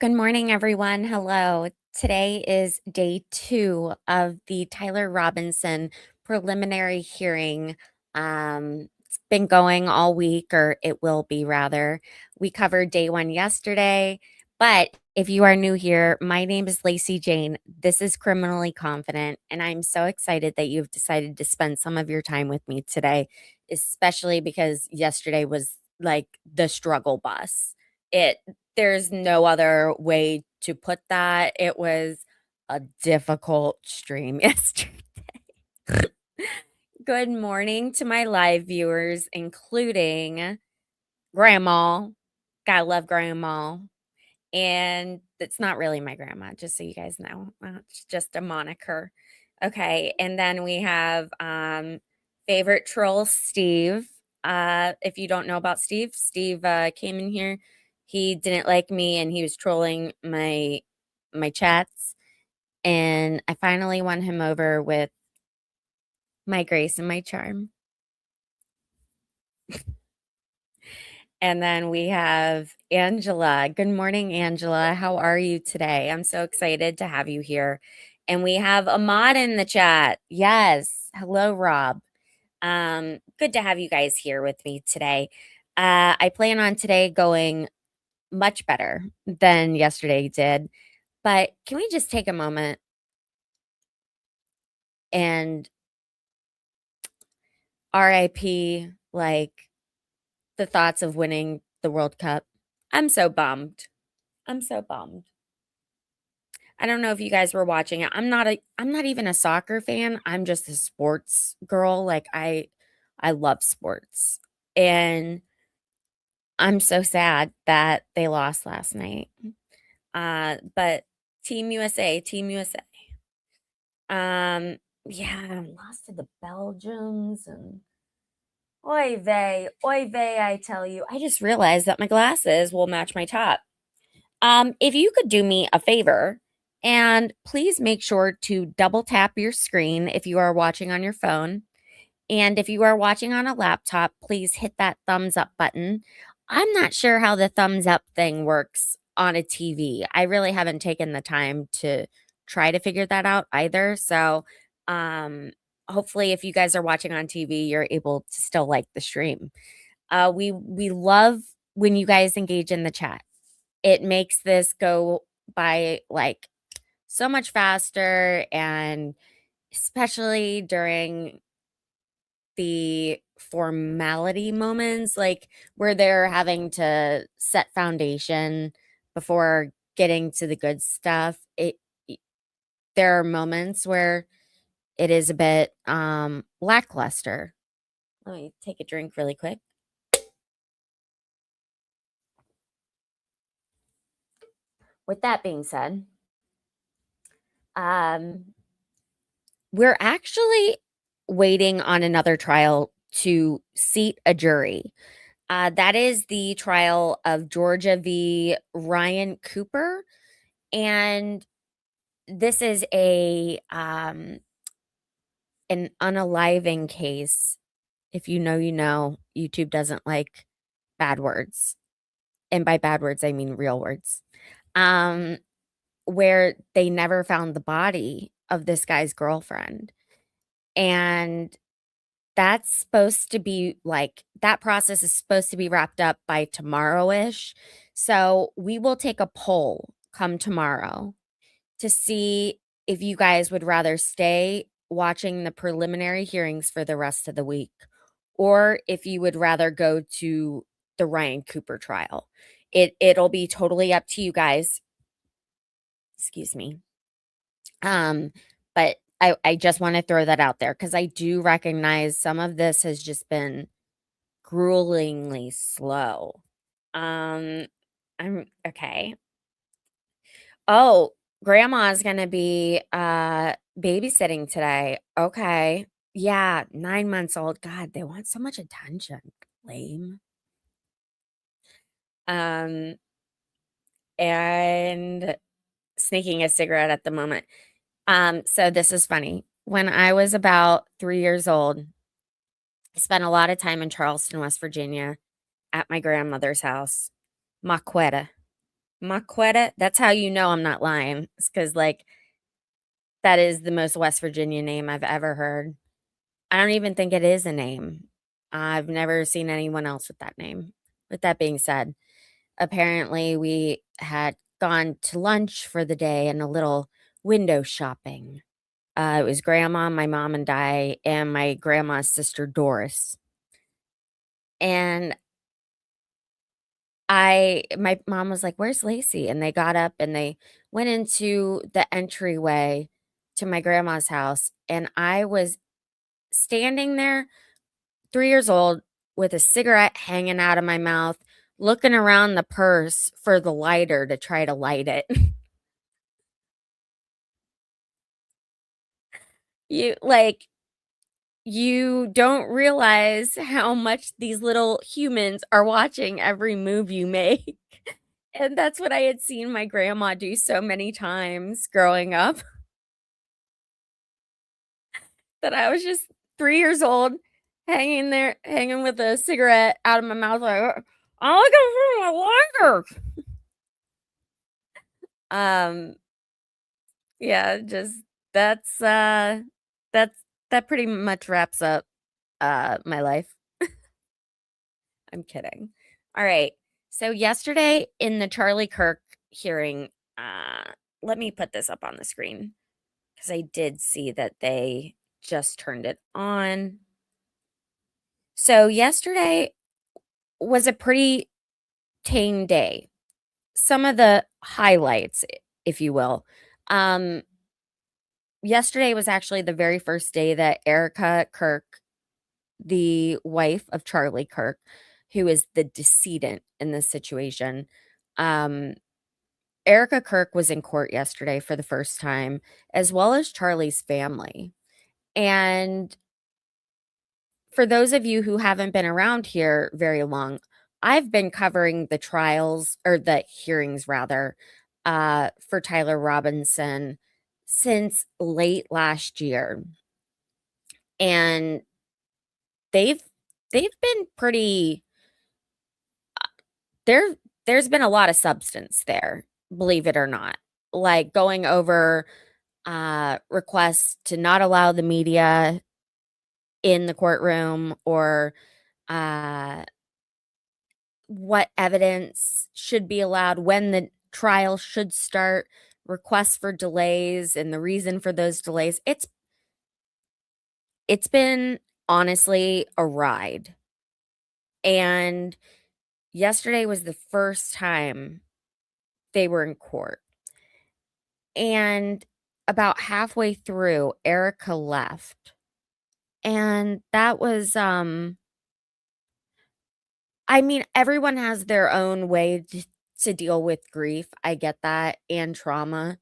Good morning, everyone. Hello. Today is day 2 of the Tyler Robinson preliminary hearing. It's been going all week, or it will be rather. We covered day 1 yesterday, but if you are new here, my name is Lacey Jane. This is Criminally Confident, and I'm so excited that you've decided to spend some of your time with me today, especially because yesterday was like the struggle bus. It There's no other way to put that. It was a difficult stream yesterday. Good morning to my live viewers, including Grandma. Gotta love Grandma. And it's not really my grandma, just so you guys know. It's just a moniker. Okay, and then we have favorite troll Steve. If you don't know about Steve, Steve came in here. He didn't like me and he was trolling my chats. And I finally won him over with my grace and my charm. And then we have Angela. Good morning, Angela. How are you today? I'm so excited to have you here. And we have Ahmad in the chat. Yes. Hello, Rob. Good to have you guys here with me today. I plan on today going much better than yesterday did. But can we just take a moment and RIP, like, the thoughts of winning the World Cup? I'm so bummed. I'm so bummed. I don't know if you guys were watching it. I'm not even a soccer fan. I'm just a sports girl. Like I love sports. And I'm so sad that they lost last night. But Team USA, Team USA. Yeah, lost to the Belgians and oy vey, I tell you. I just realized that my glasses will match my top. If you could do me a favor and please make sure to double tap your screen if you are watching on your phone. And if you are watching on a laptop, please hit that thumbs up button. I'm not sure how the thumbs up thing works on a TV. I really haven't taken the time to try to figure that out either. So, hopefully if you guys are watching on TV, you're able to still like the stream. We love when you guys engage in the chat. It makes this go by like so much faster, and especially during the formality moments, like where they're having to set foundation before getting to the good stuff. There are moments where it is a bit lackluster. Let me take a drink really quick. With that being said, um we're actually waiting on another trial to seat a jury. That is the trial of Georgia v. Ryan Cooper, and this is an unaliving case. If you know, you know. YouTube doesn't like bad words, and by bad words I mean real words. Um, where they never found the body of this guy's girlfriend, and that's supposed to be like that process is supposed to be wrapped up by tomorrow-ish. So we will take a poll come tomorrow to see if you guys would rather stay watching the preliminary hearings for the rest of the week, or if you would rather go to the Ryan Cooper trial. It'll be totally up to you guys. Excuse me. But I just want to throw that out there because I do recognize some of this has just been gruelingly slow. I'm okay. Oh, grandma's gonna be babysitting today. Okay. Yeah, 9 months old. God, they want so much attention. Lame. Um, and sneaking a cigarette at the moment. So this is funny. When I was about 3 years old, I spent a lot of time in Charleston, West Virginia at my grandmother's house, Maquetta. Maquetta. That's how you know I'm not lying. It's because, like, that is the most West Virginia name I've ever heard. I don't even think it is a name. I've never seen anyone else with that name. With that being said, apparently we had gone to lunch for the day and a little window shopping. It was grandma, my mom and I, and my grandma's sister Doris. And my mom was like, "Where's Lacey?" And they got up and they went into the entryway to my grandma's house. And I was standing there, 3 years old, with a cigarette hanging out of my mouth, looking around the purse for the lighter to try to light it. You like, you don't realize how much these little humans are watching every move you make. And that's what I had seen my grandma do so many times growing up, that I was just 3 years old, hanging there, hanging with a cigarette out of my mouth like, "I'm looking for my lighter." Um, yeah, just that's, that's that pretty much wraps up, my life. I'm kidding. Alright, so yesterday in the Charlie Kirk hearing, uh let me put this up on the screen because I did see that they just turned it on. So yesterday was a pretty tame day. Some of the highlights, if you will. Um, Yesterday was actually the very first day that Erica Kirk, the wife of Charlie Kirk, who is the decedent in this situation, um, Erica Kirk was in court yesterday for the first time, as well as Charlie's family. And for those of you who haven't been around here very long, I've been covering the trials or the hearings rather, for Tyler Robinson since late last year. And they've they've been pretty there there's been a lot of substance there, believe it or not. Like going over requests to not allow the media in the courtroom, or uh what evidence should be allowed, when the trial should start, requests for delays and the reason for those delays. It's been honestly a ride. And yesterday was the first time they were in court. And about halfway through, Erica left. And that was I mean, everyone has their own way to deal with grief. I get that, and trauma.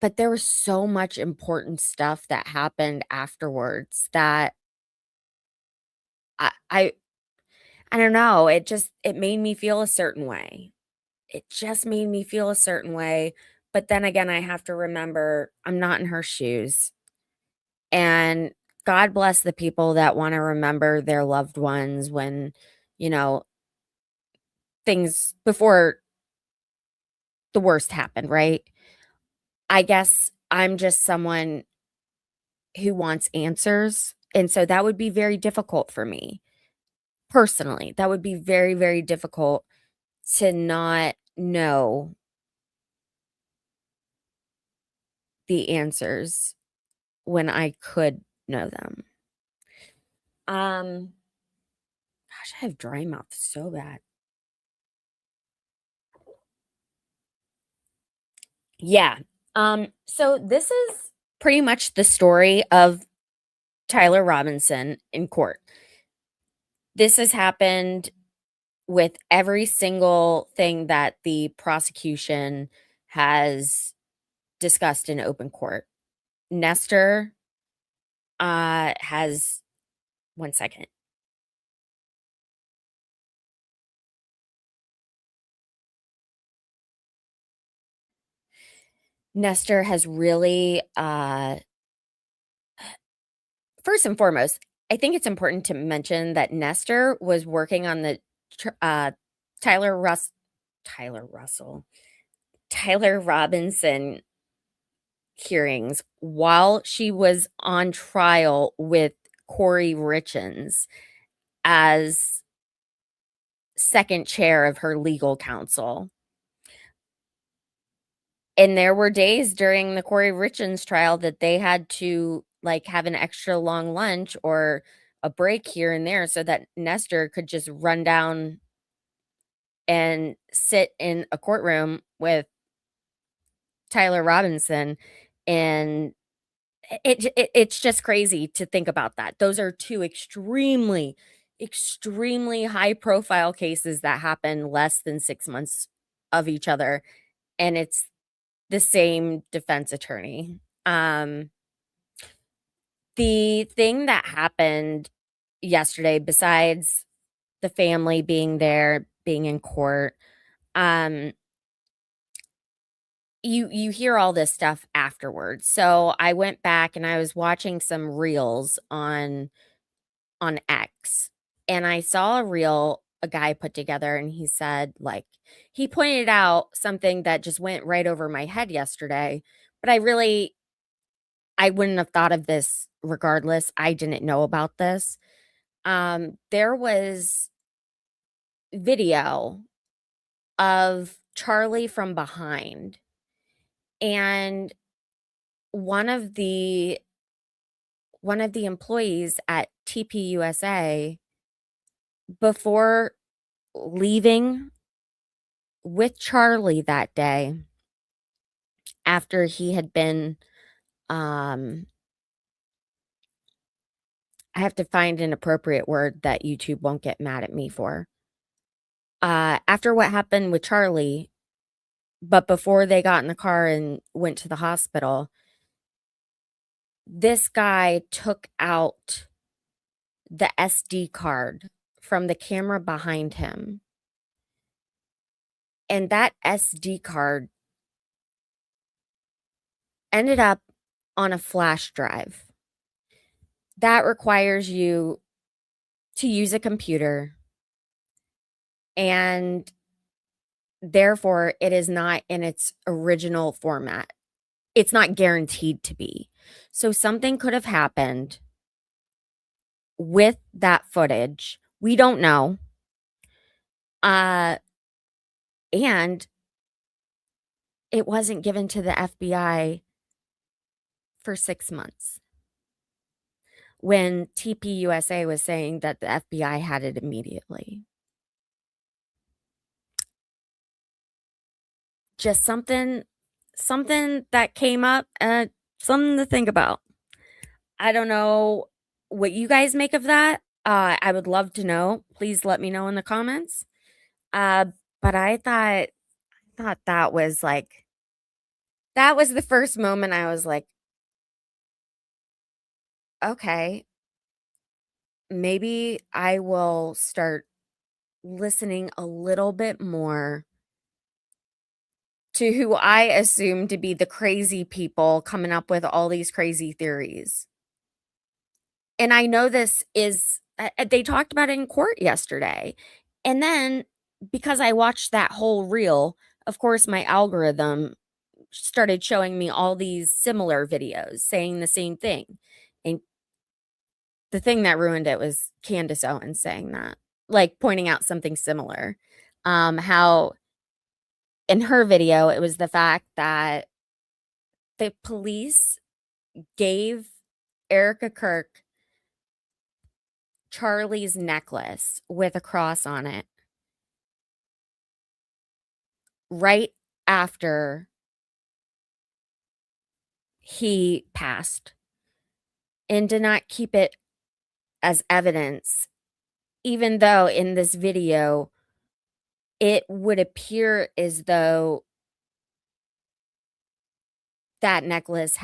But there was so much important stuff that happened afterwards that I I I don't know, it made me feel a certain way. It just made me feel a certain way, but then again, I have to remember I'm not in her shoes, and God bless the people that wanna remember their loved ones when, you know, things before the worst happened, right? I guess I'm just someone who wants answers, and so that would be very difficult for me. Personally, that would be very, very difficult to not know the answers when I could know them. Um, Gosh, I have dry mouth so bad. Yeah. So this is pretty much the story of Tyler Robinson in court. This has happened with every single thing that the prosecution has discussed in open court. Nestor has 1 second. Nestor has really, first and foremost, I think it's important to mention that Nestor was working on the tr Tyler Russ Tyler Robinson hearings while she was on trial with Corey Richens as second chair of her legal counsel. And there were days during the Corey Richens trial that they had to, like, have an extra long lunch or a break here and there so that Nestor could just run down and sit in a courtroom with Tyler Robinson, and it's just crazy to think about that. Those are 2 extremely, extremely high profile cases that happen less than 6 months of each other, and it's the same defense attorney. The thing that happened yesterday, besides the family being there, being in court, um, you hear all this stuff afterwards. So I went back and I was watching some reels on X, and I saw a reel a guy put together, and he said, like, he pointed out something that just went right over my head yesterday, but I wouldn't have thought of this regardless. I didn't know about this. There was video of Charlie from behind, and one of the employees at TPUSA, before leaving with Charlie that day, after he had been, I have to find an appropriate word that YouTube won't get mad at me for. After what happened with Charlie, but before they got in the car and went to the hospital, this guy took out the SD card from the camera behind him. And that SD card ended up on a flash drive. That requires you to use a computer, and therefore it is not in its original format. It's not guaranteed to be. So something could have happened with that footage. We don't know. And it wasn't given to the FBI for 6 months, when TPUSA was saying that the FBI had it immediately. Just something that came up, something to think about. I don't know what you guys make of that. I would love to know. Please let me know in the comments. But I thought that was like, that was the first moment I was like, okay, maybe I will start listening a little bit more to who I assume to be the crazy people coming up with all these crazy theories. And I know this is, they talked about it in court yesterday. And then because I watched that whole reel, of course, my algorithm started showing me all these similar videos saying the same thing. And the thing that ruined it was Candace Owens saying that, like, pointing out something similar. How in her video, it was the fact that the police gave Erica Kirk Charlie's necklace with a cross on it right after he passed, and did not keep it as evidence, even though in this video it would appear as though that necklace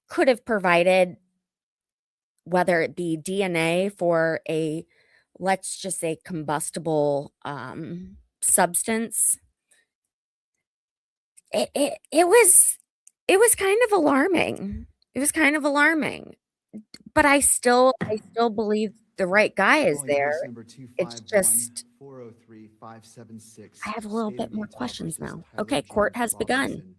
could have provided, whether it be DNA for a, let's just say, combustible substance. It was kind of alarming. It was kind of alarming. But I still believe the right guy is Calling case there. number It's just 251-403-576. I have a little State bit of more Utah questions versus now. Tyler Okay, James court has begun. Robinson.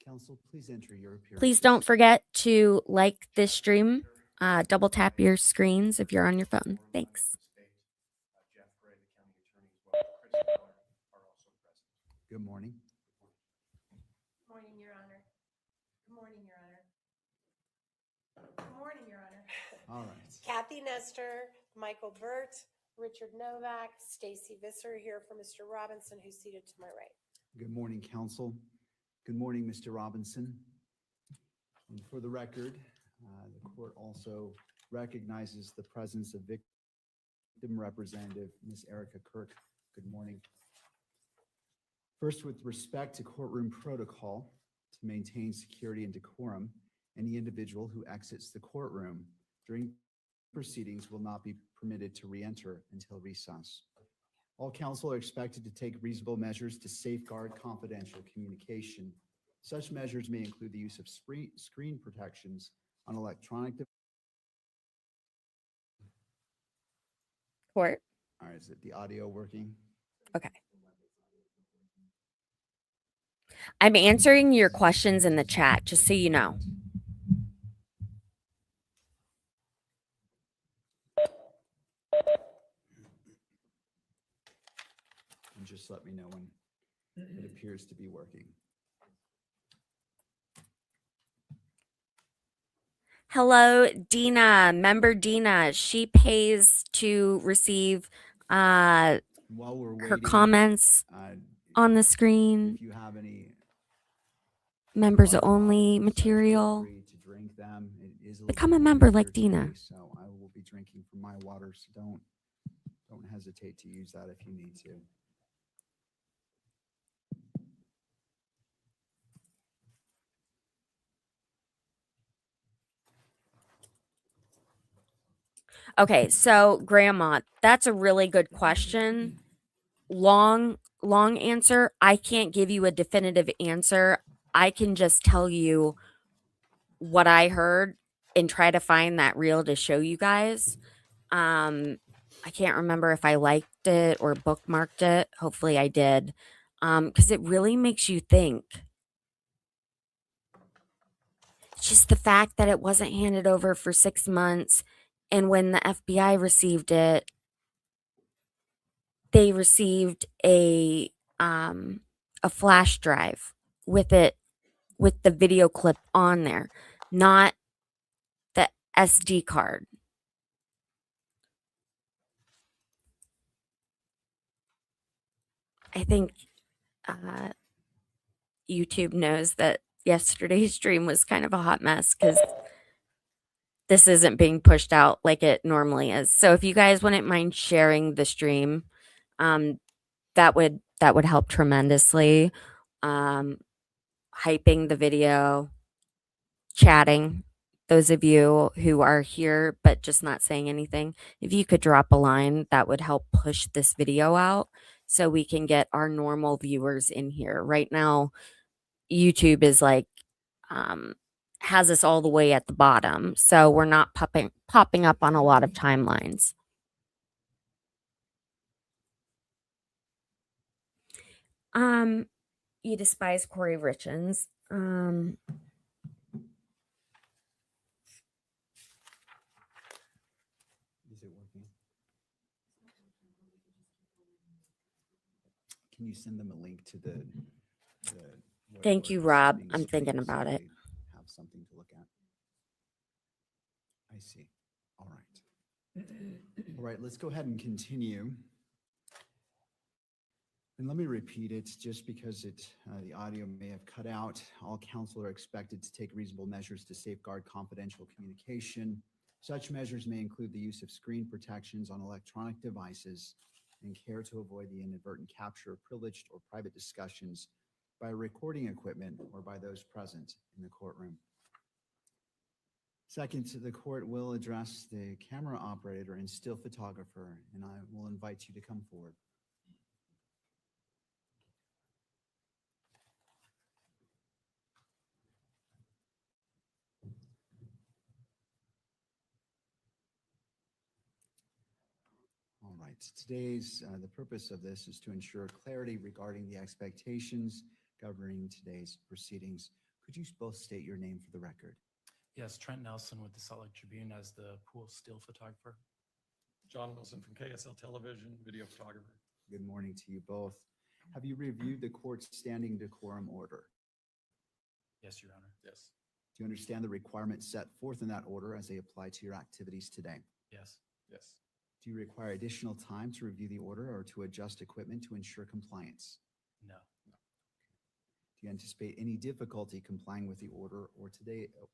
Counsel, please enter your appearances. Please don't forget to like this stream. Double tap your screens if you're on your phone. Thanks. Good morning. Good morning, Your Honor. Good morning, Your Honor. Good morning, Your Honor. All right. Kathy Nestor, Michael Burt, Richard Novak, Stacy Visser here for Mr. Robinson, who's seated to my right. Good morning, counsel. Good morning, Mr. Robinson. And for the record, the court also recognizes the presence of victim representative, Ms. Erica Kirk. Good morning. First, with respect to courtroom protocol, to maintain security and decorum, any individual who exits the courtroom during proceedings will not be permitted to re-enter until recess. All counsel are expected to take reasonable measures to safeguard confidential communication. Such measures may include the use of screen protections on electronic devices. Court. All right, is it the audio working? Okay. I'm answering your questions in the chat, just so you know. And just let me know when it appears to be working. Hello, Dina. Member Dina. She pays to receive While we're waiting, her comments on the screen. if you have any Members only material. free to drink them. It is Become a member like Dina. Today, so I will be drinking from my water, so don't hesitate to use that if you need to. Okay, so Grandma, that's a really good question. Long answer. I can't give you a definitive answer. I can just tell you what I heard and try to find that reel to show you guys. I can't remember if I liked it or bookmarked it. Hopefully I did. Because it really makes you think. Just the fact that it wasn't handed over for 6 months, and when the FBI received it, they received a flash drive with it, with the video clip on there, not the SD card. I think YouTube knows that yesterday's stream was kind of a hot mess because this isn't being pushed out like it normally is. So if you guys wouldn't mind sharing the stream, that would help tremendously. Hyping the video, chatting. Those of you who are here but just not saying anything, if you could drop a line, that would help push this video out so we can get our normal viewers in here. Right now, YouTube is like has us all the way at the bottom, so we're not popping up on a lot of timelines. You despise Corey Richens. Is it working? Can you send them a link to the Thank you, Rob. I'm thinking about it. Have something to look at. I see. All right. All right, let's go ahead and continue. And let me repeat it just because the audio may have cut out. All counsel are expected to take reasonable measures to safeguard confidential communication. Such measures may include the use of screen protections on electronic devices and care to avoid the inadvertent capture of privileged or private discussions by recording equipment or by those present in the courtroom. Second, the court will address the camera operator and still photographer, and I will invite you to come forward. right. The purpose of this is to ensure clarity regarding the expectations governing today's proceedings. Could you both state your name for the record? Yes, Trent Nelson with the Salt Lake Tribune as the pool still photographer. John Wilson from KSL Television, video photographer. Good morning to you both. Have you reviewed the court's standing decorum order? Yes, Your Honor. Yes. Do you understand the requirements set forth in that order as they apply to your activities today? Yes. Yes. Do you require additional time to review the order or to adjust equipment to ensure compliance? No. Do you anticipate any difficulty complying with the order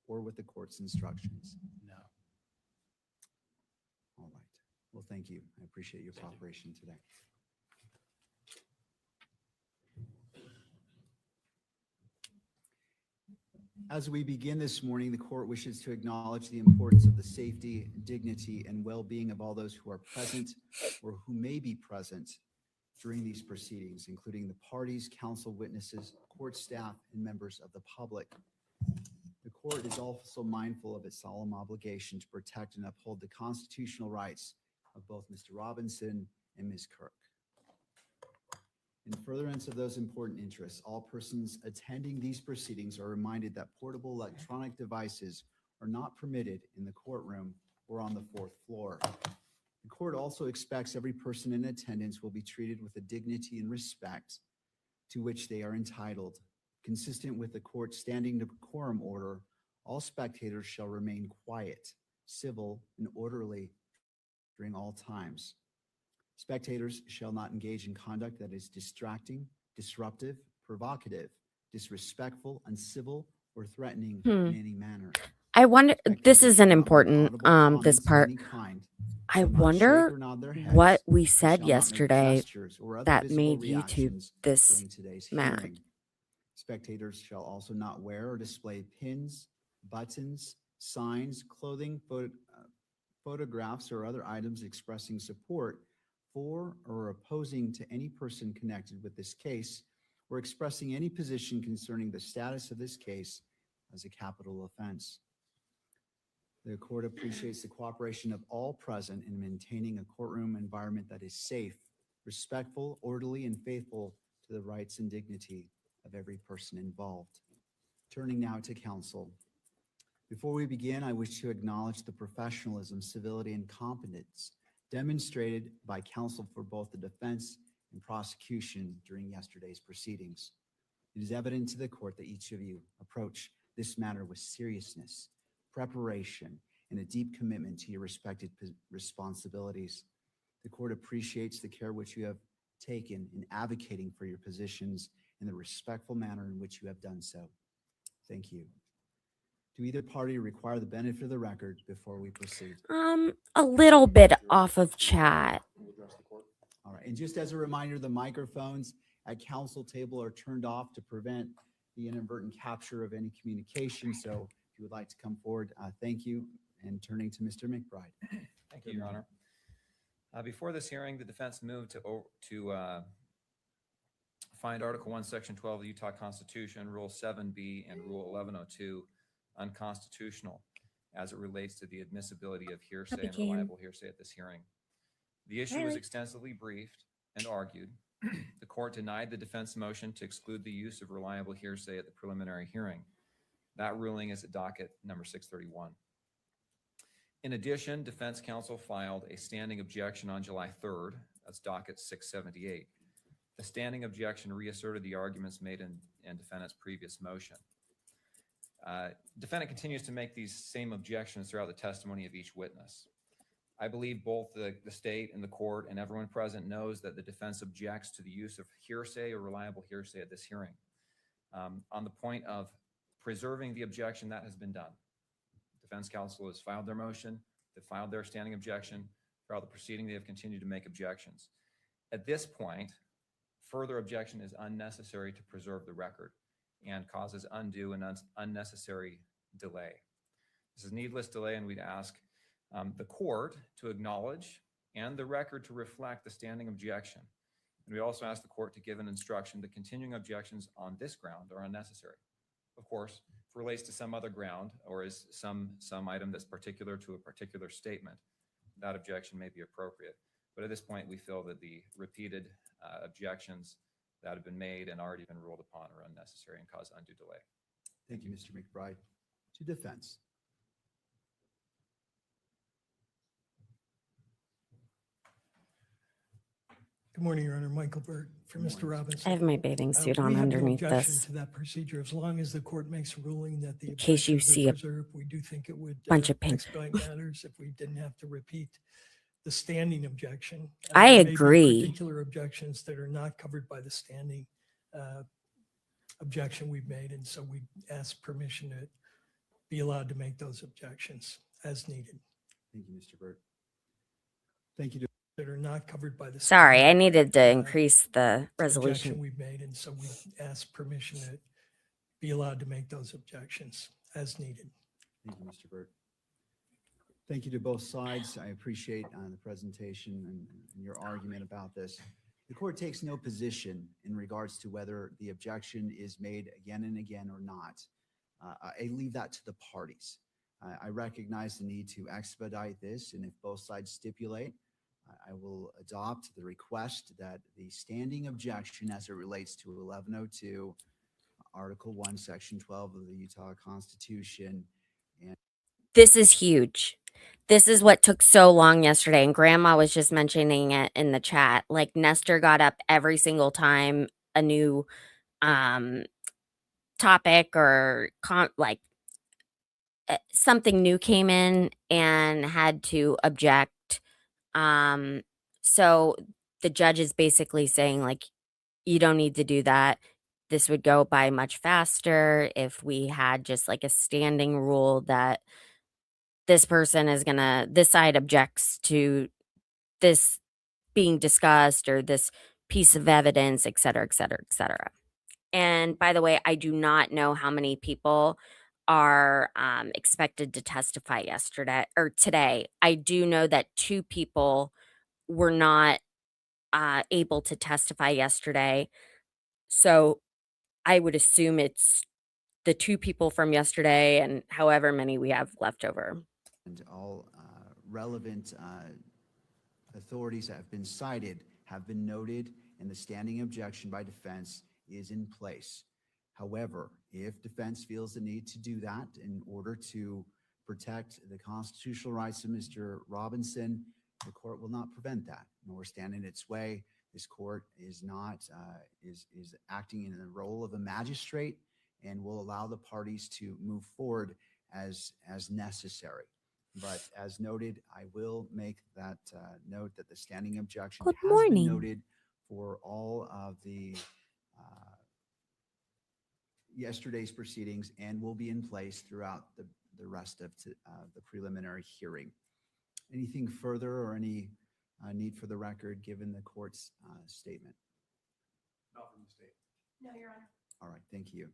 or with the court's instructions? No. All right. Well, thank you. I appreciate your Thank you. cooperation today. As we begin this morning, the court wishes to acknowledge the importance of the safety, dignity, and well-being of all those who are present or who may be present during these proceedings, including the parties, counsel, witnesses, court staff, and members of the public. The court is also mindful of its solemn obligation to protect and uphold the constitutional rights of both Mr. Robinson and Ms. Kirk. In furtherance of those important interests, all persons attending these proceedings are reminded that portable electronic devices are not permitted in the courtroom or on the fourth floor. The court also expects every person in attendance will be treated with the dignity and respect to which they are entitled. Consistent with the court's standing decorum order, all spectators shall remain quiet, civil, and orderly during all times. Spectators shall not engage in conduct that is distracting, disruptive, provocative, disrespectful, uncivil, or threatening in any manner. I wonder, this is an Spectators important, shall not make this audible part. comments of any kind, I shall not shake wonder or nod their heads, what we and said shall not make yesterday gestures or other that visible made YouTube reactions this during today's mad. hearing. Spectators shall also not wear or display pins, buttons, signs, clothing, photographs, or other items expressing support for or opposing to any person connected with this case, or expressing any position concerning the status of this case as a capital offense. The court appreciates the cooperation of all present in maintaining a courtroom environment that is safe, respectful, orderly, and faithful to the rights and dignity of every person involved. Turning now to counsel. Before we begin, I wish to acknowledge the professionalism, civility, and competence demonstrated by counsel for both the defense and prosecution during yesterday's proceedings. It is evident to the court that each of you approach this matter with seriousness, preparation, and a deep commitment to your respected responsibilities. The court appreciates the care which you have taken in advocating for your positions in the respectful manner in which you have done so. Thank you. Do either party require the benefit of the record before we proceed? A little bit off of chat. We'll address the court. All right, and just as a reminder, the microphones at council table are turned off to prevent the inadvertent capture of any communication. So if you would like to come forward, thank you. And turning to Mr. McBride. Thank you, Your Honor. Before this hearing, the defense moved to find Article 1, Section 12 of the Utah Constitution, Rule 7B, and Rule 1102 unconstitutional as it relates to the admissibility of hearsay and reliable hearsay at this hearing. The issue was extensively briefed and argued. The court denied the defense motion to exclude the use of reliable hearsay at the preliminary hearing. That ruling is at docket number 631. In addition, defense counsel filed a standing objection on July 3rd. That's docket 678. The standing objection reasserted the arguments made in defendant's previous motion. Defendant continues to make these same objections throughout the testimony of each witness. I believe both the state and the court and everyone present knows that the defense objects to the use of hearsay or reliable hearsay at this hearing. On the point of preserving the objection, that has been done. Defense counsel has filed their motion, they filed their standing objection. Throughout the proceeding, they have continued to make objections. At this point, further objection is unnecessary to preserve the record and causes undue and unnecessary delay. This is needless delay, and we'd ask the court to acknowledge and the record to reflect the standing objection. And we also ask the court to give an instruction that continuing objections on this ground are unnecessary. Of course, if it relates to some other ground or is some item that's particular to a particular statement, that objection may be appropriate. But at this point, we feel that the repeated objections that have been made and already been ruled upon are unnecessary and cause undue delay. Thank you, Mr. McBride. To defense. Good morning, Your Honor. Michael Burt for Good Mr. morning. Robinson. I have my bathing suit We on have no underneath objection this. to that procedure as long as the court makes a ruling that the In case you objections see are a preserved. We do think it would bunch of pink. expedite matters if we didn't have to repeat the standing objection. I There may be agree. Particular objections that are not covered by the standing objection we've made, and so we ask permission to be allowed to make those objections as needed Thank you, Mr. Burt. Thank you to that are not covered by the. Sorry, I standing, needed to uh, increase the objection resolution. we've made, and so we ask permission to be allowed to make those objections as needed. Thank you, Mr. Burt. Thank you to both sides. I appreciate the presentation and your argument about this. The court takes no position in regards to whether the objection is made again and again or not. I leave that to the parties. I recognize the need to expedite this, and if both sides stipulate, I will adopt the request that the standing objection as it relates to 1102, Article 1, Section 12 of the Utah Constitution. This is huge. This is what took so long yesterday. And Grandma was just mentioning it in the chat. Like Nestor got up every single time a new topic or something new came in and had to object. So the judge is basically saying, like, you don't need to do that. This would go by much faster if we had just like a standing rule that this side objects to this being discussed or this piece of evidence, et cetera, et cetera, et cetera. And by the way, I do not know how many people are expected to testify today. I do know that 2 people were not able to testify yesterday. So I would assume it's the 2 people from yesterday and however many we have left over. And all relevant authorities that have been cited have been noted, and the standing objection by defense is in place. However, if defense feels the need to do that in order to protect the constitutional rights of Mr. Robinson, the court will not prevent that, nor stand in its way. This court is not is acting in the role of a magistrate and will allow the parties to move forward as necessary. But as noted, I will make that note that the standing objection Good has morning. been noted for all of the yesterday's proceedings and will be in place throughout the rest of the preliminary hearing. Anything further or any need for the record given the court's statement? Not from the state. No, Your Honor. All right, thank you.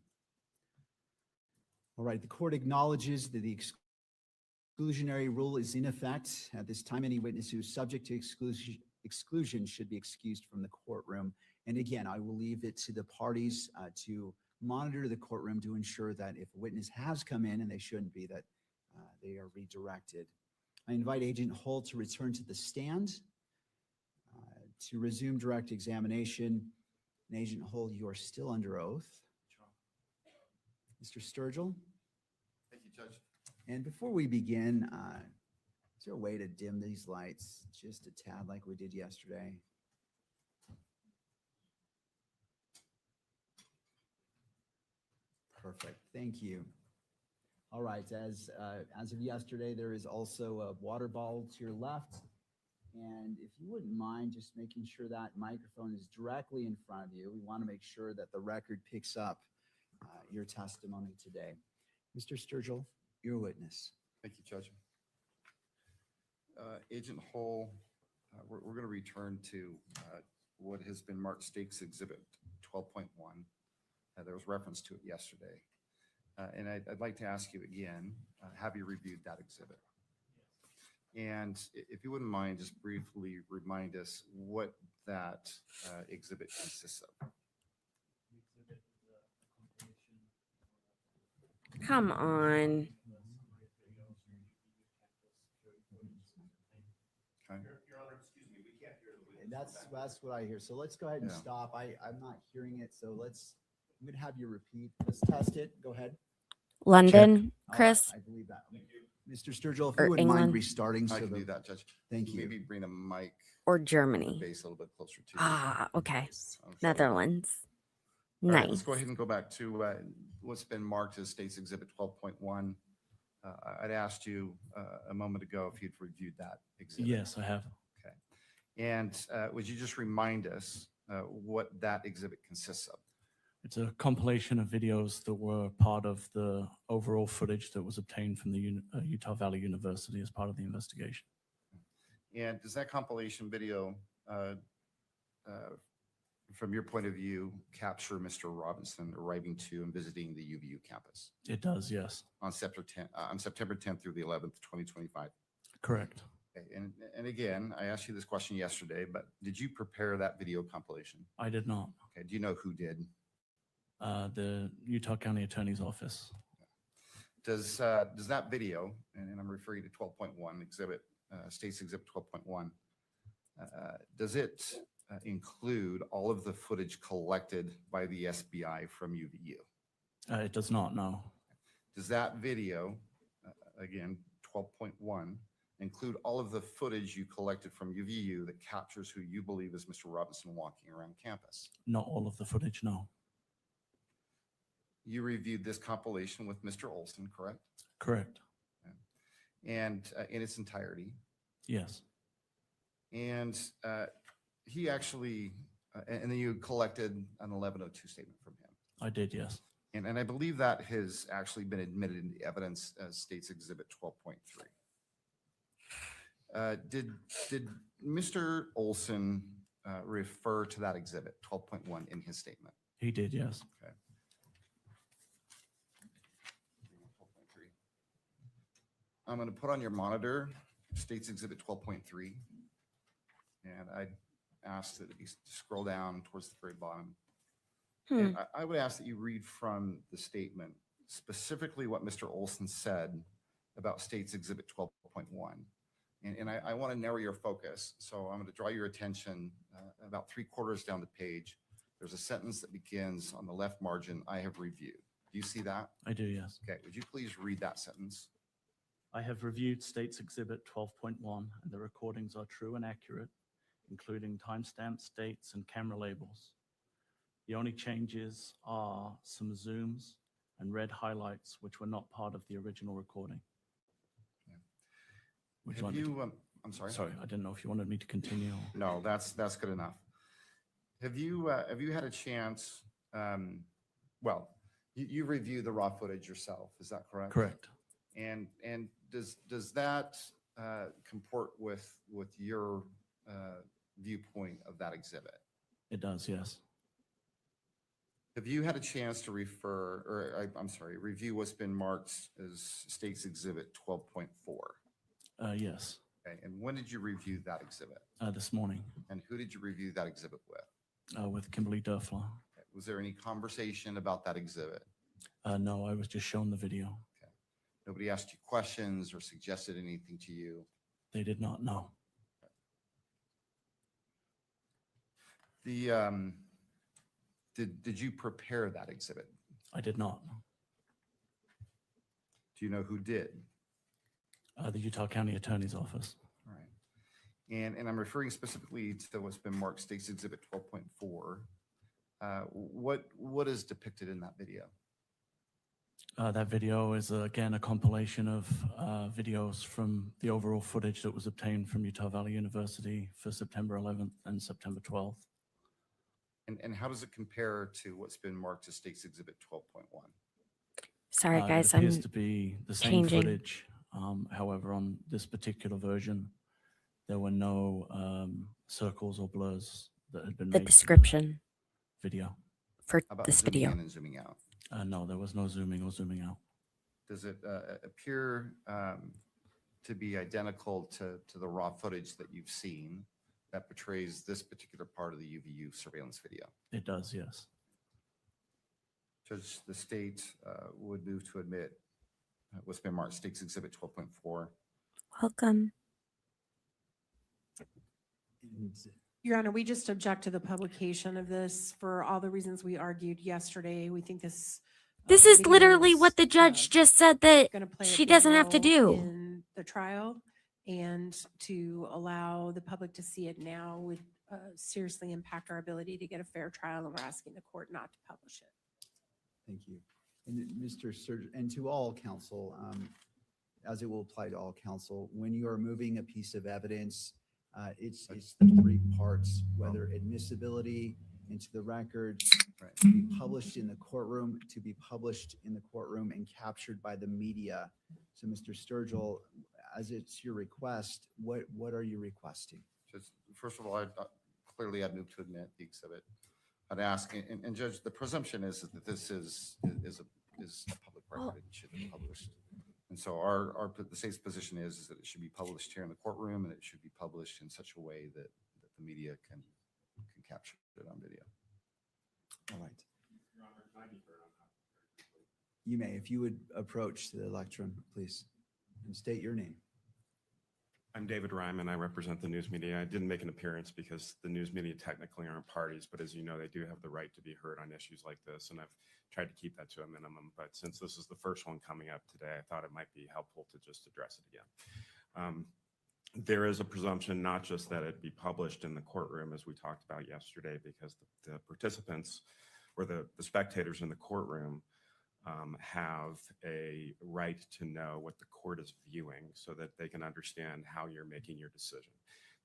All right, the court acknowledges that the exclusionary rule is in effect. At this time, any witness who is subject to exclusion should be excused from the courtroom. And again, I will leave it to the parties to monitor the courtroom to ensure that if a witness has come in and they shouldn't be, that they are redirected. I invite Agent Hull to return to the stand to resume direct examination. And Agent Hull, you are still under oath. Mr. Sturgill? Thank you, Judge. And before we begin, is there a way to dim these lights just a tad like we did yesterday? Perfect, thank you. All right, as of yesterday, there is also a water bottle to your left. And if you wouldn't mind just making sure that microphone is directly in front of you, we want to make sure that the record picks up your testimony today. Mr. Sturgill, your witness. Thank you, Judge. Agent Hull, we're going to return to what has been marked State's Exhibit 12.1. There was reference to it yesterday. And I'd like to ask you again, have you reviewed that exhibit? And if you wouldn't mind, just briefly remind us what that exhibit consists of. Come on. Okay. Your Honor, excuse me, we can't That's what I hear. So let's go ahead and Yeah. stop. I'm not hearing it, so I'm gonna have you repeat. Let's test it. Go ahead. London, All right, Chris, I believe that. Mr. Sturgill, if Or you wouldn't mind England. restarting. I so can the- do that, Judge. Thank you. Maybe bring the mic or the Germany. base a little bit closer to you. Ah, okay. I'm sorry. Netherlands. All right, Nice. let's go ahead and go back to what's been marked as State's Exhibit 12.1. I'd asked you a moment ago if you'd reviewed that exhibit. Yes, I have. Okay. And would you just remind us what that exhibit consists of? It's a compilation of videos that were part of the overall footage that was obtained from the Utah Valley University as part of the investigation. And does that compilation video, from your point of view, capture Mr. Robinson arriving to and visiting the UVU campus It does, yes. on September 10th through the 11th, 2025? Correct. Okay, and again, I asked you this question yesterday, but did you prepare that video compilation? I did not. Okay, do you know who did? The Utah County Attorney's Office. Does that video, and I'm referring to 12.1 exhibit, State's Exhibit 12.1, does it include all of the footage collected by the SBI from UVU? It does not, no. Does that video, again, 12.1, include all of the footage you collected from UVU that captures who you believe is Mr. Robinson walking around campus? Not all of the footage, no. You reviewed this compilation with Mr. Olson, correct? Correct. And in its entirety. Yes. And he actually, and then you collected an 1102 statement from him. I did, yes. And I believe that has actually been admitted into evidence as State's Exhibit 12.3. Did Mr. Olson refer to that exhibit, 12.1, in his statement? He did, yes. Okay. I'm going to put on your monitor State's Exhibit 12.3. And I ask that you scroll down towards the very bottom. And I would ask that you read from the statement specifically what Mr. Olson said about State's Exhibit 12.1. And I want to narrow your focus. So I'm going to draw your attention about 3/4 down the page. There's a sentence that begins on the left margin, "I have reviewed." Do you see that? I do, yes. Okay, would you please read that sentence? I have reviewed State's Exhibit 12.1 and the recordings are true and accurate, including timestamps, dates, and camera labels. The only changes are some zooms and red highlights, which were not part of the original recording. Would you Have like me to- you, I'm sorry? Sorry, I didn't know if you wanted me to continue. No, that's good enough. Have you had a chance, well, you reviewed the raw footage yourself, is that correct? Correct. And does that comport with your viewpoint of that exhibit? It does, yes. Have you had a chance to review what's been marked as State's Exhibit 12.4? Yes, Okay, and when did you review that exhibit? this morning And who did you review that exhibit with? with Kimberly Durfler. Was there any conversation about that exhibit? No, I was just shown the video. Nobody asked you questions or suggested anything to you? They did not know. Did you prepare that exhibit? I did not. Do you know who did? The Utah County Attorney's Office. All right. And I'm referring specifically to what's been marked State's Exhibit 12.4. What is depicted in that video? That video is, again, a compilation of videos from the overall footage that was obtained from Utah Valley University for September 11th and September 12th. And how does it compare to what's been marked as State's Exhibit 12.1? Sorry, guys. It appears I'm to be the same changing. footage. However, on this particular version, there were no circles or blurs that had been the made to description video. for How about this zooming video. in and zooming out? No, there was no zooming or zooming out. Does it appear to be identical to the raw footage that you've seen that portrays this particular part of the UVU surveillance video? It does, yes. Judge, the state would move to admit what's been marked State's Exhibit 12.4. Welcome. And Your Honor, we just object to the publication of this for all the reasons we argued yesterday. We think this. This is literally what the judge just said that Going to play a she big doesn't have to role do. in the trial, and to allow the public to see it now would seriously impact our ability to get a fair trial, and we're asking the court not to publish it. Thank you. And Mr. Sturgill, and to all counsel, as it will apply to all counsel, when you are moving a piece of evidence, it's the three parts, whether admissibility into the record, Right. to be published in the courtroom, to be published in the courtroom and captured by the media. So Mr. Sturgill, as it's your request, what are you requesting? Just, first of all, clearly I'd move to admit the exhibit. I'd ask, and Judge, the presumption is that this is a public record, it should be published. And so the state's position is that it should be published here in the courtroom, and it should be published in such a way that the media can capture it on video. All right. You may, if you would approach the lectern, please, and state your name. I'm David Ryman. I represent the news media. I didn't make an appearance because the news media technically aren't parties, but as you know, they do have the right to be heard on issues like this, and I've tried to keep that to a minimum. But since this is the first one coming up today, I thought it might be helpful to just address it again. There is a presumption not just that it be published in the courtroom, as we talked about yesterday, because the participants or the spectators in the courtroom have a right to know what the court is viewing so that they can understand how you're making your decision.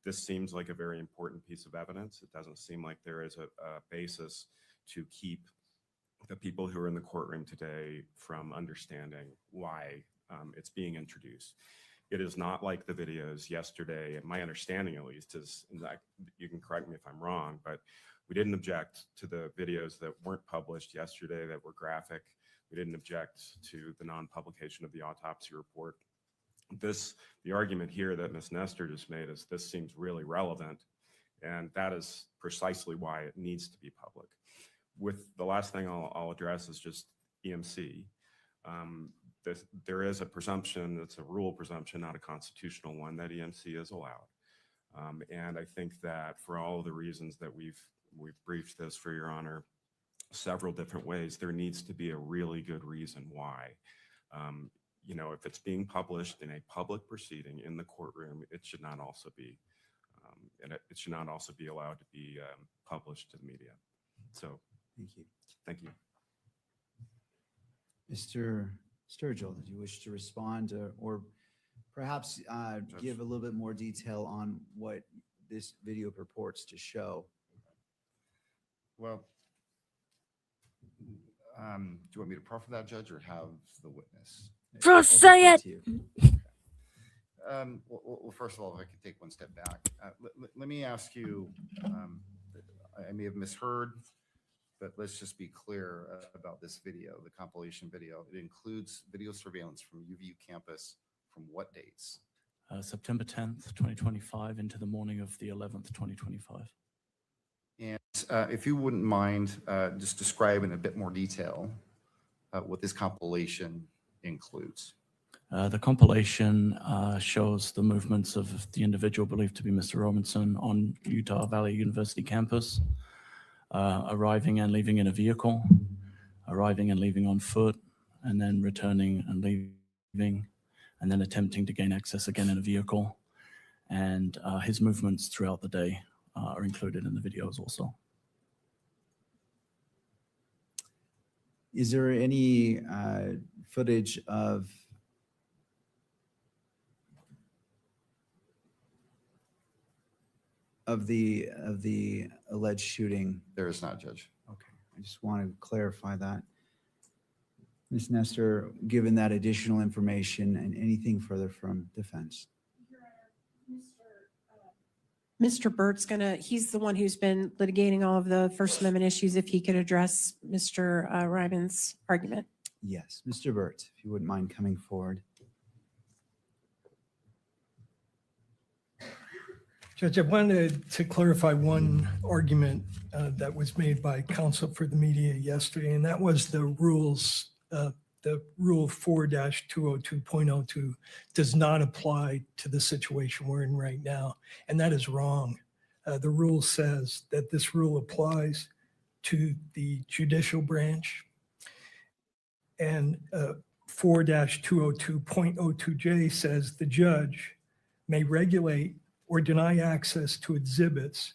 This seems like a very important piece of evidence. It doesn't seem like there is a basis to keep the people who are in the courtroom today from understanding why it's being introduced. It is not like the videos yesterday, and my understanding at least is, and you can correct me if I'm wrong, but we didn't object to the videos that weren't published yesterday that were graphic. We didn't object to the non-publication of the autopsy report. The argument here that Ms. Nestor just made is this seems really relevant, and that is precisely why it needs to be public. With the last thing I'll address is just EMC. There is a presumption, it's a rule presumption, not a constitutional one, that EMC is allowed. And I think that for all of the reasons that we've briefed this for your honor several different ways, there needs to be a really good reason why. You know, if it's being published in a public proceeding in the courtroom, it should not also be, it should not also be allowed to be published to the media. So, Thank you. thank you. Mr. Sturgill, do you wish to respond or perhaps give a little bit more detail on what this video purports to show? Well, do you want me to proffer that, Judge, or have the witness? Just I'll say defer it. to you. Well, first of all, if I could take one step back, let me ask you, I may have misheard, but let's just be clear about this video, the compilation video. It includes video surveillance from UVU campus from what dates? September 10th, 2025 into the morning of the 11th, 2025. And if you wouldn't mind just describe in a bit more detail what this compilation includes. The compilation shows the movements of the individual believed to be Mr. Robinson on Utah Valley University campus, arriving and leaving in a vehicle, arriving and leaving on foot, and then returning and leaving, and then attempting to gain access again in a vehicle. And his movements throughout the day are included in the videos also. Is there any footage of the alleged shooting? There is not, Judge. Okay, I just want to clarify that. Ms. Nestor, given that additional information and anything further from defense? Mr. Burt's he's the one who's been litigating all of the First Amendment issues. If he could address Mr. Ryman's argument. Yes, Mr. Burt, if you wouldn't mind coming forward. Judge, I wanted to clarify one argument that was made by counsel for the media yesterday, and that was the rules, the rule 4-202.02 does not apply to the situation we're in right now. And that is wrong. The rule says that this rule applies to the judicial branch. And 4-202.02J says the judge may regulate or deny access to exhibits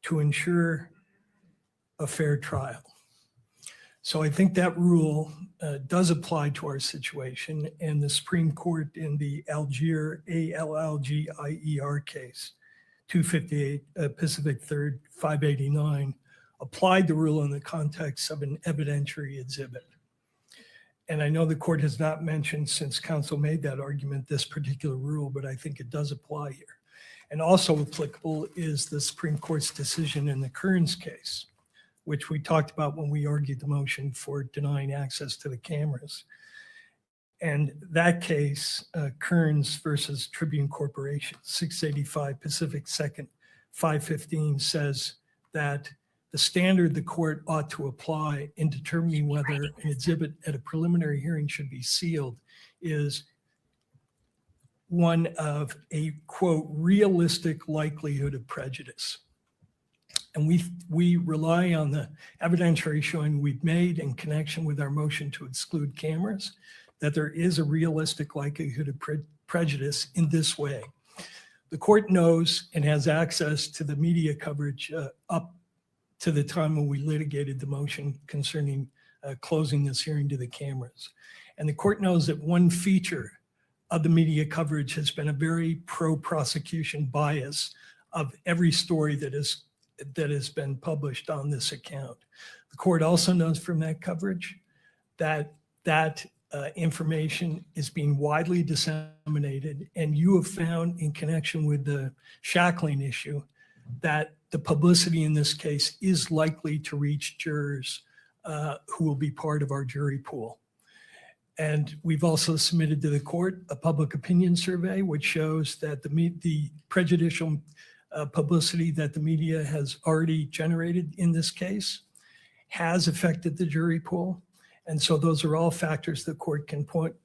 to ensure a fair trial. So I think that rule does apply to our situation, and the Supreme Court in the Algier, ALLGIER case, 258 Pacific 3rd, 589, applied the rule in the context of an evidentiary exhibit. And I know the court has not mentioned, since counsel made that argument, this particular rule, but I think it does apply here. And also applicable is the Supreme Court's decision in the Kearns case, which we talked about when we argued the motion for denying access to the cameras. And that case, Kearns versus Tribune Corporation, 685 Pacific 2nd, 515, says that the standard the court ought to apply in determining whether an exhibit at a preliminary hearing should be sealed is one of a, quote, realistic likelihood of prejudice. And we rely on the evidentiary showing we've made in connection with our motion to exclude cameras, that there is a realistic likelihood of prejudice in this way. The court knows and has access to the media coverage up to the time when we litigated the motion concerning closing this hearing to the cameras. And the court knows that one feature of the media coverage has been a very pro-prosecution bias of every story that has been published on this account. The court also knows from that coverage that information is being widely disseminated, and you have found in connection with the shackling issue that the publicity in this case is likely to reach jurors who will be part of our jury pool. And we've also submitted to the court a public opinion survey, which shows that the prejudicial publicity that the media has already generated in this case has affected the jury pool. And so those are all factors the court can point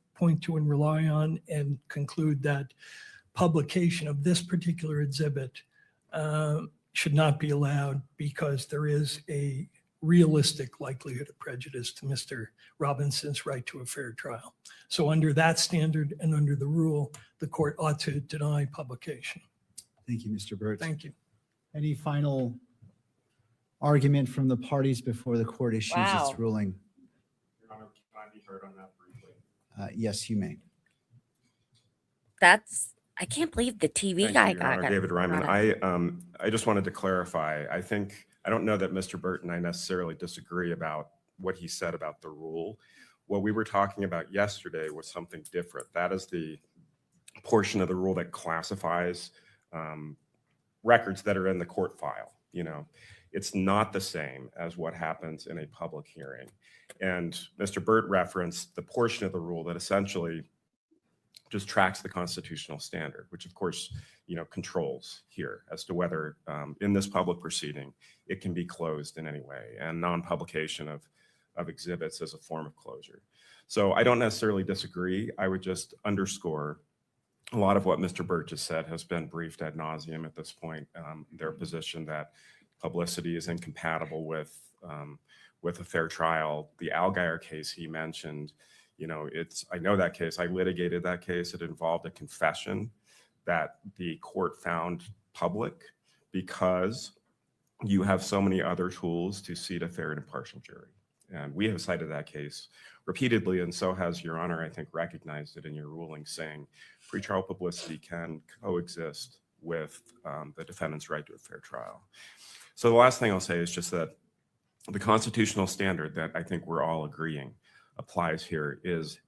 to and rely on, and conclude that publication of this particular exhibit should not be allowed because there is a realistic likelihood of prejudice to Mr. Robinson's right to a fair trial. So under that standard and under the rule, the court ought to deny publication. Thank you, Mr. Burt. Thank you. Any final argument from the parties before the court issues Wow. its ruling? Your Honor, can I be heard on that briefly? Yes, you may. I can't believe the TV Thank guy you, Your got Honor. it. David Ryman. I just wanted to clarify. I don't know that Mr. Burt and I necessarily disagree about what he said about the rule. What we were talking about yesterday was something different. That is the portion of the rule that classifies records that are in the court file. You know, it's not the same as what happens in a public hearing. And Mr. Burt referenced the portion of the rule that essentially just tracks the constitutional standard, which of course, you know, controls here as to whether in this public proceeding, it can be closed in any way, and non-publication of exhibits as a form of closure. So I don't necessarily disagree. I would just underscore a lot of what Mr. Burt just said has been briefed ad nauseum at this point. Their position that publicity is incompatible with a fair trial. The Algier case he mentioned, you know, I know that case. I litigated that case. It involved a confession that the court found public because you have so many other tools to seat a fair and impartial jury. And we have cited that case repeatedly, and so has Your Honor, I think, recognized it in your ruling, saying pretrial publicity can coexist with the defendant's right to a fair trial. So the last thing I'll say is just that the constitutional standard that I think we're all agreeing applies here is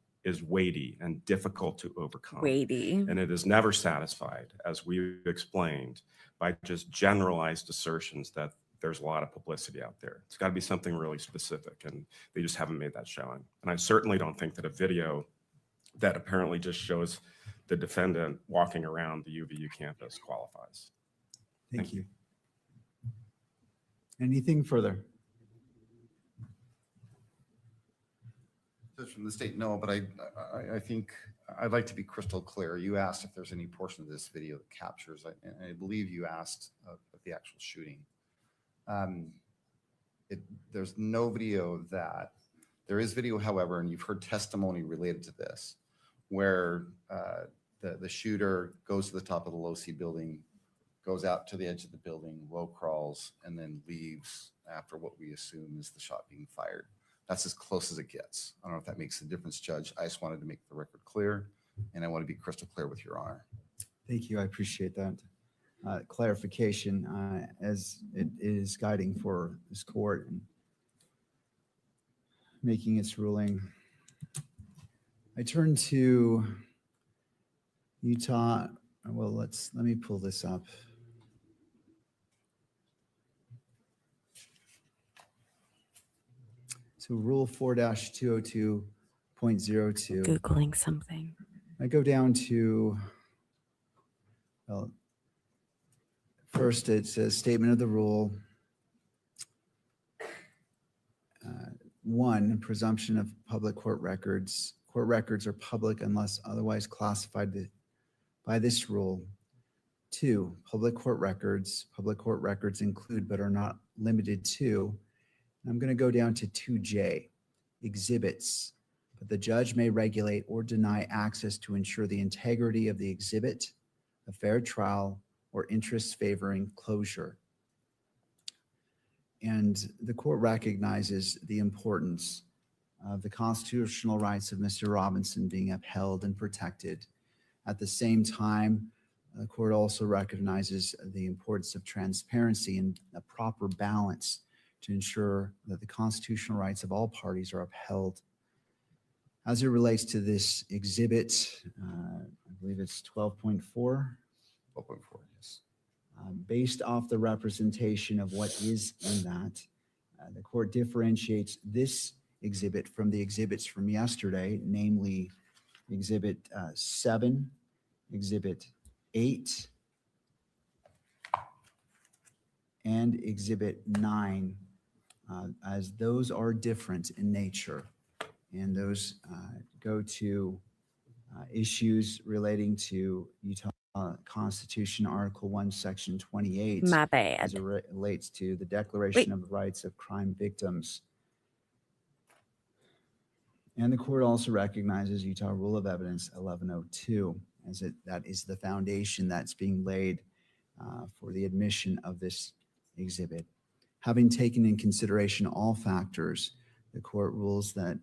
weighty and difficult to overcome. Weighty. And it is never satisfied, as we've explained, by just generalized assertions that there's a lot of publicity out there. It's got to be something really specific, and they just haven't made that showing. And I certainly don't think that a video that apparently just shows the defendant walking around the UVU campus qualifies. Thank you. Anything further? From the state, no, but I think I'd like to be crystal clear. You asked if there's any portion of this video that captures, and I believe you asked a with the actual shooting. There's no video of that. There is video, however, and you've heard testimony related to this, where the shooter goes to the top of the low-C building, goes out to the edge of the building, low crawls, and then leaves after what we assume is the shot being fired. That's as close as it gets. I don't know if that makes a difference, Judge. I just wanted to make the record clear, and I want to be crystal clear with Your Honor. Thank you. I appreciate that clarification as it is guiding for this court and making its ruling. I turn to Utah. Well, let me pull this up. So Rule 4-202.02. Googling something. I go down to, well, first it says statement of the rule. 1, presumption of public court records. Court records are public unless otherwise classified by this rule. 2, public court records. Public court records include but are not limited to. I'm going to go down to 2J, exhibits. But the judge may regulate or deny access to ensure the integrity of the exhibit, a fair trial, or interests favoring closure. And the court recognizes the importance of the constitutional rights of Mr. Robinson being upheld and protected. At the same time, the court also recognizes the importance of transparency and a proper balance to ensure that the constitutional rights of all parties are upheld. As it relates to this exhibit, I believe it's 12.4. 12.4, yes. Based off the representation of what is in that, the court differentiates this exhibit from the exhibits from yesterday, namely Exhibit 7, Exhibit 8, and Exhibit 9, as those are different in nature. And those go to issues relating to Utah Constitution, Article 1, Section 28. My As bad. it relates to the Declaration of Rights of Crime Victims. And the court also recognizes Utah Rule of Evidence 1102, as that is the foundation that's being laid for the admission of this exhibit. Having taken in consideration all factors, the court rules that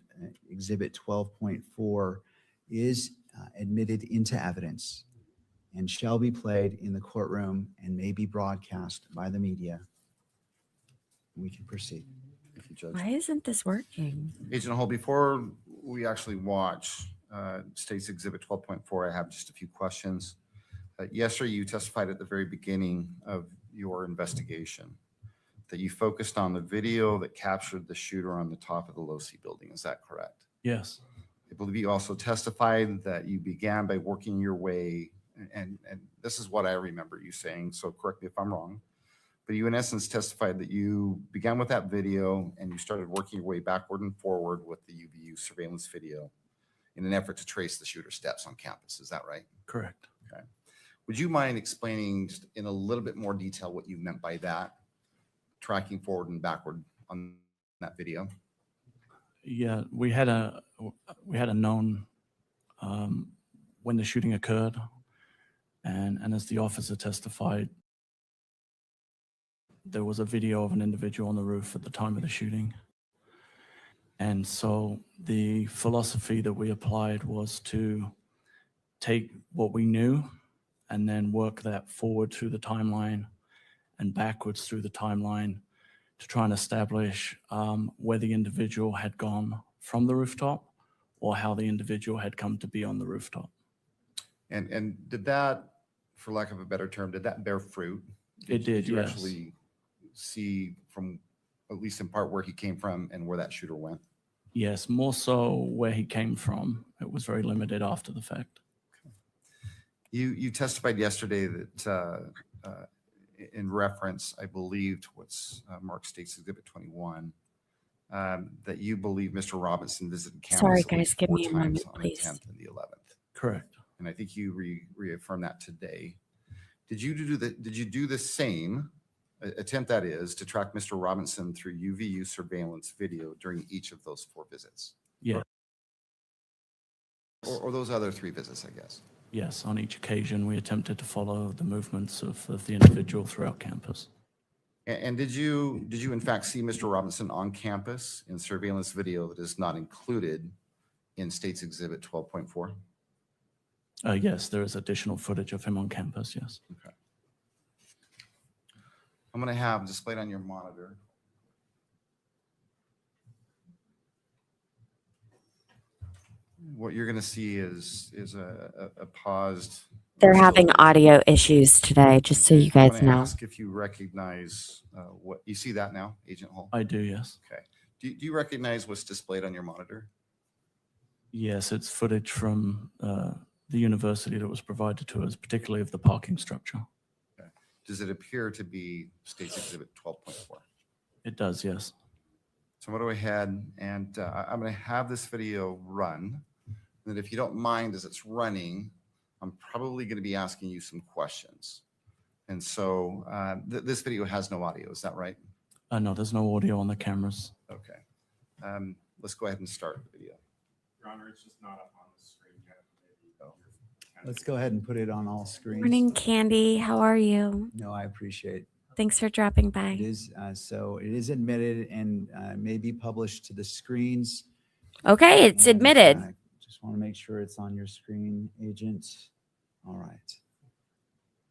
Exhibit 12.4 is admitted into evidence and shall be played in the courtroom and may be broadcast by the media. We can proceed. Thank you, Judge. Why isn't this working? Agent Hall, before we actually watch State's Exhibit 12.4, I have just a few questions. Yesterday, you testified at the very beginning of your investigation that you focused on the video that captured the shooter on the top of the low-C building. Is that correct? Yes, I believe you also testified that you began by working your way, and this is what I remember you saying, so correct me if I'm wrong, but you in essence testified that you began with that video and you started working your way backward and forward with the UVU surveillance video in an effort to trace the shooter's steps on campus. Is that right? correct. Okay. Would you mind explaining just in a little bit more detail what you meant by that, tracking forward and backward on that video? Yeah, we had a known when the shooting occurred, and as the officer testified, there was a video of an individual on the roof at the time of the shooting. And so the philosophy that we applied was to take what we knew and then work that forward through the timeline and backwards through the timeline to try and establish where the individual had gone from the rooftop or how the individual had come to be on the rooftop. And did that, for lack of a better term, did that bear fruit? It did, you yes. actually see from, at least in part, where he came from and where that shooter went? Yes, more so where he came from. It was very limited after the fact. You testified yesterday that in reference, I believe, to what's Mark State's Exhibit 21, that you believe Mr. Robinson visited campus Sorry, at guys, least give 4 me a times moment, on the please. 10th and the 11th. Correct. And I think you reaffirmed that today. Did you do the same attempt that is to track Mr. Robinson through UVU surveillance video during each of those 4 visits? Yeah. Or those other 3 visits, I guess? Yes, on each occasion, we attempted to follow the movements of the individual throughout campus. And did you in fact see Mr. Robinson on campus in surveillance video that is not included in State's Exhibit 12.4? Yes, there is additional footage of him on campus, yes. Okay. I'm going to have displayed on your monitor. What you're going to see is a paused. They're still having image. audio issues today, just so you I'm guys gonna know. ask if you recognize what you see that now, Agent Hall? I do, yes. Okay. Do you recognize what's displayed on your monitor? Yes, it's footage from the university that was provided to us, particularly of the parking structure. Does it appear to be State's Exhibit 12.4? It does, yes. So I'm going to go ahead and I'm going to have this video run. And if you don't mind, as it's running, I'm probably going to be asking you some questions. And so this video has no audio. Is that right? No, there's no audio on the cameras. Okay. Let's go ahead and start the video. Your Honor, it's just not up on the screen yet. Let's go ahead and put it on all screens. Morning, Candy. How are you? No, I appreciate Thanks for dropping it. by. Is, so it is admitted and may be published to the screens. Okay, it's And, admitted. Just want to make sure it's on your screen, Agent. All right.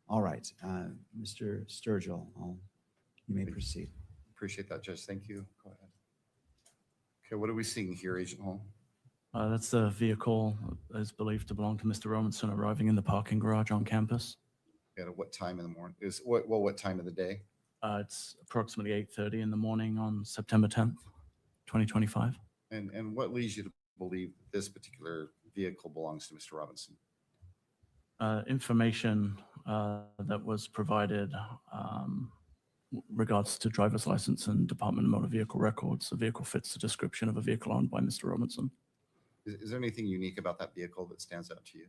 All right, Mr. Sturgill, you may proceed. Appreciate that, Judge. Thank you. Go ahead. Okay, what are we seeing here, Agent Hall? That's the vehicle that is believed to belong to Mr. Robinson arriving in the parking garage on campus. At what time in the morning? What time of the day? It's approximately 8:30 in the morning on September 10th, 2025. And what leads you to believe this particular vehicle belongs to Mr. Robinson? Information that was provided regards to driver's license and Department of Motor Vehicle records. The vehicle fits the description of a vehicle owned by Mr. Robinson. Is there anything unique about that vehicle that stands out to you?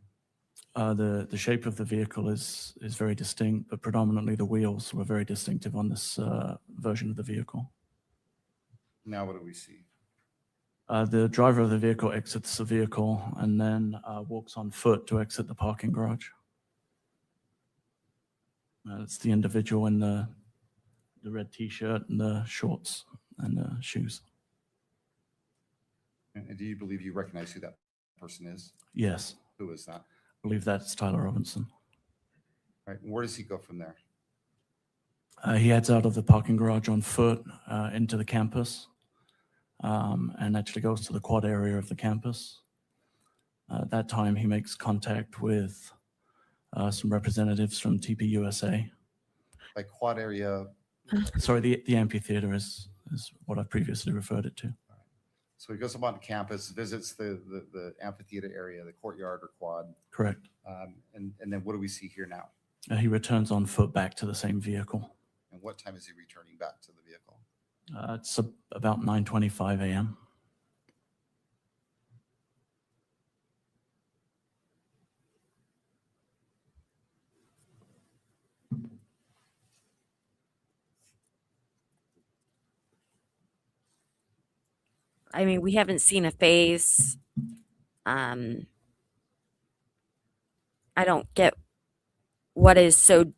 The shape of the vehicle is very distinct, but predominantly the wheels were very distinctive on this version of the vehicle. Now what do we see? The driver of the vehicle exits the vehicle and then walks on foot to exit the parking garage. It's the individual in the red T-shirt and the shorts and the shoes. And do you believe you recognize who that person is? Yes, Who is that? I believe that's Tyler Robinson. All right, where does he go from there? He heads out of the parking garage on foot into the campus and actually goes to the quad area of the campus. At that time, he makes contact with some representatives from TPUSA. By quad area, Sorry, the amphitheater is what I previously referred it to. so he goes up on campus, visits the amphitheater area, the courtyard or quad. Correct. And then what do we see here now? He returns on foot back to the same vehicle. And what time is he returning back to the vehicle? It's about 9:25 a.m. I mean, we haven't seen a face. I don't get what is so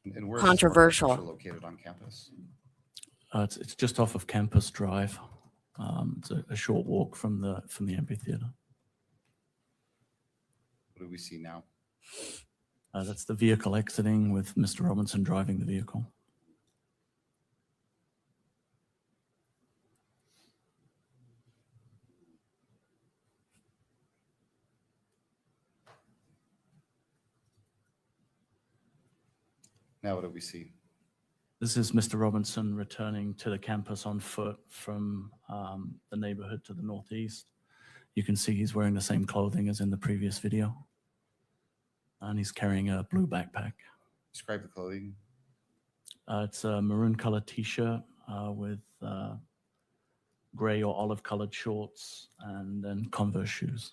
And where is this parking controversial. structure located on campus? It's just off of Campus Drive. It's a short walk from the amphitheater. What do we see now? That's the vehicle exiting with Mr. Robinson driving the vehicle. Now what do we see? This is Mr. Robinson returning to the campus on foot from the neighborhood to the northeast. You can see he's wearing the same clothing as in the previous video. And he's carrying a blue backpack. Describe the clothing. It's a maroon colored t-shirt with gray or olive colored shorts and then Converse shoes.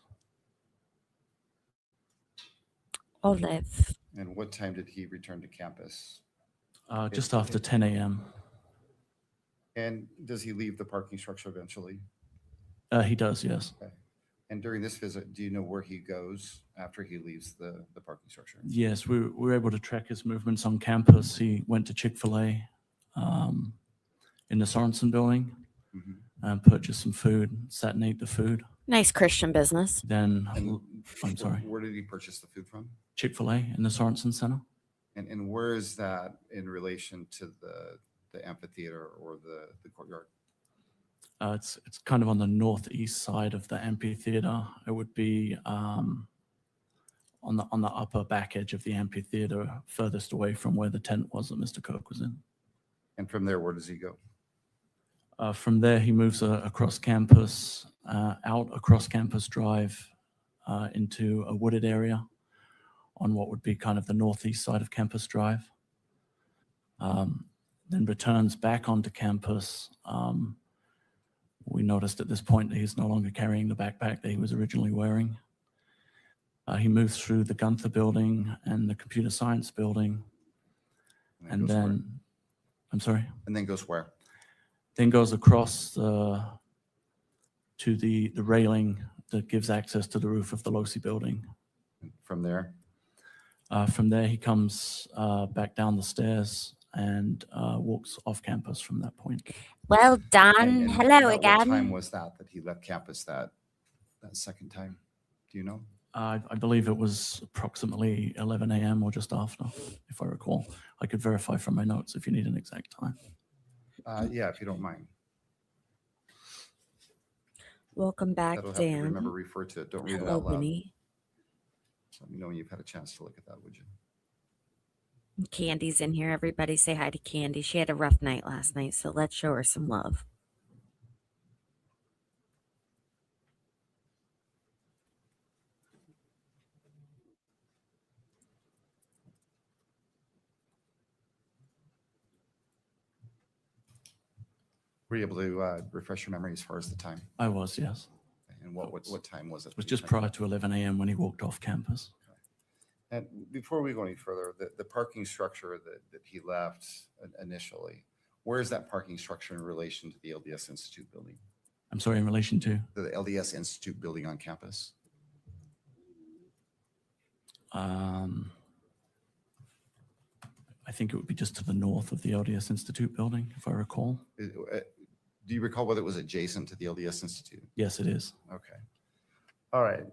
Olive. And what time did he return to campus? Just after 10 a.m. And does he leave the parking structure eventually? He does, yes. And during this visit, do you know where he goes after he leaves the parking structure? Yes, we were able to track his movements on campus. He went to Chick-fil-A in the Sorensen building Mhm. and purchased some food, sat and ate the food. Nice Christian business. Then, And I'm sorry, Where did he purchase the food from? Chick-fil-A in the Sorensen Center. And where is that in relation to the amphitheater or the courtyard? It's kind of on the northeast side of the amphitheater. It would be on the upper back edge of the amphitheater, furthest away from where the tent was that Mr. Kirk was in. And from there, where does he go? From there, he moves across campus, out across Campus Drive into a wooded area on what would be kind of the northeast side of Campus Drive. Then returns back onto campus. We noticed at this point that he's no longer carrying the backpack that he was originally wearing. He moves through the Gunther building and the computer science building. And goes where? then, I'm sorry? And then goes where? Then goes across to the railing that gives access to the roof of the Losi building. From there? From there, he comes back down the stairs and walks off campus from that point. Well done. And Hello about What time again. was that he left campus that second time? Do you know? I believe it was approximately 11 a.m. or just after, if I recall. I could verify from my notes if you need an exact time. Yeah, if you don't mind. Welcome back, That'll have to Dan. remember refer to it. Don't read it Hello, out loud. Winnie. So let me know when you've had a chance to look at that, would you? Candy's in here. Everybody say hi to Candy. She had a rough night last night, so let's show her some love. Were you able to refresh your memory as far as the time? I was, yes. And what time was it? It was just prior to 11 a.m. when he walked off campus. And before we go any further, the parking structure that he left initially, where is that parking structure in relation to the LDS Institute building? I'm sorry, in relation to? The LDS Institute building on campus? I think it would be just to the north of the LDS Institute building, if I recall. Do you recall whether it was adjacent to the LDS Institute? Yes, it is. Okay. All right.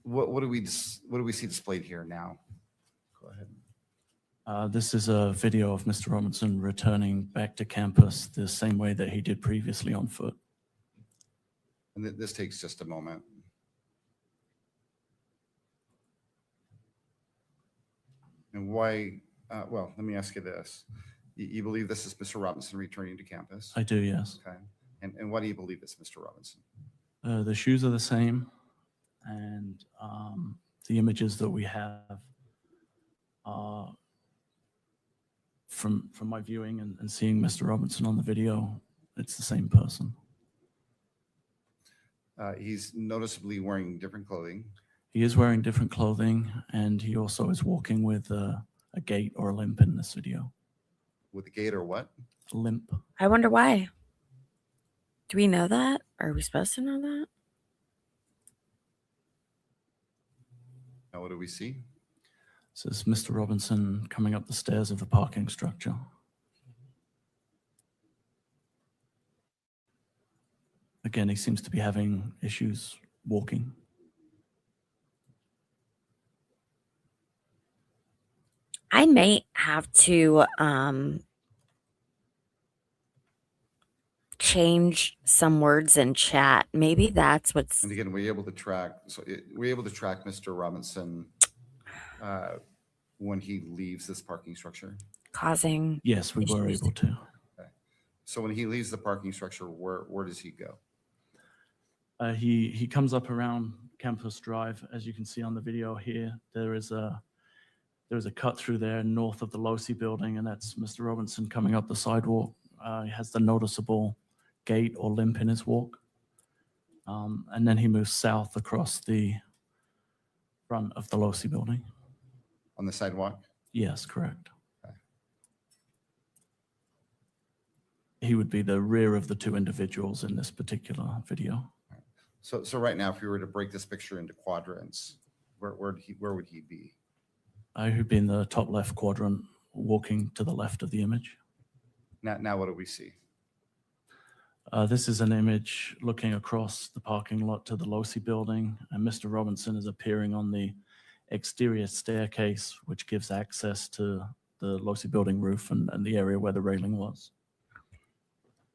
What do we see displayed here now? Go ahead. This is a video of Mr. Robinson returning back to campus the same way that he did previously on foot. And this takes just a moment. And why, well, let me ask you this. You believe this is Mr. Robinson returning to campus? I do, yes. Okay. And why do you believe it's Mr. Robinson? The shoes are the same, and the images that we have are from my viewing and seeing Mr. Robinson on the video, it's the same person. He's noticeably wearing different clothing. He is wearing different clothing, and he also is walking with a gait or a limp in this video. With a gait or what? A limp. I wonder why. Do we know that? Are we supposed to know that? Now, what do we see? So this is Mr. Robinson coming up the stairs of the parking structure. Again, he seems to be having issues walking. I may have to change some words in chat. Maybe that's what's And again, were you able to track? Were you able to track Mr. Robinson when he leaves this parking structure? causing. Yes, we were Issues. able to. So when he leaves the parking structure, where does he go? He comes up around Campus Drive. As you can see on the video here, there is a cut through there north of the Losi building, and that's Mr. Robinson coming up the sidewalk. He has the noticeable gait or limp in his walk. And then he moves south across the front of the Losi building. On the sidewalk? Yes, correct. He would be the rear of the two individuals in this particular video. So right now, if we were to break this picture into quadrants, where would he be? He'd be in the top left quadrant, walking to the left of the image. Now what do we see? This is an image looking across the parking lot to the Losi building, and Mr. Robinson is appearing on the exterior staircase, which gives access to the Losi building roof and the area where the railing was.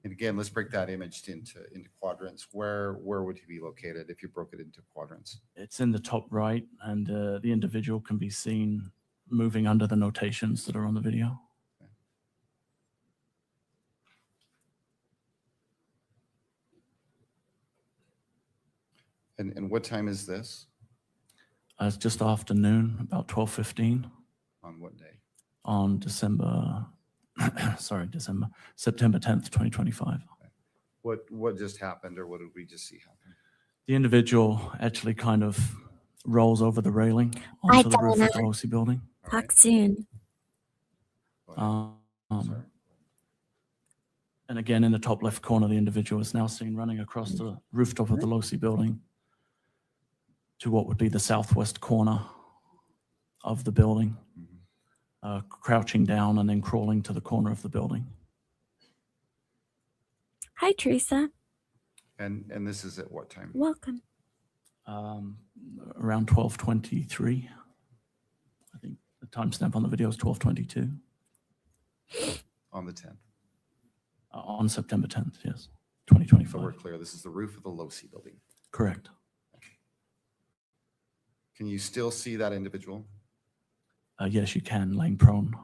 And again, let's break that image into quadrants. Where would he be located if you broke it into quadrants? It's in the top right, and the individual can be seen moving under the notations that are on the video. And what time is this? It's just afternoon, about 12:15 On what day? on September 10th, 2025. What just happened, or what did we just see happen? The individual actually kind of rolls over the railing onto the roof of the Losi building. All right, Talk soon. go ahead. Sorry. And again, in the top left corner, the individual is now seen running across the rooftop of the Losi building to what would be the southwest corner of the building, crouching down and then crawling to the corner of the building. Hi, Teresa. And this is at what time? Welcome. Around 12:23. I think the timestamp on the video is 12:22. On the 10th. On September 10th, yes, So we're 2025. clear, this is the roof of the Losi building. Correct. Can you still see that individual? Yes, you can, laying prone.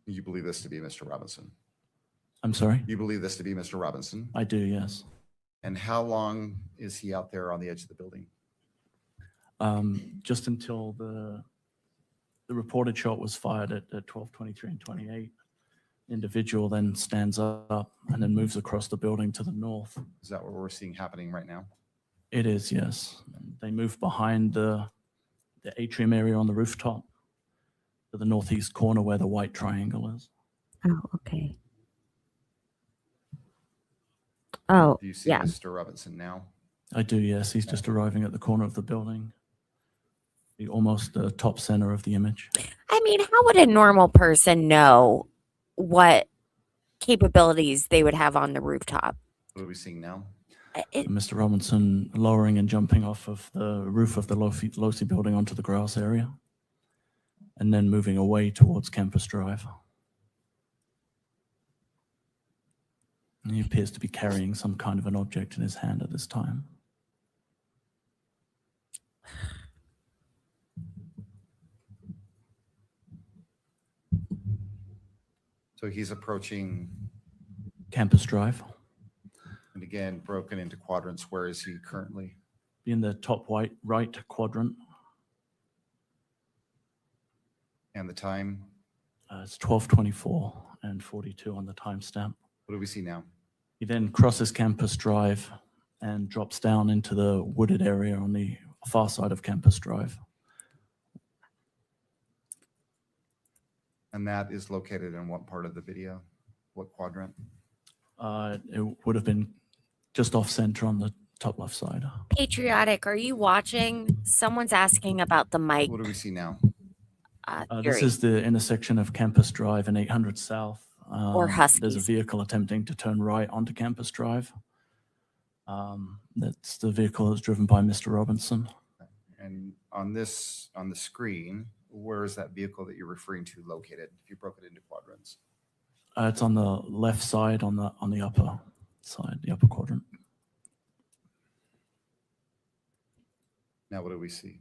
You believe this to be Mr. Robinson? I'm sorry? You believe this to be Mr. Robinson? I do, yes. And how long is he out there on the edge of the building? Just until the reported shot was fired at 12:23 and 28. Individual then stands up and then moves across the building to the north. Is that what we're seeing happening right now? It is, yes. They move behind the atrium area on the rooftop to the northeast corner where the white triangle is. Oh, okay. Oh, Do you see yeah. Mr. Robinson now? I do, yes. He's just arriving at the corner of the building, almost the top center of the image. I mean, how would a normal person know what capabilities they would have on the rooftop? What are we seeing now? Mr. Robinson lowering and jumping off of the roof of the Losi building onto the grass area, and then moving away towards Campus Drive. And he appears to be carrying some kind of an object in his hand at this time. So he's approaching, Campus Drive, and again, broken into quadrants. Where is he currently? in the top right quadrant. And the time? It's 12:24 and 42 on the timestamp. What do we see now? He then crosses Campus Drive and drops down into the wooded area on the far side of Campus Drive. And that is located in what part of the video? What quadrant? It would have been just off center on the top left side. Patriotic, are you watching? Someone's asking about the mic. What do we see now? This Yuri. is the intersection of Campus Drive and 800 South. Or There's a Huskies. vehicle attempting to turn right onto Campus Drive. That's the vehicle that's driven by Mr. Robinson. And on the screen, where is that vehicle that you're referring to located? If you broke it into quadrants. It's on the left side, on the upper side, the upper quadrant. Now what do we see?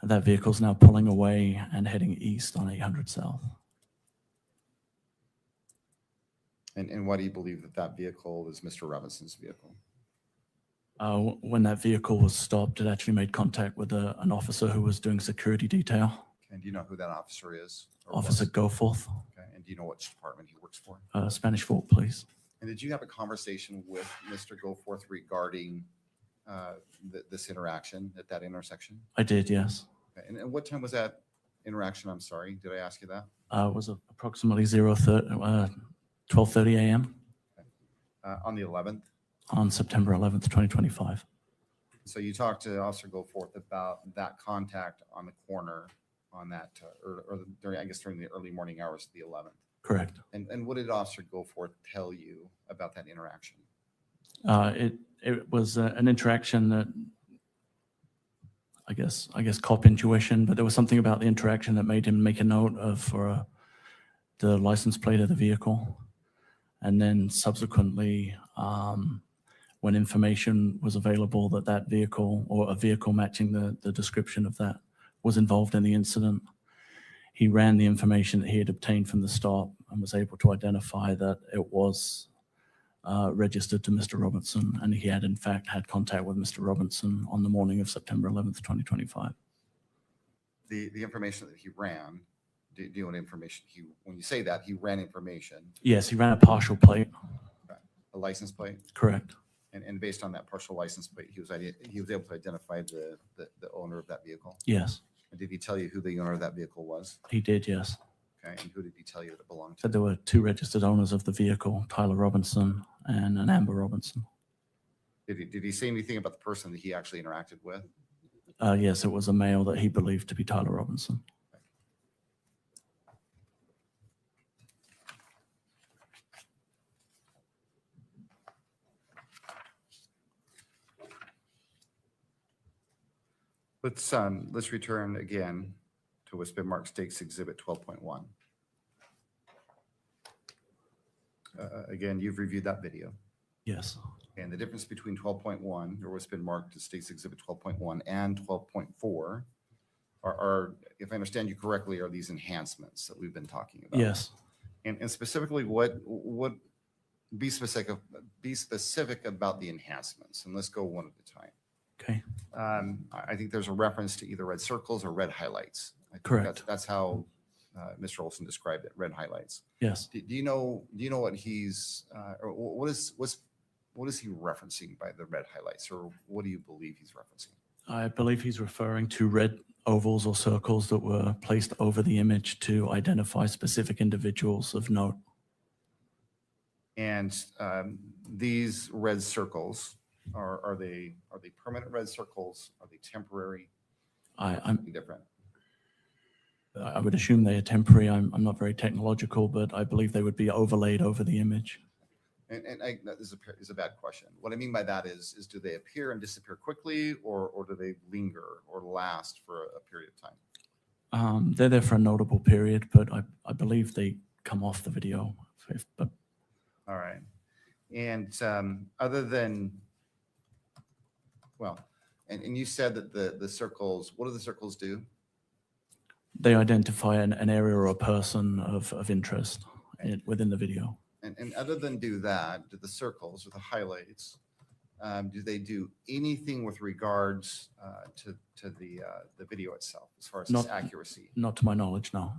That vehicle's now pulling away and heading east on 800 South. And why do you believe that that vehicle is Mr. Robinson's vehicle? When that vehicle was stopped, it actually made contact with an officer who was doing security detail, And do you know who that officer is? or Officer was? Goforth, Okay. And do you know which department he works for? Spanish Fork Police. And did you have a conversation with Mr. Goforth regarding this interaction at that intersection? I did, yes. Okay, and what time was that interaction? I'm sorry, did I ask you that? It was approximately 12:30 a.m. On the 11th? on September 11th, 2025. So you talked to Officer Goforth about that contact on the corner on that, or during, I guess during the early morning hours of the 11th. Correct. And what did Officer Goforth tell you about that interaction? It was an interaction that I guess cop intuition, but there was something about the interaction that made him make a note of the license plate of the vehicle. And then subsequently, when information was available that that vehicle or a vehicle matching the description of that was involved in the incident, he ran the information that he had obtained from the stop and was able to identify that it was registered to Mr. Robinson, and he had in fact had contact with Mr. Robinson on the morning of September 11th, 2025. The information that he ran, do you know what information when you say that, he ran information, Yes, he ran a partial plate. a license plate? Correct. And based on that partial license plate, he was able to identify the owner of that vehicle? Yes, And did he tell you who the owner of that vehicle was? he did, yes. Okay, and who did he tell you that it belonged to? Said there were two registered owners of the vehicle, Tyler Robinson and an Amber Robinson. Did he say anything about the person that he actually interacted with? Yes, it was a male that he believed to be Tyler Robinson. Let's return again to what's been marked State's Exhibit 12.1. Again, you've reviewed that video. Yes, And the difference between 12.1, or what's been marked as State's Exhibit 12.1 and 12.4 are, if I understand you correctly, are these enhancements that we've been talking about. yes. And specifically, be specific about the enhancements, and let's go one at a time. Okay, I think there's a reference to either red circles or red highlights. I think Correct. That's how Mr. Olson described it, red highlights. yes. Do you know what he's, or what is he referencing by the red highlights, or what do you believe he's referencing? I believe he's referring to red ovals or circles that were placed over the image to identify specific individuals of note. And these red circles, are they permanent red circles? Are they temporary? I'm Different. I would assume they are temporary. I'm not very technological, but I believe they would be overlaid over the image. And that is a bad question. What I mean by that is do they appear and disappear quickly, or do they linger or last for a period of time? They're there for a notable period, but I believe they come off the video. But All right. And other than, well, and you said that the circles, what do the circles do? they identify an area or a person of interest within the video. And other than do that, do the circles or the highlights, do they do anything with regards to the video itself as far as its accuracy? Not to my knowledge, no.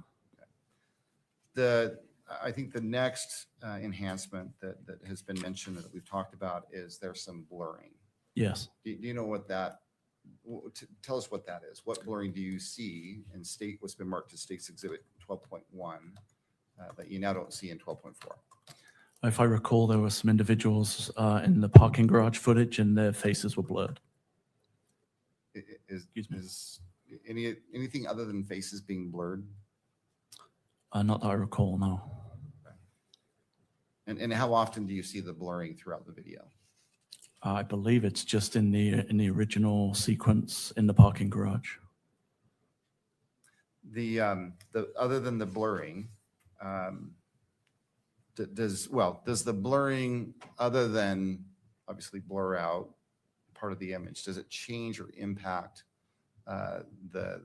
I think the next enhancement that has been mentioned that we've talked about is there's some blurring. Yes. Do you know what that? Tell us what that is. What blurring do you see in what's been marked as State's Exhibit 12.1 that you now don't see in 12.4? If I recall, there were some individuals in the parking garage footage and their faces were blurred. Excuse me. Is anything other than faces being blurred? Not that I recall, no. And how often do you see the blurring throughout the video? I believe it's just in the original sequence in the parking garage. The other than the blurring, does the blurring, other than obviously blur out part of the image, does it change or impact the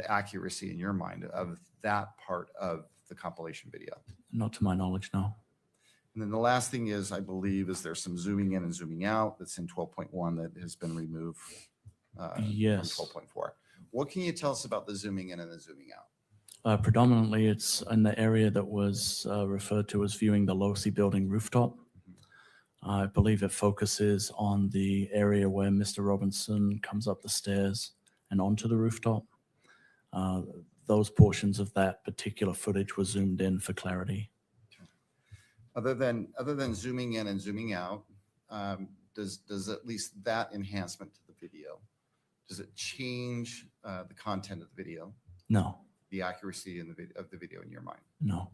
accuracy in your mind of that part of the compilation video? Not to my knowledge, no. And then the last thing is, I believe, is there's some zooming in and zooming out that's in 12.1 that has been removed Yes. from 12.4. What can you tell us about the zooming in and the zooming out? Predominantly, it's in the area that was referred to as viewing the Losi building rooftop. I believe it focuses on the area where Mr. Robinson comes up the stairs and onto the rooftop. Those portions of that particular footage were zoomed in for clarity. Other than zooming in and zooming out, does at least that enhancement to the video, does it change the content of the video, No, the accuracy in of the video in your mind? no.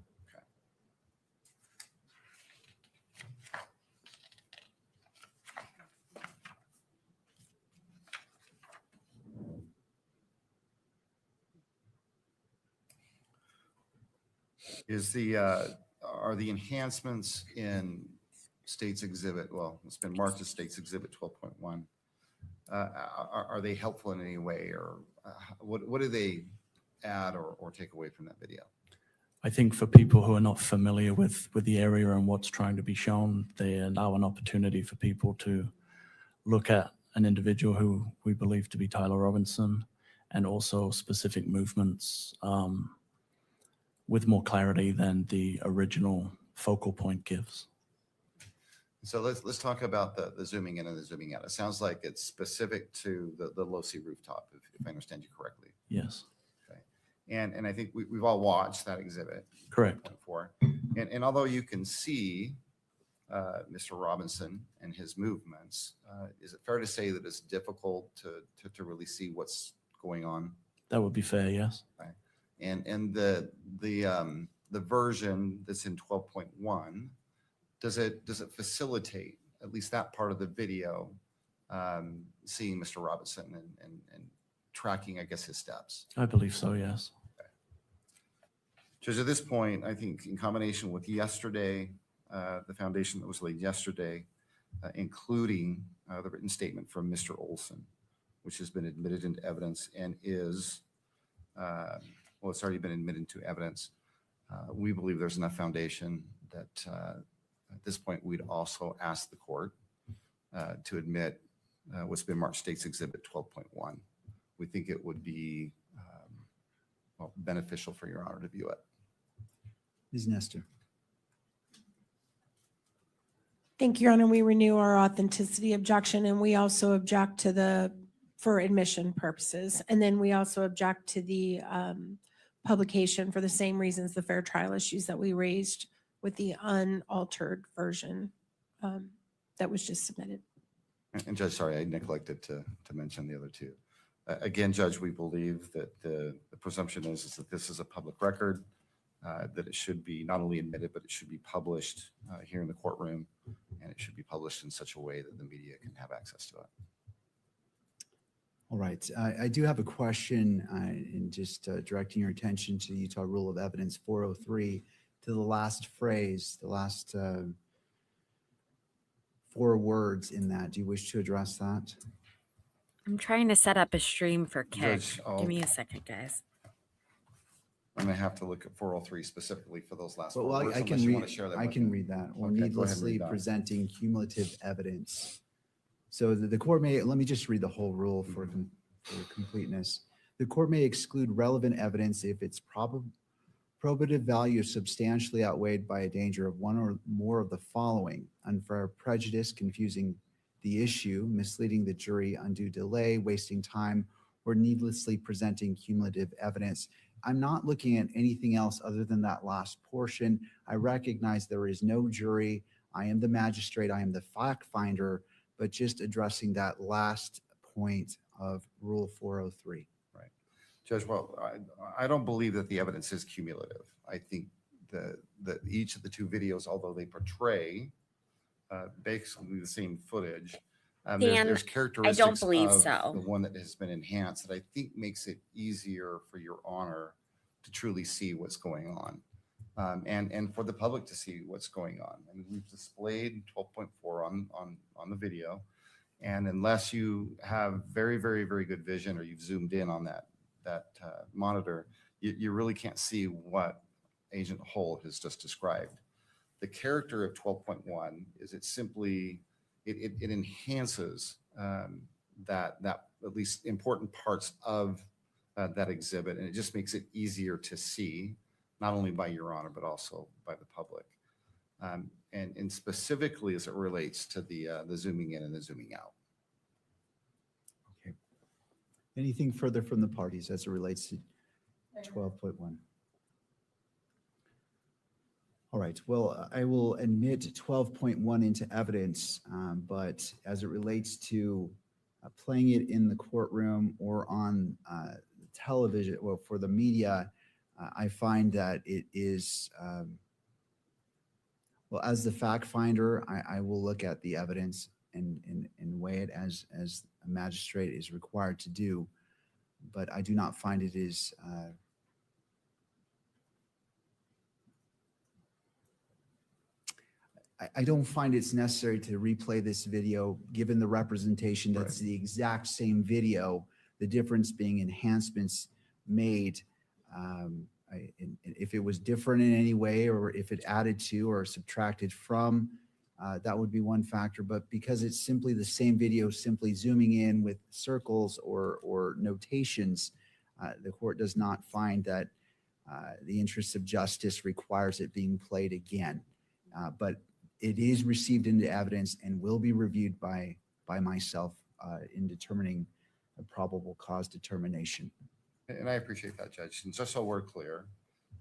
Are the enhancements in State's Exhibit, well, it's been marked as State's Exhibit 12.1, are they helpful in any way, or what do they add or take away from that video? I think for people who are not familiar with the area and what's trying to be shown, they allow an opportunity for people to look at an individual who we believe to be Tyler Robinson, and also specific movements with more clarity than the original focal point gives. So let's talk about the zooming in and the zooming out. It sounds like it's specific to the low-C rooftop, if I understand you correctly. Yes, Okay. And I think we've all watched that exhibit. correct. 4. And although you can see Mr. Robinson and his movements, is it fair to say that it's difficult to really see what's going on? That would be fair, yes. And the version that's in 12.1, does it facilitate at least that part of the video, seeing Mr. Robinson and tracking, I guess, his steps? I believe so, yes. Judge, at this point, I think in combination with yesterday, the foundation that was laid yesterday, including the written statement from Mr. Olson, which has been admitted into evidence and is, well, it's already been admitted to evidence. We believe there's enough foundation that at this point, we'd also ask the court to admit what's been marked State's Exhibit 12.1. We think it would be well, beneficial for Your Honor to view it. Ms. Nestor. Thank you, Your Honor. We renew our authenticity objection, and we also object to for admission purposes. And then we also object to the publication for the same reasons, the fair trial issues that we raised with the unaltered version that was just submitted. And Judge, sorry, I neglected to mention the other two. Again, Judge, we believe that the presumption is that this is a public record, that it should be not only admitted, but it should be published here in the courtroom, and it should be published in such a way that the media can have access to it. All right. I do have a question in just directing your attention to the Utah Rule of Evidence 403, to the last phrase, the last 4 words in that. Do you wish to address that? I'm trying to set up a stream for Kick. Judge, Give me a second, guys. I'm going to have to look at 403 specifically for those last But, 4 well, words, I unless can you read, want to share that I with can me. read that. Or Okay, go ahead and needlessly read that. presenting cumulative evidence. So the court may, let me just read the whole rule for completeness. The court may exclude relevant evidence if its probative value is substantially outweighed by a danger of one or more of the following: unfair prejudice, confusing the issue, misleading the jury, undue delay, wasting time, or needlessly presenting cumulative evidence. I'm not looking at anything else other than that last portion. I recognize there is no jury. I am the magistrate. I am the fact finder, but just addressing that last point of Rule 403. Right. Judge, well, I don't believe that the evidence is cumulative. I think that each of the 2 videos, although they portray basically the same footage, there's characteristics believe of so. the one that has been enhanced that I think makes it easier for Your Honor to truly see what's going on, and for the public to see what's going on. I mean, we've displayed 12.4 on the video, and unless you have very, very, very good vision, or you've zoomed in on that monitor, you really can't see what Agent Hull has just described. The character of 12.1 is it simply it enhances that at least important parts of that exhibit, and it just makes it easier to see, not only by Your Honor, but also by the public. and specifically as it relates to the zooming in and the zooming out. Okay. Anything further from the parties as it relates to 12.1? All right, well, I will admit 12.1 into evidence, but as it relates to playing it in the courtroom or on television, well, for the media, I find that it is, well, as the fact finder, I will look at the evidence and weigh it as a magistrate is required to do, but I do not find it is I don't find it's necessary to replay this video, given the representation that's the exact same video, the difference being enhancements made. If it was different in any way, or if it added to or subtracted from, that would be one factor. But because it's simply the same video, simply zooming in with circles or notations, the court does not find that the interest of justice requires it being played again. But it is received into evidence and will be reviewed by myself in determining a probable cause determination. And I appreciate that, Judge. And just so we're clear,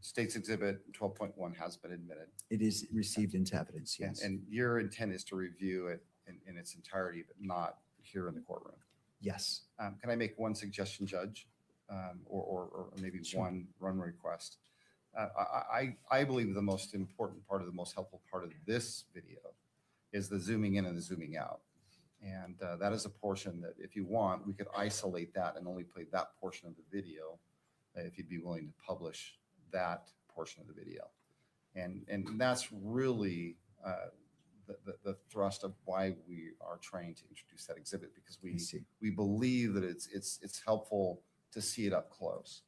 State's Exhibit 12.1 has been admitted. It is received into evidence, yes. And your intent is to review it in its entirety, but not here in the courtroom. Yes. Can I make one suggestion, Judge? Or maybe Sure. one request? I believe the most important part of the most helpful part of this video is the zooming in and the zooming out. And that is a portion that if you want, we could isolate that and only play that portion of the video if you'd be willing to publish that portion of the video. And that's really the thrust of why we are trying to introduce that exhibit, because we believe that it's helpful to see it up close.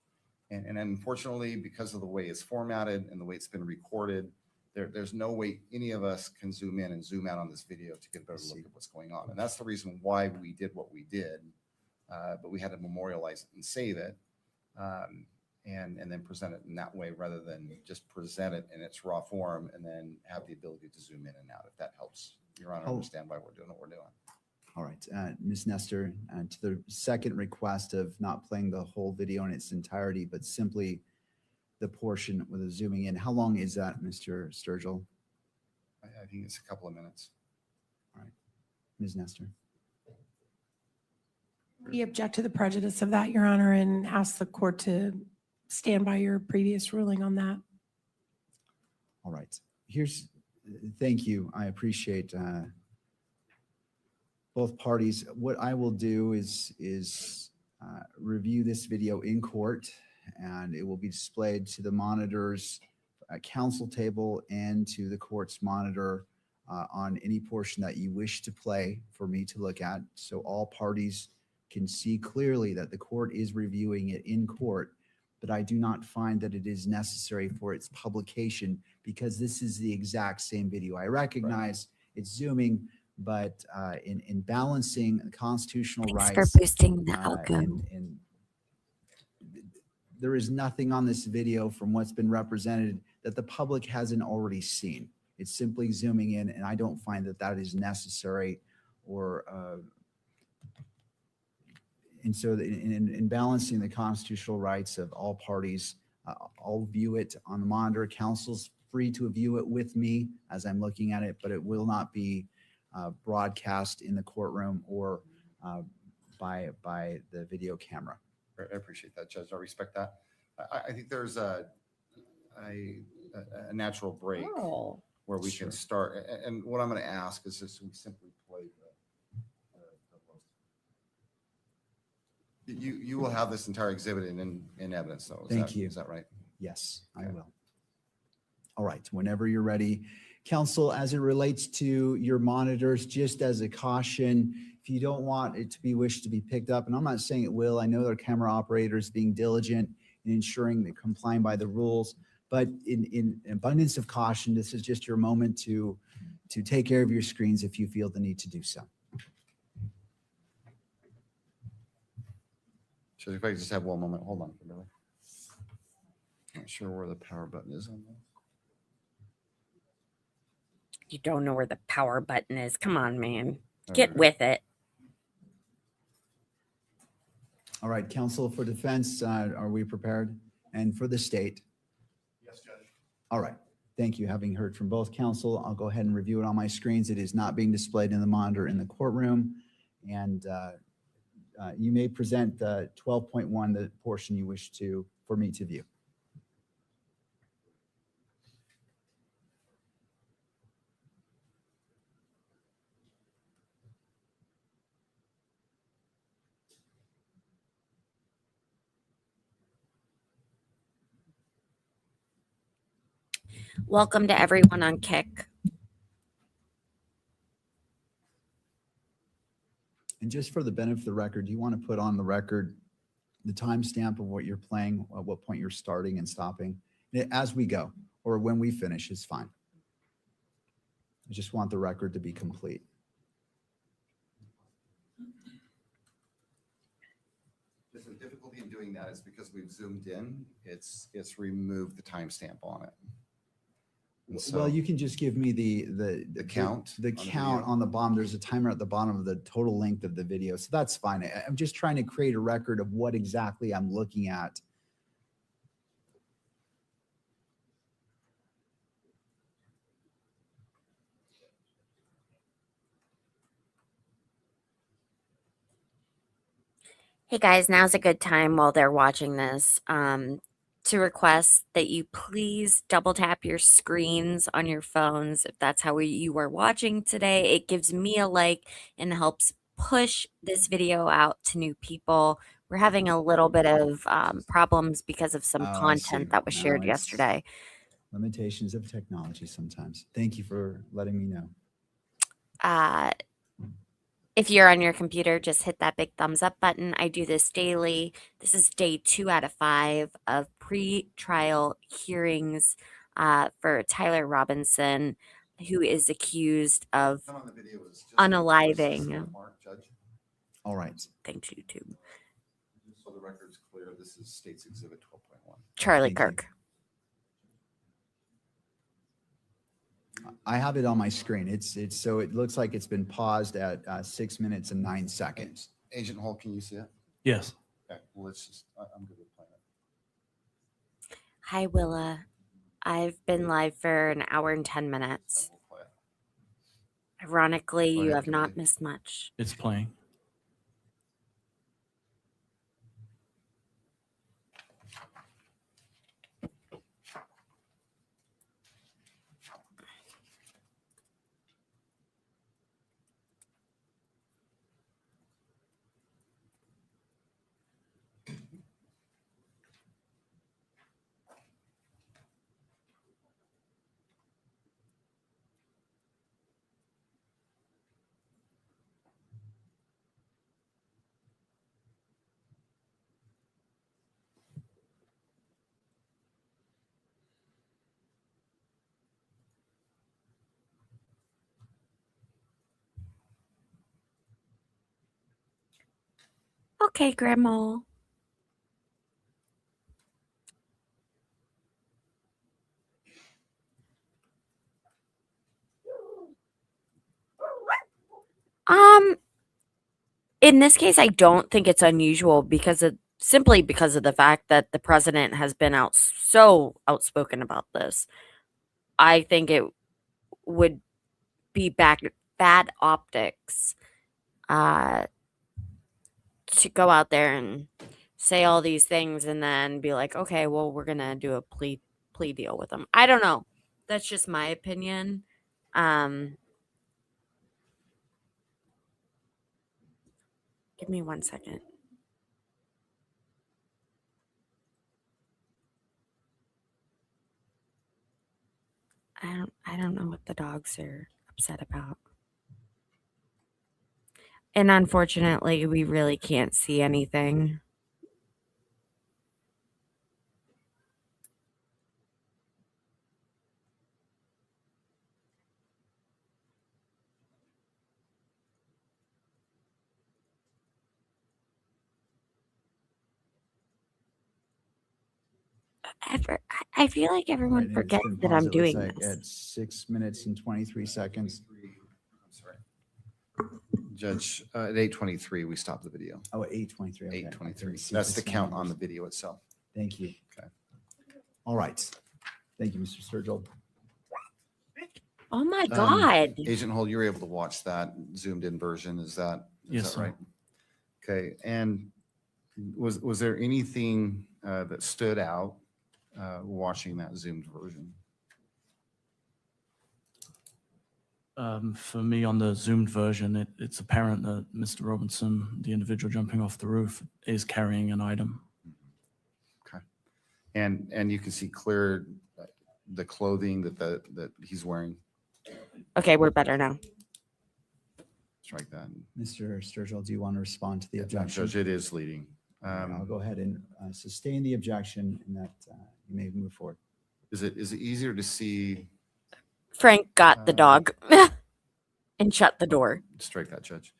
And unfortunately, because of the way it's formatted and the way it's been recorded, there's no way any of us can zoom in and zoom out on this video to get a better look at what's going on. And that's the reason why we did what we did, but we had to memorialize it and save it, and then present it in that way rather than just present it in its raw form and then have the ability to zoom in and out, if that helps Your Honor understand why we're doing what we're doing. All right, Ms. Nestor, to the second request of not playing the whole video in its entirety, but simply the portion with the zooming in. How long is that, Mr. Sturgill? I think it's a couple of minutes. All right, Ms. Nestor. We object to the prejudice of that, Your Honor, and ask the court to stand by your previous ruling on that. All right, thank you. I appreciate both parties. What I will do is review this video in court, and it will be displayed to the monitors at counsel table and to the court's monitor on any portion that you wish to play for me to look at. So all parties can see clearly that the court is reviewing it in court, but I do not find that it is necessary for its publication because this is the exact same video. I recognize it's zooming, but in balancing constitutional Thanks rights, for boosting the algo. and there is nothing on this video from what's been represented that the public hasn't already seen. It's simply zooming in, and I don't find that that is necessary or and so in balancing the constitutional rights of all parties, I'll view it on the monitor. Counsel's free to view it with me as I'm looking at it, but it will not be broadcast in the courtroom or by the video camera. I appreciate that, Judge. I respect that. I think there's a natural break where we can start. And what I'm going to ask is just we simply play you will have this entire exhibit in evidence, though. Thank you. Is that right? Yes, I will. All right, whenever you're ready. Counsel, as it relates to your monitors, just as a caution, if you don't want it to be wished to be picked up, and I'm not saying it will, I know there are camera operators being diligent in ensuring they're complying by the rules, but in abundance of caution, this is just your moment to take care of your screens if you feel the need to do so. So if I could just have one moment, hold on, Kimberly. Not sure where the power button is on that. You don't know where the power button is. Come on, man. All Get right. with it. All right, counsel for defense, are we prepared? And for the state? Yes, Judge. All right, thank you. Having heard from both counsel, I'll go ahead and review it on my screens. It is not being displayed in the monitor in the courtroom. And you may present 12.1, the portion you wish for me to view. Welcome to everyone on Kick. And just for the benefit of the record, do you want to put on the record the timestamp of what you're playing, at what point you're starting and stopping? As we go, or when we finish is fine. I just want the record to be complete. Just the difficulty in doing that is because we've zoomed in, it's removed the timestamp on it. And so Well, you can just give me the count The on the count video? on the bottom. There's a timer at the bottom of the total length of the video. So that's fine. I'm just trying to create a record of what exactly I'm looking at. Hey guys, now's a good time while they're watching this to request that you please double tap your screens on your phones if that's how you are watching today. It gives me a like and helps push this video out to new people. We're having a little bit of problems because of some Oh, I see. content that was No, shared it's yesterday. Limitations of technology sometimes. Thank you for letting me know. If you're on your computer, just hit that big thumbs up button. I do this daily. This is day 2 out of 5 of pre-trial hearings for Tyler Robinson, who is accused of Come on, the video is just- unaliving. Mark, Judge, All right. Thanks, YouTube. just so the record's clear, this is State's Exhibit 12.1. Charlie Thank you. Kirk. I have it on my screen. So it looks like it's been paused at 6 minutes and 9 seconds. Agent Hall, can you see it? Yes. Okay, well, let's just, I'm good with playing it. Hi, Willa. I've been live for an hour and 10 So minutes. we'll play it. Ironically, Go you ahead, have not Kimberly. missed much. It's playing. Okay, Grandma. In this case, I don't think it's unusual simply because of the fact that the president has been so outspoken about this. I think it would be bad optics to go out there and say all these things and then be like, okay, well, we're gonna do a plea deal with them. I don't know. That's just my opinion. Give me 1 second. I don't know what the dogs are upset about. And unfortunately, we really can't see anything. I feel like All everyone right, and it's forgets been that paused, I'm it looks doing like, this. At 6 minutes and 23 seconds. I'm sorry. Judge, at 8:23, we stopped the video. Oh, 8:23. okay. I 8:23. couldn't see That's for the some count on the numbers. video itself. Thank you. Okay. All right. Thank you, Mr. Sturgill. Oh my Um, God. Agent Hull, you were able to watch that zoomed in version. Is that Yes, sir. right? Okay. And was there anything that stood out watching that zoomed version? For me, on the zoomed version, it's apparent that Mr. Robinson, the individual jumping off the roof, is carrying an item. Okay. And you can see clear the clothing that he's wearing. Okay, we're better now. Strike that. Mr. Sturgill, do you want to respond to the Yeah, objection? Judge, it is leading. I'll go ahead and sustain the objection and that you may move forward. Is it easier to see? Frank got the Uh, dog and shut the door. Strike that, Judge.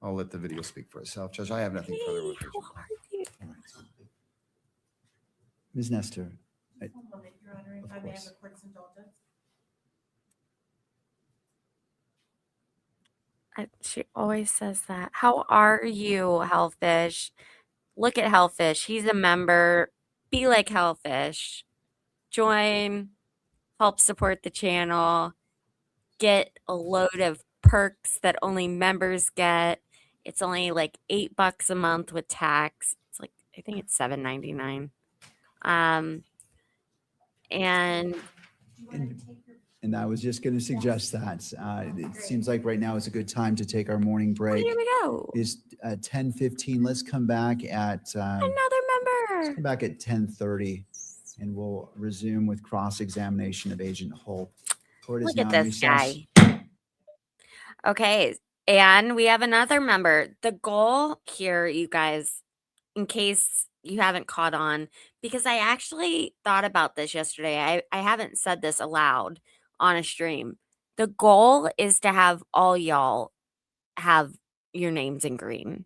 I'll let the video speak for itself. Judge, I have nothing further. with Hey, you. how are you? All right. Ms. Nestor, One moment, Your Honor, if Of I may have course. the court's indulgence. She always says that. How are you, Hellfish? Look at Hellfish. He's a member. Be like Hellfish. Join. Help support the channel. Get a load of perks that only members get. It's only like $8 a month with tax. It's like I think it's $7.99. And and I was just going to suggest that. It seems like right now is a good time to take our morning break. here we go. It's 10:15. Let's come back at Another member. come back at 10:30 and we'll resume with cross-examination of Agent Hull. Court is Look now at in this recess. guy. Okay, and we have another member. The goal here, you guys, in case you haven't caught on, because I actually thought about this yesterday. I haven't said this aloud on a stream. The goal is to have all y'all have your names in green.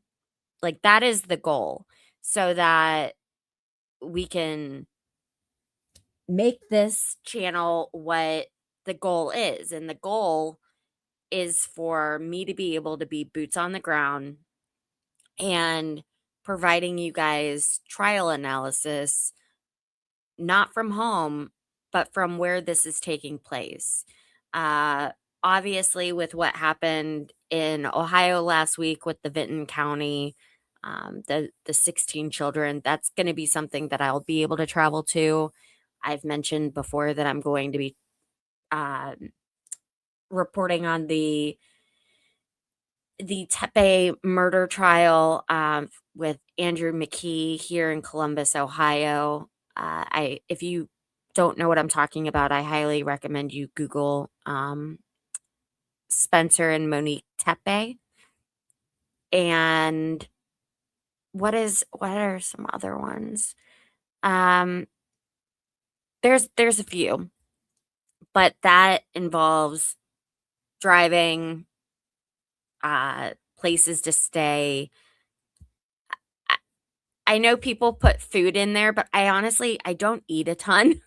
Like that is the goal, so that we can make this channel what the goal is. And the goal is for me to be able to be boots on the ground and providing you guys trial analysis, not from home, but from where this is taking place. Obviously, with what happened in Ohio last week with the Vinton County, the 16 children, that's going to be something that I'll be able to travel to. I've mentioned before that I'm going to be reporting on the Tepe murder trial with Andrew McKee here in Columbus, Ohio. If you don't know what I'm talking about, I highly recommend you Google Spencer and Monique Tepe. And what are some other ones? There's a few, but that involves driving, places to stay. I know people put food in there, but I don't eat a ton.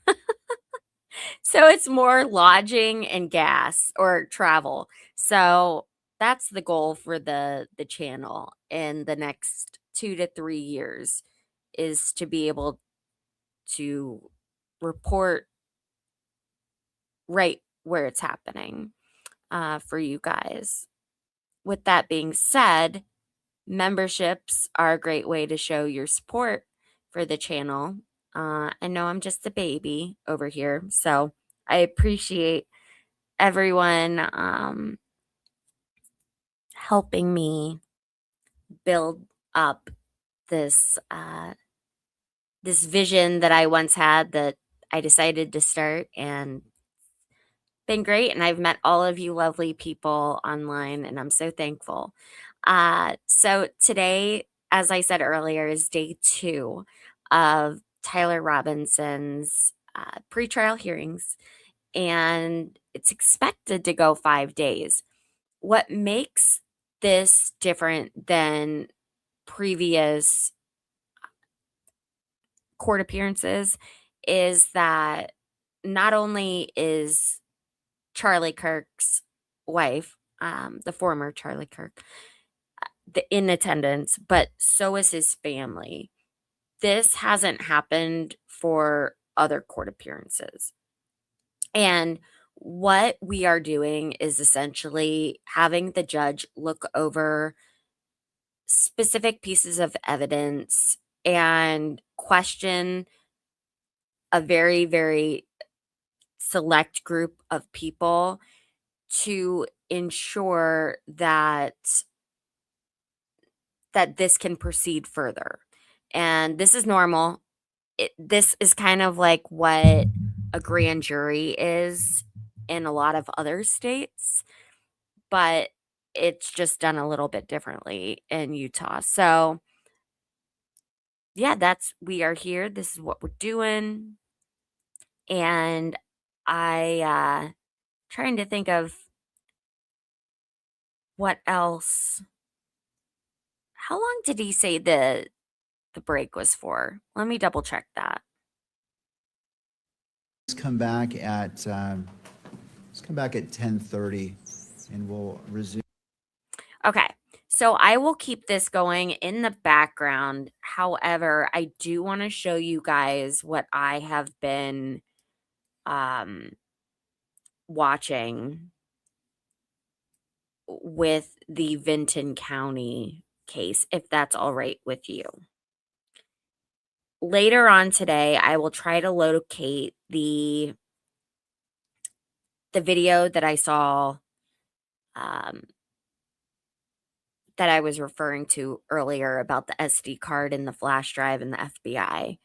So it's more lodging and gas or travel. So that's the goal for the channel in the next 2 to 3 years, is to be able to report right where it's happening for you guys. With that being said, memberships are a great way to show your support for the channel. I know I'm just a baby over here, so I appreciate everyone helping me build up this this vision that I once had that I decided to start, and been great. And I've met all of you lovely people online, and I'm so thankful. So today, as I said earlier, is day 2 of Tyler Robinson's pretrial hearings, and it's expected to go 5 days. What makes this different than previous court appearances is that not only is Charlie Kirk's wife, the former Charlie Kirk, in attendance, but so is his family. This hasn't happened for other court appearances. And what we are doing is essentially having the judge look over specific pieces of evidence and question a very, very select group of people to ensure that this can proceed further. And this is normal. This is kind of like what a grand jury is in a lot of other states, but it's just done a little bit differently in Utah. So yeah, we are here. This is what we're doing. And I trying to think of what else. How long did he say the break was for? Let me double check that. Let's come back at 10:30 and we'll resume. Okay. So I will keep this going in the background. However, I do want to show you guys what I have been watching with the Vinton County case, if that's all right with you. Later on today, I will try to locate the video that I saw that I was referring to earlier about the SD card and the flash drive and the FBI.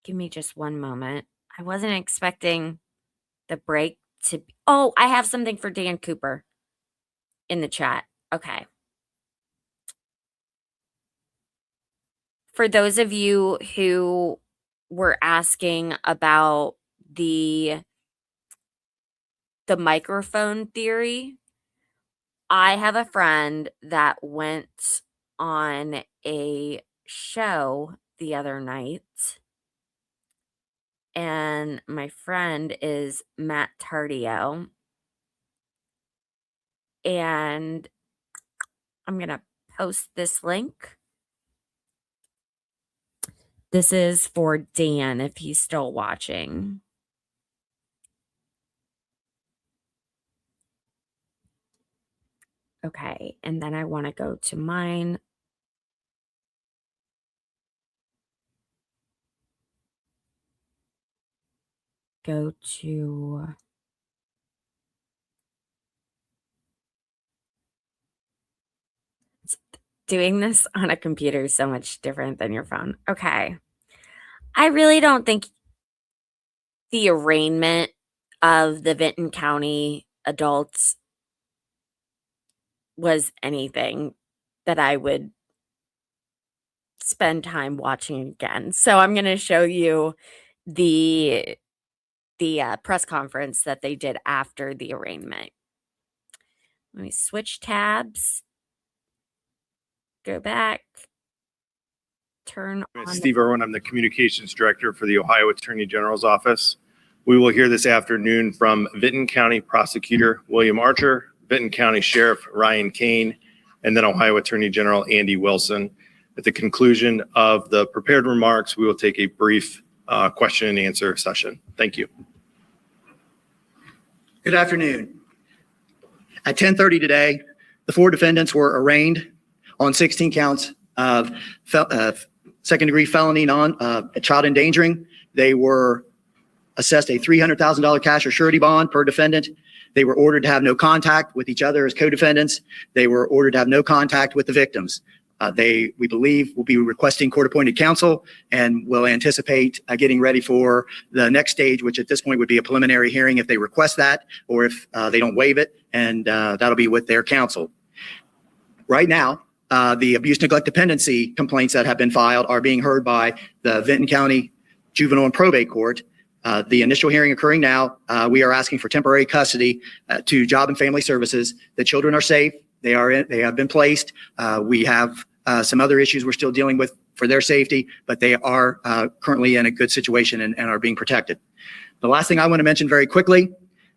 Give me just one moment. I wasn't expecting the break to be. Oh, I have something for Dan Cooper in the chat. Okay. For those of you who were asking about the microphone theory, I have a friend that went on a show the other night, and my friend is Matt Tardio, and I'm going to post this link. This is for Dan if he's still watching. Okay, and then I want to go to mine. Go to doing this on a computer is so much different than your phone. Okay. I really don't think the arraignment of the Vinton County adults was anything that I would spend time watching again. So I'm going to show you the press conference that they did after the arraignment. Let me switch tabs. Go back. Turn on. Steve Irwin, I'm the Communications Director for the Ohio Attorney General's Office. We will hear this afternoon from Vinton County Prosecutor William Archer, Vinton County Sheriff Ryan Kane, and then Ohio Attorney General Andy Wilson. At the conclusion of the prepared remarks, we will take a brief question and answer session. Thank you. Good afternoon. At 10:30 today, the 4 defendants were arraigned on 16 counts of second-degree felony child endangering. They were assessed a $300,000 cash or surety bond per defendant. They were ordered to have no contact with each other as co-defendants. They were ordered to have no contact with the victims. We believe, will be requesting court-appointed counsel and will anticipate getting ready for the next stage, which at this point would be a preliminary hearing if they request that, or if they don't waive it, and that'll be with their counsel. Right now, the abuse, neglect, dependency complaints that have been filed are being heard by the Vinton County Juvenile and Probate Court. The initial hearing occurring now, we are asking for temporary custody to Job and Family Services. The children are safe. They have been placed. We have some other issues we're still dealing with for their safety, but they are currently in a good situation and are being protected. The last thing I want to mention very quickly,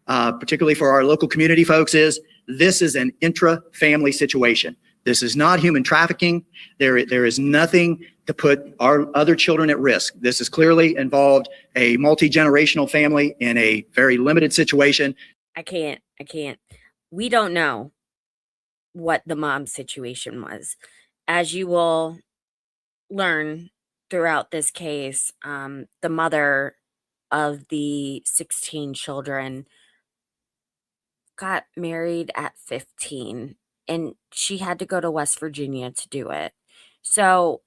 particularly for our local community folks, is this is an intra-family situation. This is not human trafficking. There is nothing to put our other children at risk. This is clearly involved a multi-generational family in a very limited situation. I can't. We don't know what the mom's situation was. As you will learn throughout this case, the mother of the 16 children got married at 15, and she had to go to West Virginia to do it. So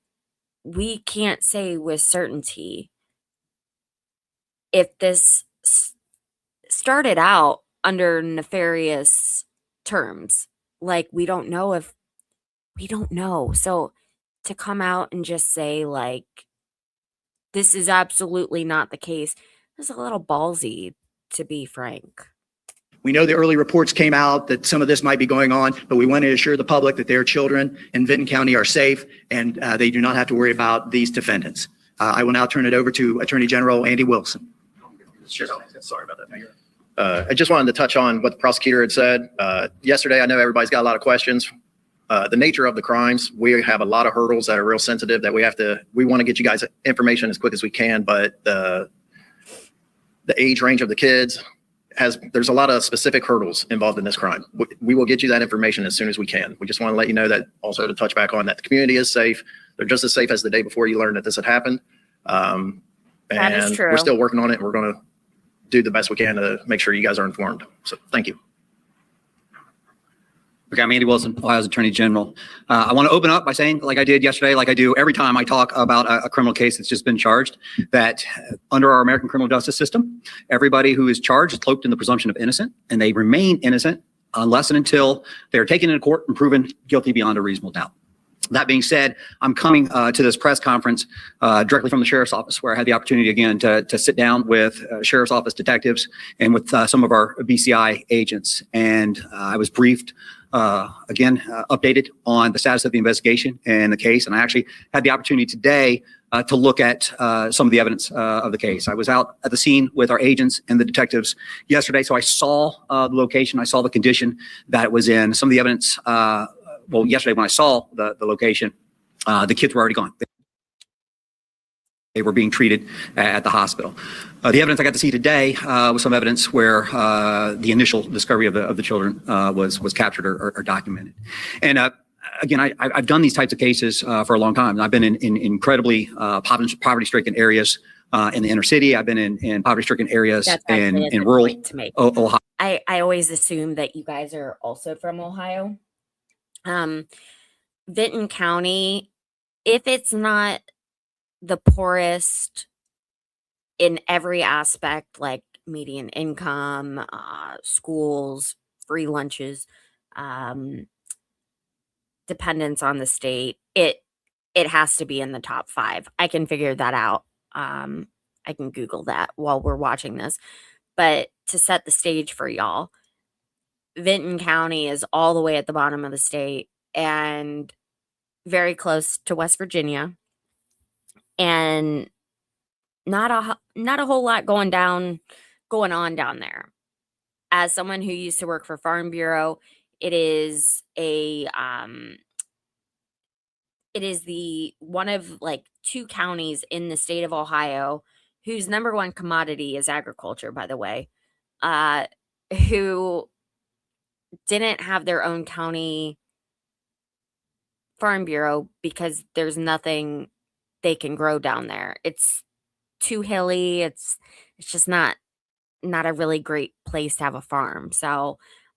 we can't say with certainty if this started out under nefarious terms. Like, we don't know. So to come out and just say, like, this is absolutely not the case, is a little ballsy, to be frank. We know the early reports came out that some of this might be going on, but we want to assure the public that their children in Vinton County are safe and they do not have to worry about these defendants. I will now turn it over to Attorney General Andy Wilson. Sure. Sorry about that, Mayor. I just wanted to touch on what the prosecutor had said. Yesterday, I know everybody's got a lot of questions. The nature of the crimes, we have a lot of hurdles that are real sensitive that we want to get you guys information as quick as we can, but the age range of the kids, there's a lot of specific hurdles involved in this crime. We will get you that information as soon as we can. We just want to let you know that, also to touch back on that, the community is safe. They're just as safe as the day before you learned that this had happened. That is true. We're still working on it. We're going to do the best we can to make sure you guys are informed. So thank you. Okay, I'm Andy Wilson, Ohio's Attorney General. I want to open up by saying, like I did yesterday, like I do every time I talk about a criminal case that's just been charged, that under our American criminal justice system, everybody who is charged is cloaked in the presumption of innocent, and they remain innocent unless and until they're taken into court and proven guilty beyond a reasonable doubt. That being said, I'm coming to this press conference directly from the Sheriff's Office, where I had the opportunity again to sit down with Sheriff's Office detectives and with some of our BCI agents. And I was briefed, updated on the status of the investigation and the case. And I actually had the opportunity today to look at some of the evidence of the case. I was out at the scene with our agents and the detectives yesterday, so I saw the location, I saw the condition that it was in. Some of the evidence, yesterday when I saw the location, the kids were already gone. They were being treated at the hospital. The evidence I got to see today was some evidence where the initial discovery of the children was captured or documented. And again, I've done these types of cases for a long time. I've been in incredibly poverty-stricken areas in the inner city. I've been in poverty-stricken areas in rural Ohio. I always assume that you guys are also from Ohio. Vinton County, if it's not the poorest in every aspect, like median income, schools, free lunches, dependence on the state, it has to be in the top 5. I can figure that out. I can Google that while we're watching this. But to set the stage for y'all, Vinton County is all the way at the bottom of the state and very close to West Virginia, and not a whole lot going on down there. As someone who used to work for Farm Bureau, it is the one of like 2 counties in the state of Ohio whose number 1 commodity is agriculture, by the way, who didn't have their own county Farm Bureau because there's nothing they can grow down there. It's too hilly. It's just not a really great place to have a farm. So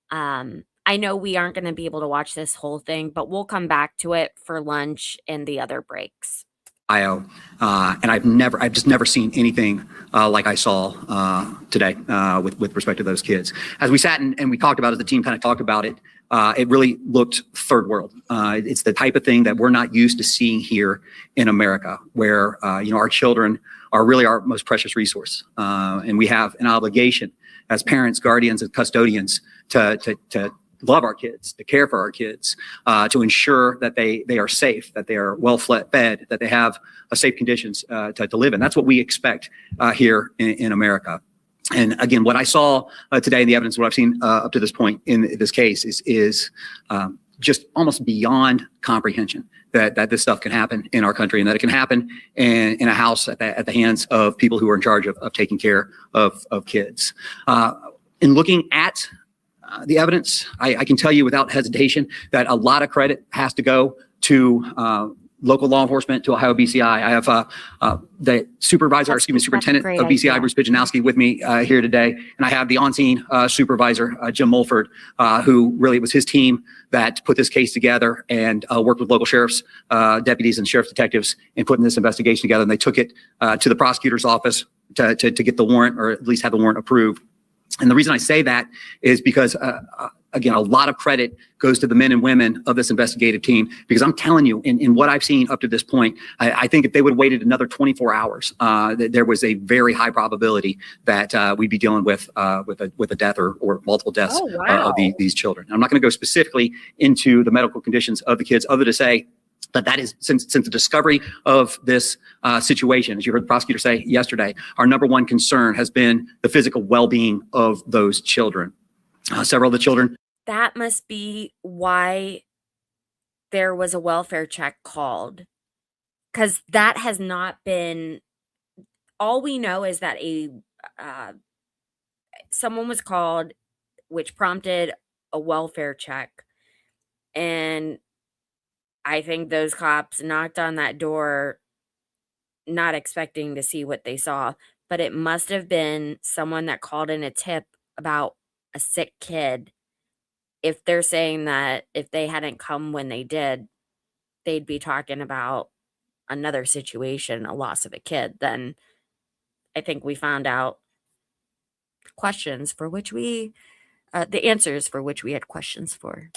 I know we aren't going to be able to watch this whole thing, but we'll come back to it for lunch and the other breaks. And I've just never seen anything like I saw today with respect to those kids. As we sat and we talked about it, the team kind of talked about it, it really looked third world. It's the type of thing that we're not used to seeing here in America, where our children are really our most precious resource, and we have an obligation as parents, guardians, and custodians to love our kids, to care for our kids, to ensure that they are safe, that they are well fed, that they have safe conditions to live in. That's what we expect here in America. And again, what I saw today in the evidence, what I've seen up to this point in this case is just almost beyond comprehension that this stuff can happen in our country, and that it can happen in a house at the hands of people who are in charge of taking care of kids. In looking at the evidence, I can tell you without hesitation that a lot of credit has to go to local law enforcement, to Ohio BCI. I have the superintendent great of BCI, idea. Bruce Pijanowski, with me here today. And I have the on-scene supervisor, Jim Mulford, who really, it was his team that put this case together and worked with local sheriffs, deputies and sheriff's detectives in putting this investigation together. And they took it to the prosecutor's office to get the warrant, or at least have the warrant approved. And the reason I say that is because, again, a lot of credit goes to the men and women of this investigative team, because I'm telling you, in what I've seen up to this point, I think if they would have waited another 24 hours, there was a very high probability that we'd be dealing with a death or multiple deaths of these children. I'm not going to go specifically into the medical conditions of the kids, other to say that is, since the discovery of this situation, as you heard the prosecutor say yesterday, our number one concern has been the physical well-being of those children. Several of the children. That must be why there was a welfare check called, because that has not been. All we know is that someone was called, which prompted a welfare check, and I think those cops knocked on that door, not expecting to see what they saw, but it must have been someone that called in a tip about a sick kid. If they're saying that if they hadn't come when they did, they'd be talking about another situation, a loss of a kid, then I think we found out questions for which the answers for which we had questions for.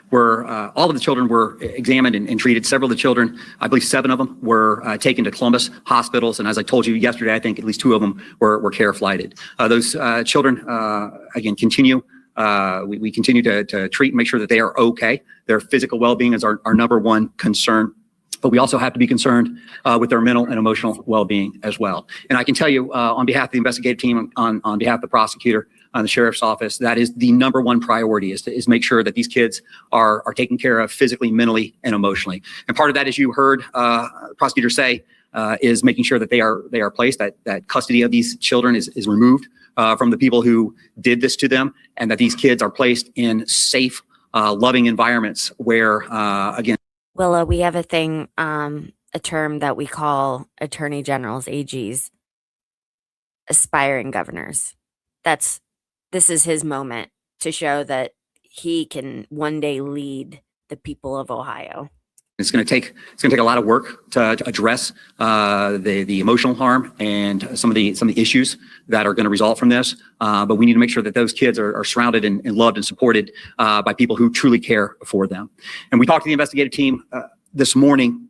Where all of the children were examined and treated. Several of the children, I believe 7 of them, were taken to Columbus hospitals. And as I told you yesterday, I think at least 2 of them were care flighted. Those children, again, continue. We continue to treat and make sure that they are okay. Their physical well-being is our number one concern. But we also have to be concerned with their mental and emotional well-being as well. And I can tell you on behalf of the investigative team, on behalf of the prosecutor, on the sheriff's office, that is the number one priority, is make sure that these kids are taken care of physically, mentally, and emotionally. And part of that, as you heard the prosecutor say, is making sure that they are placed, that custody of these children is removed from the people who did this to them, and that these kids are placed in safe, loving environments where, again, Willa, we have a thing, a term that we call attorney generals, AGs, aspiring governors. This is his moment to show that he can one day lead the people of Ohio. it's going to take a lot of work to address the emotional harm and some of the issues that are going to result from this. But we need to make sure that those kids are surrounded and loved and supported by people who truly care for them. And we talked to the investigative team this morning,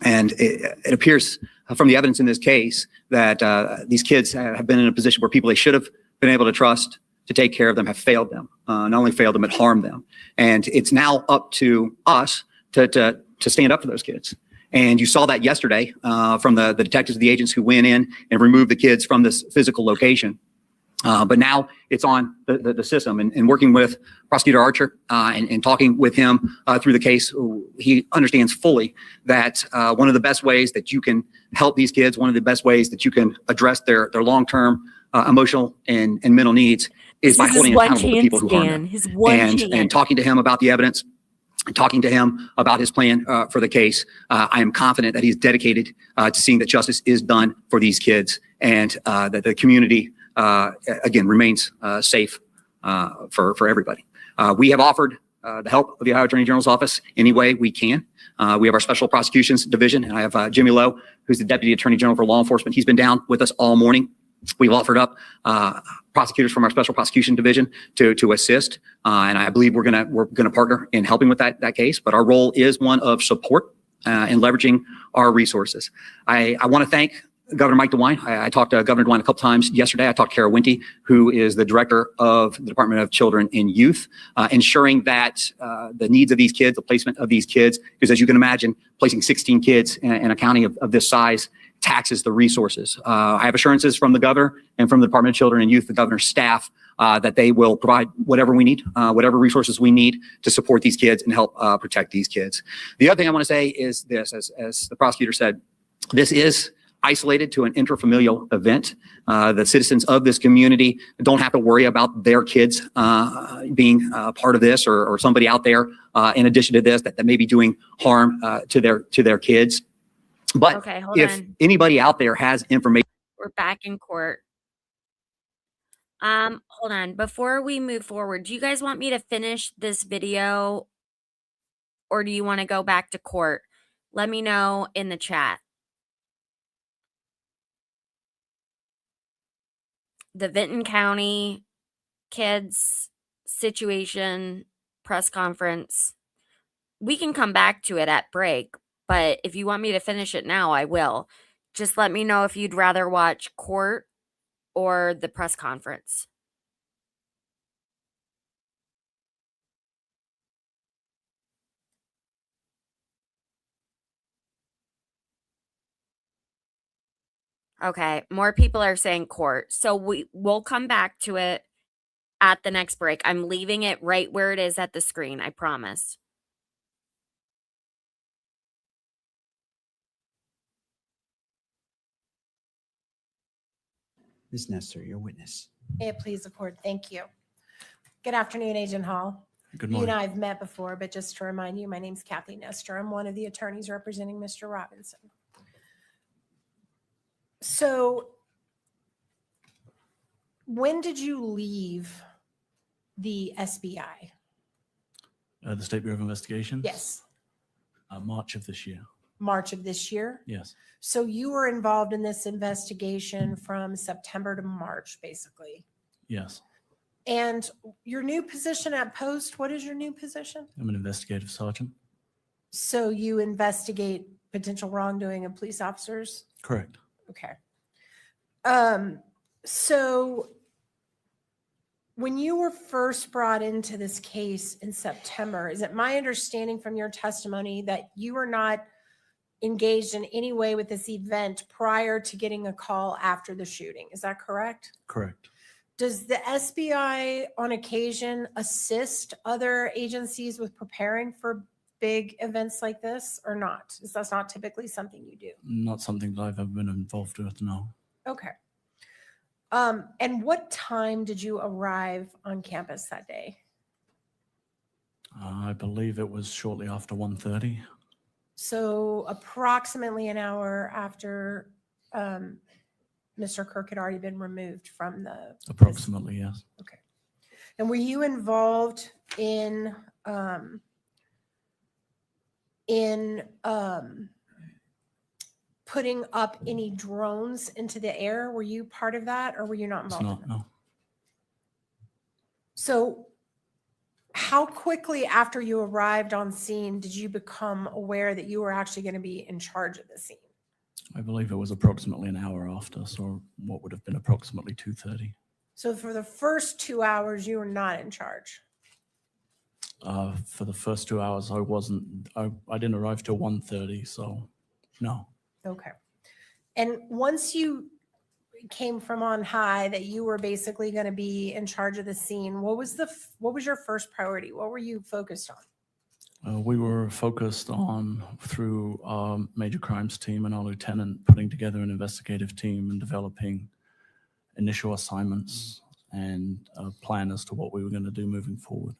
and it appears from the evidence in this case that these kids have been in a position where people they should have been able to trust to take care of them have failed them, not only failed them, but harmed them. And it's now up to us to stand up for those kids. And you saw that yesterday from the detectives, the agents who went in and removed the kids from this physical location. But now it's on the system, and working with Prosecutor Archer and talking with him through the case, he understands fully that one of the best ways that you can help these kids, one of the best ways that you can address their long-term emotional and mental needs is by holding accountable the people who harm them. And talking to him about the evidence, talking to him about his plan for the case, I am confident that he's dedicated to seeing that justice is done for these kids, and that the community again remains safe for everybody. We have offered the help of the Ohio Attorney General's office any way we can. We have our Special Prosecutions Division, and I have Jimmy Lowe, who's the Deputy Attorney General for Law Enforcement. He's been down with us all morning. We've offered up prosecutors from our Special Prosecution Division to assist, and I believe we're gonna partner in helping with that case. But our role is one of support and leveraging our resources. I want to thank Governor Mike DeWine. I talked to Governor DeWine a couple times yesterday. I talked to Kara Winty, who is the director of the Department of Children and Youth, ensuring that the needs of these kids, the placement of these kids, because as you can imagine, placing 16 kids in a county of this size taxes the resources. I have assurances from the governor and from the Department of Children and Youth, the governor's staff, that they will provide whatever we need, whatever resources we need to support these kids and help protect these kids. The other thing I want to say is this, as the prosecutor said, this is isolated to an intrafamilial event. The citizens of this community don't have to worry about their kids being part of this or somebody out there in addition to this that may be doing harm to their kids. But Okay, hold if on. anybody out there has information, We're back in court. Hold on. Before we move forward, do you guys want me to finish this video or do you want to go back to court? Let me know in the chat. The Vinton County kids situation press conference. We can come back to it at break, but if you want me to finish it now, I will. Just let me know if you'd rather watch court or the press conference. Okay, more people are saying court. So we'll come back to it at the next break. I'm leaving it right where it is at the screen, I promise. Ms. Nestor, your witness. May it please the court. Thank you. Good afternoon, Agent Hall. Good You and morning. I have met before, but just to remind you, my name's Kathy Nestor. I'm one of the attorneys representing Mr. Robinson. So when did you leave the SBI? The State Bureau of Investigation? Yes, March of this year. March of this year. Yes. So you were involved in this investigation from September to March, basically. Yes. And your new position at Post, what is your new position? I'm an investigative sergeant. So you investigate potential wrongdoing of police officers? Correct. Okay. So when you were first brought into this case in September, is it my understanding from your testimony that you were not engaged in any way with this event prior to getting a call after the shooting? Is that correct? Correct. Does the SBI on occasion assist other agencies with preparing for big events like this or not? Is that not typically something you do? Not something that I've ever been involved with, no. Okay. And what time did you arrive on campus that day? I believe it was shortly after 1:30. So approximately an hour after Mr. Kirk had already been removed from the. Approximately, yes. Okay. And were you involved in putting up any drones into the air? Were you part of that or were you not It's involved? not, no. So how quickly after you arrived on scene did you become aware that you were actually going to be in charge of the scene? I believe it was approximately an hour after, so what would have been approximately 2:30. So for the first 2 hours, you were not in charge. For the first 2 hours, I didn't arrive till 1:30, so no. Okay. And once you came from on high that you were basically going to be in charge of the scene, what was your first priority? What were you focused on? We were focused on, through our major crimes team and our lieutenant, putting together an investigative team and developing initial assignments and a plan as to what we were going to do moving forward.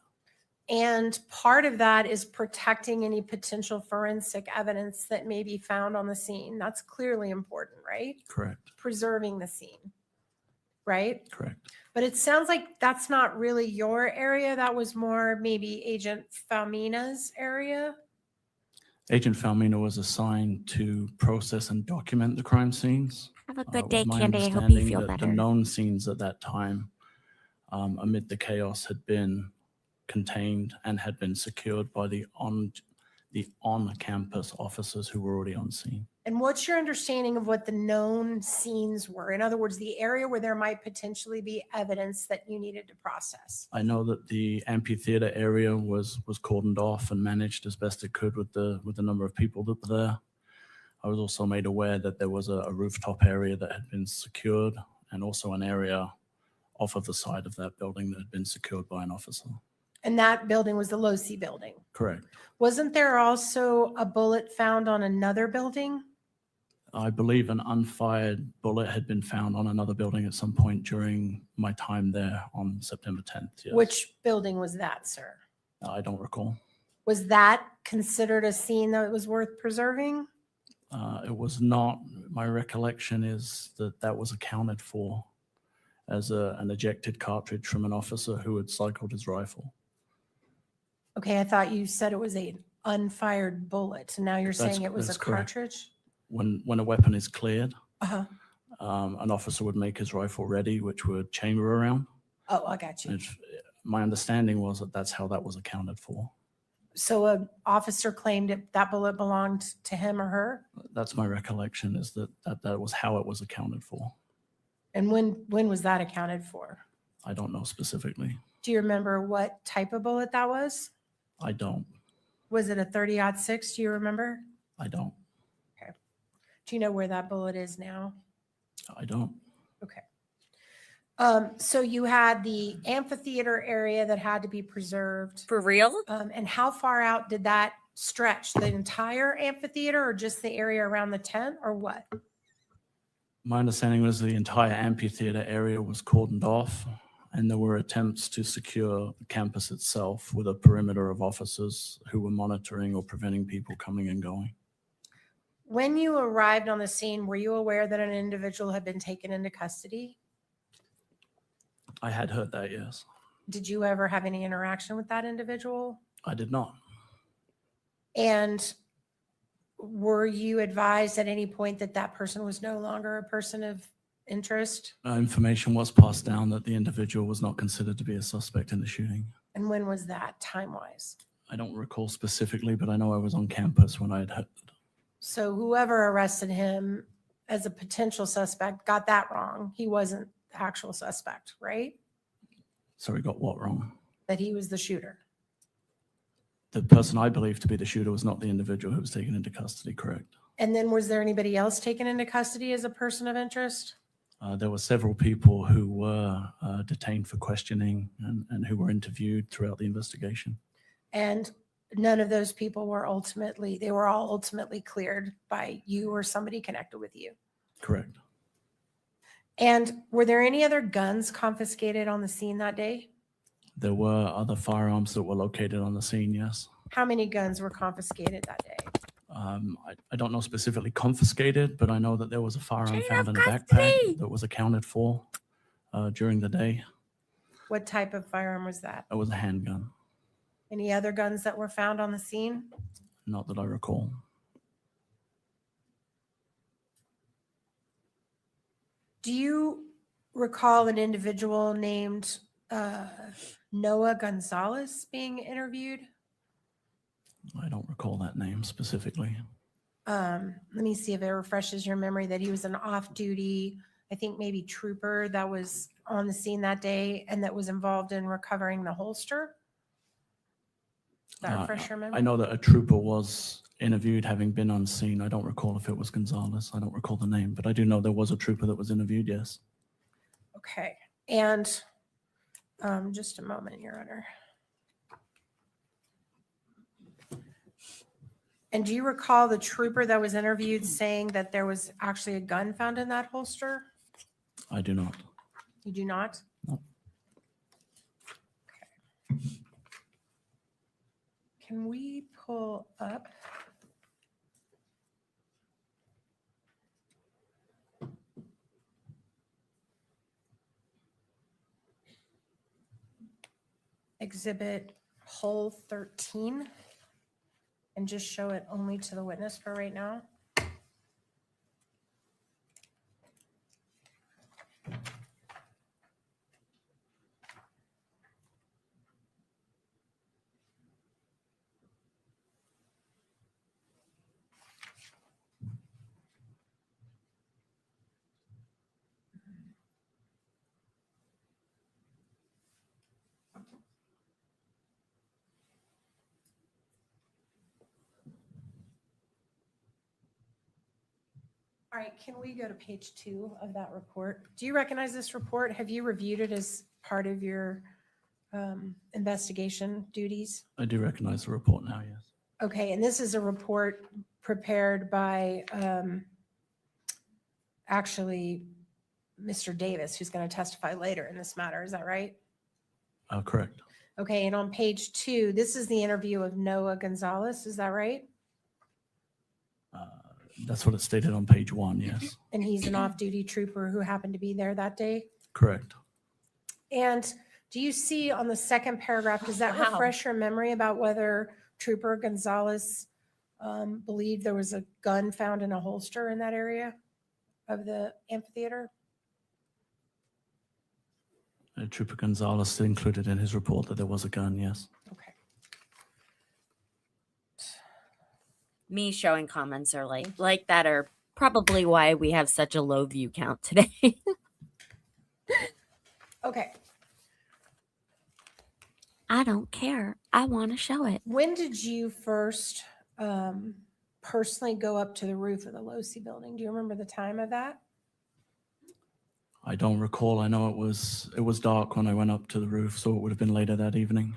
And part of that is protecting any potential forensic evidence that may be found on the scene. That's clearly important, right? Correct. Preserving the scene, right? Correct. But it sounds like that's not really your area. That was more maybe Agent Falmina's area. Agent Falmina was assigned to process and document the crime scenes. Have a It good was day, my Candy. I hope you understanding feel that better. the known scenes at that time, amid the chaos, had been contained and had been secured by the on-campus officers who were already on scene. And what's your understanding of what the known scenes were? In other words, the area where there might potentially be evidence that you needed to process. I know that the amphitheater area was cordoned off and managed as best it could with the number of people that were there. I was also made aware that there was a rooftop area that had been secured, and also an area off of the side of that building that had been secured by an officer. And that building was the Losi building. Correct. Wasn't there also a bullet found on another building? I believe an unfired bullet had been found on another building at some point during my time there on September 10th. Yes. Which building was that, sir? I don't recall. Was that considered a scene that was worth preserving? It was not. My recollection is that that was accounted for as an ejected cartridge from an officer who had cycled his rifle. Okay, I thought you said it was an unfired bullet. And now you're That's- saying it was a that's correct. cartridge? When a weapon is cleared, Uh-huh. an officer would make his rifle ready, which would chamber around. Oh, I got you. My understanding was that that's how that was accounted for. So an officer claimed that bullet belonged to him or her? That's my recollection, is that was how it was accounted for. And when was that accounted for? I don't know specifically. Do you remember what type of bullet that was? I don't. Was it a 30-06? Do you remember? I don't. Do you know where that bullet is now? I don't. Okay. So you had the amphitheater area that had to be preserved. For real? And how far out did that stretch? The entire amphitheater or just the area around the tent or what? My understanding was the entire amphitheater area was cordoned off, and there were attempts to secure the campus itself with a perimeter of officers who were monitoring or preventing people coming and going. When you arrived on the scene, were you aware that an individual had been taken into custody? I had heard that, yes. Did you ever have any interaction with that individual? I did not. And were you advised at any point that that person was no longer a person of interest? Information was passed down that the individual was not considered to be a suspect in the shooting. And when was that time-wise? I don't recall specifically, but I know I was on campus when I had heard. So whoever arrested him as a potential suspect got that wrong. He wasn't the actual suspect, right? So we got what wrong? That he was the shooter. The person I believe to be the shooter was not the individual who was taken into custody, correct? And then was there anybody else taken into custody as a person of interest? There were several people who were detained for questioning and who were interviewed throughout the investigation. And none of those people were they were all ultimately cleared by you or somebody connected with you. Correct. And were there any other guns confiscated on the scene that day? There were other firearms that were located on the scene, yes. How many guns were confiscated that day? I don't know specifically confiscated, but I know that there was a firearm Chain found of in a custody. backpack that was accounted for during the day. What type of firearm was that? It was a handgun, Any other guns that were found on the scene? not that I recall. Do you recall an individual named Noah Gonzalez being interviewed? I don't recall that name specifically. Let me see if it refreshes your memory that he was an off-duty, I think maybe trooper that was on the scene that day and that was involved in recovering the holster. Does that refresh your memory? I know that a trooper was interviewed having been on scene. I don't recall if it was Gonzalez. I don't recall the name, but I do know there was a trooper that was interviewed, yes. Okay, and just a moment, Your Honor. And do you recall the trooper that was interviewed saying that there was actually a gun found in that holster? I do not. You do not? No. Okay. Can we pull up? Exhibit Hole 13 and just show it only to the witness for right now? All right, can we go to page 2 of that report? Do you recognize this report? Have you reviewed it as part of your investigation duties? I do recognize the report now, yes. Okay, and this is a report prepared by actually Mr. Davis, who's going to testify later in this matter. Is that right? Correct. Okay, and on page 2, this is the interview of Noah Gonzalez. Is that right? That's what it stated on page 1, yes. And he's an off-duty trooper who happened to be there that day. Correct. And do you see on the second paragraph, does that Wow. refresh your memory about whether Trooper Gonzalez believed there was a gun found in a holster in that area of the amphitheater? Trooper Gonzalez included in his report that there was a gun, yes. Okay. Me showing comments are like that are probably why we have such a low view count today. Okay. I don't care. I want to show it. When did you first personally go up to the roof of the Losi building? Do you remember the time of that? I don't recall. I know it was dark when I went up to the roof, so it would have been later that evening.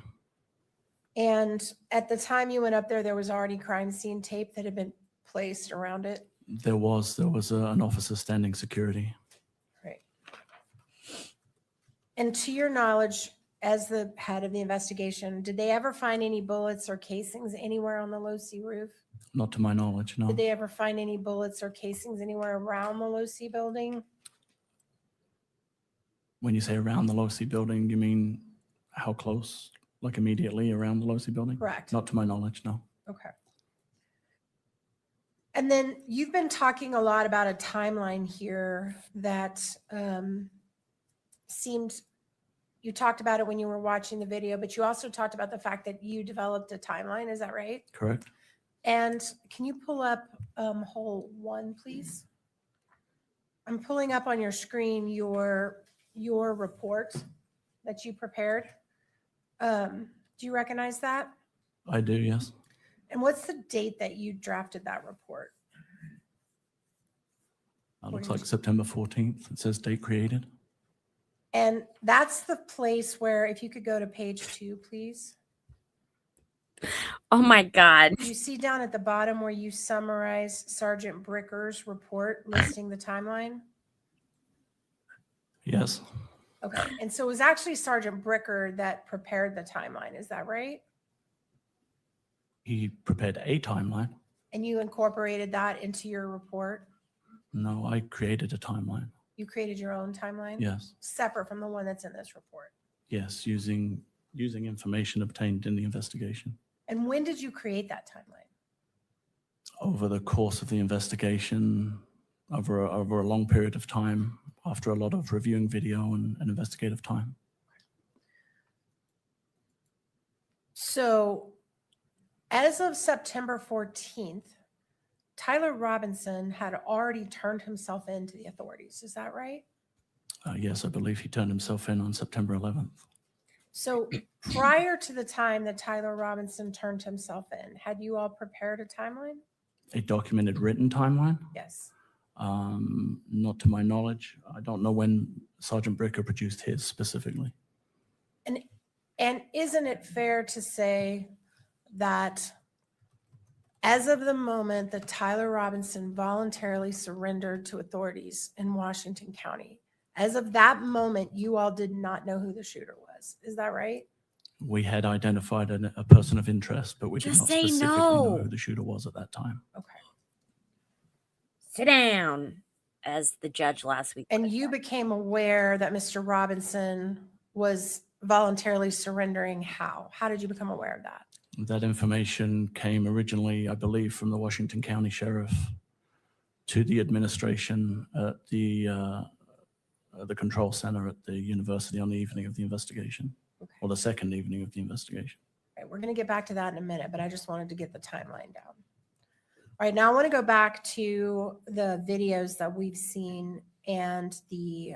And at the time you went up there was already crime scene tape that had been placed around it? There was an officer standing security. Right. And to your knowledge, as the head of the investigation, did they ever find any bullets or casings anywhere on the Losi roof? Not to my knowledge, no. Did they ever find any bullets or casings anywhere around the Losi building? When you say around the Losi building, you mean how close? Like immediately around the Losi building? Correct. Not to my knowledge, no. Okay. And then you've been talking a lot about a timeline here that seemed, you talked about it when you were watching the video, but you also talked about the fact that you developed a timeline. Is that right? Correct. And can you pull up hole 1, please? I'm pulling up on your screen your report that you prepared. Do you recognize that? I do, yes. And what's the date that you drafted that report? That looks like September 14th. It says date created. And that's the place where, if you could go to page 2, please. Oh my God. You see down at the bottom where you summarize Sergeant Bricker's report listing the timeline? Yes. Okay, and so it was actually Sergeant Bricker that prepared the timeline, is that right? He prepared a timeline. And you incorporated that into your report? No, I created a timeline. You created your own timeline? Yes. Separate from the one that's in this report? Yes, using information obtained in the investigation. And when did you create that timeline? Over the course of the investigation, over a long period of time, after a lot of reviewing video and investigative time. So as of September 14th, Tyler Robinson had already turned himself in to the authorities. Is that right? Yes, I believe he turned himself in on September 11th. So prior to the time that Tyler Robinson turned himself in, had you all prepared a timeline? A documented written timeline? Yes. Not to my knowledge. I don't know when Sergeant Bricker produced his specifically. And isn't it fair to say that as of the moment that Tyler Robinson voluntarily surrendered to authorities in Washington County, as of that moment, you all did not know who the shooter was. Is that right? We had identified a person of interest, but we did Just not say specifically know no. who the shooter was at that time. Okay. Sit down, as the judge last week. And put you it. became aware that Mr. Robinson was voluntarily surrendering how? How did you become aware of that? That information came originally, I believe, from the Washington County Sheriff to the administration at the control center at the university on the evening of the investigation, Okay. or the second evening of the investigation. All right, we're going to get back to that in a minute, but I just wanted to get the timeline down. All right, now I want to go back to the videos that we've seen and the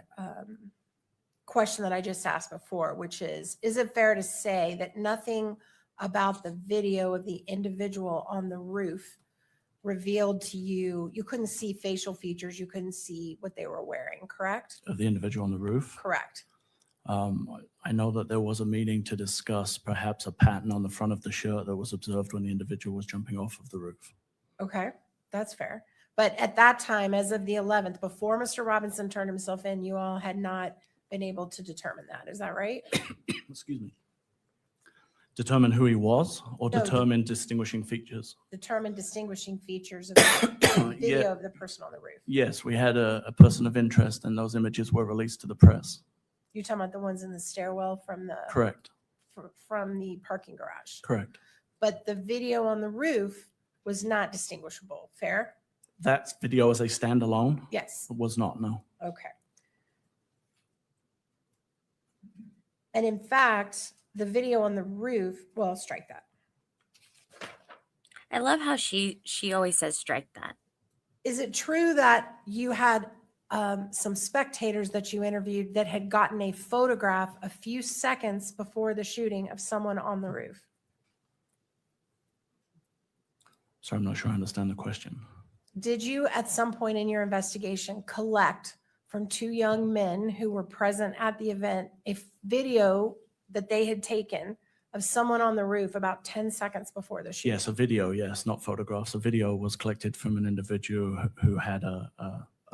question that I just asked before, which is it fair to say that nothing about the video of the individual on the roof revealed to you, you couldn't see facial features, you couldn't see what they were wearing, correct? Of the individual on the roof. Correct. I know that there was a meeting to discuss perhaps a pattern on the front of the shirt that was observed when the individual was jumping off of the roof. Okay, that's fair. But at that time, as of the 11th, before Mr. Robinson turned himself in, you all had not been able to determine that. Is that right? Excuse me. Determine who he was or No, determine distinguishing features? Determine distinguishing features of the video Yeah. of the person on the roof. Yes, we had a person of interest and those images were released to the press. You're talking about the ones in the stairwell from the Correct, from the parking garage. correct. But the video on the roof was not distinguishable. Fair? That video as a standalone Yes. was not, no. Okay. And in fact, the video on the roof, well, strike that. I love how she always says strike that. Is it true that you had some spectators that you interviewed that had gotten a photograph a few seconds before the shooting of someone on the roof? Sorry, I'm not sure I understand the question. Did you at some point in your investigation collect from two young men who were present at the event a video that they had taken of someone on the roof about 10 seconds before the shooting? Yes, a video, yes, not photographs. A video was collected from an individual who had a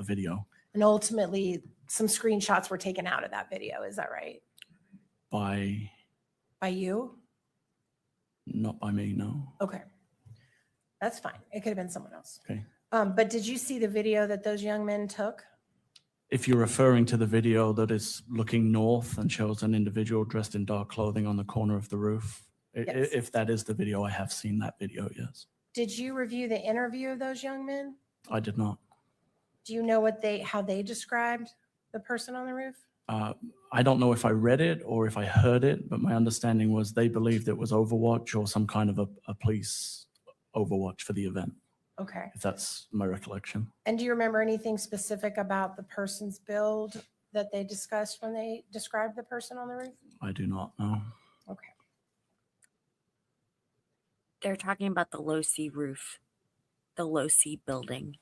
video And ultimately, some screenshots were taken out of that video. Is that right? by, By you? not by me, no. Okay. That's fine. It could have been someone else. Okay. But did you see the video that those young men took? If you're referring to the video that is looking north and shows an individual dressed in dark clothing on the corner of the roof, Yes. if that is the video, I have seen that video, yes. Did you review the interview of those young men? I did not. Do you know how they described the person on the roof? I don't know if I read it or if I heard it, but my understanding was they believed it was Overwatch or some kind of a police Overwatch for the event, Okay. if that's my recollection. And do you remember anything specific about the person's build that they discussed when they described the person on the roof? I do not know. Okay. They're talking about the low C roof, the low C building.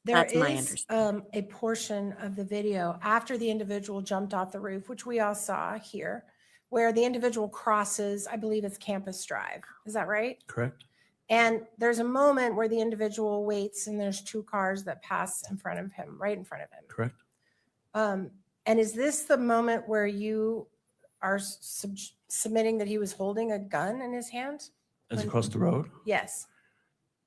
There That's my is understanding. a portion of the video after the individual jumped off the roof, which we all saw here, where the individual crosses, I believe it's Campus Drive. Is that right? Correct? And there's a moment where the individual waits and there's two cars that pass in front of him, right in front of him. Correct? And is this the moment where you are submitting that he was holding a gun in his hand? As across the road? Yes.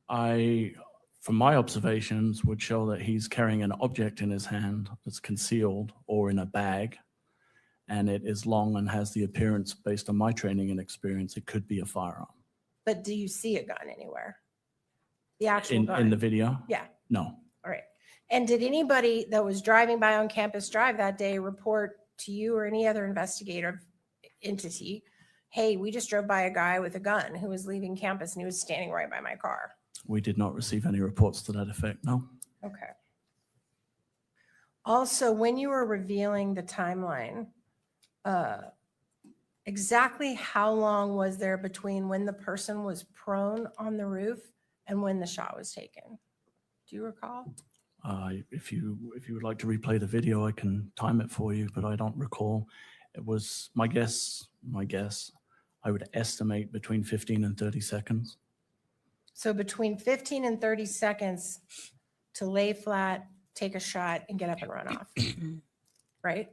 From my observations, would show that he's carrying an object in his hand that's concealed or in a bag, and it is long and has the appearance, based on my training and experience, it could be a firearm. But do you see a gun anywhere? The actual gun? In the video? Yeah. No. All right. And did anybody that was driving by on Campus Drive that day report to you or any other investigative entity, hey, we just drove by a guy with a gun who was leaving campus and he was standing right by my car? We did not receive any reports to that effect, no. Okay. Also, when you were revealing the timeline, exactly how long was there between when the person was prone on the roof and when the shot was taken? Do you recall? If you would like to replay the video, I can time it for you, but I don't recall. It was my guess, I would estimate between 15 and 30 seconds. So between 15 and 30 seconds to lay flat, take a shot, and get up and run off, right?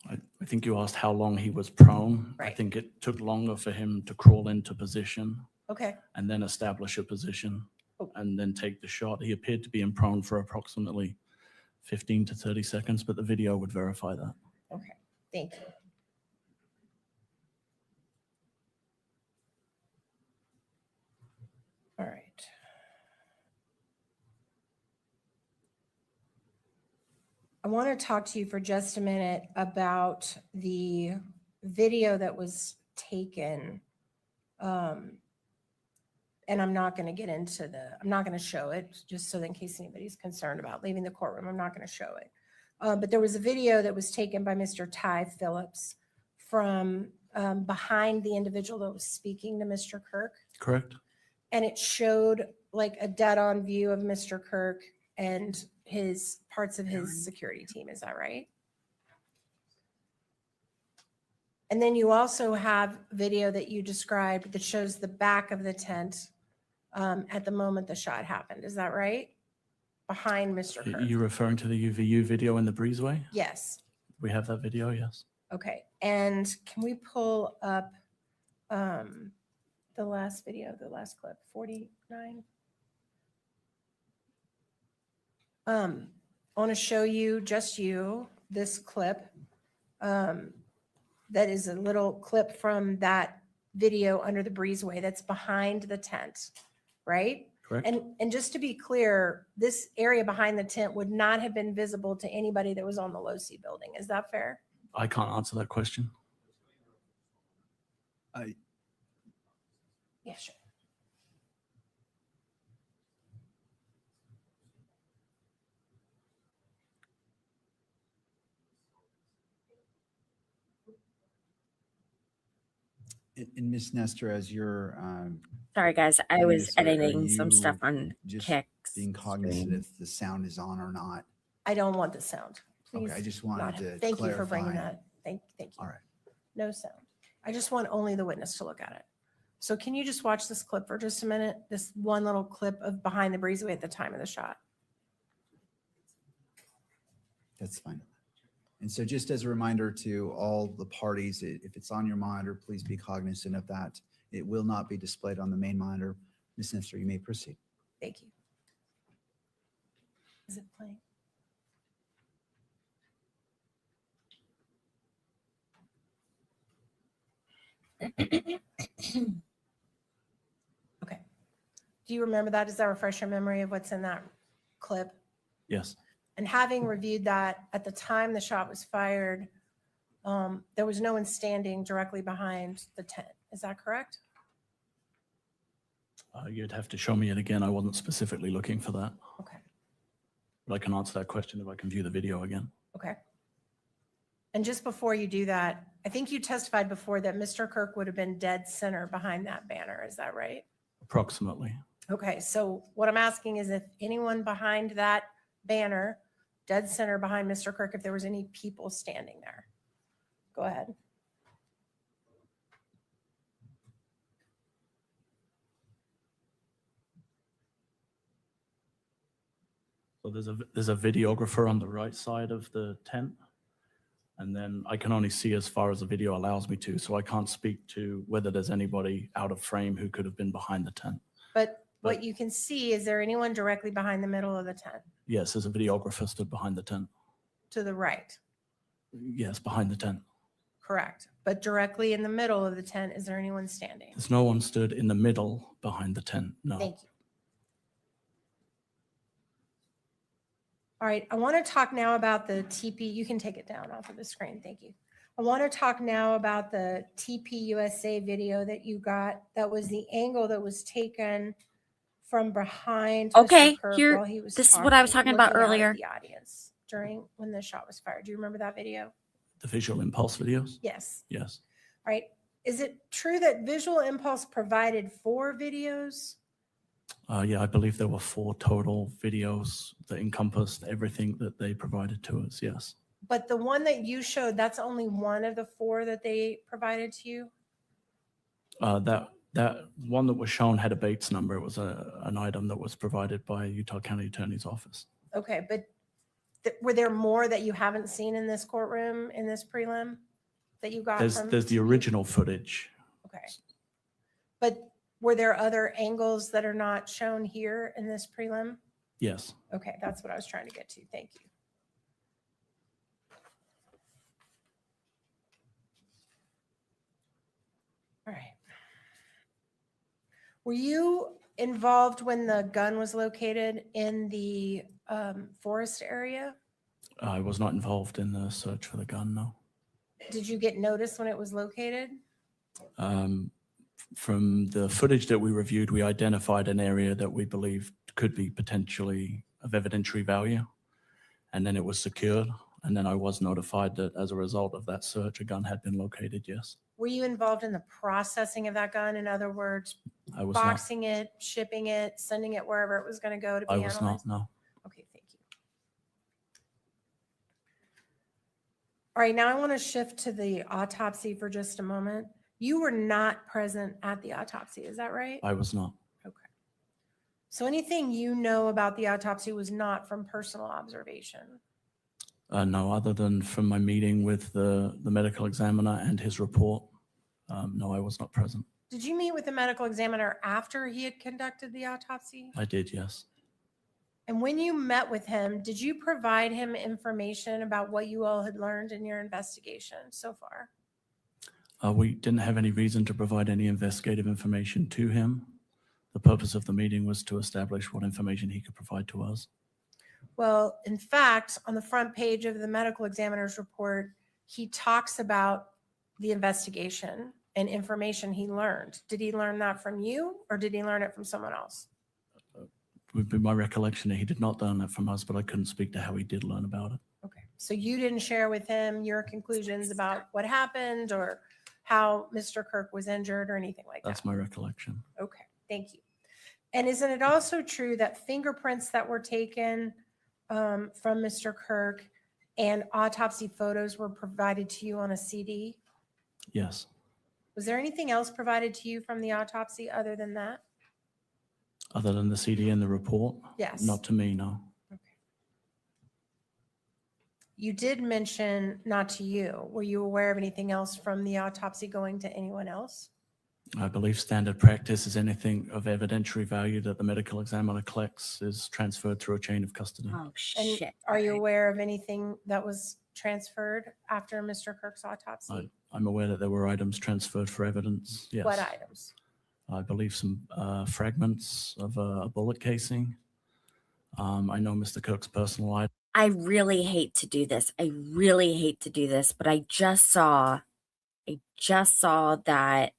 I think you asked how long he was prone. I Right. think it took longer for him to crawl into position Okay, and then establish a position Oh. and then take the shot. He appeared to be in prone for approximately 15 to 30 seconds, but the video would verify that. okay, thank you. All right. I want to talk to you for just a minute about the video that was taken. And I'm not going to get into I'm not going to show it, just so in case anybody's concerned about leaving the courtroom, I'm not going to show it. But there was a video that was taken by Mr. Ty Phillips from behind the individual that was speaking to Mr. Kirk. Correct? And it showed like a dead-on view of Mr. Kirk and his parts of his security team. Is that right? And then you also have video that you described that shows the back of the tent at the moment the shot happened. Is that right? Behind Mr. Kirk. You're referring to the UVU video in the breezeway? Yes. We have that video, yes. Okay. And can we pull up the last video, the last clip, 49? I want to show you, just you, this clip. That is a little clip from that video under the breezeway that's behind the tent, right? Correct? And just to be clear, this area behind the tent would not have been visible to anybody that was on the Losi building. Is that fair? I can't answer that question. Yeah, sure. And Ms. Nestor, as you're Sorry, guys. I doing was this, are editing some you stuff on just Kicks. being cognizant if the sound is on or not? I don't want the sound. Please. Okay, I just wanted not- to Thank you for bringing clarify. that. Thank you. All right. No sound. I just want only the witness to look at it. So can you just watch this clip for just a minute? This one little clip of behind the breezeway at the time of the shot. That's fine. And so just as a reminder to all the parties, if it's on your monitor, please be cognizant of that. It will not be displayed on the main monitor. Ms. Nestor, you may proceed. Thank you. Is it playing? Okay. Do you remember that? Does that refresh your memory of what's in that clip? Yes. And having reviewed that, at the time the shot was fired, there was no one standing directly behind the tent. Is that correct? You'd have to show me it again. I wasn't specifically looking for that. Okay. But I can answer that question if I can view the video again. Okay. And just before you do that, I think you testified before that Mr. Kirk would have been dead center behind that banner. Is that right? Approximately. Okay. So what I'm asking is if anyone behind that banner, dead center behind Mr. Kirk, if there was any people standing there. Go ahead. So there's a videographer on the right side of the tent. And then I can only see as far as the video allows me to, so I can't speak to whether there's anybody out of frame who could have been behind the tent. But what you can see, is there anyone directly behind the middle of the tent? Yes, there's a videographer stood behind the tent. To the right? Yes, behind the tent. Correct. But directly in the middle of the tent, is there anyone standing? There's no one stood in the middle behind the tent, no. Thank you. All right, I want to talk now about the TP. You can take it down off of the screen. Thank you. I want to talk now about the TPUSA video that you got. That was the angle that was taken from behind Mr. Okay, Kirk here- while he was this is what I was talking about looking out at earlier. The audience during when the shot was fired. Do you remember that video? The visual impulse videos? Yes. Yes. All right. Is it true that Visual Impulse provided 4 videos? Yeah, I believe there were 4 total videos that encompassed everything that they provided to us, yes. But the one that you showed, that's only one of the 4 that they provided to you? That one that was shown had a Bates number. It was an item that was provided by Utah County Attorney's Office. Okay, but were there more that you haven't seen in this courtroom, in this prelim that you got from? There's the original footage. Okay. But were there other angles that are not shown here in this prelim? Yes. Okay, that's what I was trying to get to. Thank you. All right. Were you involved when the gun was located in the forest area? I was not involved in the search for the gun, no. Did you get notice when it was located? From the footage that we reviewed, we identified an area that we believed could be potentially of evidentiary value. And then it was secured. And then I was notified that as a result of that search, a gun had been located, yes. Were you involved in the processing of that gun? In other words, I was not. boxing it, shipping it, sending it wherever it was going to go to be I was analyzed? not, no. Okay, thank you. All right, now I want to shift to the autopsy for just a moment. You were not present at the autopsy, is that right? I was not. Okay. So anything you know about the autopsy was not from personal observation? No, other than from my meeting with the medical examiner and his report. No, I was not present. Did you meet with the medical examiner after he had conducted the autopsy? I did, yes. And when you met with him, did you provide him information about what you all had learned in your investigation so far? We didn't have any reason to provide any investigative information to him. The purpose of the meeting was to establish what information he could provide to us. Well, in fact, on the front page of the medical examiner's report, he talks about the investigation and information he learned. Did he learn that from you or did he learn it from someone else? It would be my recollection that he did not learn that from us, but I couldn't speak to how he did learn about it. Okay, so you didn't share with him your conclusions about what happened or how Mr. Kirk was injured or anything like that? That's my recollection. Okay, thank you. And isn't it also true that fingerprints that were taken from Mr. Kirk and autopsy photos were provided to you on a CD? Yes. Was there anything else provided to you from the autopsy other than that? Other than the CD and the report? Yes. Not to me, no. Okay. You did mention not to you. Were you aware of anything else from the autopsy going to anyone else? I believe standard practice is anything of evidentiary value that the medical examiner collects is transferred through a chain of custody. Oh, And shit. are you aware of anything that was transferred after Mr. Kirk's autopsy? I'm aware that there were items transferred for evidence, yes. What items? I believe some fragments of a bullet casing. I know Mr. Kirk's personal item. I really hate to do this. I really hate to do this, but I just saw that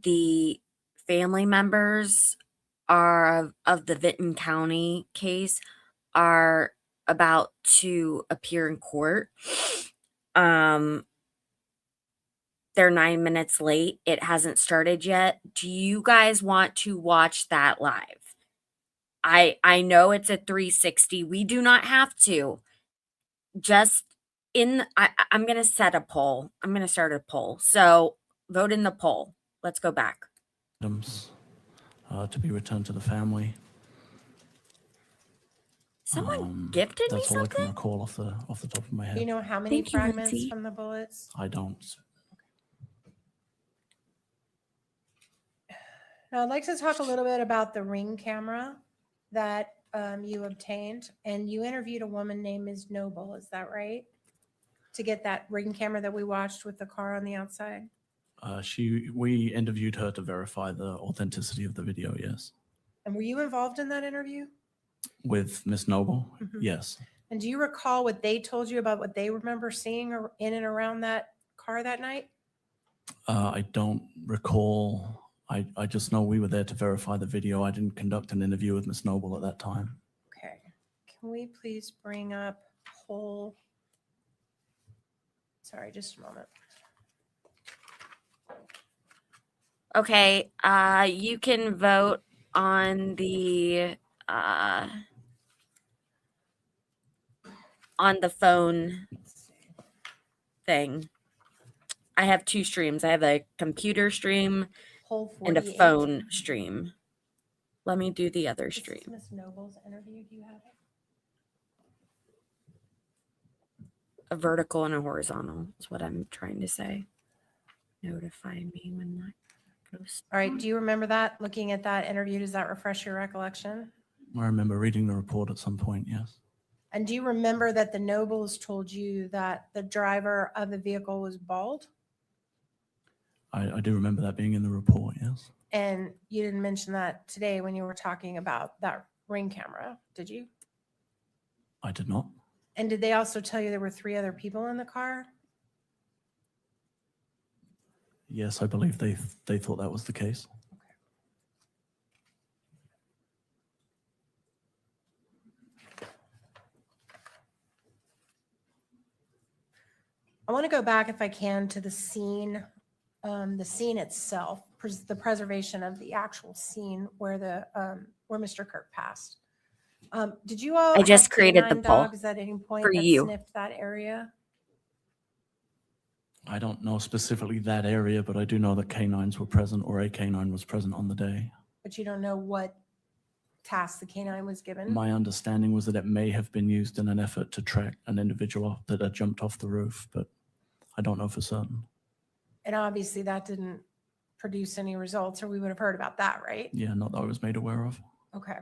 the family members of the Vinton County case are about to appear in court. They're 9 minutes late. It hasn't started yet. Do you guys want to watch that live? I know it's a 360. We do not have to. Just I'm going to set a poll. I'm going to start a poll. So vote in the poll. Let's go back. Items to be returned to the family. Someone gifted me That's all I can something? recall off the top of my Do you head. know how many Thank you, fragments Lindsay. from the bullets? I don't. Now, I'd like to talk a little bit about the Ring camera that you obtained, and you interviewed a woman named Ms. Noble, is that right? To get that Ring camera that we watched with the car on the outside? We interviewed her to verify the authenticity of the video, yes. And were you involved in that interview? With Miss Noble, Mhm. yes. And do you recall what they told you about what they remember seeing in and around that car that night? I don't recall. I just know we were there to verify the video. I didn't conduct an interview with Miss Noble at that time. Okay. Can we please bring up whole? Sorry, just a moment. Okay, you can vote on the phone thing. I have two streams. I have a computer stream Whole and a 48. phone stream. Let me do the other This is stream. Ms. Noble's interview. Do you have it? A vertical and a horizontal is what I'm trying to say. Notify me when that goes. All right. Do you remember that? Looking at that interview, does that refresh your recollection? I remember reading the report at some point, yes. And do you remember that the Nobles told you that the driver of the vehicle was bald? I do remember that being in the report, yes. And you didn't mention that today when you were talking about that Ring camera, did you? I did not. And did they also tell you there were 3 other people in the car? Yes, I believe they thought that was the case. I want to go back if I can to the scene itself, the preservation of the actual scene where where Mr. Kirk passed. Did you all I just have created the canine poll dogs at any point for that you. sniffed that area? I don't know specifically that area, but I do know that canines were present, or a canine was present on the day. But you don't know what task the canine was given? My understanding was that it may have been used in an effort to track an individual that had jumped off the roof, but I don't know for certain. And obviously that didn't produce any results, or we would have heard about that, right? Yeah, not that I was made aware of. Okay.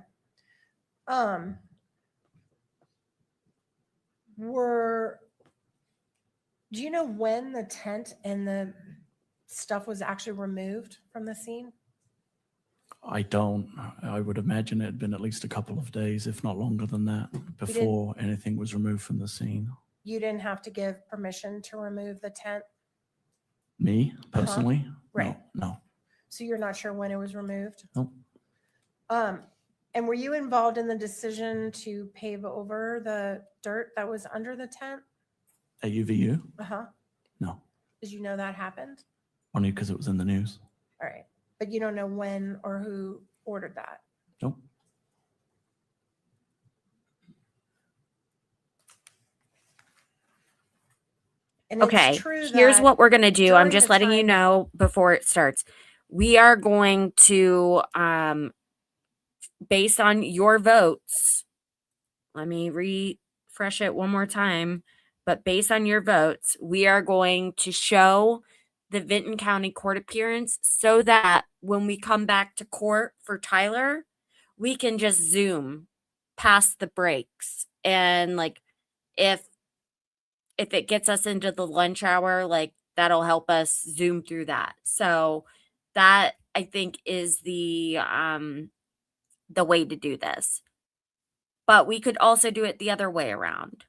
Do you know when the tent and the stuff was actually removed from the scene? I don't. I would imagine it had been at least a couple of days, if not longer than that, before anything was removed from the scene. You didn't have to give permission to remove the tent, Me, personally? Right. No. so you're not sure when it was removed? Nope. And were you involved in the decision to pave over the dirt that was under the tent? At UVU? Uh-huh. No. Did you know that happened? Only because it was in the news. All right. But you don't know when or who ordered that? Nope. And it's Okay, true here's that what we're going to do. I'm during just the letting you time- know before it starts. We are going to, based on your votes, let me refresh it one more time. But based on your votes, we are going to show the Vinton County court appearance so that when we come back to court for Tyler, we can just zoom past the breaks. And like, if it gets us into the lunch hour, like that'll help us zoom through that. So that I think is the way to do this. But we could also do it the other way around.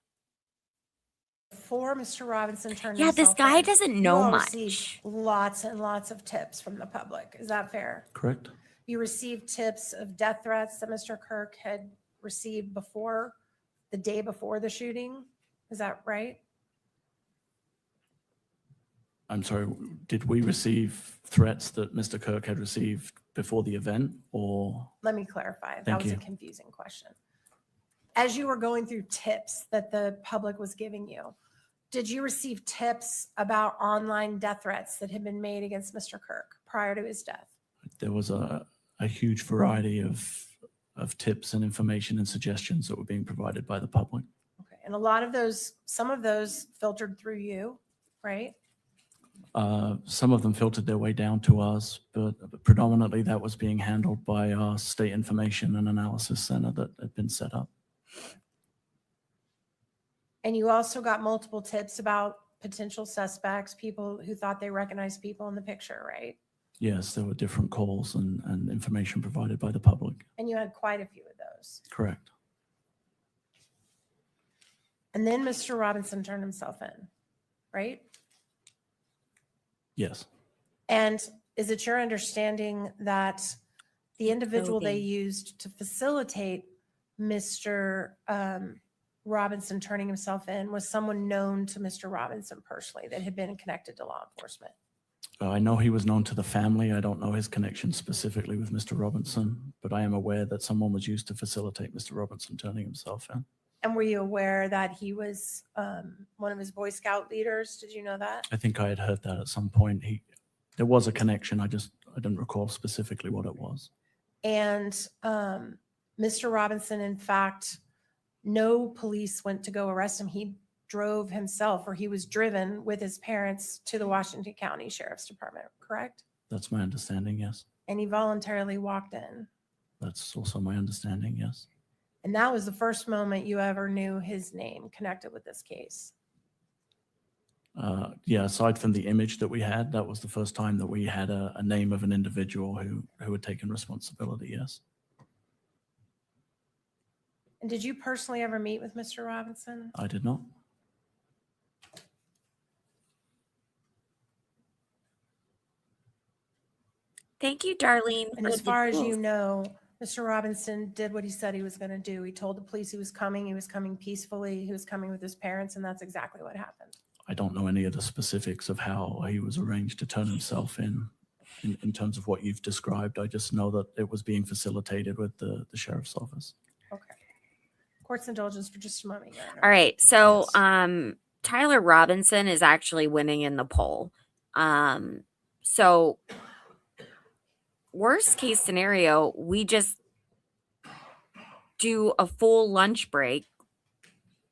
Before Mr. Robinson turned Yeah, this himself guy in, doesn't you know all much. received lots and lots of tips from the public. Is that fair? Correct? You received tips of death threats that Mr. Kirk had received before, the day before the shooting. Is that right? I'm sorry, did we receive threats that Mr. Kirk had received before the event, or? Let me clarify. That Thank was a you. confusing question. As you were going through tips that the public was giving you, did you receive tips about online death threats that had been made against Mr. Kirk prior to his death? There was a huge variety of tips and information and suggestions that were being provided by the public. Okay. And a lot of those, some of those filtered through you, right? Some of them filtered their way down to us, but predominantly that was being handled by our State Information and Analysis Center that had been set up. And you also got multiple tips about potential suspects, people who thought they recognized people in the picture, right? Yes, there were different calls and information provided by the public. And you had quite a few of those. Correct. And then Mr. Robinson turned himself in, right? Yes. And is it your understanding that the individual they Clothing. used to facilitate Mr. Robinson turning himself in was someone known to Mr. Robinson personally that had been connected to law enforcement? I know he was known to the family. I don't know his connection specifically with Mr. Robinson, but I am aware that someone was used to facilitate Mr. Robinson turning himself in. And were you aware that he was one of his Boy Scout leaders? Did you know that? I think I had heard that at some point. There was a connection. I didn't recall specifically what it was. And Mr. Robinson, in fact, no police went to go arrest him. He drove himself, or he was driven with his parents to the Washington County Sheriff's Department, correct? That's my understanding, yes. And he voluntarily walked in. That's also my understanding, yes. And that was the first moment you ever knew his name connected with this case. Yeah, aside from the image that we had, that was the first time that we had a name of an individual who had taken responsibility, yes. And did you personally ever meet with Mr. Robinson? I did not. Thank you, Darlene. And as far as you know, Mr. Robinson did what he said he was going to do. He told the police he was coming peacefully, he was coming with his parents, and that's exactly what happened. I don't know any of the specifics of how he was arranged to turn himself in terms of what you've described. I just know that it was being facilitated with the sheriff's office. Okay. Court's indulgence for just a moment, Your Honor. All right. So, Yes. Tyler Robinson is actually winning in the poll. So worst case scenario, we just do a full lunch break.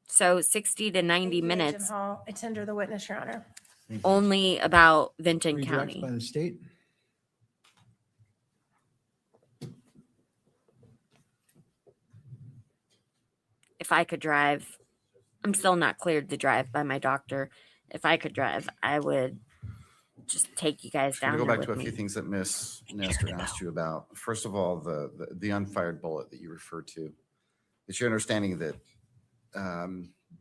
So 60 to 90 Thank you, Agent minutes Hall. I tender the witness, Your Honor. Thank you. only about Vinton Redirect County. by the state. If I could drive, I'm still not cleared to drive by my doctor. If I could drive, I would just take you guys I'm down going to go there back to a with few me. things that Ms. Nestor asked you about. First of all, the unfired bullet that you referred to. It's your understanding that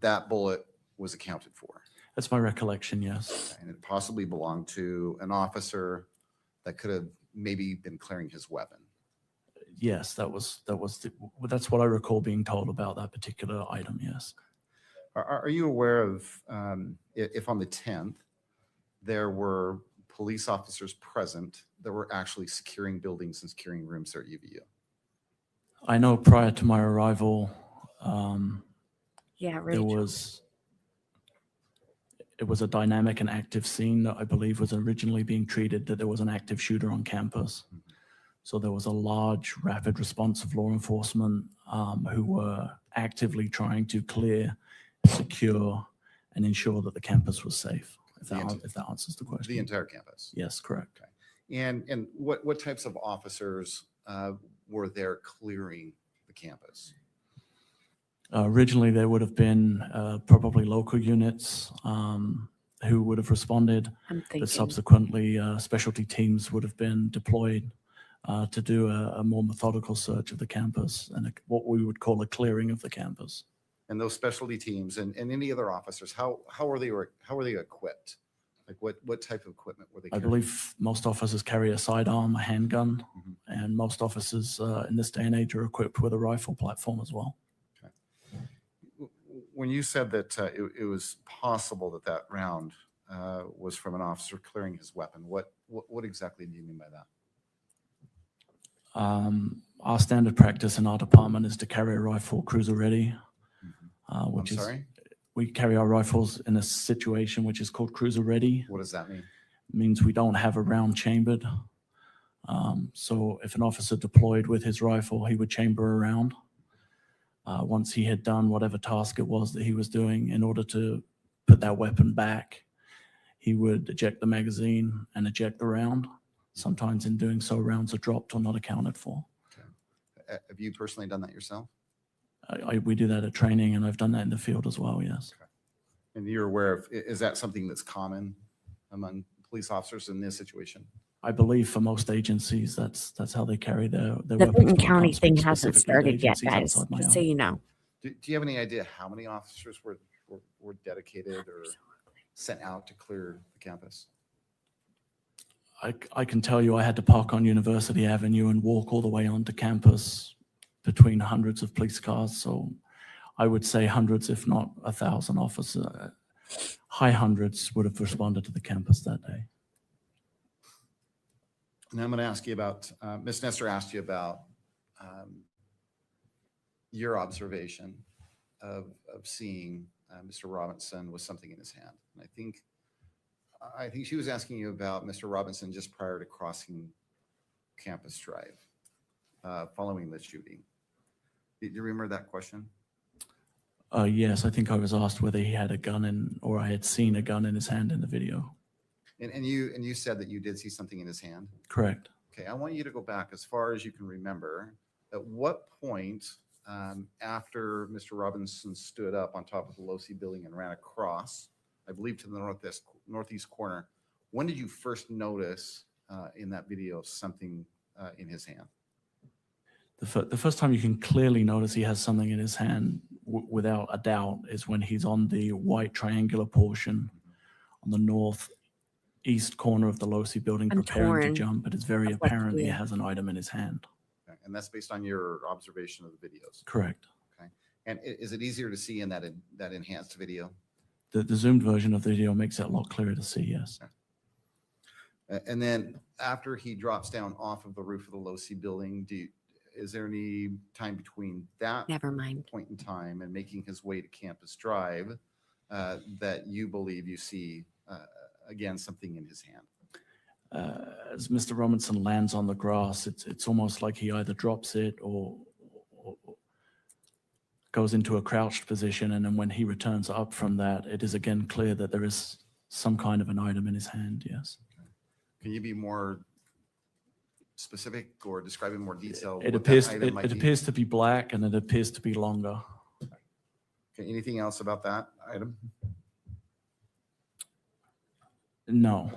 that bullet was accounted for, That's my recollection, yes. and it possibly belonged to an officer that could have maybe been clearing his weapon. Yes, that's what I recall being told about that particular item, yes. Are you aware of if on the 10th there were police officers present that were actually securing buildings and securing rooms there at UVU? I know prior to my arrival, Yeah, there Rachel. it was a dynamic and active scene that I believe was originally being treated that there was an active shooter on campus. So there was a large rapid response of law enforcement who were actively trying to clear, secure, and ensure that the campus was safe, if that answers the question. The entire campus? Yes, correct. And what types of officers were there clearing the campus? Originally, there would have been probably local units who would have responded, I'm thinking. but subsequently specialty teams would have been deployed to do a more methodical search of the campus and what we would call a clearing of the campus. And those specialty teams and any other officers, how are they equipped? Like what type of equipment were they I carrying? believe most officers carry a sidearm, a handgun, Mhm. and most officers in this day and age are equipped with a rifle platform as well. When you said that it was possible that that round was from an officer clearing his weapon, what exactly do you mean by that? Our standard practice in our department is to carry a rifle cruiser ready, which I'm is sorry? we carry our rifles in a situation which is called cruiser ready. What does that mean? Means we don't have a round chambered. So if an officer deployed with his rifle, he would chamber a round. Once he had done whatever task it was that he was doing in order to put that weapon back, he would eject the magazine and eject the round. Sometimes in doing so, rounds are dropped or not accounted for. Have you personally done that yourself? We do that at training, and I've done that in the field as well, yes. And you're aware of, is that something that's common among police officers in this situation? I believe for most agencies, that's how they carry their The weapons. Vinton but I County can't speak thing hasn't specifically to started yet, agencies guys, outside my just so own. you know. Do you have any idea how many officers were dedicated or sent out to clear the campus? I can tell you I had to park on University Avenue and walk all the way onto campus between hundreds of police cars. So I would say hundreds, if not 1,000 officers, high hundreds would have responded to the campus that day. And I'm going to ask you about, Ms. Nestor asked you about your observation of seeing Mr. Robinson with something in his hand. And I think she was asking you about Mr. Robinson just prior to crossing Campus Drive, following the shooting. Do you remember that question? Yes, I think I was asked whether he had a gun in, or I had seen a gun in his hand in the video. And you said that you did see something in his hand. Correct. Okay, I want you to go back as far as you can remember. At what point after Mr. Robinson stood up on top of the Losi building and ran across, I believe to the northeast corner, when did you first notice in that video something in his hand? The first time you can clearly notice he has something in his hand, without a doubt, is when he's on the white triangular portion on the northeast corner of the Losi building, I'm preparing to torn jump. It is very of what to apparent he do. has an item in his hand. Okay, and that's based on your observation of the videos. Correct. Okay, and is it easier to see in that enhanced video? The zoomed version of the video makes it a lot clearer to see, yes. And then after he drops down off of the roof of the low-C building, is there any time between that Never mind. point in time and making his way to Campus Drive that you believe you see, again, something in his hand? As Mr. Robinson lands on the grass, it's almost like he either drops it or goes into a crouched position, and then when he returns up from that, it is again clear that there is some kind of an item in his hand, yes. Can you be more specific or describe in more detail? It what that appears item might it be? appears to be black, and it appears to be longer. Okay, anything else about that item? No.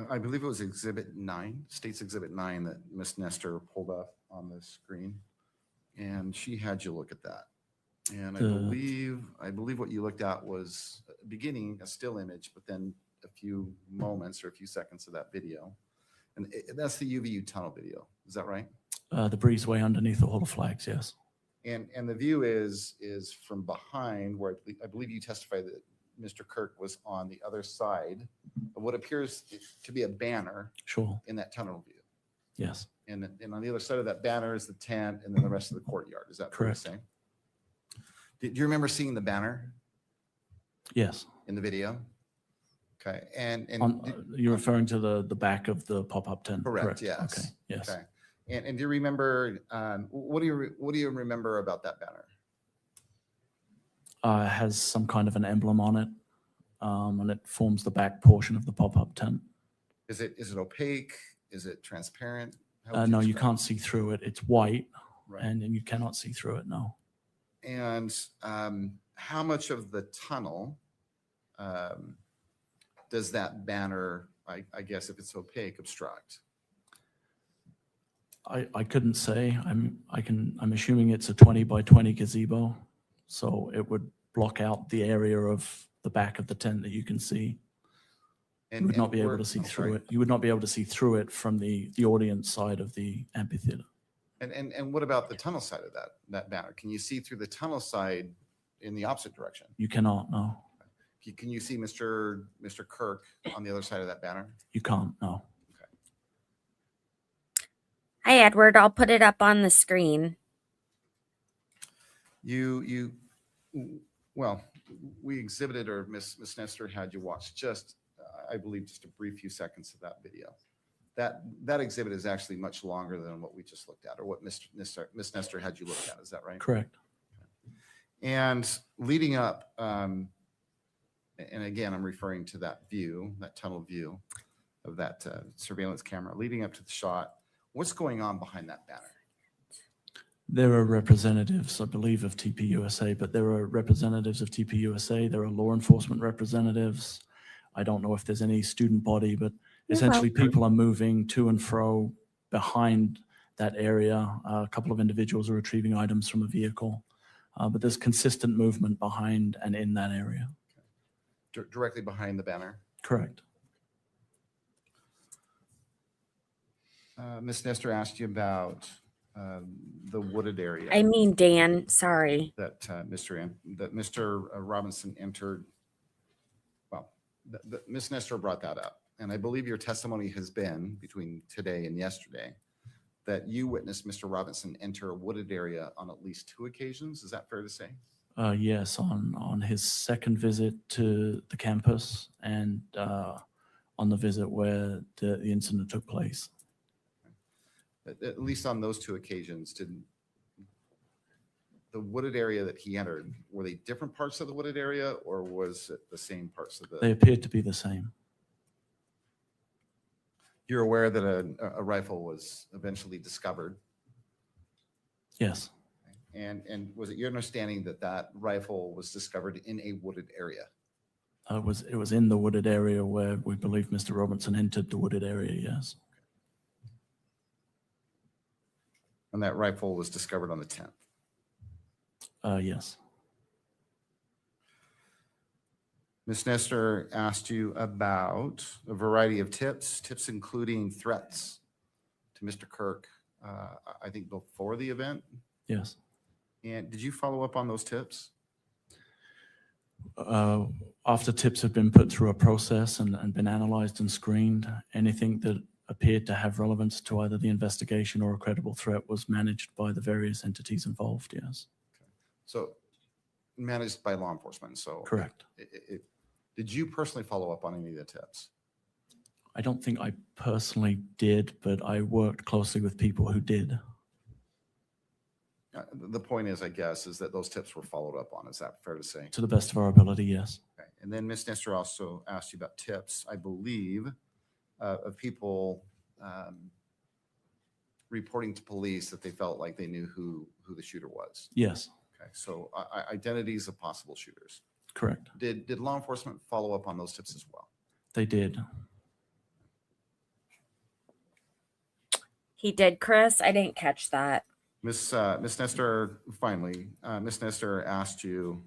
I believe it was Exhibit 9, State's Exhibit 9 that Ms. Nestor pulled up on the screen. And she had you look at that. And I believe what you looked at was beginning a still image, but then a few moments or a few seconds of that video. And that's the UVU tunnel video. Is that right? The breezeway underneath the Hall of Flags, yes. And the view is from behind where I believe you testified that Mr. Kirk was on the other side of what appears to be a banner Sure, in that tunnel view. yes, And on the other side of that banner is the tent and then the rest of the courtyard. Is that fair to Correct. say? Do you remember seeing the banner yes. in the video? Okay, and You're referring to the back of the pop-up tent? Correct, yes. Okay, yes. okay, and do you remember what do you remember about that banner? It has some kind of an emblem on it, and it forms the back portion of the pop-up tent. Is it opaque? Is it transparent? How would No, you describe can't see through it. It's white, it? Right. and you cannot see through it, no. And how much of the tunnel does that banner, I guess if it's opaque, obstruct? I couldn't say. I'm assuming it's a 20 by 20 gazebo, so it would block out the area of the back of the tent that you can see. You would not be able to see through it. You would not be able to see through it from the audience side of the amphitheater. And what about the tunnel side of that banner? Can you see through the tunnel side in the opposite direction? You cannot, no. Can you see Mr. Kirk on the other side of that banner? You can't, no. Hi, Edward. I'll put it up on the screen. Well, we exhibited, or Ms. Nestor had you watch just, I believe, just a brief few seconds of that video. That exhibit is actually much longer than what we just looked at, or what Ms. Nestor had you look at. Is that right? Correct. And leading up, and again, I'm referring to that view, that tunnel view of that surveillance camera, leading up to the shot. What's going on behind that banner? There are representatives, I believe, of TPUSA, but there are representatives of TPUSA. There are law enforcement representatives. I don't know if there's any student body, but essentially people are moving to and fro behind that area. A couple of individuals are retrieving items from a vehicle, but there's consistent movement behind and in that area. Directly behind the banner. Correct. Ms. Nestor asked you about the wooded area. I mean, Dan, sorry. That Mr. Robinson entered. Well, Ms. Nestor brought that up, and I believe your testimony has been between today and yesterday that you witnessed Mr. Robinson enter a wooded area on at least 2 occasions. Is that fair to say? Yes, on his second visit to the campus and on the visit where the incident took place. At least on those 2 occasions, did the wooded area that he entered, were they different parts of the wooded area, or was it the same parts of They the? appeared to be the same. You're aware that a rifle was eventually discovered, Yes, and was it your understanding that that rifle was discovered in a wooded area? it was in the wooded area where we believe Mr. Robinson entered the wooded area, yes. And that rifle was discovered on the 10th. Yes. Ms. Nestor asked you about a variety of tips including threats to Mr. Kirk I think before the event. Yes. And did you follow up on those tips? After tips have been put through a process and been analyzed and screened, anything that appeared to have relevance to either the investigation or a credible threat was managed by the various entities involved, yes. So managed by law enforcement. So Correct. Did you personally follow up on any of the tips? I don't think I personally did, but I worked closely with people who did. The point is, I guess, is that those tips were followed up on. Is that fair to say? To the best of our ability, yes. Okay. And then Ms. Nestor also asked you about tips, I believe, of people reporting to police that they felt like they knew who the shooter was. Yes, Okay. So identities of possible shooters. correct. Did law enforcement follow up on those tips as well? They did. He did, Chris. I didn't catch that. Miss Nestor, finally, Miss Nestor asked you,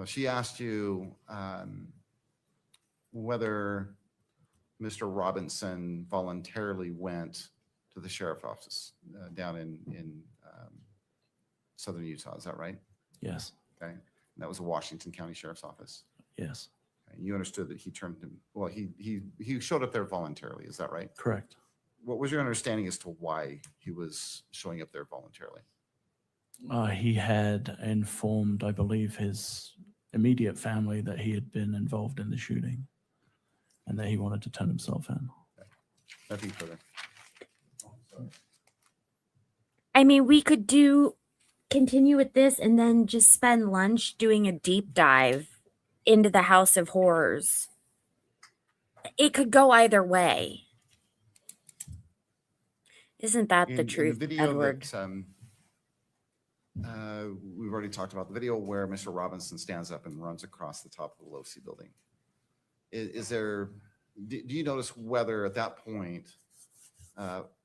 she asked you whether Mr. Robinson voluntarily went to the sheriff's office down in southern Utah. Is that right? Yes, Okay. And that was the Washington County Sheriff's Office. yes, Okay. You understood that he turned him, well, he showed up there voluntarily. Is that right? correct. What was your understanding as to why he was showing up there voluntarily? He had informed, I believe, his immediate family that he had been involved in the shooting and that he wanted to turn himself in. Nothing further. I mean, we could continue with this and then just spend lunch doing a deep dive into the House of Horrors. It could go either way. Isn't that the In truth, video Edward? that we've already talked about, the video where Mr. Robinson stands up and runs across the top of the Losi building. Is there, do you notice whether at that point,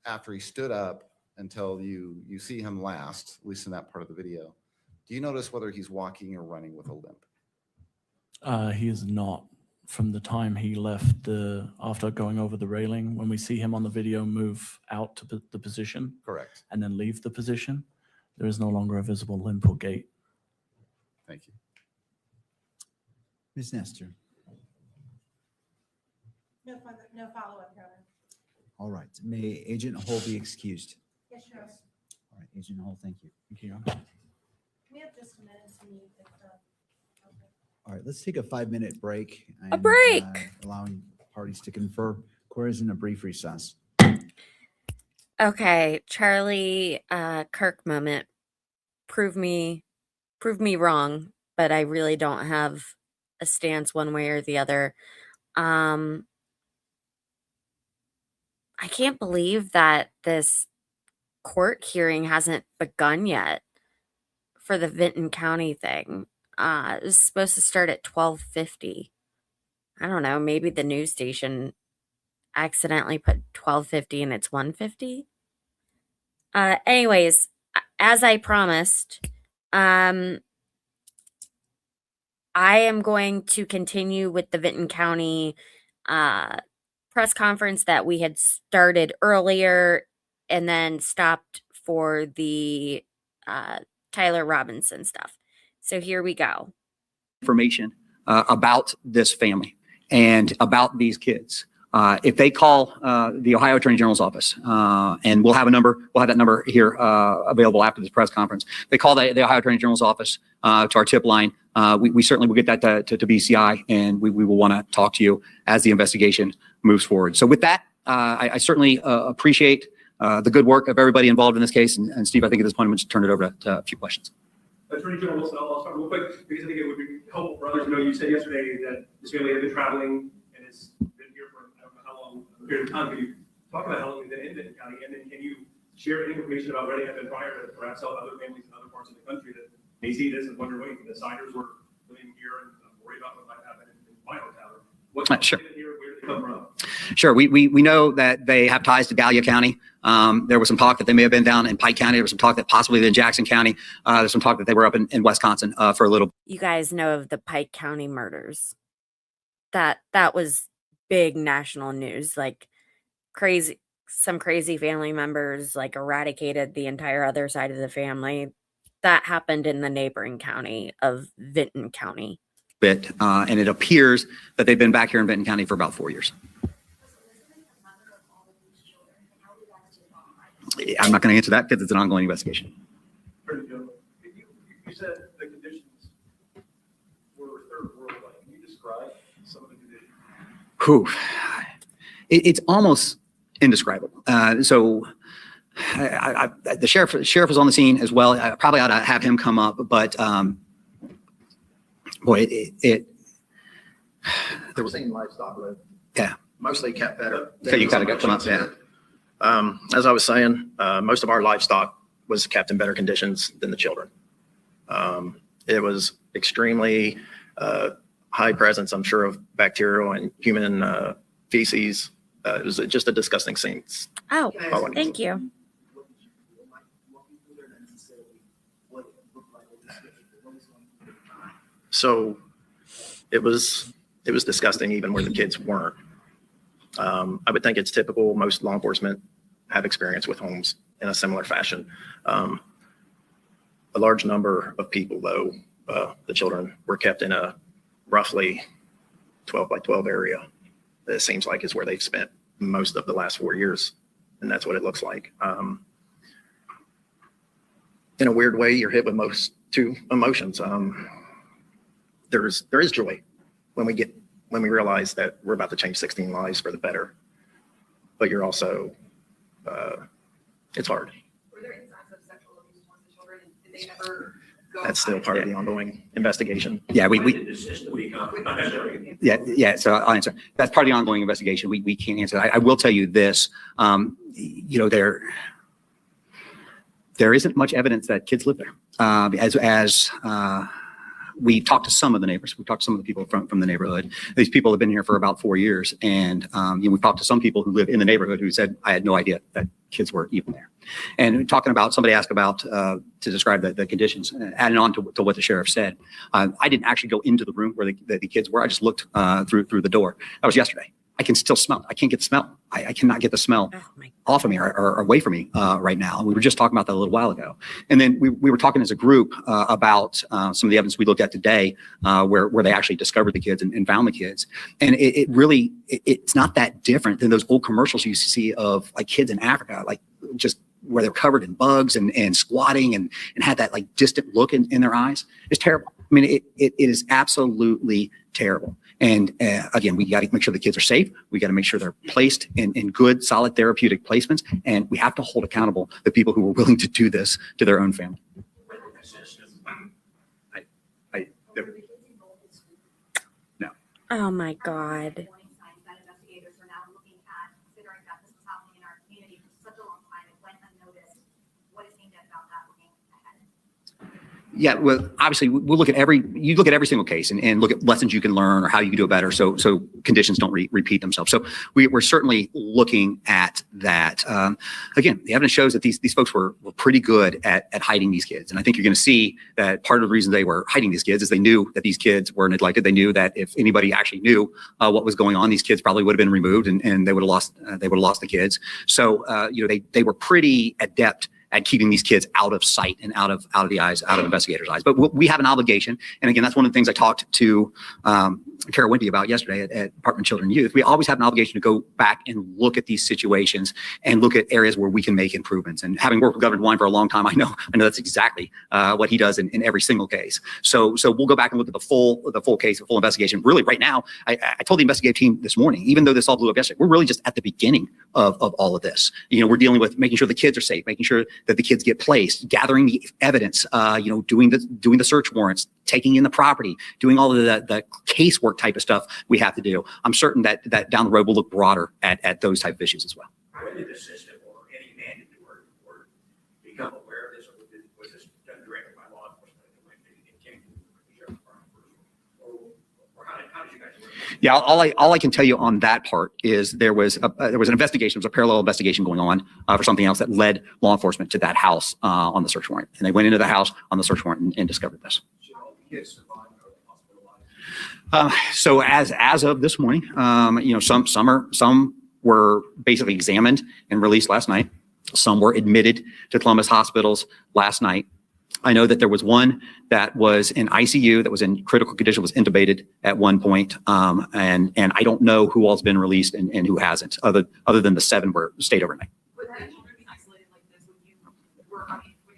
after he stood up until you see him last, at least in that part of the video, do you notice whether he's walking or running with a limp? He is not. From the time he left after going over the railing, when we see him on the video move out to the position Correct. and then leave the position, there is no longer a visible limp or gait. Thank you. Ms. Nestor. No follow-up, Your Honor. All right. May Agent Hull be excused? Yes, Your Honor. All right, Agent Hull, thank you. Thank you. We have just a minute to meet with All right, let's take a 5-minute break. A break. Allowing parties to confer. Court is in a brief recess. Okay, Charlie Kirk moment. Prove me wrong, but I really don't have a stance one way or the other. I can't believe that this court hearing hasn't begun yet for the Vinton County thing. It was supposed to start at 12:50. I don't know, maybe the news station accidentally put 12:50 and it's 1:50. Anyways, as I promised, I am going to continue with the Vinton County press conference that we had started earlier and then stopped for the Tyler Robinson stuff. So here we go. Information about this family and about these kids. If they call the Ohio Attorney General's office, and we'll have that number here available after this press conference. They call the Ohio Attorney General's office to our tip line. We certainly will get that to BCI, and we will want to talk to you as the investigation moves forward. So with that, I certainly appreciate the good work of everybody involved in this case. And Steve, I think at this point, I'm going to turn it over to a few questions. Attorney General Wilson, I'll start real quick because I think it would be helpful for others to know. You said yesterday that this family had been traveling and has been here for I don't know how long a period of time. Can you talk about how long they've been in Vinton County, and then can you share any information about where they have been prior to perhaps other families in other parts of the country that may see this and wonder, wait, the Siders were living here and worried about what might happen in my hometown? What Sure. Here, where did they come from? Sure. We know that they have ties to Gallia County. There was some talk that they may have been down in Pike County. There was some talk that possibly in Jackson County. There's some talk that they were up in Wisconsin for a little. You guys know of the Pike County murders. That was big national news, like some crazy family members like eradicated the entire other side of the family. That happened in the neighboring county of Vinton County. And it appears that they've been back here in Benton County for about 4 years. I'm not going to answer that because it's an ongoing investigation. Attorney General, you said the conditions were third world. Can you describe some of the conditions? Whew. It's almost indescribable. So the sheriff was on the scene as well. I probably ought to have him come up, but boy, there was livestock live. Yeah. Mostly kept better. So you gotta come up, yeah. As I was saying, most of our livestock was kept in better conditions than the children. It was extremely high presence, I'm sure, of bacterial and human feces. It was just a disgusting scene. Oh, thank you. So it was disgusting even where the kids weren't. I would think it's typical. Most law enforcement have experience with homes in a similar fashion. A large number of people, though, the children were kept in a roughly 12 by 12 area. It seems like is where they've spent most of the last 4 years. And that's what it looks like. In a weird way, you're hit with two emotions. There is joy when we realize that we're about to change 16 lives for the better, but you're also, it's hard. Were there instances of sexual abuse towards the children? Did they ever go? That's still part of the ongoing investigation. Yeah, yeah. So I'll answer. That's part of the ongoing investigation. We can't answer that. I will tell you this. There isn't much evidence that kids live there. We talked to some of the neighbors. We talked to some of the people from the neighborhood. These people have been here for about 4 years. And we talked to some people who live in the neighborhood who said, I had no idea that kids were even there. And talking about, somebody asked about, to describe the conditions, adding on to what the sheriff said. I didn't actually go into the room where the kids were. I just looked through the door. That was yesterday. I can still smell it. I can't get the smell. I cannot get the smell off of me or away from me right now. And we were just talking about that a little while ago. And then we were talking as a group about some of the evidence we looked at today where they actually discovered the kids and found the kids. And it's not that different than those old commercials you see of like kids in Africa, like just where they're covered in bugs and squatting and had that like distant look in their eyes. It's terrible. I mean, it is absolutely terrible. And again, we got to make sure the kids are safe. We got to make sure they're placed in good, solid therapeutic placements. And we have to hold accountable the people who are willing to do this to their own family. No. Oh my God. Yeah, well, obviously, we'll look at every single case and look at lessons you can learn or how you can do it better so conditions don't repeat themselves. So we're certainly looking at that. Again, the evidence shows that these folks were pretty good at hiding these kids. And I think you're going to see that part of the reason they were hiding these kids is they knew that these kids were neglected. They knew that if anybody actually knew what was going on, these kids probably would have been removed and they would have lost the kids. So they were pretty adept at keeping these kids out of sight and out of the eyes, out of investigators' eyes. But we have an obligation. And again, that's one of the things I talked to Kara Wimpy about yesterday at Department of Children and Youth. We always have an obligation to go back and look at these situations and look at areas where we can make improvements. And having worked with Governor DeWine for a long time, I know that's exactly what he does in every single case. So we'll go back and look at the full case, the full investigation. Really, right now, I told the investigative team this morning, even though this all blew up yesterday, we're really just at the beginning of all of this. We're dealing with making sure the kids are safe, making sure that the kids get placed, gathering the evidence, doing the search warrants, taking in the property, doing all of the casework type of stuff we have to do. I'm certain that down the road we'll look broader at those type of issues as well. When did the system or any mandatory or become aware of this, or was this done directly by law enforcement? Or how did you guys work? Yeah, all I can tell you on that part is there was an investigation. There was a parallel investigation going on for something else that led law enforcement to that house on the search warrant, and they went into the house on the search warrant and discovered this. So as of this morning, some were basically examined and released last night. Some were admitted to Columbus hospitals last night. I know that there was one that was in ICU that was in critical condition, was intubated at one point. And I don't know who all's been released and who hasn't, other than the 7 were stayed overnight. Would that children be isolated like this when you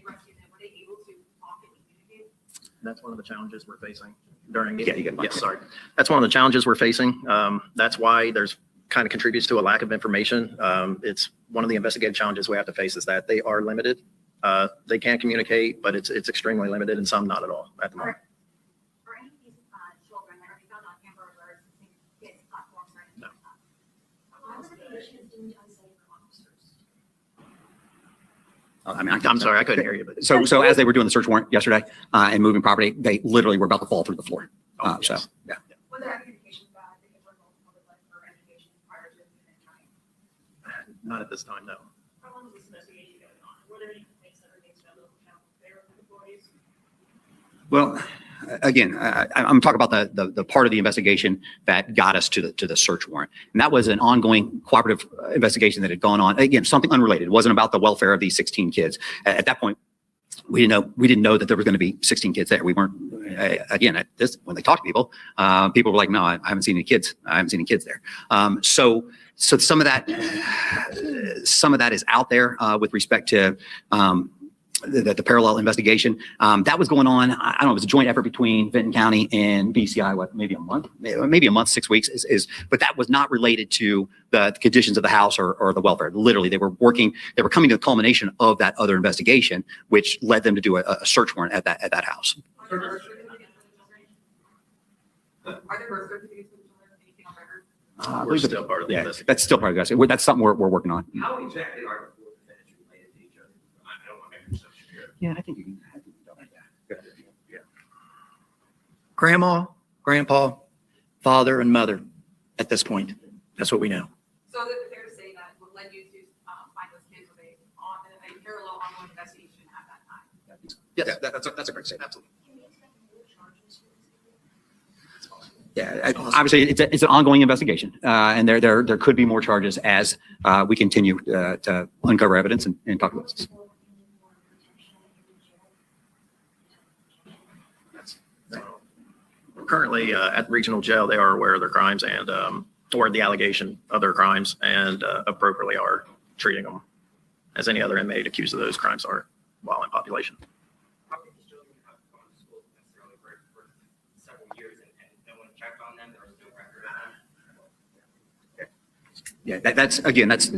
rescued them? Were they able to talk and communicate? That's one of the challenges we're facing during. Yeah, you get Yes, sorry. That's one of the challenges we're facing. That's why there's kind of contributes to a lack of information. It's one of the investigative challenges we have to face is that they are limited. They can communicate, but it's extremely limited and some not at all at the moment. Are any of these children that are found on Amber Alerts and kids platforms or anything like that? Why was the conditions deemed unsafe for officers? I'm sorry, I couldn't hear you, but. So as they were doing the search warrant yesterday and moving property, they literally were about to fall through the floor. Yes. So, yeah. Was that communication bad because we're both public life for education prior to the county? Not at this time, no. How long was this investigation going on? Were there any complaints that were made to local county fair employees? Well, again, I'm talking about the part of the investigation that got us to the search warrant. And that was an ongoing cooperative investigation that had gone on. Again, something unrelated. It wasn't about the welfare of these 16 kids. At that point, we didn't know that there were going to be 16 kids there. We weren't, again, when they talk to people, people were like, no, I haven't seen any kids. I haven't seen any kids there. So some of that is out there with respect to the parallel investigation. That was going on. I don't know, it was a joint effort between Vinton County and BCI, maybe a month, 6 weeks but that was not related to the conditions of the house or the welfare. Literally, they were coming to the culmination of that other investigation, which led them to do a search warrant at that house. Are there birth certificates for the children? Anything on record? We're still part of the investigation. That's still part of the investigation. That's something we're working on. How exactly are the 4 defendants related to each other? I don't want to make assumptions here. Yeah, I think you can. Yeah. Grandma, grandpa, father, and mother at this point. That's what we know. So is it fair to say that what led you to find those kids was a parallel ongoing investigation at that time? Yes, that's a great statement. Absolutely. Yeah, obviously it's an ongoing investigation, and there could be more charges as we continue to uncover evidence and talk about this. Currently, at the regional jail, they are aware of their crimes and, or the allegation of their crimes and appropriately are treating them as any other inmate accused of those crimes are while in population. How many children have gone to school necessarily for several years and no one checked on them? There was no record of them?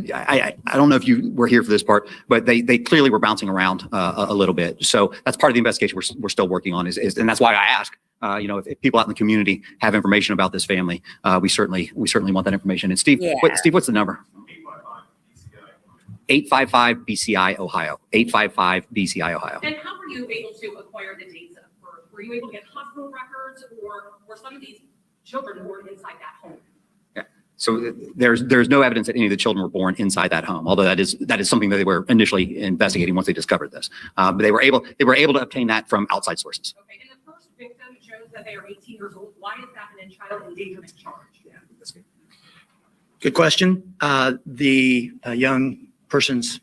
Yeah, I don't know if you were here for this part, but they clearly were bouncing around a little bit. So that's part of the investigation we're still working on and that's why I ask, if people out in the community have information about this family, we certainly want that information. And Steve, Steve, what's the number? 855 BCI Ohio. 855 BCI Ohio. And how were you able to acquire the dates of birth? Were you able to get hospital records, or were some of these children born inside that home? So there's no evidence that any of the children were born inside that home, although that is something that they were initially investigating once they discovered this. But they were able to obtain that from outside sources. Okay, and the first victim shows that they are 18 years old. Why is that an child endangerment charge? Yeah, that's good. Good question. The young person's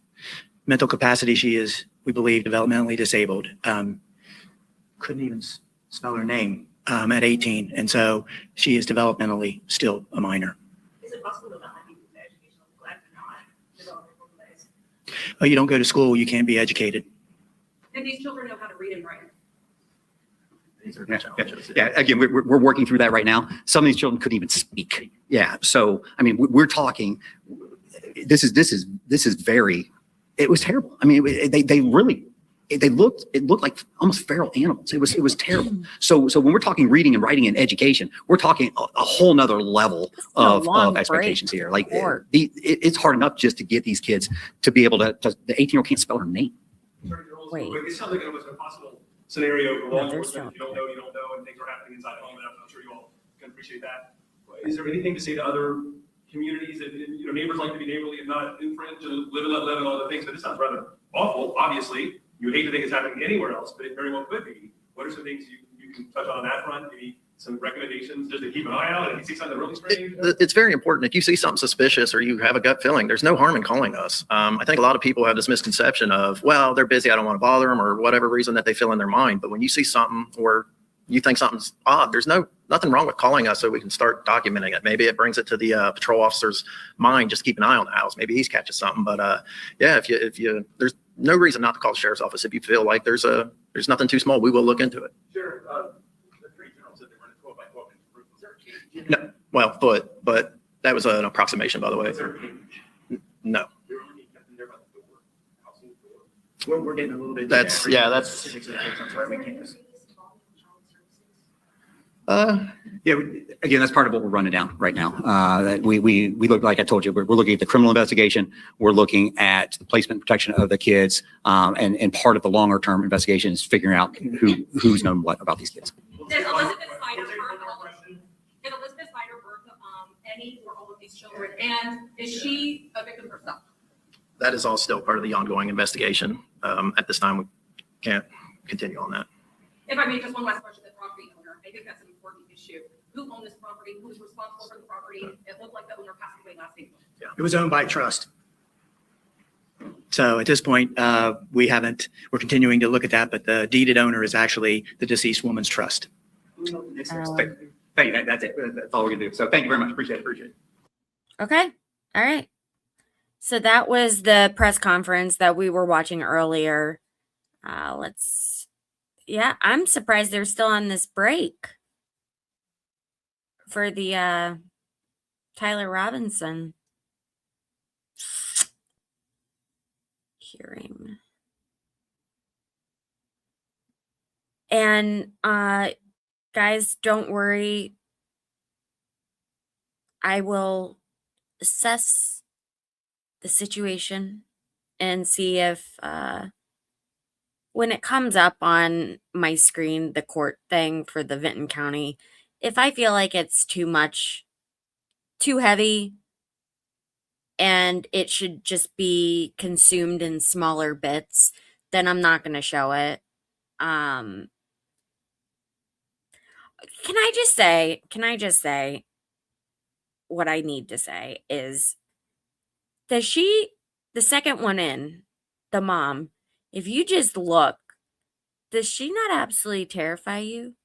mental capacity, she is, we believe, developmentally disabled. Couldn't even spell her name at 18. And so she is developmentally still a minor. Is it possible that might be educational neglect and not developmental delays? Oh, you don't go to school, you can't be educated. Did these children know how to read and write? Yeah, again, we're working through that right now. Some of these children couldn't even speak. Yeah, so I mean, we're talking. This is very. It was terrible. I mean, it looked like almost feral animals. It was terrible. So when we're talking reading and writing and education, we're talking a whole nother level of expectations here. Like it's hard enough just to get these kids to be able to the 18-year-old can't spell her name. Wait. It sounds like it was an impossible scenario for law enforcement. If you don't know, and things are happening inside the home, and I'm sure you all can appreciate that. Is there anything to say to other communities that, neighbors like to be neighborly and not infringe and live and let live and all the things, but this sounds rather awful. Obviously, you hate to think it's happening anywhere else, but it very well could be. What are some things you can touch on that front? Maybe some recommendations just to keep an eye out if you see something really strange? It's very important. If you see something suspicious or you have a gut feeling, there's no harm in calling us. I think a lot of people have this misconception of, well, they're busy, I don't want to bother them, or whatever reason that they feel in their mind. But when you see something or you think something's odd, there's nothing wrong with calling us so we can start documenting it. Maybe it brings it to the patrol officer's mind, just keep an eye on the house. Maybe he's catching something. But yeah, if you there's no reason not to call the sheriff's office. If you feel like there's nothing too small, we will look into it. Sure. The Attorney General said they were in a 12 by 12 inch roof. Was there a cage? No, well, but that was an approximation, by the way. Was there a cage? No. They were only nothing there about the door, household door. We're getting a little bit. That's, yeah, that's, Specifics of the case. I'm sorry, we can't. Yeah, again, that's part of what we're running down right now. That we look, like I told you, we're looking at the criminal investigation. We're looking at the placement and protection of the kids. And part of the longer term investigation is figuring out who's known what about these kids. Did Elizabeth Snyder birth any or all of these children? And is she a victim herself? that is all still part of the ongoing investigation. At this time, we can't continue on that. If I may, just one last question, the property owner, I think that's an important issue. Who owned this property? Who's responsible for the property? It looked like the owner passed away last April. It was owned by a trust. So at this point, we're continuing to look at that, but the deeded owner is actually the deceased woman's trust. Thank you. That's it. That's all we're gonna do. So thank you very much. Appreciate it. Okay. All right. So that was the press conference that we were watching earlier. Yeah, I'm surprised they're still on this break for the Tyler Robinson hearing. And guys, don't worry. I will assess the situation and see if when it comes up on my screen, the court thing for the Vinton County, if I feel like it's too much, too heavy, and it should just be consumed in smaller bits, then I'm not going to show it. Can I just say what I need to say is, the second one in, the mom, if you just look, does she not absolutely terrify you?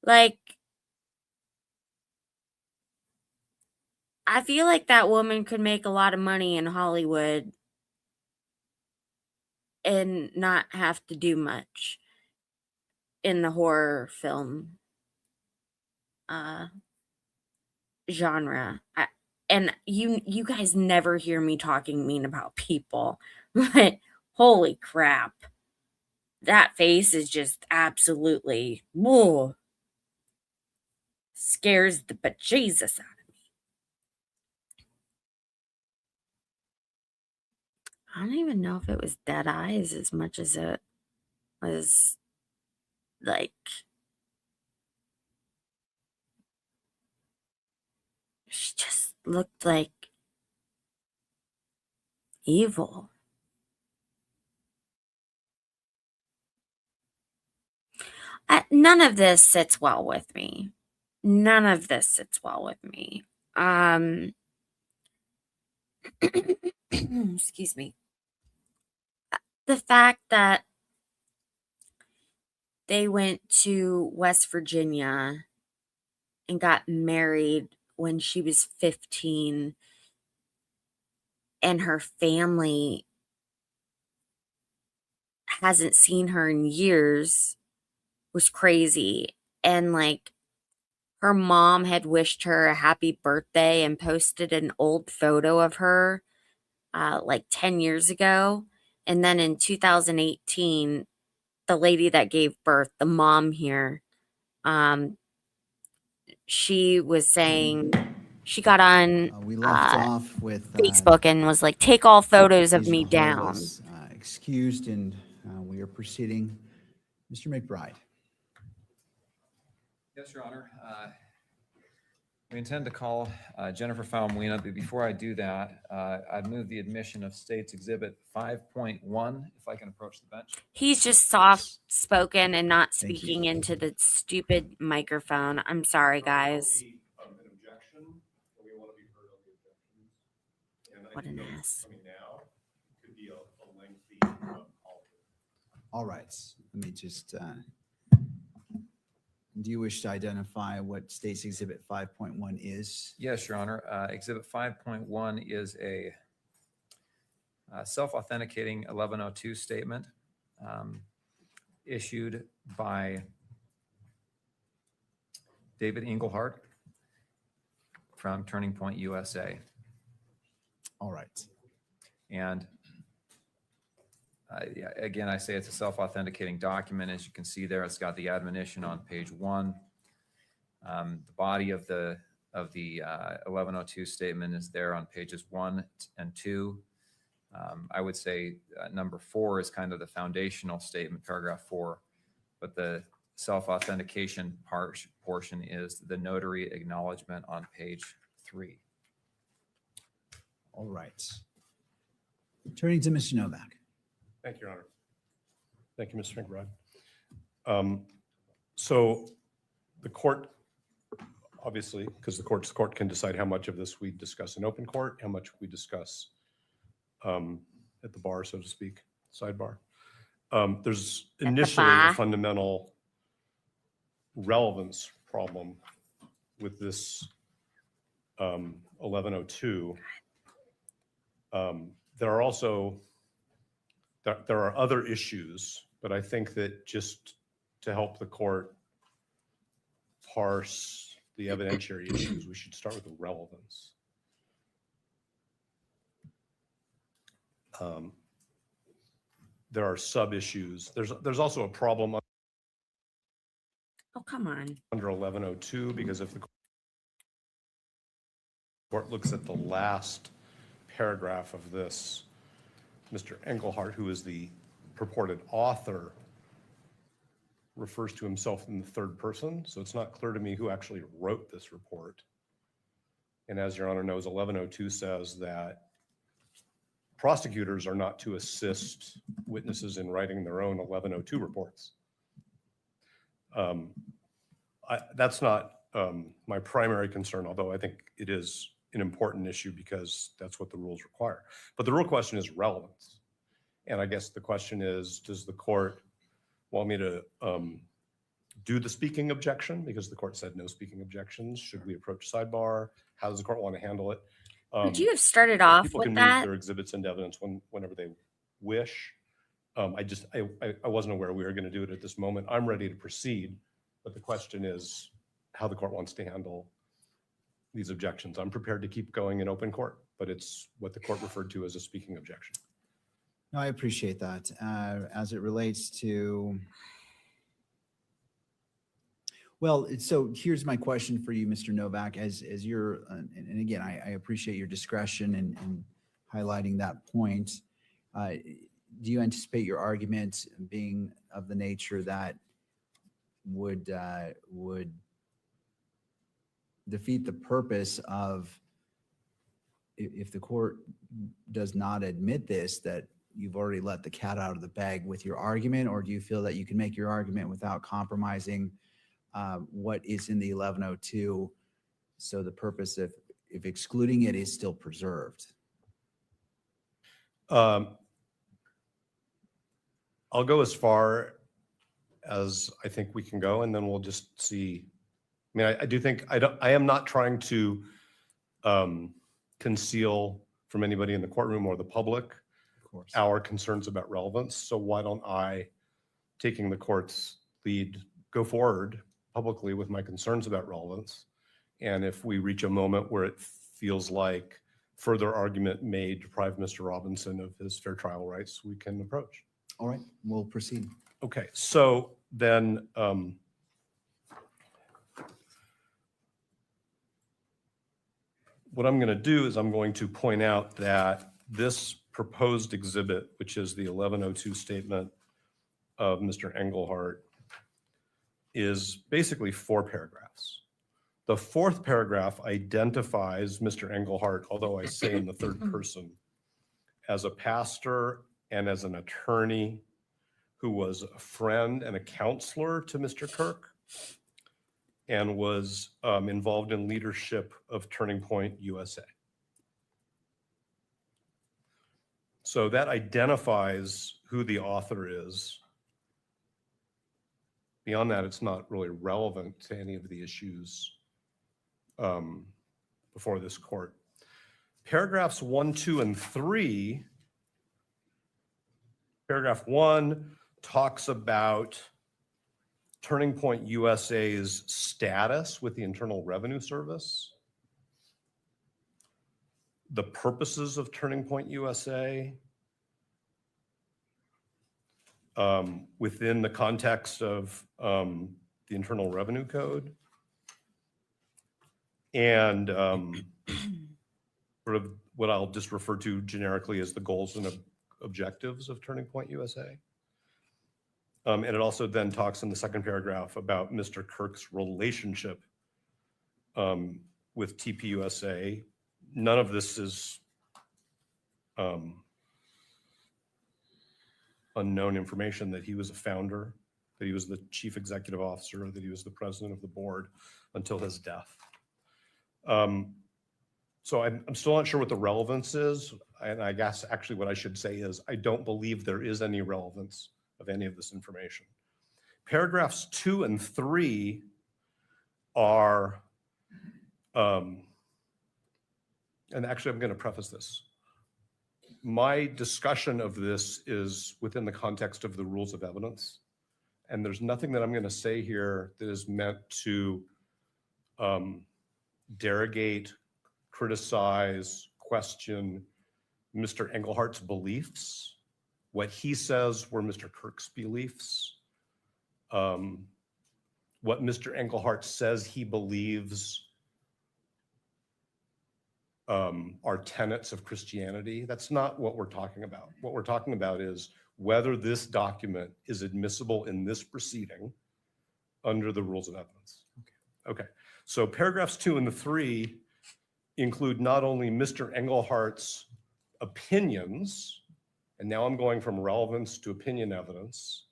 Like, I feel like that woman could make a lot of money in Hollywood and not have to do much in the horror film genre. And you guys never hear me talking mean about people, but holy crap, that face is just absolutely, whoa, scares the bejesus out of me. I don't even know if it was dead eyes as much as it was like, she just looked like evil. None of this sits well with me. None of this sits well with me. Excuse me. The fact that they went to West Virginia and got married when she was 15, and her family hasn't seen her in years was crazy. And like, her mom had wished her a happy birthday and posted an old photo of her like 10 years ago. And then in 2018, the lady that gave birth, the mom here, she was saying, she got on We left off with Facebook and was like, take all photos of me Mr. down. Hollis, excused, and we are proceeding. Mr. McBride. Yes, Your Honor. We intend to call Jennifer Falmuina, but before I do that, I'd move the admission of State's Exhibit 5.1, if I can approach the bench. He's just soft spoken and not Thank you. speaking into the stupid microphone. I'm sorry, guys. An objection, and we want to be heard on the objections. And I What think an notice ass. coming now could be a lengthy call. All right, let me just, do you wish to identify what State's Exhibit 5.1 is? Yes, Your Honor. Exhibit 5.1 is a self-authenticating 1102 statement issued by David Engelhardt from Turning Point USA. All right. And yeah, again, I say it's a self-authenticating document. As you can see there, it's got the admonition on page 1. The body of the 1102 statement is there on pages 1 and 2. I would say number 4 is kind of the foundational statement, paragraph 4, but the self-authentication portion is the notary acknowledgement on page 3. All right. Turning to Mr. Novak. Thank you, Your Honor. Thank you, Mr. McBride. So the court, obviously, because the court can decide how much of this we discuss in open court, how much we discuss at the bar, so to speak, sidebar. There's initially a fundamental relevance problem with this 1102. There are other issues, but I think that just to help the court parse the evidentiary issues, we should start with the relevance. There are sub-issues. There's also a problem Oh, come on. under 1102, because if the court looks at the last paragraph of this, Mr. Engelhardt, who is the purported author, refers to himself in the third person. So it's not clear to me who actually wrote this report. And as Your Honor knows, 1102 says that prosecutors are not to assist witnesses in writing their own 1102 reports. That's not my primary concern, although I think it is an important issue because that's what the rules require. But the real question is relevance. And I guess the question is, does the court want me to do the speaking objection? Because the court said no speaking objections. Should we approach sidebar? How does the court want to handle it? Could you have started off People with can that? move their exhibits into evidence whenever they wish. I wasn't aware we were going to do it at this moment. I'm ready to proceed, but the question is how the court wants to handle these objections. I'm prepared to keep going in open court, but it's what the court referred to as a speaking objection. No, I appreciate that. As it relates to, well, so here's my question for you, Mr. Novak, as you're, and again, I appreciate your discretion in highlighting that point. Do you anticipate your argument being of the nature that would defeat the purpose of, if the court does not admit this, that you've already let the cat out of the bag with your argument? Or do you feel that you can make your argument without compromising what is in the 1102, so the purpose of if excluding it is still preserved? I'll go as far as I think we can go, and then we'll just see. I mean, I do think I am not trying to conceal from anybody in the courtroom or the public our concerns about relevance. So why don't I, taking the court's lead, go forward publicly with my concerns about relevance. And if we reach a moment where it feels like further argument may deprive Mr. Robinson of his fair trial rights, we can approach. All right, we'll proceed. Okay, so then what I'm going to do is I'm going to point out that this proposed exhibit, which is the 1102 statement of Mr. Engelhardt, is basically 4 paragraphs. The fourth paragraph identifies Mr. Engelhardt, although I say in the third person, as a pastor and as an attorney who was a friend and a counselor to Mr. Kirk and was involved in leadership of Turning Point USA. So that identifies who the author is. Beyond that, it's not really relevant to any of the issues before this court. Paragraphs 1, 2, and 3. Paragraph 1 talks about Turning Point USA's status with the Internal Revenue Service, the purposes of Turning Point USA within the context of the Internal Revenue Code, and sort of what I'll just refer to generically as the goals and objectives of Turning Point USA. And it also then talks in the second paragraph about Mr. Kirk's relationship with TPUSA. None of this is unknown information, that he was a founder, that he was the chief executive officer, that he was the president of the board until his death. So I'm still not sure what the relevance is. And I guess actually what I should say is I don't believe there is any relevance of any of this information. Paragraphs 2 and 3 are, and actually I'm going to preface this. My discussion of this is within the context of the rules of evidence. And there's nothing that I'm going to say here that is meant to derogate, criticize, question Mr. Engelhardt's beliefs. What he says were Mr. Kirk's beliefs. What Mr. Engelhardt says he believes are tenets of Christianity. That's not what we're talking about. What we're talking about is whether this document is admissible in this proceeding under the rules of evidence. Okay. So paragraphs 2 and 3 include not only Mr. Engelhardt's opinions, and now I'm going from relevance to opinion evidence.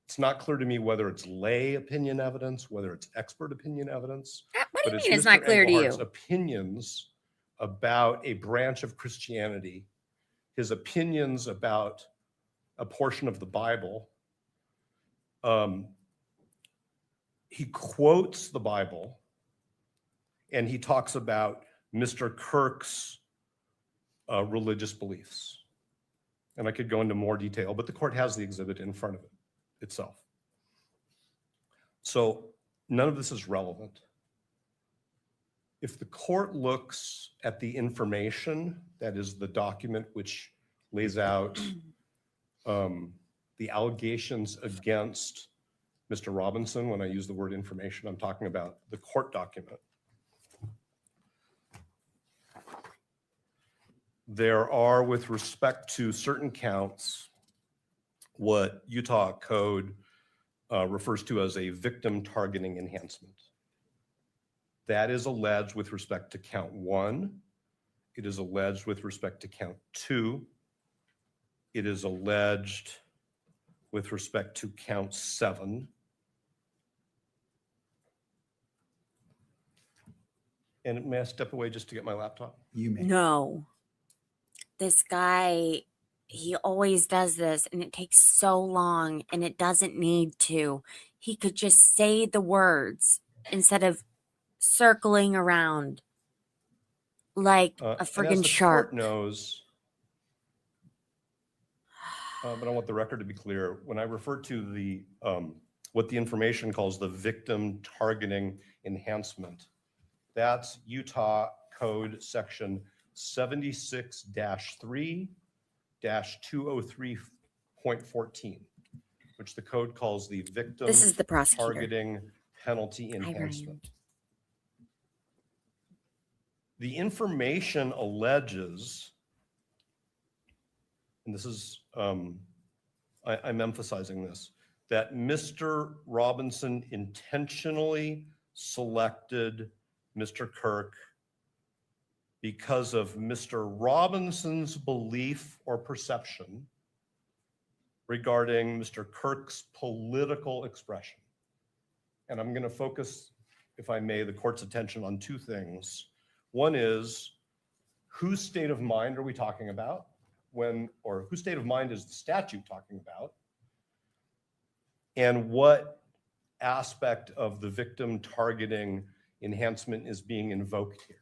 It's not clear to me whether it's lay opinion evidence, whether it's expert opinion evidence. What do you but mean it's not clear to you? Engelhardt's opinions about a branch of Christianity, his opinions about a portion of the Bible. He quotes the Bible and he talks about Mr. Kirk's religious beliefs. And I could go into more detail, but the court has the exhibit in front of it itself. So none of this is relevant. If the court looks at the information, that is the document which lays out the allegations against Mr. Robinson, when I use the word information, I'm talking about the court document. There are, with respect to certain counts, what Utah Code refers to as a victim targeting enhancement. That is alleged with respect to count 1. It is alleged with respect to count 2. It is alleged with respect to count 7. And may I step away just to get my laptop? You may. No. This guy, he always does this and it takes so long and it doesn't need to. He could just say the words instead of circling around like a And as friggin' the shark. court knows, but I want the record to be clear, when I refer to the what the information calls the victim targeting enhancement, that's Utah Code section 76-3-203.14, which the code calls the victim This is the prosecutor. targeting penalty enhancement. The information alleges, and this is, I'm emphasizing this, that Mr. Robinson intentionally selected Mr. Kirk because of Mr. Robinson's belief or perception regarding Mr. Kirk's political expression. And I'm going to focus, if I may, the court's attention on two things. One is, whose state of mind are we talking about when, or whose state of mind is the statute talking about? And what aspect of the victim targeting enhancement is being invoked here?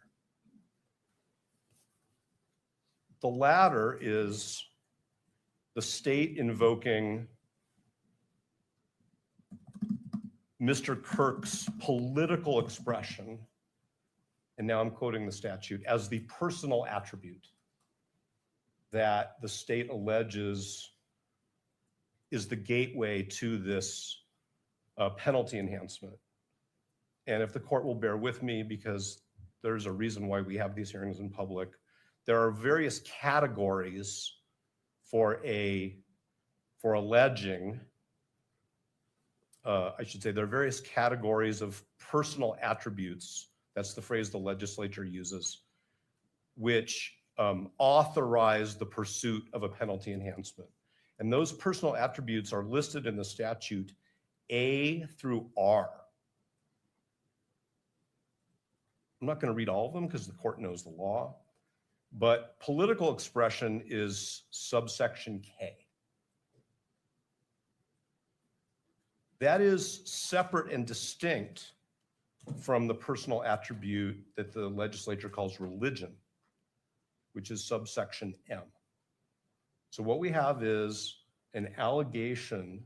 The latter is the state invoking Mr. Kirk's political expression, and now I'm quoting the statute, as the personal attribute that the state alleges is the gateway to this penalty enhancement. And if the court will bear with me, because there's a reason why we have these hearings in public, there are various categories for alleging, I should say, there are various categories of personal attributes, that's the phrase the legislature uses, which authorize the pursuit of a penalty enhancement. And those personal attributes are listed in the statute A through R. I'm not going to read all of them because the court knows the law, but political expression is subsection K. That is separate and distinct from the personal attribute that the legislature calls religion, which is subsection M. So what we have is an allegation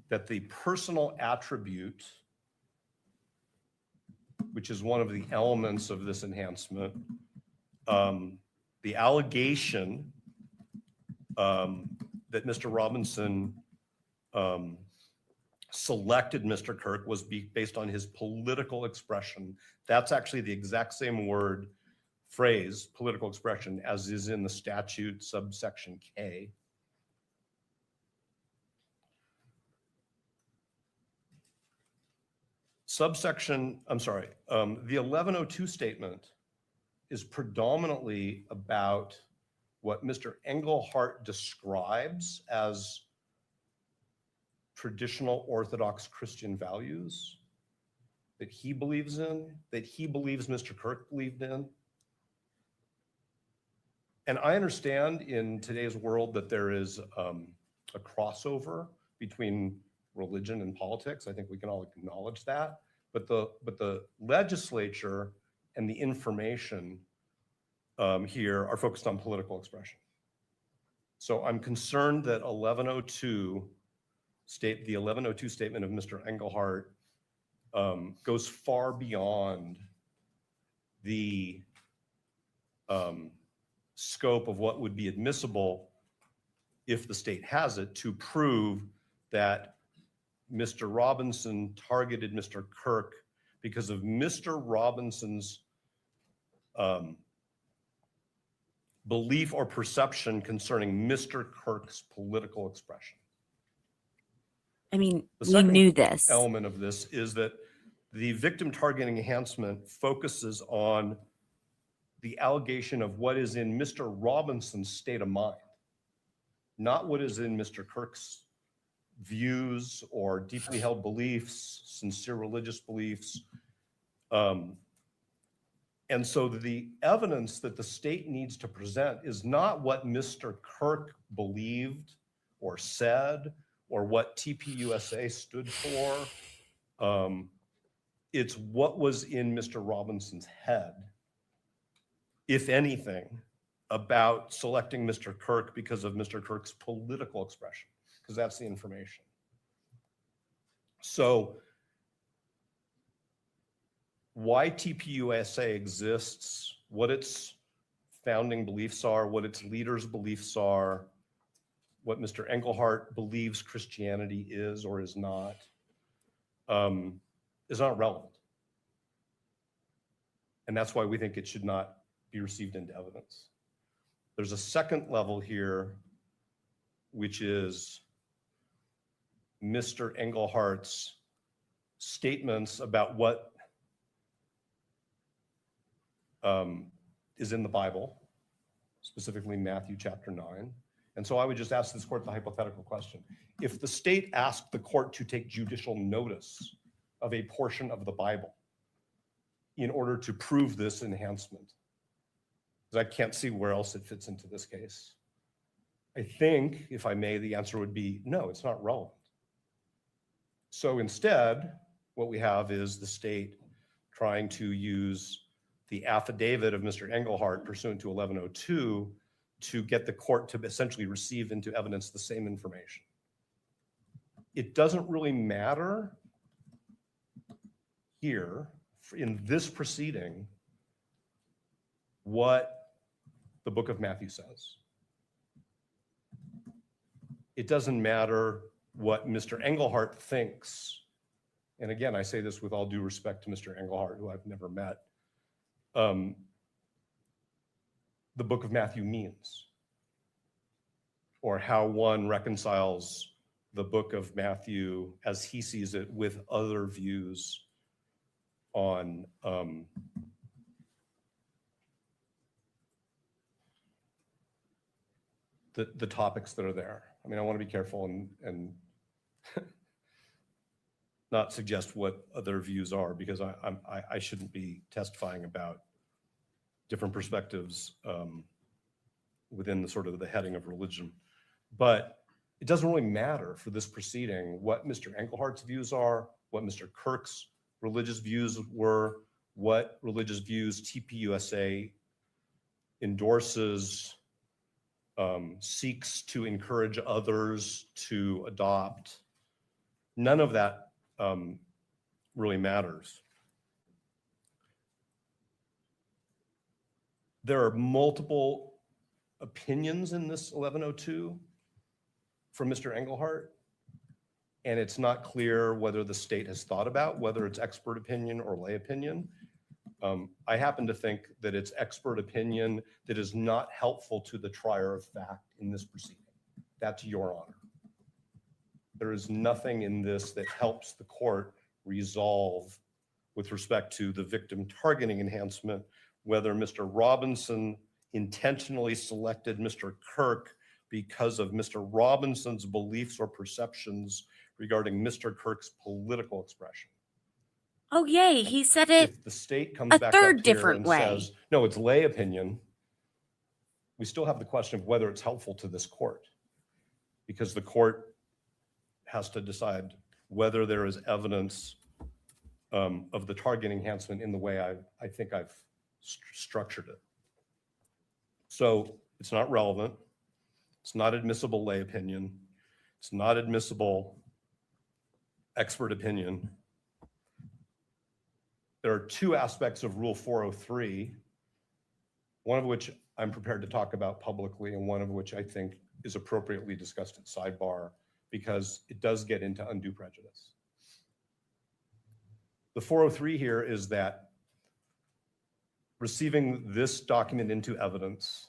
that the personal attribute, which is one of the elements of this enhancement, the allegation that Mr. Robinson selected Mr. Kirk was based on his political expression. That's actually the exact same phrase, political expression, as is in the statute subsection K. The 1102 statement is predominantly about what Mr. Engelhardt describes as traditional Orthodox Christian values that he believes in, that he believes Mr. Kirk believed in. And I understand in today's world that there is a crossover between religion and politics. I think we can all acknowledge that. But the legislature and the information here are focused on political expression. So I'm concerned that the 1102 statement of Mr. Engelhardt goes far beyond the scope of what would be admissible if the state has it to prove that Mr. Robinson targeted Mr. Kirk because of Mr. Robinson's belief or perception concerning Mr. Kirk's political expression. I mean, The we second knew this. element of this is that the victim targeting enhancement focuses on the allegation of what is in Mr. Robinson's state of mind, not what is in Mr. Kirk's views or deeply held beliefs, sincere religious beliefs. And so the evidence that the state needs to present is not what Mr. Kirk believed or said or what TPUSA stood for. It's what was in Mr. Robinson's head, if anything, about selecting Mr. Kirk because of Mr. Kirk's political expression, because that's the information. So why TPUSA exists, what its founding beliefs are, what its leaders' beliefs are, what Mr. Engelhardt believes Christianity is or is not relevant. And that's why we think it should not be received into evidence. There's a second level here, which is Mr. Engelhardt's statements about what is in the Bible, specifically Matthew chapter 9. And so I would just ask this court the hypothetical question. If the state asked the court to take judicial notice of a portion of the Bible in order to prove this enhancement, because I can't see where else it fits into this case, I think, if I may, the answer would be no, it's not relevant. So instead, what we have is the state trying to use the affidavit of Mr. Engelhardt pursuant to 1102 to get the court to essentially receive into evidence the same information. It doesn't really matter here in this proceeding what the book of Matthew says. It doesn't matter what Mr. Engelhardt thinks. And again, I say this with all due respect to Mr. Engelhardt, who I've never met. The book of Matthew means, or how one reconciles the book of Matthew as he sees it with other views on the topics that are there. I mean, I want to be careful and not suggest what other views are, because I shouldn't be testifying about different perspectives within the sort of the heading of religion. But it doesn't really matter for this proceeding what Mr. Engelhardt's views are, what Mr. Kirk's religious views were, what religious views TPUSA endorses, seeks to encourage others to adopt. None of that really matters. There are multiple opinions in this 1102 from Mr. Engelhardt, and it's not clear whether the state has thought about whether it's expert opinion or lay opinion. I happen to think that it's expert opinion that is not helpful to the trier of fact in this proceeding. That's your honor. There is nothing in this that helps the court resolve with respect to the victim targeting enhancement, whether Mr. Robinson intentionally selected Mr. Kirk because of Mr. Robinson's beliefs or perceptions regarding Mr. Kirk's political expression. Oh, yay. He said it If the state comes a back third up here different and way. says, no, it's lay opinion, we still have the question of whether it's helpful to this court, because the court has to decide whether there is evidence of the targeting enhancement in the way I think I've structured it. So it's not relevant. It's not admissible lay opinion. It's not admissible expert opinion. There are two aspects of Rule 403, one of which I'm prepared to talk about publicly, and one of which I think is appropriately discussed at sidebar, because it does get into undue prejudice. The 403 here is that receiving this document into evidence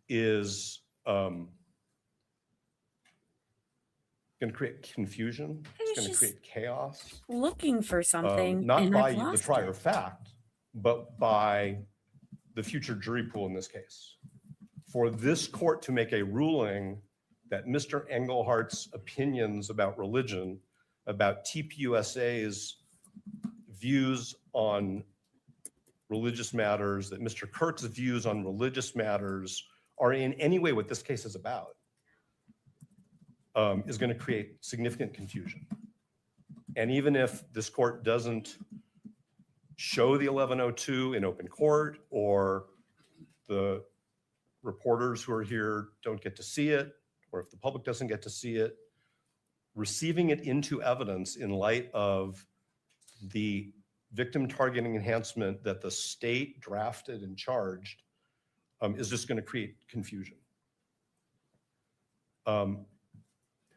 is going to create confusion. It's going to create chaos. Looking for something, Not and by I've the lost trier it. of fact, but by the future jury pool in this case. For this court to make a ruling that Mr. Engelhardt's opinions about religion, about TPUSA's views on religious matters, that Mr. Kirk's views on religious matters are in any way what this case is about, is going to create significant confusion. And even if this court doesn't show the 1102 in open court, or the reporters who are here don't get to see it, or if the public doesn't get to see it, receiving it into evidence in light of the victim targeting enhancement that the state drafted and charged is just going to create confusion.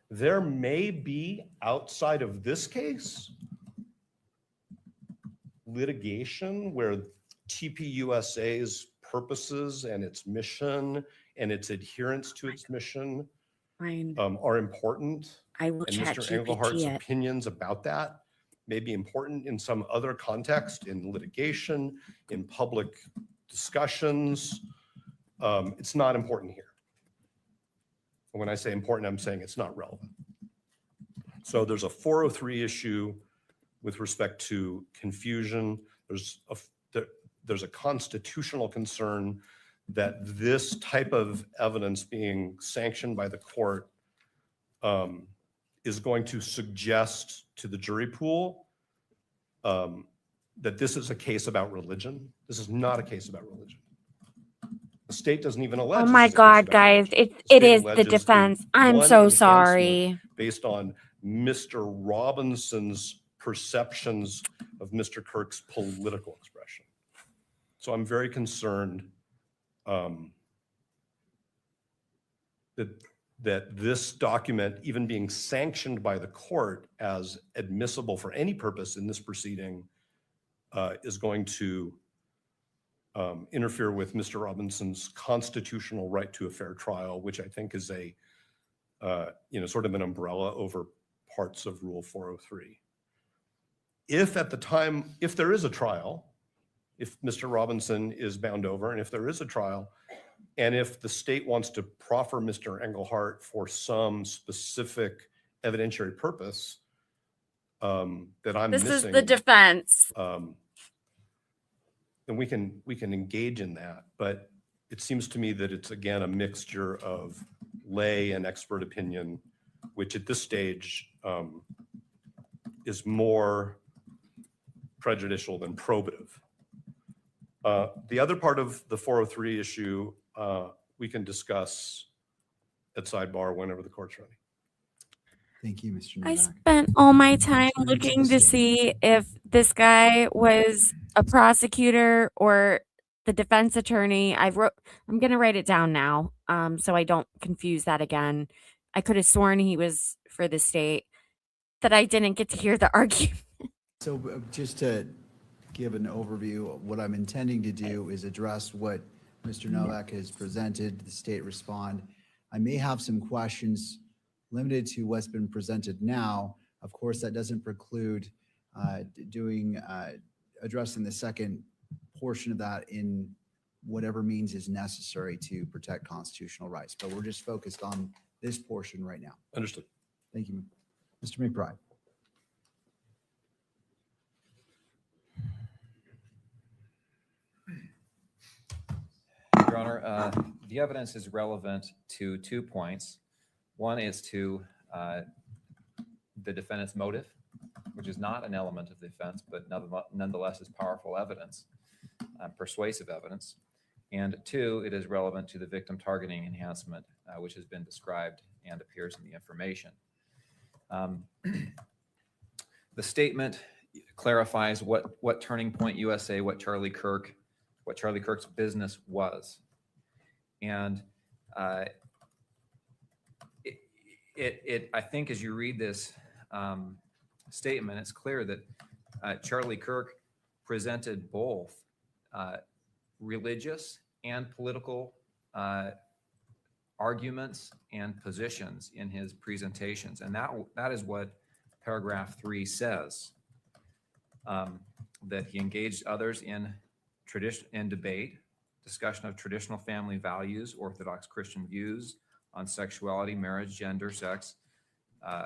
There may be, outside of this case, litigation where TPUSA's purposes and its mission and its adherence to its mission Ryan, are important. I will And chat Mr. Engelhardt's GPT it. opinions about that may be important in some other context, in litigation, in public discussions. It's not important here. When I say important, I'm saying it's not relevant. So there's a 403 issue with respect to confusion. There's a constitutional concern that this type of evidence being sanctioned by the court is going to suggest to the jury pool that this is a case about religion. This is not a case about religion. The state doesn't even allege. Oh this my is a case God, about guys, religion. it State is the alleges defense. I'm one so enhancement sorry. Based on Mr. Robinson's perceptions of Mr. Kirk's political expression. So I'm very concerned that this document, even being sanctioned by the court as admissible for any purpose in this proceeding, is going to interfere with Mr. Robinson's constitutional right to a fair trial, which I think is a sort of an umbrella over parts of Rule 403. If at the time, if there is a trial, if Mr. Robinson is bound over, and if there is a trial, and if the state wants to proffer Mr. Engelhardt for some specific evidentiary purpose that I'm missing. This is the defense. Then we can engage in that. But it seems to me that it's, again, a mixture of lay and expert opinion, which at this stage is more prejudicial than probative. The other part of the 403 issue we can discuss at sidebar whenever the court's ready. Thank you, Mr. I Novak. spent all my time Turn to looking the to state. see if this guy was a prosecutor or the defense attorney. I'm going to write it down now so I don't confuse that again. I could have sworn he was for the state, that I didn't get to hear the argument. So just to give an overview, what I'm intending to do is address what Mr. Novak has presented, the state respond. I may have some questions limited to what's been presented now. Of course, that doesn't preclude addressing the second portion of that in whatever means is necessary to protect constitutional rights. But we're just focused on this portion right now. Understood. Thank you. Mr. McBride. Your Honor, the evidence is relevant to 2 points. One is to the defendant's motive, which is not an element of the offense, but nonetheless is powerful evidence, persuasive evidence. And 2, it is relevant to the victim targeting enhancement, which has been described and appears in the information. The statement clarifies what Turning Point USA, what Charlie Kirk's business was. And I think as you read this statement, it's clear that Charlie Kirk presented both religious and political arguments and positions in his presentations. And that is what paragraph 3 says, that he engaged others in debate, discussion of traditional family values, Orthodox Christian views on sexuality, marriage, gender, sex,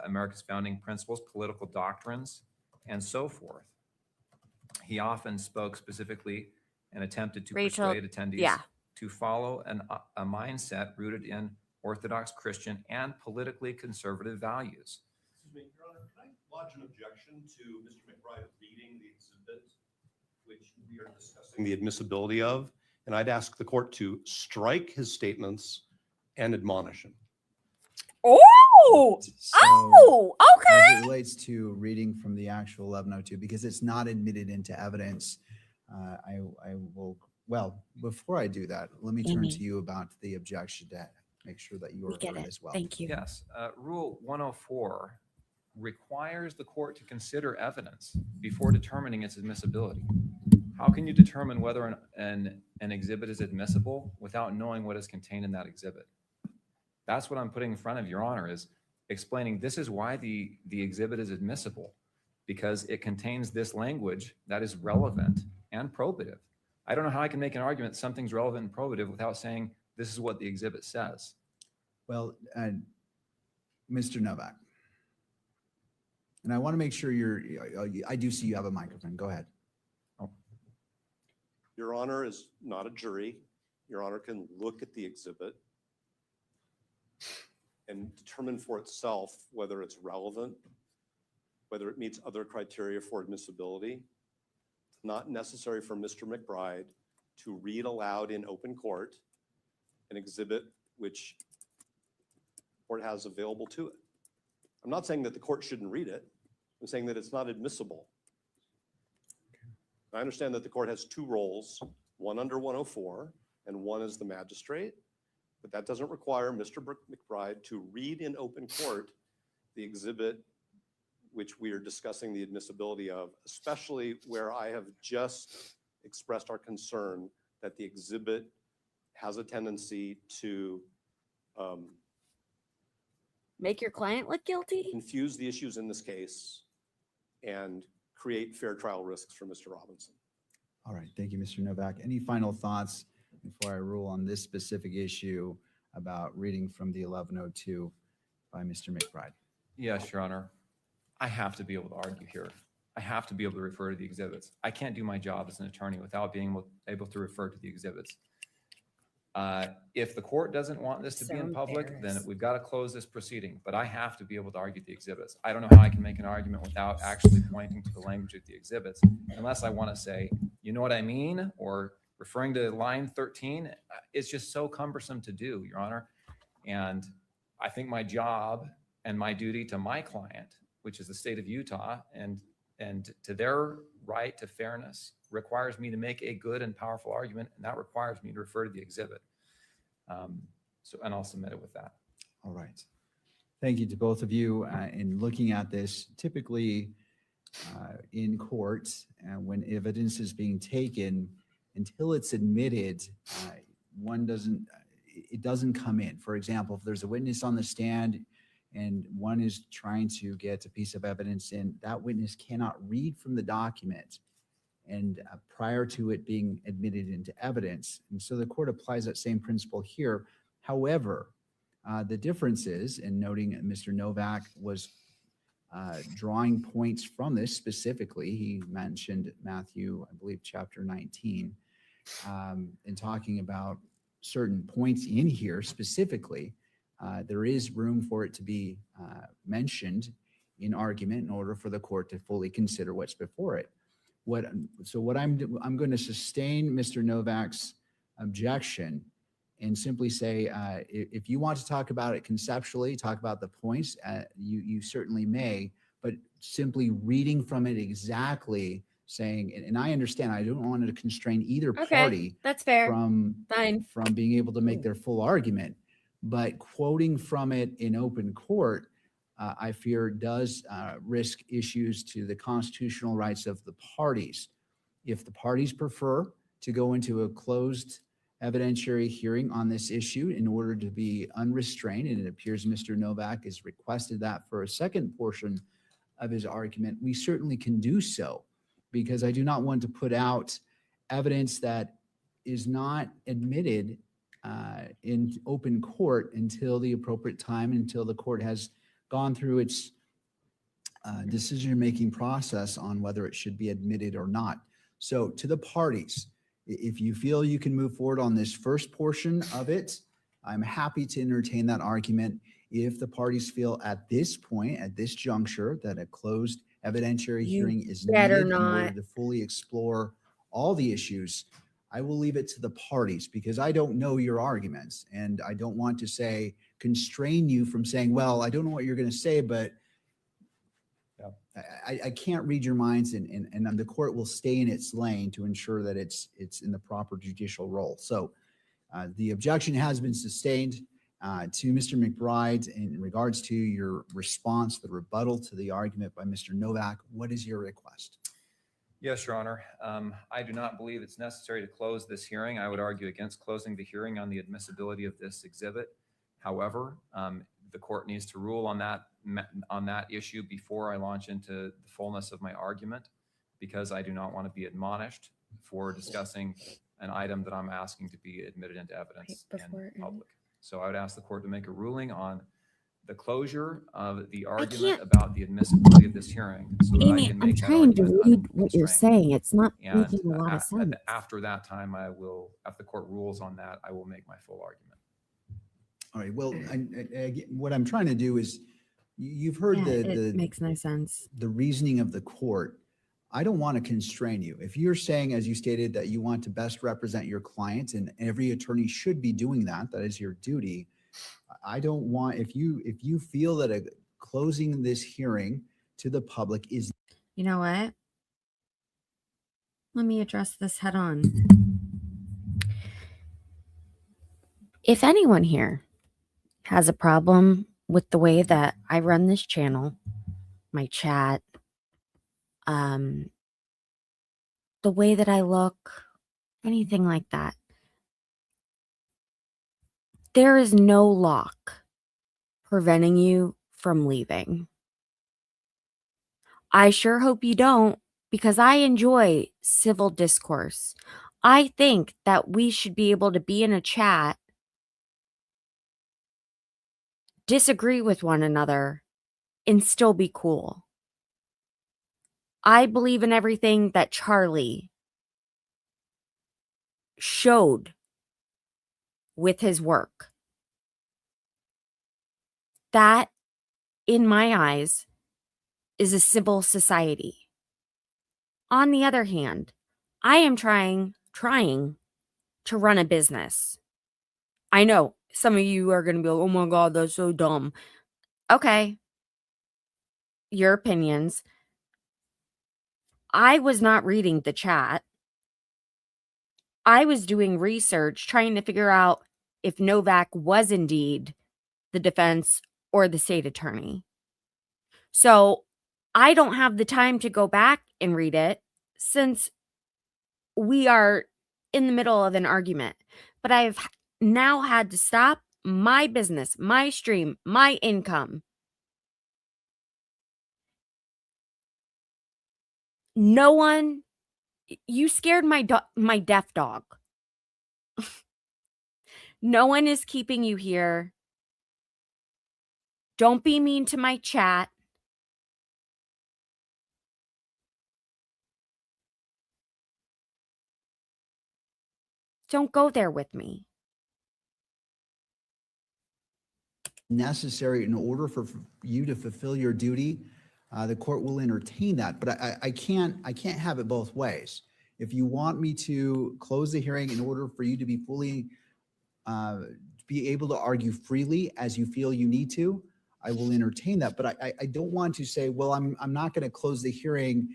America's founding principles, political doctrines, and so forth. He often spoke specifically and attempted to persuade attendees to follow a mindset rooted in Orthodox Christian and politically conservative values. Excuse me, Your Honor, can I lodge an objection to Mr. McBride reading the exhibit which we are discussing the admissibility of? And I'd ask the court to strike his statements and admonish him. Okay. As it relates to reading from the actual 1102, because it's not admitted into evidence, I will, well, before I do that, let me turn to you about the objection to make sure that you are heard as well. Thank you. Yes, Rule 104 requires the court to consider evidence before determining its admissibility. How can you determine whether an exhibit is admissible without knowing what is contained in that exhibit? That's what I'm putting in front of Your Honor, is explaining this is why the exhibit is admissible, because it contains this language that is relevant and probative. I don't know how I can make an argument something's relevant and probative without saying this is what the exhibit says. Well, Mr. Novak. And I want to make sure I do see you have a microphone. Go ahead. Your Honor is not a jury. Your Honor can look at the exhibit and determine for itself whether it's relevant, whether it meets other criteria for admissibility. It's not necessary for Mr. McBride to read aloud in open court an exhibit which the court has available to it. I'm not saying that the court shouldn't read it. I'm saying that it's not admissible. I understand that the court has two roles, one under 104 and one as the magistrate, but that doesn't require Mr. McBride to read in open court the exhibit which we are discussing the admissibility of, especially where I have just expressed our concern that the exhibit has a tendency to Make your client look guilty? confuse the issues in this case and create fair trial risks for Mr. Robinson. All right. Thank you, Mr. Novak. Any final thoughts before I rule on this specific issue about reading from the 1102 by Mr. McBride? Yes, Your Honor. I have to be able to argue here. I have to be able to refer to the exhibits. I can't do my job as an attorney without being able to refer to the exhibits. If the court doesn't want this to be in public, then we've got to close this proceeding, but I have to be able to argue the exhibits. I don't know how I can make an argument without actually pointing to the language of the exhibits, unless I want to say, you know what I mean? Or referring to line 13, it's just so cumbersome to do, Your Honor. And I think my job and my duty to my client, which is the state of Utah, and to their right to fairness, requires me to make a good and powerful argument, and that requires me to refer to the exhibit. And I'll submit it with that. All right. Thank you to both of you. In looking at this, typically in court, when evidence is being taken, until it's admitted, it doesn't come in. For example, if there's a witness on the stand and one is trying to get a piece of evidence in, that witness cannot read from the document and prior to it being admitted into evidence. And so the court applies that same principle here. However, the difference is, and noting Mr. Novak was drawing points from this specifically, he mentioned Matthew, I believe, chapter 19, and talking about certain points in here specifically. There is room for it to be mentioned in argument in order for the court to fully consider what's before it. I'm going to sustain Mr. Novak's objection and simply say, if you want to talk about it conceptually, talk about the points, you certainly may, but simply reading from it exactly saying, and I understand, I don't want to constrain either party That's fair. from Fine. being able to make their full argument, but quoting from it in open court, I fear does risk issues to the constitutional rights of the parties. If the parties prefer to go into a closed evidentiary hearing on this issue in order to be unrestrained, and it appears Mr. Novak has requested that for a second portion of his argument, we certainly can do so, because I do not want to put out evidence that is not admitted in open court until the appropriate time, until the court has gone through its decision-making process on whether it should be admitted or not. So to the parties, if you feel you can move forward on this first portion of it, I'm happy to entertain that argument. If the parties feel at this point, at this juncture, that a closed evidentiary hearing is needed in order to fully explore all the issues, I will leave it to the parties, because I don't know your arguments, and I don't want to constrain you from saying, well, I don't know what you're going to say, but I can't read your minds, and the court will stay in its lane to ensure that it's in the proper judicial role. So the objection has been sustained to Mr. McBride in regards to your response, the rebuttal to the argument by Mr. Novak. What is your request? Yes, Your Honor. I do not believe it's necessary to close this hearing. I would argue against closing the hearing on the admissibility of this exhibit. However, the court needs to rule on that issue before I launch into the fullness of my argument, because I do not want to be admonished for discussing an item that I'm asking to be admitted into evidence in public. So I would ask the court to make a ruling on the closure of the argument about the admissibility of this hearing, so that I Amy, can I'm make that trying to argument read what you're unconstrained. saying. It's not And making a lot of sense. after that time, after the court rules on that, I will make my full argument. All right, well, what I'm trying to do is, you've heard Yeah, the it makes no sense. the reasoning of the court. I don't want to constrain you. If you're saying, as you stated, that you want to best represent your clients, and every attorney should be doing that, that is your duty. I don't want, if you feel that closing this hearing to the public is. You know what? Let me address this head on. If anyone here has a problem with the way that I run this channel, my chat, the way that I look, anything like that, there is no lock preventing you from leaving. I sure hope you don't, because I enjoy civil discourse. I think that we should be able to be in a chat, disagree with one another, and still be cool. I believe in everything that Charlie showed with his work. That, in my eyes, is a civil society. On the other hand, I am trying to run a business. I know some of you are going to be like, oh my God, that's so dumb. Okay. Your opinions. I was not reading the chat. I was doing research trying to figure out if Novak was indeed the defense or the state attorney. So I don't have the time to go back and read it since we are in the middle of an argument. But I've now had to stop my business, my stream, my income. No one, you scared my deaf dog. No one is keeping you here. Don't be mean to my chat. Don't go there with me. Necessary in order for you to fulfill your duty, the court will entertain that. But I can't have it both ways. If you want me to close the hearing in order for you to be fully, be able to argue freely as you feel you need to, I will entertain that. But I don't want to say, well, I'm not going to close the hearing,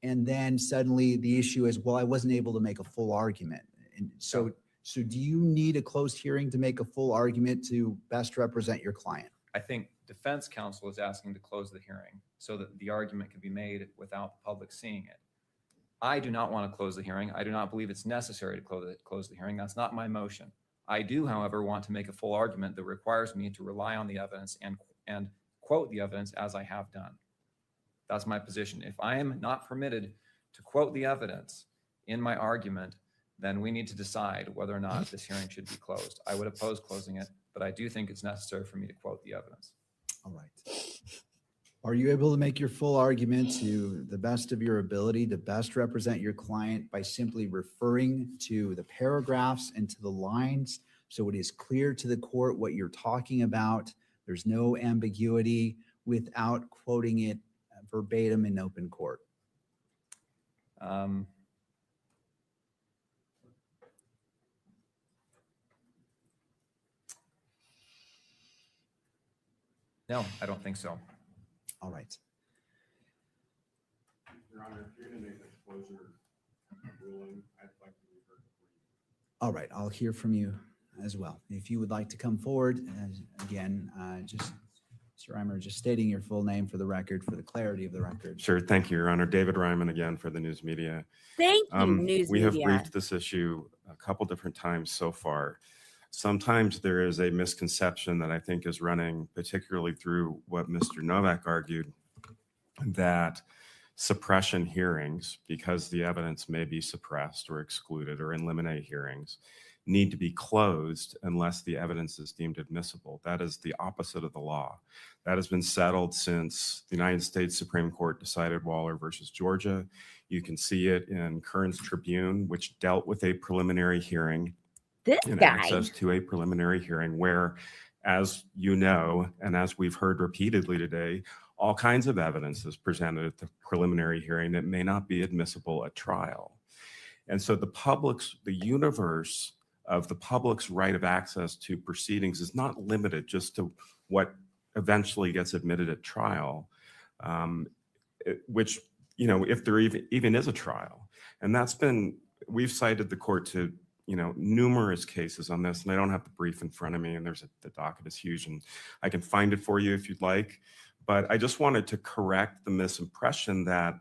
and then suddenly the issue is, well, I wasn't able to make a full argument. And so do you need a closed hearing to make a full argument to best represent your client? I think defense counsel is asking to close the hearing so that the argument can be made without the public seeing it. I do not want to close the hearing. I do not believe it's necessary to close the hearing. That's not my motion. I do, however, want to make a full argument that requires me to rely on the evidence and quote the evidence as I have done. That's my position. If I am not permitted to quote the evidence in my argument, then we need to decide whether or not this hearing should be closed. I would oppose closing it, but I do think it's necessary for me to quote the evidence. All right. Are you able to make your full argument to the best of your ability to best represent your client by simply referring to the paragraphs and to the lines so it is clear to the court what you're talking about? There's no ambiguity without quoting it verbatim in open court. No, I don't think so. All right. Your Honor, if you're going to make a closure ruling, I'd like to be heard before you. All right, I'll hear from you as well. If you would like to come forward, again, just, Mr. Reimer, just stating your full name for the record, for the clarity of the record. Sure, thank you, Your Honor. David Ryman again for the news media. Thank you, news We have media. briefed this issue a couple different times so far. Sometimes there is a misconception that I think is running, particularly through what Mr. Novak argued, that suppression hearings, because the evidence may be suppressed or excluded, or in limine hearings, need to be closed unless the evidence is deemed admissible. That is the opposite of the law. That has been settled since the United States Supreme Court decided Waller versus Georgia. You can see it in Kearns Tribune, which dealt with a preliminary hearing This and guy. access to a preliminary hearing where, as you know, and as we've heard repeatedly today, all kinds of evidence is presented at the preliminary hearing that may not be admissible at trial. And so the universe of the public's right of access to proceedings is not limited just to what eventually gets admitted at trial, which, if there even is a trial. And we've cited the court to, numerous cases on this, and I don't have the brief in front of me, and the docket is huge, and I can find it for you if you'd like. But I just wanted to correct the misimpression that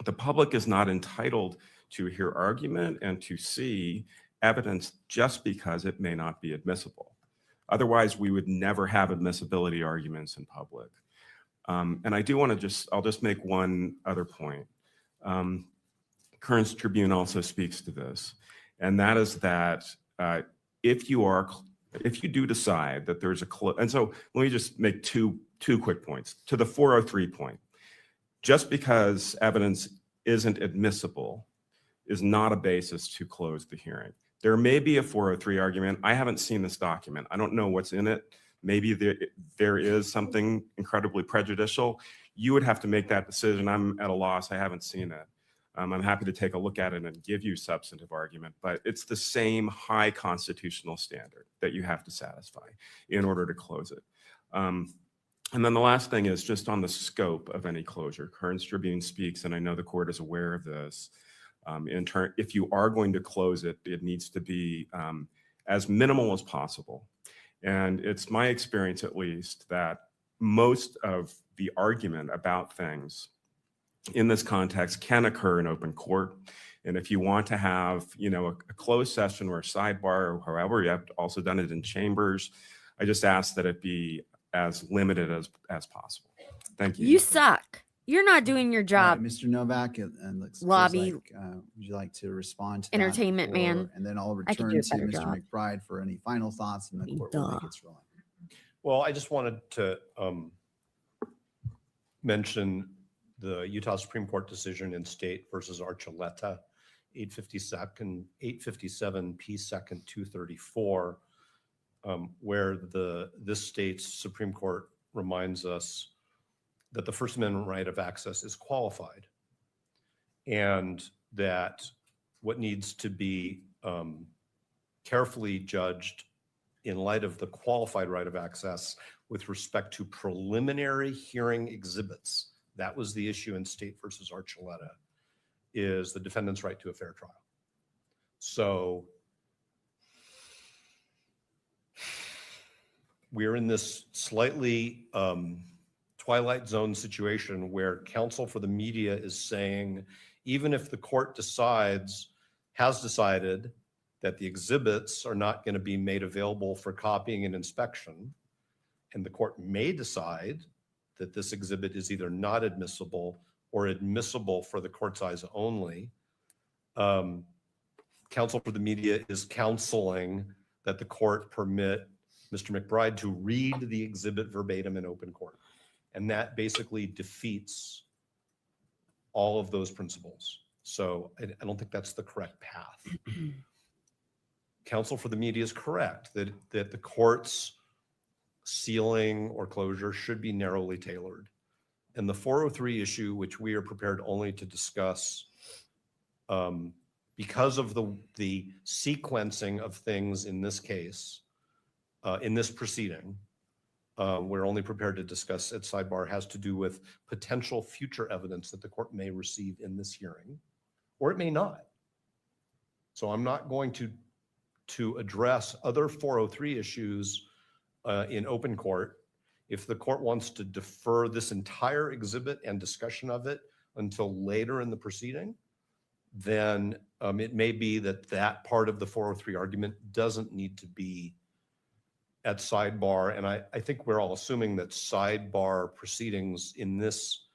the public is not entitled to hear argument and to see evidence just because it may not be admissible. Otherwise, we would never have admissibility arguments in public. And I do want to I'll just make one other point. Kearns Tribune also speaks to this, and that is that if you do decide that there's and so let me just make two quick points. To the 403 point, just because evidence isn't admissible is not a basis to close the hearing. There may be a 403 argument. I haven't seen this document. I don't know what's in it. Maybe there is something incredibly prejudicial. You would have to make that decision. I'm at a loss. I haven't seen it. I'm happy to take a look at it and give you substantive argument, but it's the same high constitutional standard that you have to satisfy in order to close it. And then the last thing is just on the scope of any closure. Kearns Tribune speaks, and I know the court is aware of this. If you are going to close it, it needs to be as minimal as possible. And it's my experience, at least, that most of the argument about things in this context can occur in open court. And if you want to have, a closed session or a sidebar or however, you have also done it in chambers. I just ask that it be as limited as possible. Thank you. You suck. You're not doing your job. Mr. Novak, and looks Lobby. like, would you like to respond to Entertainment that? man. And then I'll I could return do a to better Mr. job. McBride for any final thoughts, and the court will make its ruling. Well, I just wanted to mention the Utah Supreme Court decision in State versus Archuleta, 857 P. 2nd 234, where this state's Supreme Court reminds us that the First Amendment right of access is qualified, and that what needs to be carefully judged in light of the qualified right of access with respect to preliminary hearing exhibits. That was the issue in State versus Archuleta, is the defendant's right to a fair trial. So we're in this slightly twilight zone situation where counsel for the media is saying, even if the court has decided that the exhibits are not going to be made available for copying and inspection, and the court may decide that this exhibit is either not admissible or admissible for the court's eyes only, counsel for the media is counseling that the court permit Mr. McBride to read the exhibit verbatim in open court. And that basically defeats all of those principles. So I don't think that's the correct path. Counsel for the media is correct that the court's sealing or closure should be narrowly tailored. And the 403 issue, which we are prepared only to discuss because of the sequencing of things in this case, in this proceeding, we're only prepared to discuss at sidebar, has to do with potential future evidence that the court may receive in this hearing, or it may not. So I'm not going to address other 403 issues in open court. If the court wants to defer this entire exhibit and discussion of it until later in the proceeding, then it may be that that part of the 403 argument doesn't need to be at sidebar. And I think we're all assuming that sidebar proceedings in this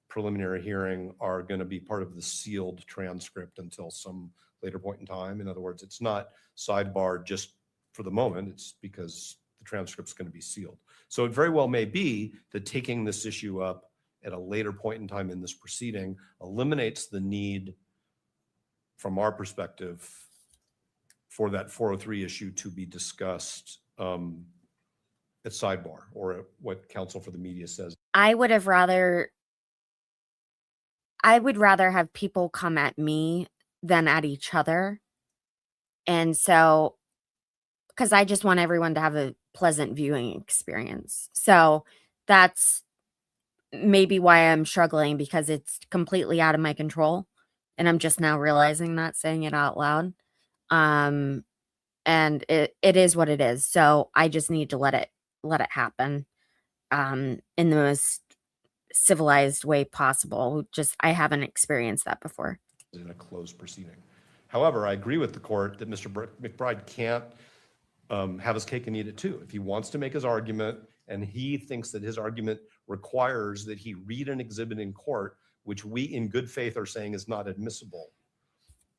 preliminary hearing are going to be part of the sealed transcript until some later point in time. In other words, it's not sidebar just for the moment. It's because the transcript's going to be sealed. So it very well may be that taking this issue up at a later point in time in this proceeding eliminates the need, from our perspective, for that 403 issue to be discussed at sidebar, or at what counsel for the media says. I would rather have people come at me than at each other. And so, because I just want everyone to have a pleasant viewing experience. So that's maybe why I'm struggling, because it's completely out of my control. And I'm just now realizing that, saying it out loud. And it is what it is. So I just need to let it happen in the most civilized way possible. Just, I haven't experienced that before. In a closed proceeding. However, I agree with the court that Mr. McBride can't have his cake and eat it too. If he wants to make his argument and he thinks that his argument requires that he read an exhibit in court, which we in good faith are saying is not admissible,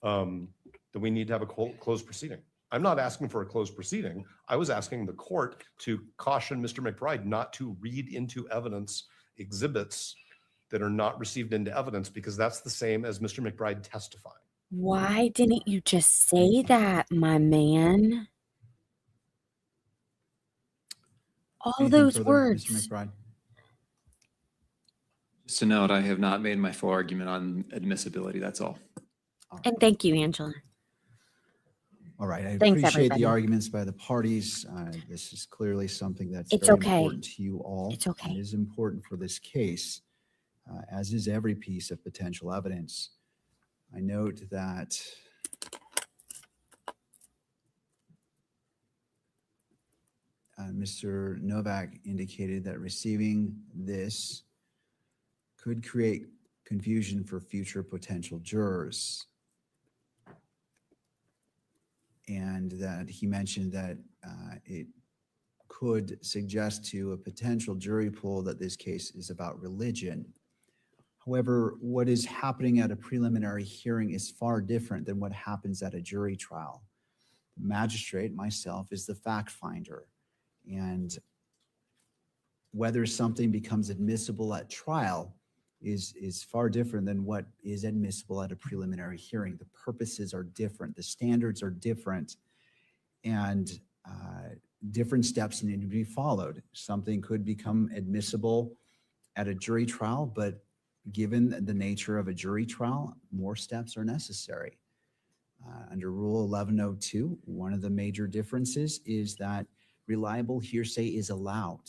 then we need to have a closed proceeding. I'm not asking for a closed proceeding. I was asking the court to caution Mr. McBride not to read into evidence exhibits that are not received into evidence, because that's the same as Mr. McBride testifying. Why didn't you just say that, my man? All Anything those further, words. Mr. McBride? Just a note, I have not made my full argument on admissibility. That's all. And thank you, Angela. All right, I Thanks, appreciate everybody. the arguments by the parties. This is clearly something that's It's very okay. important to you all. It's okay. It is important for this case, as is every piece of potential evidence. I note that Mr. Novak indicated that receiving this could create confusion for future potential jurors. And that he mentioned that it could suggest to a potential jury pool that this case is about religion. However, what is happening at a preliminary hearing is far different than what happens at a jury trial. The magistrate, myself, is the fact finder. And whether something becomes admissible at trial is far different than what is admissible at a preliminary hearing. The purposes are different, the standards are different, and different steps need to be followed. Something could become admissible at a jury trial, but given the nature of a jury trial, more steps are necessary. Under Rule 1102, one of the major differences is that reliable hearsay is allowed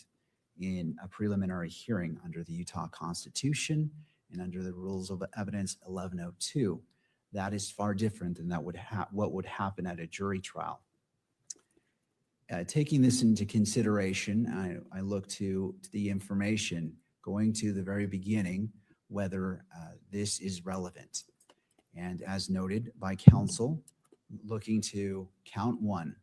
in a preliminary hearing under the Utah Constitution and under the Rules of Evidence 1102. That is far different than what would happen at a jury trial. Taking this into consideration, I look to the information going to the very beginning, whether this is relevant. And as noted by counsel, looking to count one,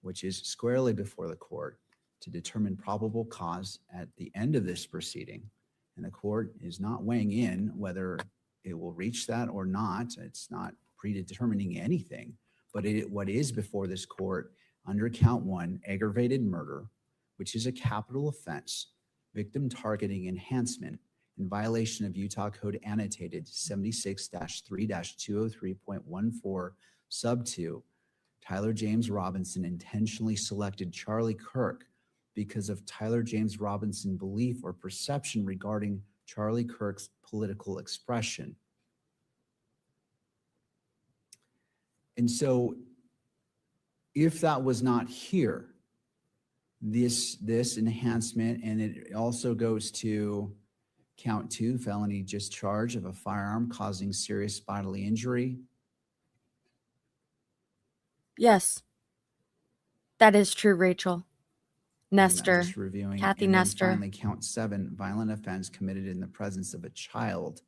which is squarely before the court, to determine probable cause at the end of this proceeding. And the court is not weighing in whether it will reach that or not. It's not predetermining anything, but what is before this court under count one, aggravated murder, which is a capital offense, victim targeting enhancement in violation of Utah Code Annotated 76-3-203.14 sub 2. Tyler James Robinson intentionally selected Charlie Kirk because of Tyler James Robinson's belief or perception regarding Charlie Kirk's political expression. And so if that was not here, this enhancement, and it also goes to count two, felony discharge of a firearm causing serious bodily injury. Yes, that is true, Rachel. Nestor, Just reviewing. Kathy And then Nestor. Finally, count seven, violent offense committed in the presence of a child.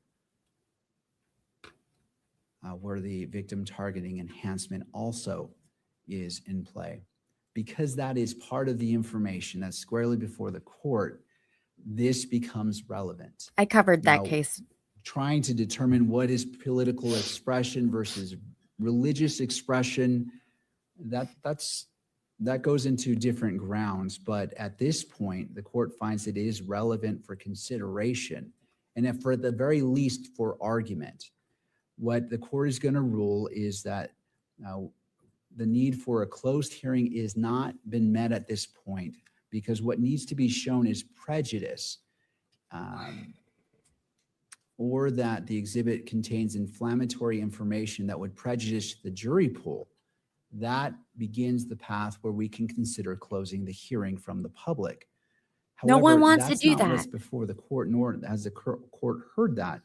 where the victim targeting enhancement also is in play. Because that is part of the information that's squarely before the court, this becomes relevant. I covered that Now, case. Trying to determine what is political expression versus religious expression, that goes into different grounds. But at this point, the court finds it is relevant for consideration, and if for the very least for argument. What the court is going to rule is that the need for a closed hearing is not been met at this point, because what needs to be shown is prejudice, or that the exhibit contains inflammatory information that would prejudice the jury pool. That begins the path where we can consider closing the hearing from the public. No one However, wants to that's do not what's that. before the court, nor has the court heard that.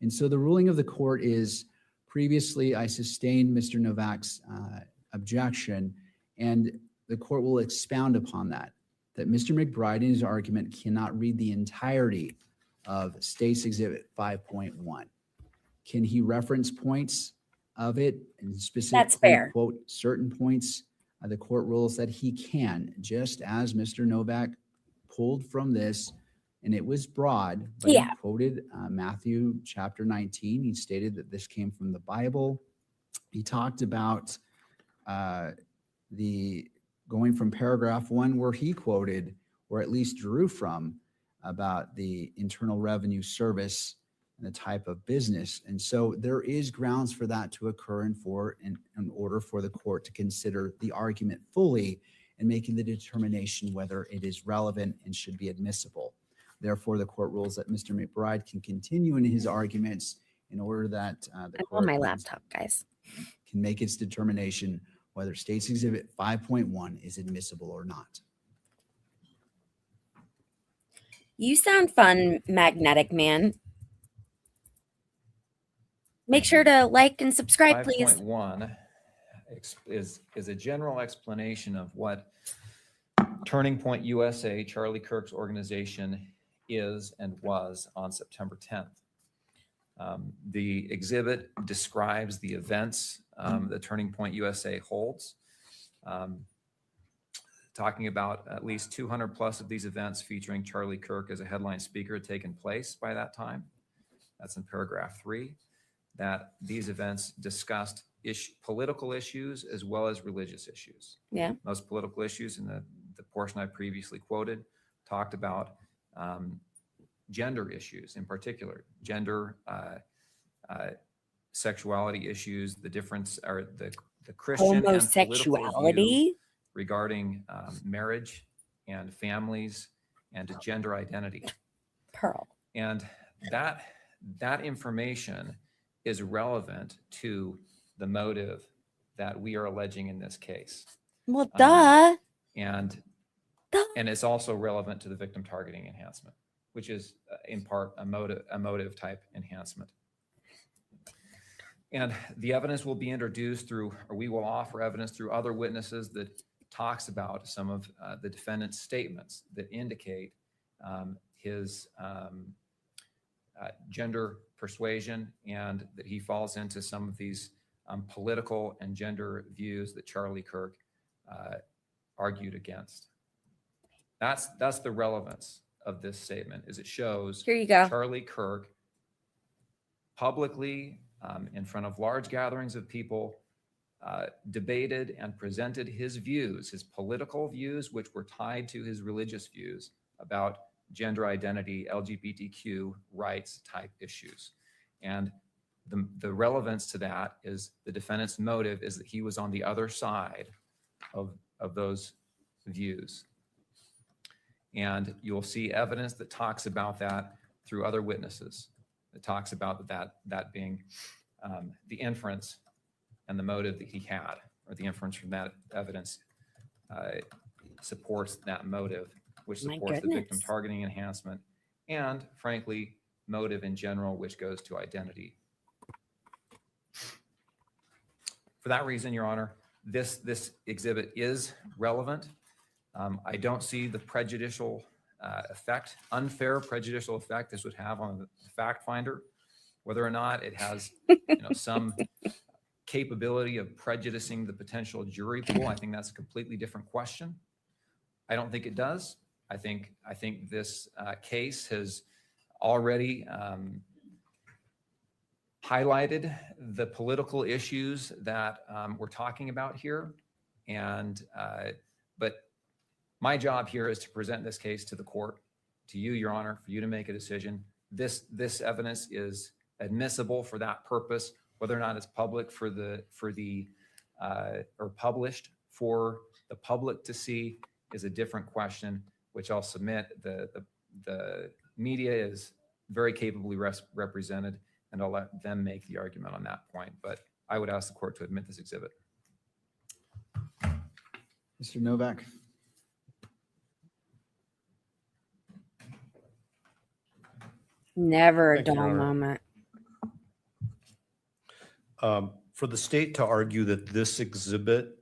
And so the ruling of the court is, previously I sustained Mr. Novak's objection, and the court will expound upon that Mr. McBride in his argument cannot read the entirety of State's Exhibit 5.1. Can he reference points of it and specifically fair. quote certain points? The court rules that he can, just as Mr. Novak pulled from this, and it was broad, but Yeah. he quoted Matthew chapter 19. He stated that this came from the Bible. He talked about the going from paragraph 1 where he quoted, or at least drew from, about the Internal Revenue Service and the type of business. And so there is grounds for that to occur, and in order for the court to consider the argument fully and making the determination whether it is relevant and should be admissible. Therefore, the court rules that Mr. McBride can continue in his arguments in order that the I'm court on my laptop, guys. can make its determination whether State's Exhibit 5.1 is admissible or not. You sound fun, Magnetic Man. Make sure to like and subscribe, please. 5.1 is a general explanation of what Turning Point USA, Charlie Kirk's organization, is and was on September 10th. The exhibit describes the events that Turning Point USA holds, talking about at least 200 plus of these events featuring Charlie Kirk as a headline speaker had taken place by that time. That's in paragraph 3. That these events discussed political issues as well as religious issues. Yeah. Most political issues in the portion I previously quoted talked about gender issues in particular, gender, sexuality issues, the difference, or the Christian and political Homosexuality. view regarding marriage and families and gender identity. Pearl. And that information is relevant to the motive that we are alleging in this case. Well, duh. And it's also relevant to the victim targeting enhancement, which is in part a motive type enhancement. And the evidence will be introduced through, or we will offer evidence through other witnesses that talks about some of the defendant's statements that indicate his gender persuasion, and that he falls into some of these political and gender views that Charlie Kirk argued against. That's the relevance of this statement, is it shows Here you go. Charlie Kirk publicly in front of large gatherings of people debated and presented his views, his political views, which were tied to his religious views about gender identity, LGBTQ rights type issues. And the relevance to that is the defendant's motive is that he was on the other side of those views. And you'll see evidence that talks about that through other witnesses. It talks about that being the inference and the motive that he had, or the inference from that evidence supports that motive, which My supports the victim goodness. targeting enhancement, and frankly, motive in general, which goes to identity. For that reason, Your Honor, this exhibit is relevant. I don't see the prejudicial effect, unfair prejudicial effect this would have on the fact finder. Whether or not it has, some capability of prejudicing the potential jury pool, I think that's a completely different question. I don't think it does. I think this case has already highlighted the political issues that we're talking about here. And, but my job here is to present this case to the court, to you, Your Honor, for you to make a decision. This evidence is admissible for that purpose. Whether or not it's public or published for the public to see is a different question, which I'll submit. The media is very capably represented, and I'll let them make the argument on that point. But I would ask the court to admit this exhibit. Mr. Novak. Never a Thank you, dull Your Honor. moment. For the state to argue that this exhibit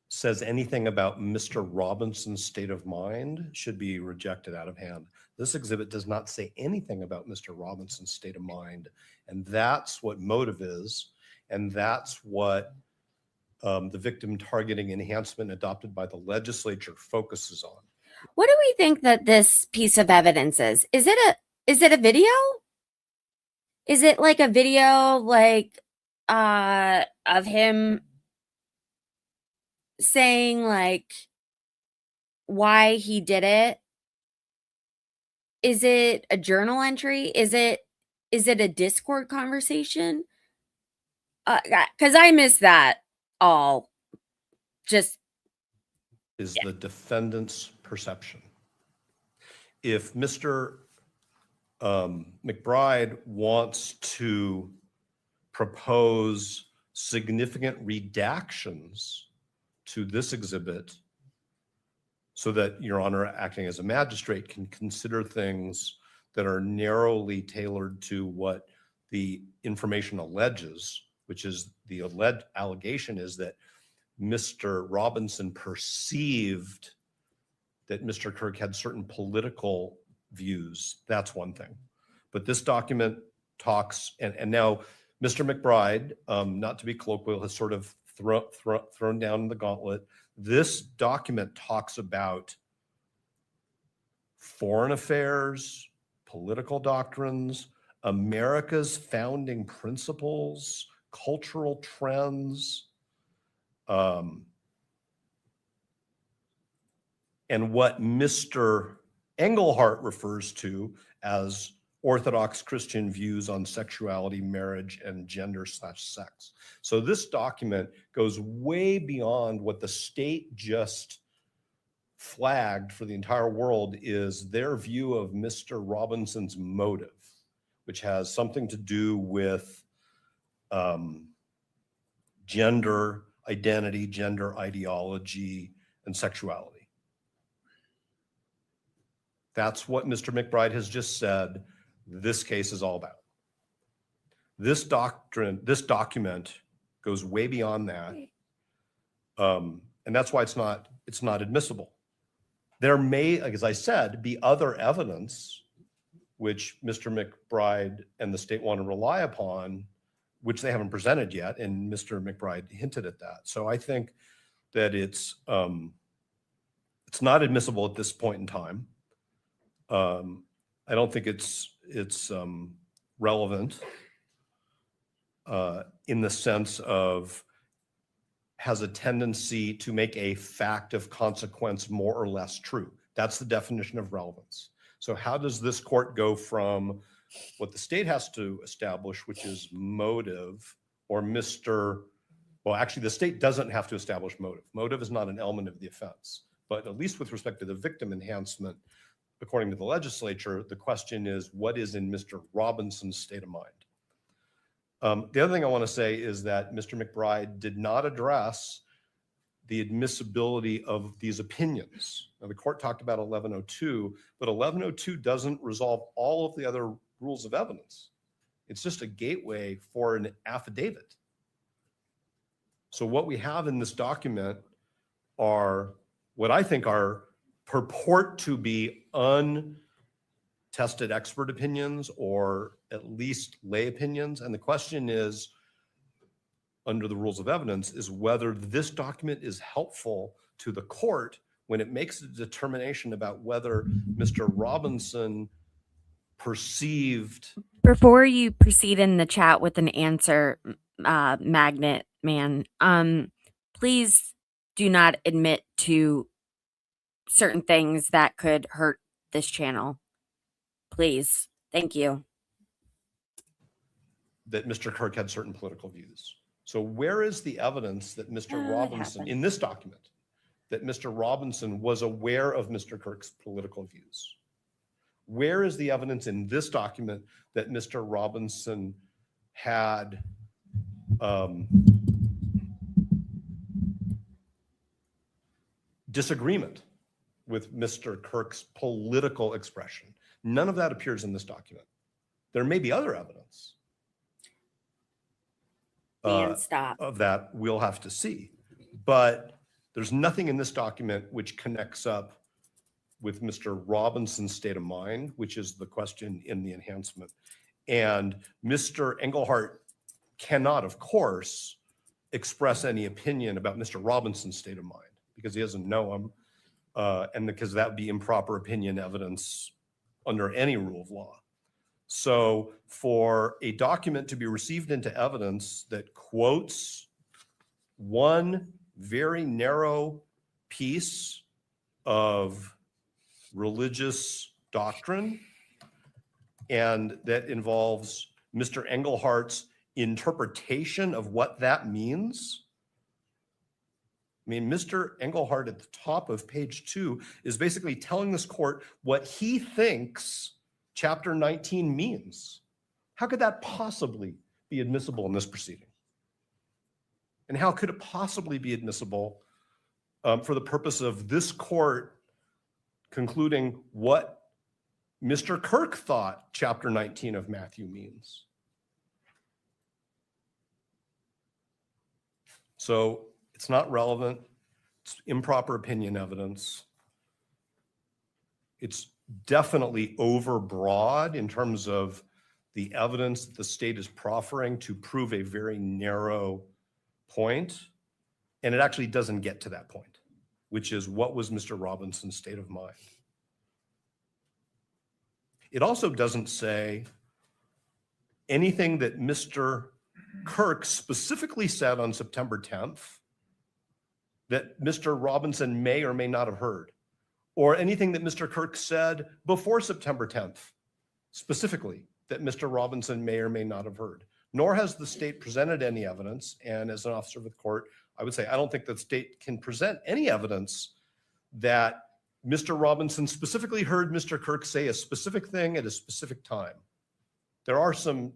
says anything about Mr. Robinson's state of mind should be rejected out of hand. This exhibit does not say anything about Mr. Robinson's state of mind. And that's what motive is. And that's what the victim targeting enhancement adopted by the legislature focuses on. What do we think that this piece of evidence is? Is it a video? Is it like a video like of him saying like why he did it? Is it a journal entry? Is it a Discord conversation? Because I missed that all. Just Is the defendant's perception. If Mr. McBride wants to propose significant redactions to this exhibit so that Your Honor, acting as a magistrate, can consider things that are narrowly tailored to what the information alleges, which is the alleged allegation is that Mr. Robinson perceived that Mr. Kirk had certain political views. That's one thing. But this document talks, and now Mr. McBride, not to be colloquial, has sort of thrown down the gauntlet. This document talks about foreign affairs, political doctrines, America's founding principles, cultural trends, and what Mr. Engelhardt refers to as Orthodox Christian views on sexuality, marriage, and gender/sex. So this document goes way beyond what the state just flagged for the entire world is their view of Mr. Robinson's motive, which has something to do with gender identity, gender ideology, and sexuality. That's what Mr. McBride has just said this case is all about. This document goes way beyond that. And that's why it's not admissible. There may, as I said, be other evidence which Mr. McBride and the state want to rely upon, which they haven't presented yet, and Mr. McBride hinted at that. So I think that it's not admissible at this point in time. I don't think it's relevant in the sense of has a tendency to make a fact of consequence more or less true. That's the definition of relevance. So how does this court go from what the state has to establish, which is motive, or well, actually the state doesn't have to establish motive. Motive is not an element of the offense, but at least with respect to the victim enhancement, according to the legislature, the question is what is in Mr. Robinson's state of mind? The other thing I want to say is that Mr. McBride did not address the admissibility of these opinions. Now, the court talked about 1102, but 1102 doesn't resolve all of the other rules of evidence. It's just a gateway for an affidavit. So what we have in this document are what I think are purport to be tested expert opinions or at least lay opinions. And the question is, under the rules of evidence, is whether this document is helpful to the court when it makes a determination about whether Mr. Robinson perceived. Before you proceed in the chat with an answer, Magnet Man, please do not admit to certain things that could hurt this channel. Please. Thank you. That Mr. Kirk had certain political views. So where is the evidence that Mr. It Robinson, happened. in this document, that Mr. Robinson was aware of Mr. Kirk's political views? Where is the evidence in this document that Mr. Robinson had disagreement with Mr. Kirk's political expression? None of that appears in this document. There may be other evidence Stop. of that we'll have to see. But there's nothing in this document which connects up with Mr. Robinson's state of mind, which is the question in the enhancement. And Mr. Engelhardt cannot, of course, express any opinion about Mr. Robinson's state of mind because he doesn't know him, and because that would be improper opinion evidence under any rule of law. So for a document to be received into evidence that quotes one very narrow piece of religious doctrine and that involves Mr. Engelhardt's interpretation of what that means. I mean, Mr. Engelhardt at the top of page 2 is basically telling this court what he thinks Chapter 19 means. How could that possibly be admissible in this proceeding? And how could it possibly be admissible for the purpose of this court concluding what Mr. Kirk thought Chapter 19 of Matthew means? So it's not relevant. It's improper opinion evidence. It's definitely overbroad in terms of the evidence that the state is proffering to prove a very narrow point. And it actually doesn't get to that point, which is what was Mr. Robinson's state of mind. It also doesn't say anything that Mr. Kirk specifically said on September 10th that Mr. Robinson may or may not have heard, or anything that Mr. Kirk said before September 10th, specifically that Mr. Robinson may or may not have heard, nor has the state presented any evidence. And as an officer of the court, I would say, I don't think the state can present any evidence that Mr. Robinson specifically heard Mr. Kirk say a specific thing at a specific time. There are some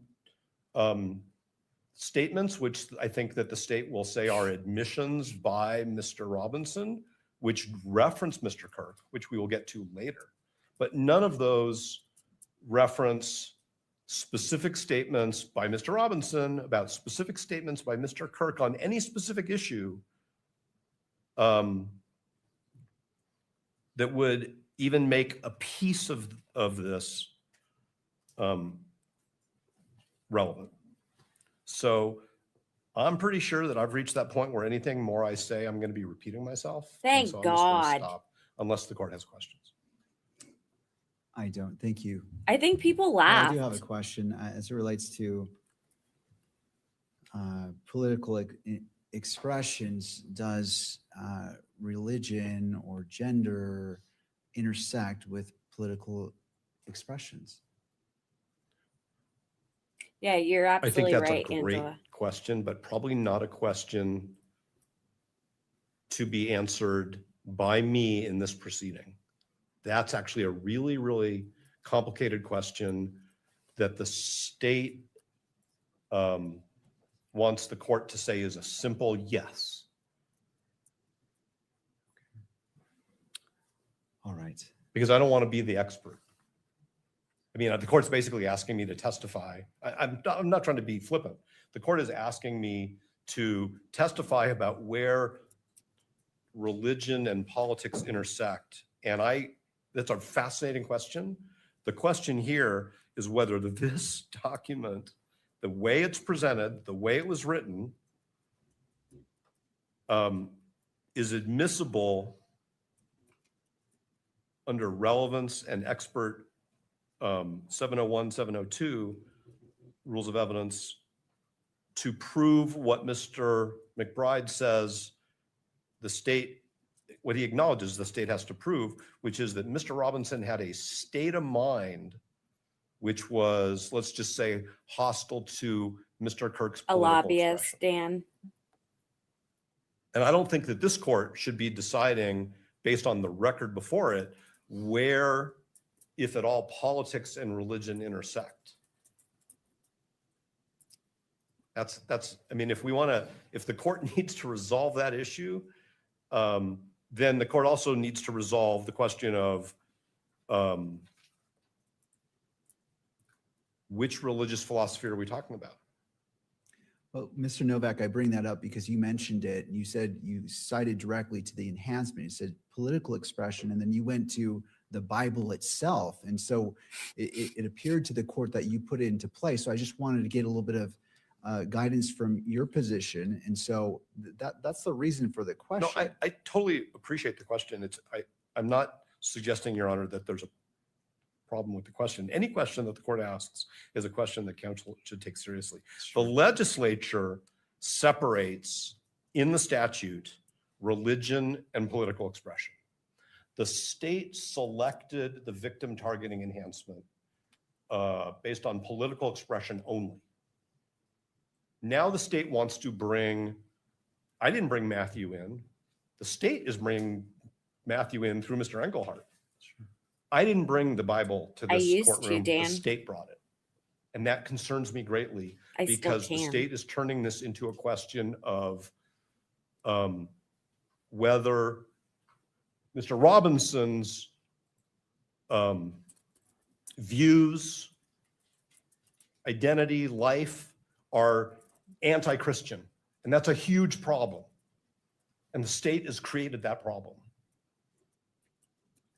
statements which I think that the state will say are admissions by Mr. Robinson, which reference Mr. Kirk, which we will get to later. But none of those reference specific statements by Mr. Robinson about specific statements by Mr. Kirk on any specific issue that would even make a piece of this relevant. So I'm pretty sure that I've reached that point where anything more I say, I'm going to be repeating myself. Thank And so I'm just gonna God. stop unless the court has questions. I don't. Thank you. I think people I laughed. do have a question as it relates to political expressions. Does religion or gender intersect with political expressions? Yeah, you're I think absolutely that's right, a great Angela. question, but probably not a question to be answered by me in this proceeding. That's actually a really, really complicated question that the state wants the court to say is a simple yes. All right. Because I don't want to be the expert. I mean, the court's basically asking me to testify. I'm not trying to be flippant. The court is asking me to testify about where religion and politics intersect. And that's a fascinating question, The question here is whether this document, the way it's presented, the way it was written, is admissible under relevance and expert 701, 702 rules of evidence to prove what Mr. McBride says the state, what he acknowledges the state has to prove, which is that Mr. Robinson had a state of mind which was, let's just say, hostile to Mr. Kirk's A political lobbyist, expression. Dan. And I don't think that this court should be deciding, based on the record before it, where, if at all, politics and religion intersect. That's, I mean, if the court needs to resolve that issue, then the court also needs to resolve the question of which religious philosophy are we talking about? Well, Mr. Novak, I bring that up because you mentioned it. You said you cited directly to the enhancement. You said political expression, and then you went to the Bible itself. And so it appeared to the court that you put it into play. So I just wanted to get a little bit of guidance from your position. And so that's the reason for the question. No, I totally appreciate the question. I'm not suggesting, Your Honor, that there's a problem with the question. Any question that the court asks is a question that counsel should take seriously. The legislature separates in the statute religion and political expression. The state selected the victim targeting enhancement based on political expression only. Now the state wants to bring, I didn't bring Matthew in. The state is bringing Matthew in through Mr. Engelhardt. I didn't bring the Bible to I this used to, courtroom. Dan. The state brought it. And that concerns me greatly I still because the can. state is turning this into a question of whether Mr. Robinson's views, identity, life are anti-Christian. And that's a huge problem. And the state has created that problem.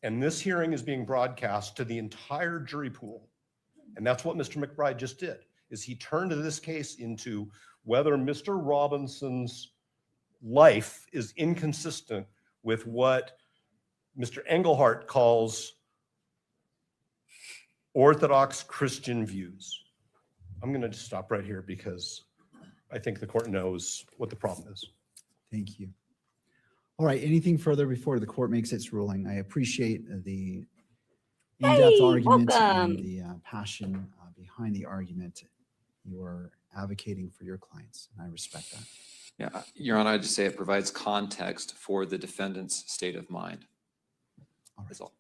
And this hearing is being broadcast to the entire jury pool. And that's what Mr. McBride just did, is he turned this case into whether Mr. Robinson's life is inconsistent with what Mr. Engelhardt calls Orthodox Christian views. I'm going to just stop right here because I think the court knows what the problem is. Thank you. All right, anything further before the court makes its ruling? I appreciate the in-depth argument welcome. and the passion behind the argument. You are advocating for your clients, and I respect that. Yeah, Your Honor, I'd just say it provides context for the defendant's state of mind. All right. That's all.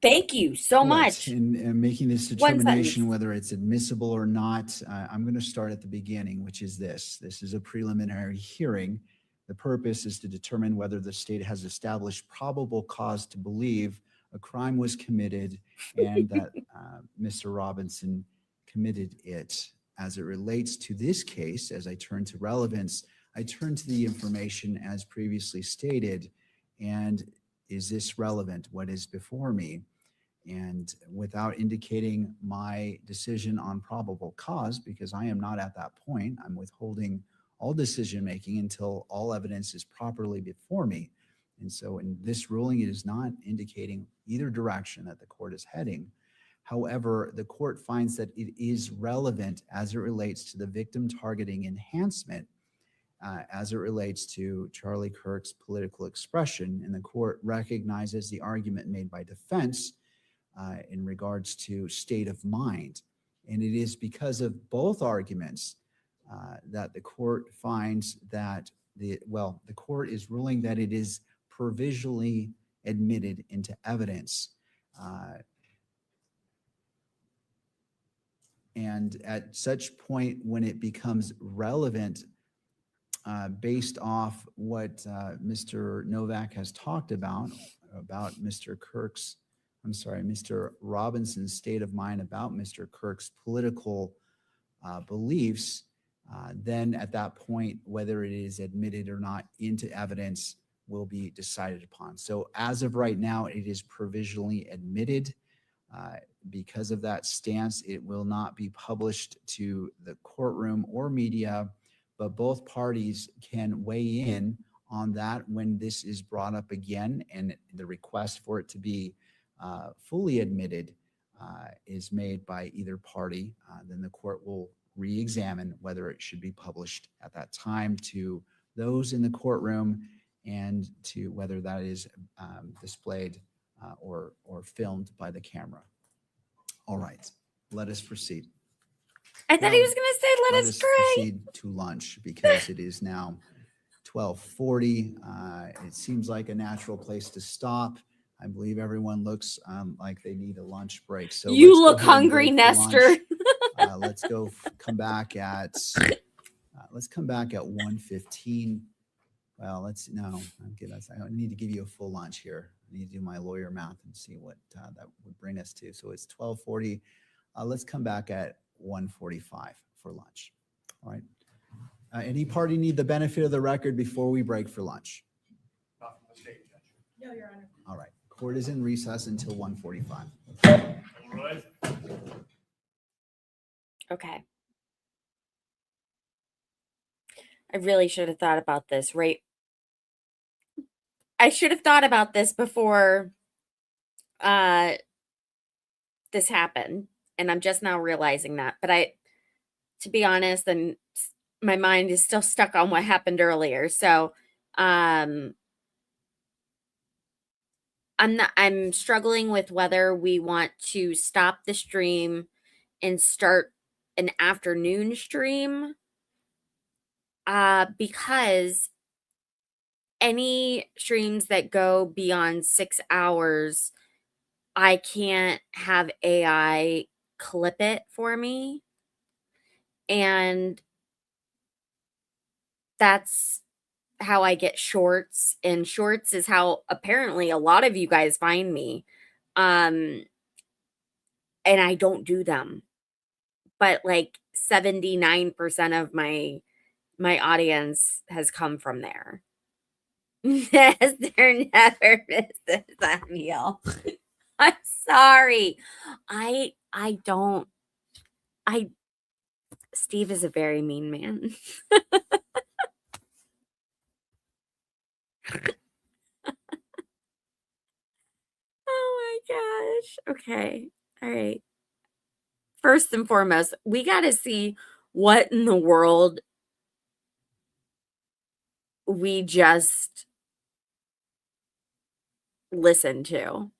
Thank you so All right, much. in making this One determination, sentence. whether it's admissible or not, I'm going to start at the beginning, which is this. This is a preliminary hearing. The purpose is to determine whether the state has established probable cause to believe a crime was committed and that Mr. Robinson committed it. As it relates to this case, as I turn to relevance, I turn to the information as previously stated, and is this relevant? What is before me? And without indicating my decision on probable cause, because I am not at that point, I'm withholding all decision-making until all evidence is properly before me. And so in this ruling, it is not indicating either direction that the court is heading. However, the court finds that it is relevant as it relates to the victim targeting enhancement, as it relates to Charlie Kirk's political expression. And the court recognizes the argument made by defense in regards to state of mind. And it is because of both arguments that the court finds that the court is ruling that it is provisionally admitted into evidence. And at such point, when it becomes relevant, based off what Mr. Novak has talked about Mr. Robinson's state of mind about Mr. Kirk's political beliefs, then at that point, whether it is admitted or not into evidence will be decided upon. So as of right now, it is provisionally admitted. Because of that stance, it will not be published to the courtroom or media, but both parties can weigh in on that when this is brought up again and the request for it to be fully admitted is made by either party. Then the court will re-examine whether it should be published at that time to those in the courtroom and to whether that is displayed or filmed by the camera. All right, let us proceed. I thought he was going to say, let us pray. Proceed to lunch because it is now 12:40. It seems like a natural place to stop. I believe everyone looks like they need a lunch break. So you let's go look ahead and hungry, break for Nestor. lunch. Let's go come back at 1:15. Well, I need to give you a full lunch here. I need to do my lawyer math and see what that would bring us to. So it's 12:40. Let's come back at 1:45 for lunch. All right. Any party need the benefit of the record before we break for lunch? Not from the state, Judge. No, Your Honor. All right. Court is in recess until 1:45. All right. Okay. I really should have thought about this, right? I should have thought about this before this happened. And I'm just now realizing that. But to be honest, and my mind is still stuck on what happened earlier. So I'm struggling with whether we want to stop the stream and start an afternoon stream. Because any streams that go beyond 6 hours, I can't have AI clip it for me. And that's how I get shorts. And shorts is how apparently a lot of you guys find me. And I don't do them. But like 79% of my audience has come from there. Nestor never misses a meal. I'm sorry. Steve is a very mean man. Oh my gosh. Okay. All right. First and foremost, we got to see what in the world we just listened to.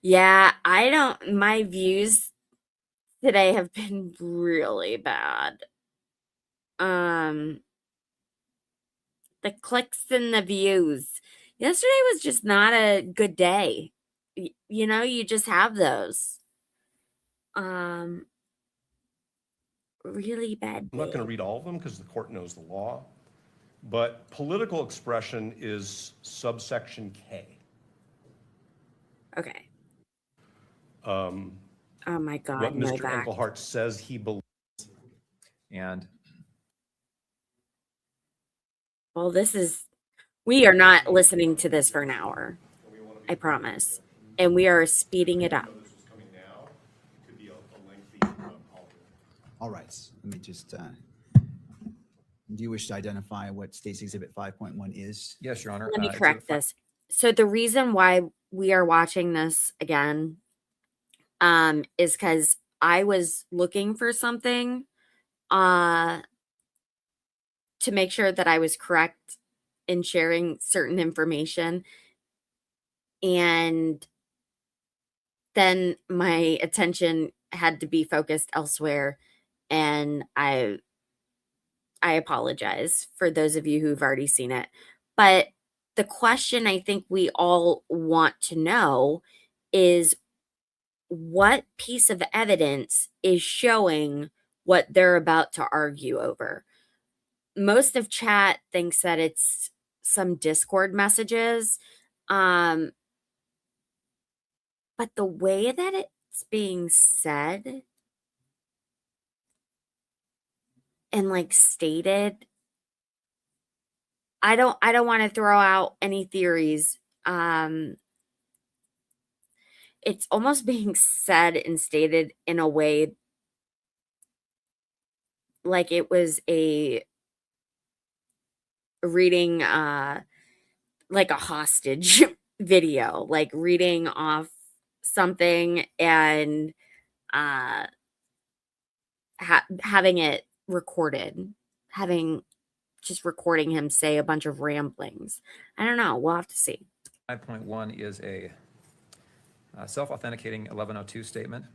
Yeah, my views today have been really bad. The clicks and the views. Yesterday was just not a good day. You just have those. Really bad. I'm not going to read all of them because the court knows the law, but political expression is subsection K. Okay. Oh my God. What no Mr. back. Engelhardt says he believes. And Well, we are not listening to this for an hour. I promise. And we are speeding it up. All right. Let me just, do you wish to identify what State's Exhibit 5.1 is? yes, Your Honor. Let me Exhibit correct this. So the reason why we are watching this again is because I was looking for something to make sure that I was correct in sharing certain information. And then my attention had to be focused elsewhere. And I apologize for those of you who've already seen it. But the question I think we all want to know is what piece of evidence is showing what they're about to argue over. Most of chat thinks that it's some Discord messages. But the way that it's being said and like stated, I don't want to throw out any theories. it's almost being said and stated in a way like it was a reading like a hostage video, like reading off something and having it recorded, just recording him say a bunch of ramblings. I don't know. We'll have to see. 5.1 is a self-authenticating 1102 statement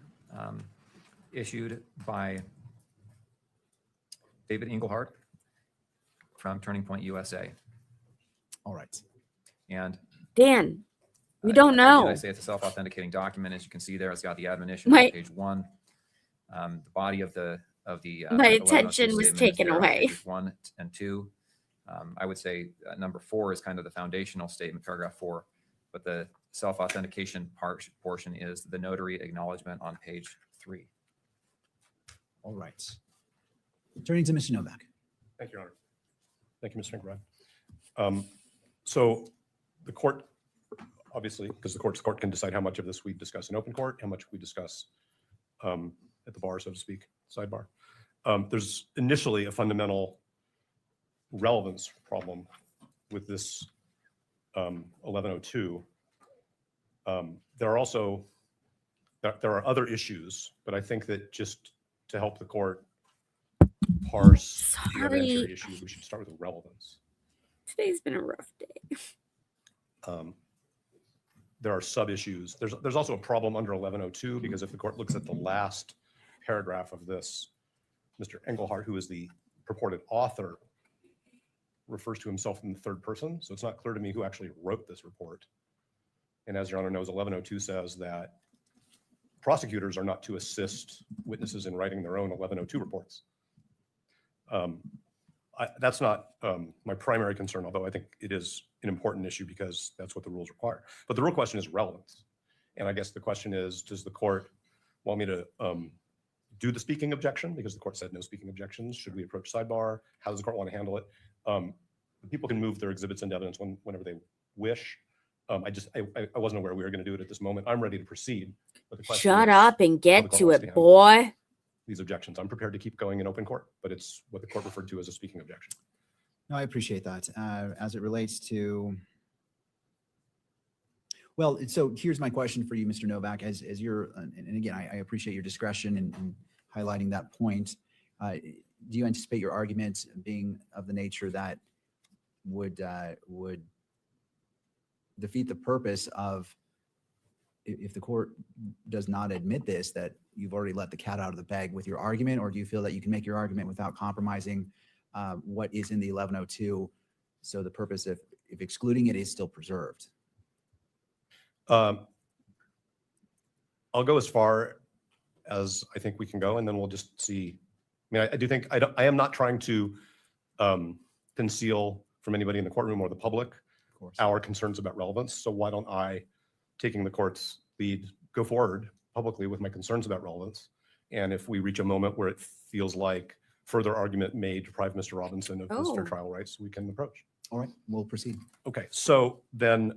issued by David Engelhardt from Turning Point USA. All right. And Dan, we don't know. I say it's a self-authenticating document. As you can see there, it's got the admonition on page 1. The body of the my 1102 attention was statement is taken there on away. pages 1 and 2. I would say number 4 is kind of the foundational statement, paragraph 4, but the self-authentication portion is the notary acknowledgement on page 3. All right. Turning to Mr. Novak. Thank you, Your Honor. Thank you, Mr. Ingram. So the court, obviously, because the court can decide how much of this we discuss in open court, how much we discuss at the bar, so to speak, sidebar. There's initially a fundamental relevance problem with this 1102. There are other issues, but I think that just to help the court parse the evidentiary issues, we should start with the relevance. Today's been a rough day. There are sub-issues. There's also a problem under 1102 because if the court looks at the last paragraph of this, Mr. Engelhardt, who is the purported author, refers to himself in the third person. So it's not clear to me who actually wrote this report. And as Your Honor knows, 1102 says that prosecutors are not to assist witnesses in writing their own 1102 reports. That's not my primary concern, although I think it is an important issue because that's what the rules require. But the real question is relevance. And I guess the question is, does the court want me to do the speaking objection? Because the court said no speaking objections. Should we approach sidebar? How does the court want to handle it? People can move their exhibits into evidence whenever they wish. I wasn't aware we were going to do it at this moment. I'm ready to proceed. But the question Shut is up and how the get court to wants it, handle boy. these objections. I'm prepared to keep going in open court, but it's what the court referred to as a speaking objection. No, I appreciate that. As it relates to, well, so here's my question for you, Mr. Novak, as you're, and again, I appreciate your discretion in highlighting that point. Do you anticipate your argument being of the nature that would defeat the purpose of, if the court does not admit this, that you've already let the cat out of the bag with your argument, or do you feel that you can make your argument without compromising what is in the 1102? So the purpose of if excluding it is still preserved. I'll go as far as I think we can go, and then we'll just see. I mean, I do think I am not trying to conceal from anybody in the courtroom or the public our concerns about relevance. So why don't I, taking the court's lead, go forward publicly with my concerns about relevance. And if we reach a moment where it feels like further argument may deprive Mr. Robinson of his fair trial rights, we can approach. All right, we'll proceed. Okay, so then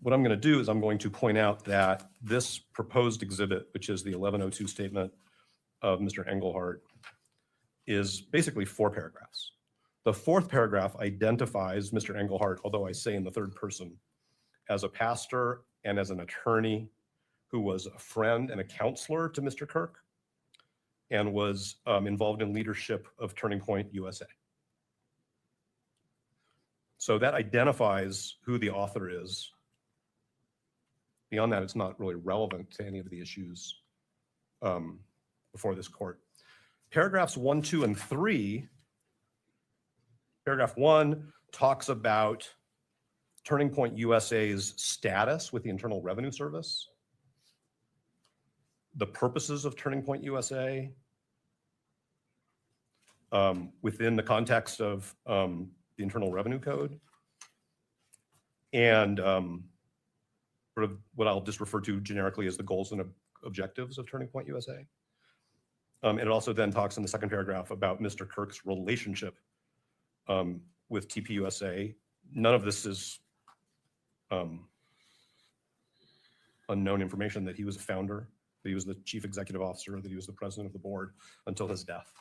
what I'm going to do is I'm going to point out that this proposed exhibit, which is the 1102 statement of Mr. Engelhardt, is basically 4 paragraphs. The 4th paragraph identifies Mr. Engelhardt, although I say in the third person, as a pastor and as an attorney who was a friend and a counselor to Mr. Kirk and was involved in leadership of Turning Point USA. So that identifies who the author is. Beyond that, it's not really relevant to any of the issues before this court. Paragraphs 1, 2, and 3. Paragraph 1 talks about Turning Point USA's status with the Internal Revenue Service, the purposes of Turning Point USA within the context of the Internal Revenue Code, and sort of what I'll just refer to generically as the goals and objectives of Turning Point USA. And it also then talks in the second paragraph about Mr. Kirk's relationship with TPUSA. None of this is unknown information, that he was a founder, that he was the chief executive officer, that he was the president of the board until his death.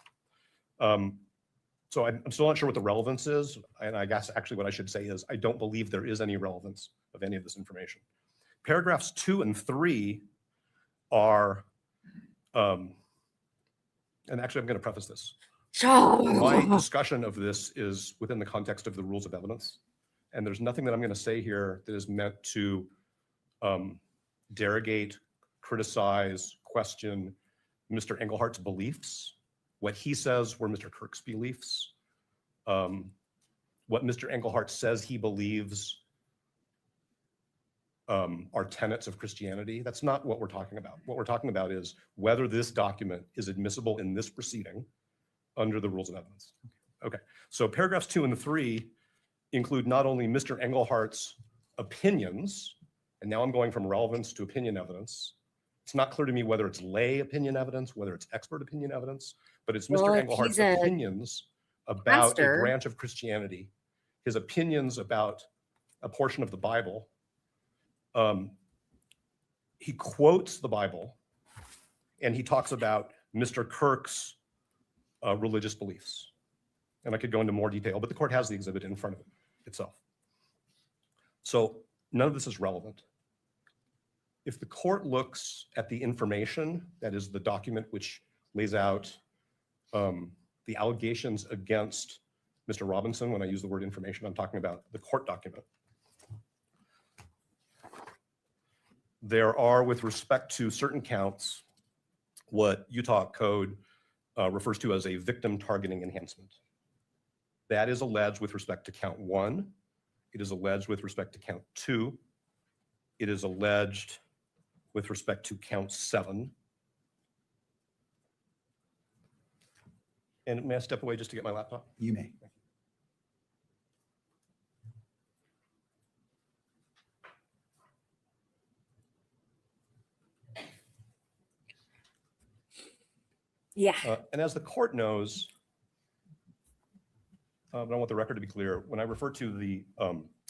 So I'm still not sure what the relevance is. And I guess actually what I should say is I don't believe there is any relevance of any of this information. Paragraphs 2 and 3 are, and actually I'm going to preface this. My discussion of this is within the context of the rules of evidence. And there's nothing that I'm going to say here that is meant to derogate, criticize, question Mr. Englehart's beliefs. What he says were Mr. Kirk's beliefs. What Mr. Englehart says he believes are tenets of Christianity. That's not what we're talking about. What we're talking about is whether this document is admissible in this proceeding under the rules of evidence. Okay, so paragraphs 2 and 3 include not only Mr. Englehart's opinions, and now I'm going from relevance to opinion evidence. It's not clear to me whether it's lay opinion evidence, whether it's expert opinion evidence, but it's Mr. Englehart's opinions about a branch of Christianity, his opinions about a portion of the Bible. He quotes the Bible, and he talks about Mr. Kirk's religious beliefs. And I could go into more detail, but the court has the exhibit in front of it itself. So none of this is relevant. If the court looks at the information, that is the document which lays out the allegations against Mr. Robinson, when I use the word information, I'm talking about the court document. There are, with respect to certain counts, what Utah code refers to as a victim targeting enhancement. That is alleged with respect to count 1. It is alleged with respect to count 2. It is alleged with respect to count 7. And may I step away just to get my laptop? You may. Yeah. And as the court knows, but I want the record to be clear, when I refer to the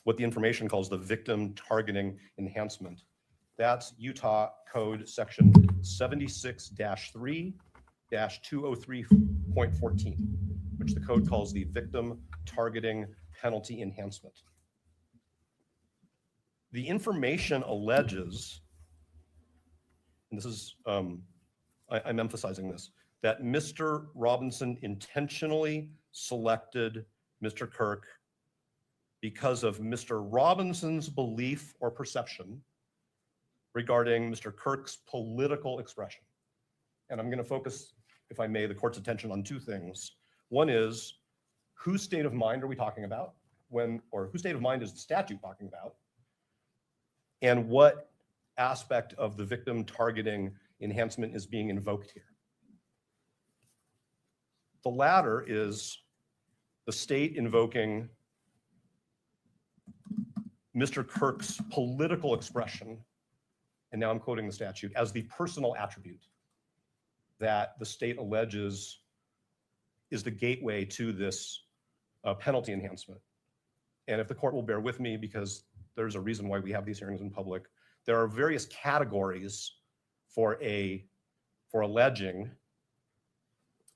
what the information calls the victim targeting enhancement, that's Utah Code Section 76-3-203.14, which the code calls the victim targeting penalty enhancement. The information alleges, and this is, I'm emphasizing this, that Mr. Robinson intentionally selected Mr. Kirk because of Mr. Robinson's belief or perception regarding Mr. Kirk's political expression. And I'm going to focus, if I may, the court's attention on 2 things. One is, whose state of mind are we talking about? Or whose state of mind is the statute talking about? And what aspect of the victim targeting enhancement is being invoked here? The latter is the state invoking Mr. Kirk's political expression, and now I'm quoting the statute, as the personal attribute that the state alleges is the gateway to this penalty enhancement. And if the court will bear with me, because there's a reason why we have these hearings in public, there are various categories for alleging,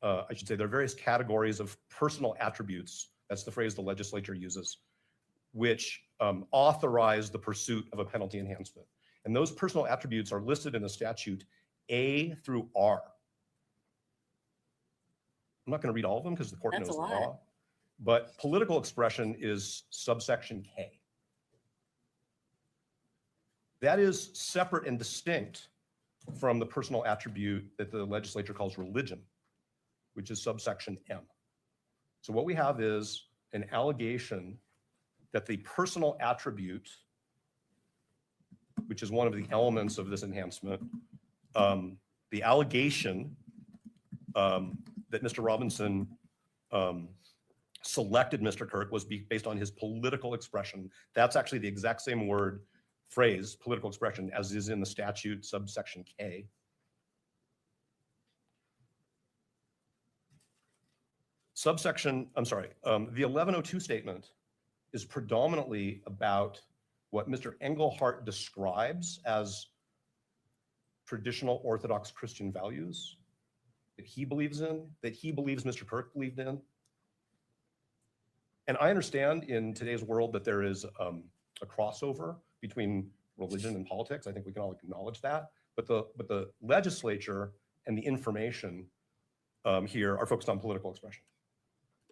I should say, there are various categories of personal attributes, that's the phrase the legislature uses, which authorize the pursuit of a penalty enhancement. And those personal attributes are listed in the statute A through R. I'm not going to read all of them because the court knows the law, but political expression is subsection K. That is separate and distinct from the personal attribute that the legislature calls religion, which is subsection M. So what we have is an allegation that the personal attribute, which is one of the elements of this enhancement, the allegation that Mr. Robinson selected Mr. Kirk was based on his political expression. That's actually the exact same phrase, political expression, as is in the statute subsection K. Subsection, I'm sorry, the 1102 statement is predominantly about what Mr. Engelhardt describes as traditional Orthodox Christian values that he believes in, that he believes Mr. Kirk believed in. And I understand in today's world that there is a crossover between religion and politics. I think we can all acknowledge that. But the legislature and the information here are focused on political expression.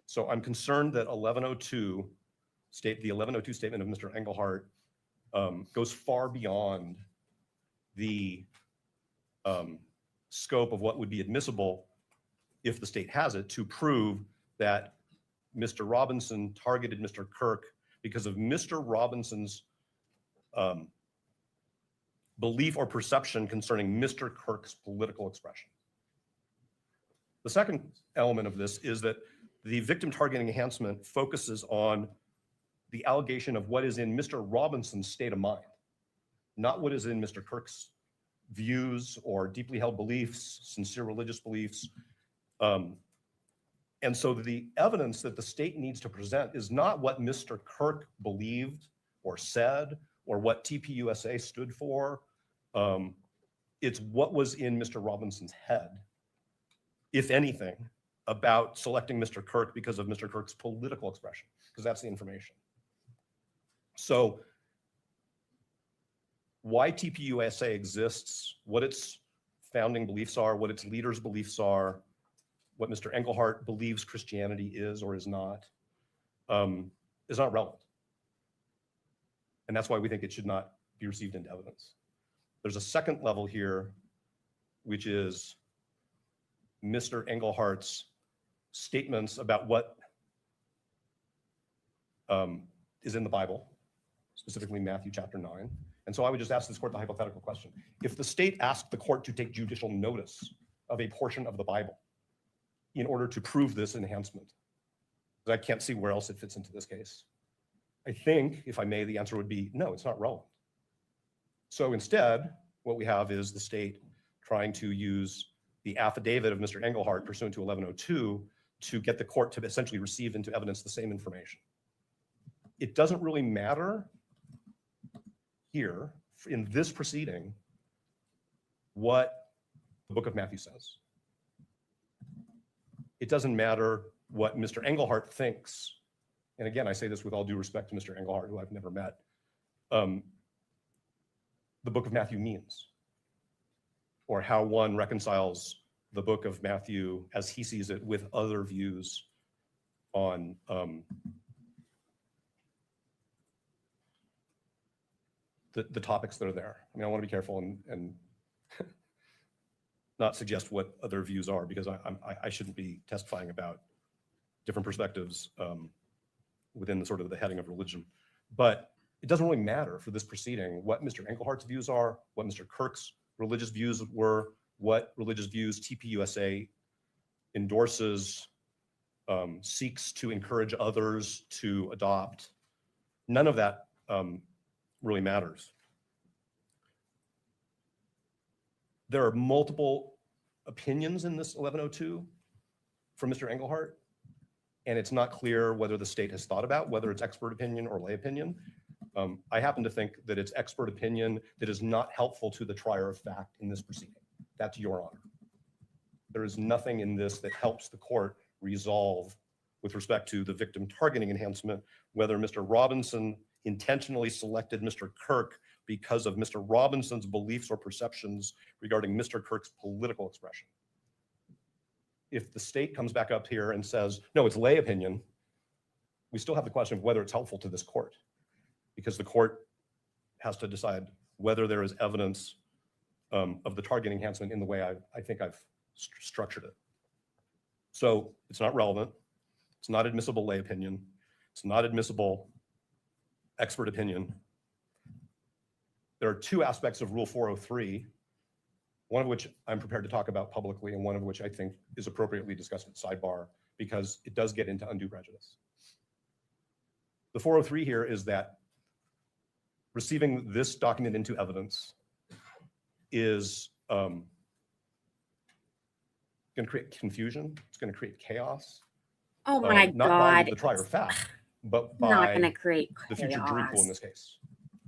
So I'm concerned that the 1102 statement of Mr. Engelhardt goes far beyond the scope of what would be admissible if the state has it to prove that Mr. Robinson targeted Mr. Kirk because of Mr. Robinson's belief or perception concerning Mr. Kirk's political expression. The second element of this is that the victim targeting enhancement focuses on the allegation of what is in Mr. Robinson's state of mind, not what is in Mr. Kirk's views or deeply held beliefs, sincere religious beliefs. And so the evidence that the state needs to present is not what Mr. Kirk believed or said or what TPUSA stood for. It's what was in Mr. Robinson's head, if anything, about selecting Mr. Kirk because of Mr. Kirk's political expression, because that's the information. So why TPUSA exists, what its founding beliefs are, what its leaders' beliefs are, what Mr. Engelhardt believes Christianity is or is not relevant. And that's why we think it should not be received into evidence. There's a second level here, which is Mr. Engelhardt's statements about what is in the Bible, specifically Matthew chapter 9. And so I would just ask this court the hypothetical question. If the state asked the court to take judicial notice of a portion of the Bible in order to prove this enhancement, I can't see where else it fits into this case. I think, if I may, the answer would be no, it's not relevant. So instead, what we have is the state trying to use the affidavit of Mr. Engelhardt pursuant to 1102 to get the court to essentially receive into evidence the same information. It doesn't really matter here in this proceeding what the book of Matthew says. It doesn't matter what Mr. Engelhardt thinks. And again, I say this with all due respect to Mr. Engelhardt, who I've never met. The book of Matthew means, or how one reconciles the book of Matthew as he sees it with other views on the topics that are there. I mean, I want to be careful and not suggest what other views are, because I shouldn't be testifying about different perspectives within the sort of the heading of religion. But it doesn't really matter for this proceeding what Mr. Engelhardt's views are, what Mr. Kirk's religious views were, what religious views TPUSA endorses, seeks to encourage others to adopt. None of that really matters. There are multiple opinions in this 1102 from Mr. Engelhardt, and it's not clear whether the state has thought about whether it's expert opinion or lay opinion. I happen to think that it's expert opinion that is not helpful to the trier of fact in this proceeding. That's your honor. There is nothing in this that helps the court resolve with respect to the victim targeting enhancement, whether Mr. Robinson intentionally selected Mr. Kirk because of Mr. Robinson's beliefs or perceptions regarding Mr. Kirk's political expression. If the state comes back up here and says, no, it's lay opinion, we still have the question of whether it's helpful to this court, because the court has to decide whether there is evidence of the targeting enhancement in the way I think I've structured it. So it's not relevant. It's not admissible lay opinion. It's not admissible expert opinion. There are two aspects of Rule 403, one of which I'm prepared to talk about publicly, and one of which I think is appropriately discussed at sidebar, because it does get into undue prejudice. The 403 here is that receiving this document into evidence is going to create confusion. It's going to create chaos. Oh my not by God. the trier of fact, but It's not going to by create the future jury pool in chaos. this case.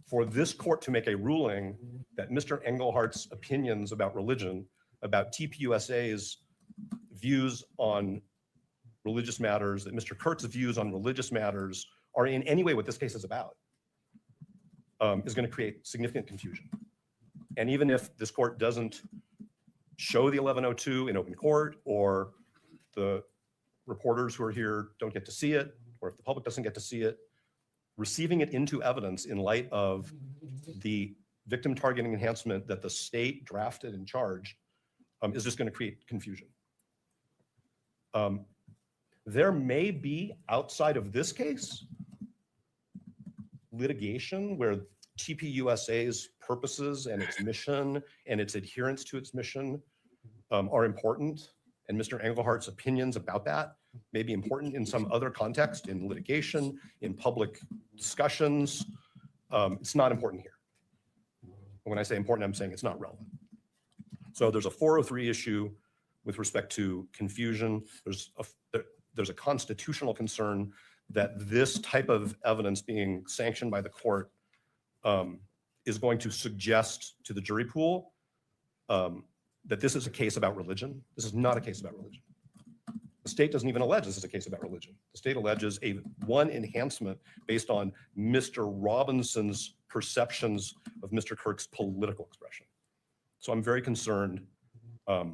For this court to make a ruling that Mr. Englehart's opinions about religion, about TPUSA's views on religious matters, that Mr. Kirk's views on religious matters are in any way what this case is about, is going to create significant confusion. And even if this court doesn't show the 1102 in open court, or the reporters who are here don't get to see it, or if the public doesn't get to see it, receiving it into evidence in light of the victim targeting enhancement that the state drafted and charged is just going to create confusion. There may be, outside of this case, litigation where TPUSA's purposes and its mission and its adherence to its mission are important, and Mr. Englehart's opinions about that may be important in some other context, in litigation, in public discussions. It's not important here. When I say important, I'm saying it's not relevant. So there's a 403 issue with respect to confusion. There's a constitutional concern that this type of evidence being sanctioned by the court is going to suggest to the jury pool that this is a case about religion. This is not a case about religion. The state doesn't even allege this is a case about religion. The state alleges one enhancement based on Mr. Robinson's perceptions of Mr. Kirk's political expression. So I'm very concerned that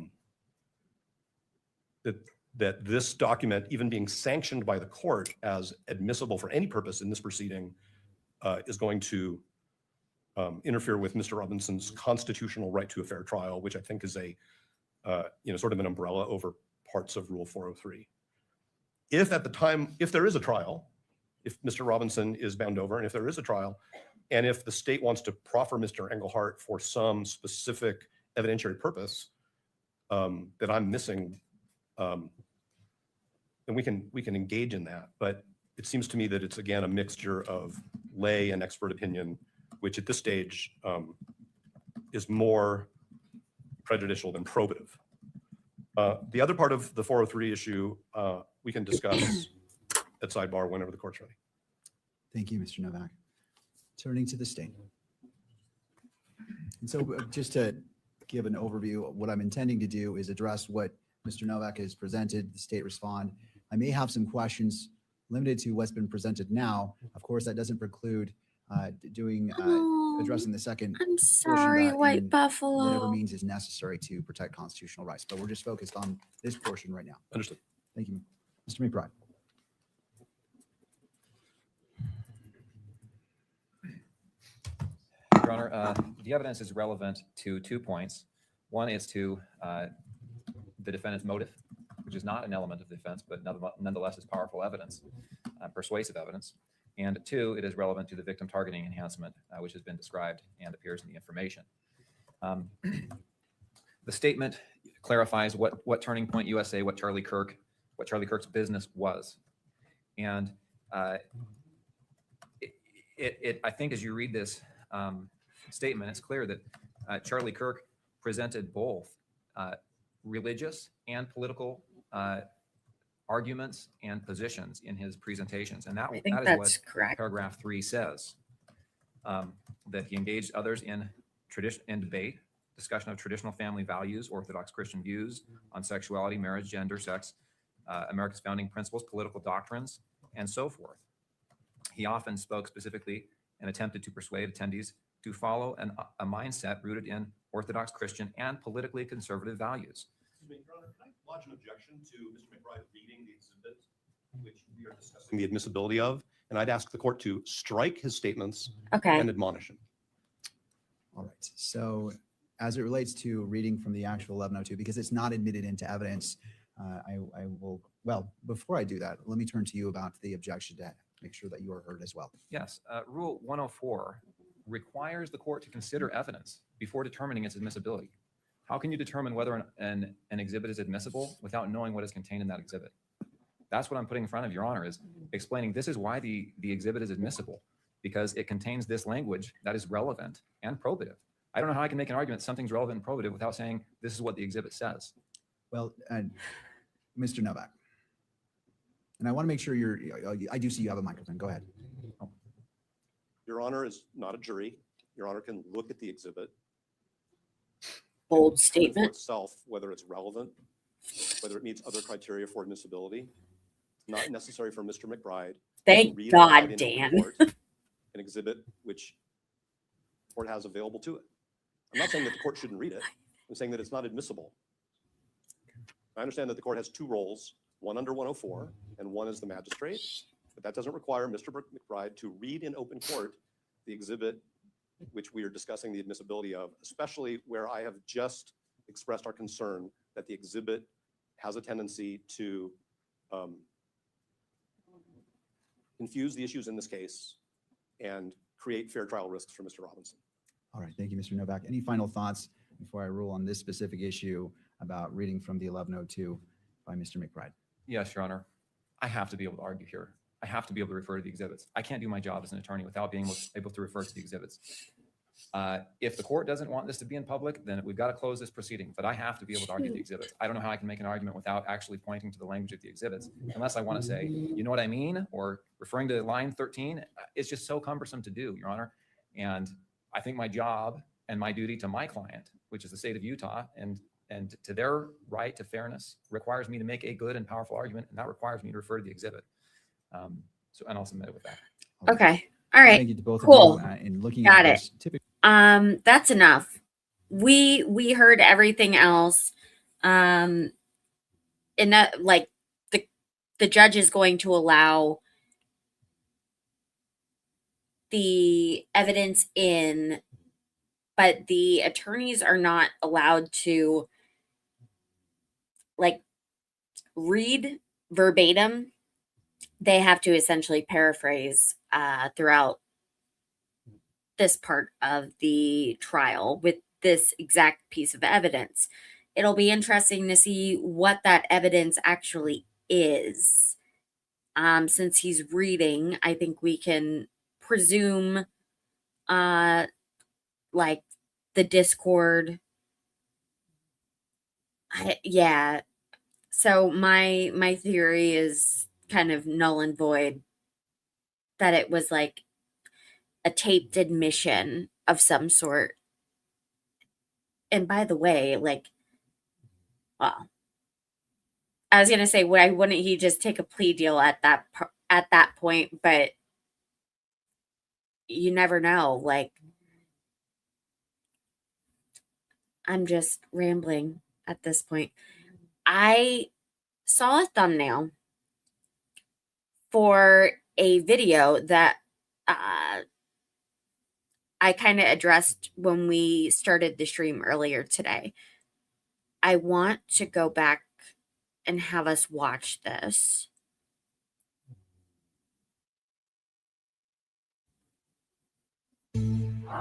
this document, even being sanctioned by the court as admissible for any purpose in this proceeding, is going to interfere with Mr. Robinson's constitutional right to a fair trial, which I think is sort of an umbrella over parts of Rule 403. If at the time, if there is a trial, if Mr. Robinson is bound over, and if there is a trial, and if the state wants to proffer Mr. Englehart for some specific evidentiary purpose that I'm missing, then we can engage in that. But it seems to me that it's, again, a mixture of lay and expert opinion, which at this stage is more prejudicial than probative. The other part of the 403 issue we can discuss at sidebar whenever the court's ready. Thank you, Mr. Novak. Turning to the state. And so just to give an overview, what I'm intending to do is address what Mr. Novak has presented, the state respond. I may have some questions limited to what's been presented now. Of course, that doesn't preclude addressing the second. I'm sorry, White Buffalo. Whatever means is necessary to protect constitutional rights, but we're just focused on this portion right now. Understood. Thank you, Mr. McBride. Your Honor, the evidence is relevant to 2 points. One is to the defendant's motive, which is not an element of defense, but nonetheless is powerful evidence, persuasive evidence. And 2, it is relevant to the victim targeting enhancement, which has been described and appears in the information. The statement clarifies what Turning Point USA, what Charlie Kirk's business was. And I think as you read this statement, it's clear that Charlie Kirk presented both religious and political arguments and positions in his presentations. And that is what correct. Paragraph 3 says, that he engaged others in debate, discussion of traditional family values, Orthodox Christian views on sexuality, marriage, gender, sex, America's founding principles, political doctrines, and so forth. He often spoke specifically and attempted to persuade attendees to follow a mindset rooted in Orthodox Christian and politically conservative values. Excuse me, Your Honor, can I lodge an objection to Mr. McBride reading the exhibit which we are discussing the admissibility of? And I'd ask the court to strike his statements and admonish him. All right. So as it relates to reading from the actual 1102, because it's not admitted into evidence, I will, well, before I do that, let me turn to you about the objection to make sure that you are heard as well. Yes, Rule 104 requires the court to consider evidence before determining its admissibility. How can you determine whether an exhibit is admissible without knowing what is contained in that exhibit? That's what I'm putting in front of Your Honor, is explaining this is why the exhibit is admissible, because it contains this language that is relevant and probative. I don't know how I can make an argument something's relevant and probative without saying this is what the exhibit says. Well, Mr. Novak, And I want to make sure I do see you have a microphone. Go ahead. Your Honor is not a jury. Your Honor can look at the exhibit. Bold determine for statement. itself whether it's relevant, whether it meets other criteria for admissibility. It's not necessary for Mr. McBride. Thank to read God, aloud in open Dan. court an exhibit which the court has available to it. I'm not saying that the court shouldn't read it. I'm saying that it's not admissible. I understand that the court has two roles, one under 104 and one as the magistrate, but that doesn't require Mr. McBride to read in open court the exhibit which we are discussing the admissibility of, especially where I have just expressed our concern that the exhibit has a tendency to confuse the issues in this case and create fair trial risks for Mr. Robinson. All right. Thank you, Mr. Novak. Any final thoughts before I rule on this specific issue about reading from the 1102 by Mr. McBride? Yes, Your Honor. I have to be able to argue here. I have to be able to refer to the exhibits. I can't do my job as an attorney without being able to refer to the exhibits. If the court doesn't want this to be in public, then we've got to close this proceeding, but I have to be able to argue the exhibits. I don't know how I can make an argument without actually pointing to the language of the exhibits, unless I want to say, you know what I mean? Or referring to line 13, it's just so cumbersome to do, Your Honor. And I think my job and my duty to my client, which is the state of Utah, and to their right to fairness, requires me to make a good and powerful argument, and that requires me to refer to the exhibit. And I'll submit it with that. Okay. All right. Thank you to both Cool. of you. In looking Got at it. this, typically, That's enough. We heard everything else. And that, like, the judge is going to allow the evidence in, but the attorneys are not allowed to, like, read verbatim. They have to essentially paraphrase throughout this part of the trial with this exact piece of evidence. It'll be interesting to see what that evidence actually is. Since he's reading, I think we can presume like the Discord. Yeah. So my theory is kind of null and void, that it was like a taped admission of some sort. And by the way, like, well, I was gonna say, why wouldn't he just take a plea deal at that point? But you never know. Like, I'm just rambling at this point. I saw a thumbnail for a video that I kind of addressed when we started the stream earlier today. I want to go back and have us watch this.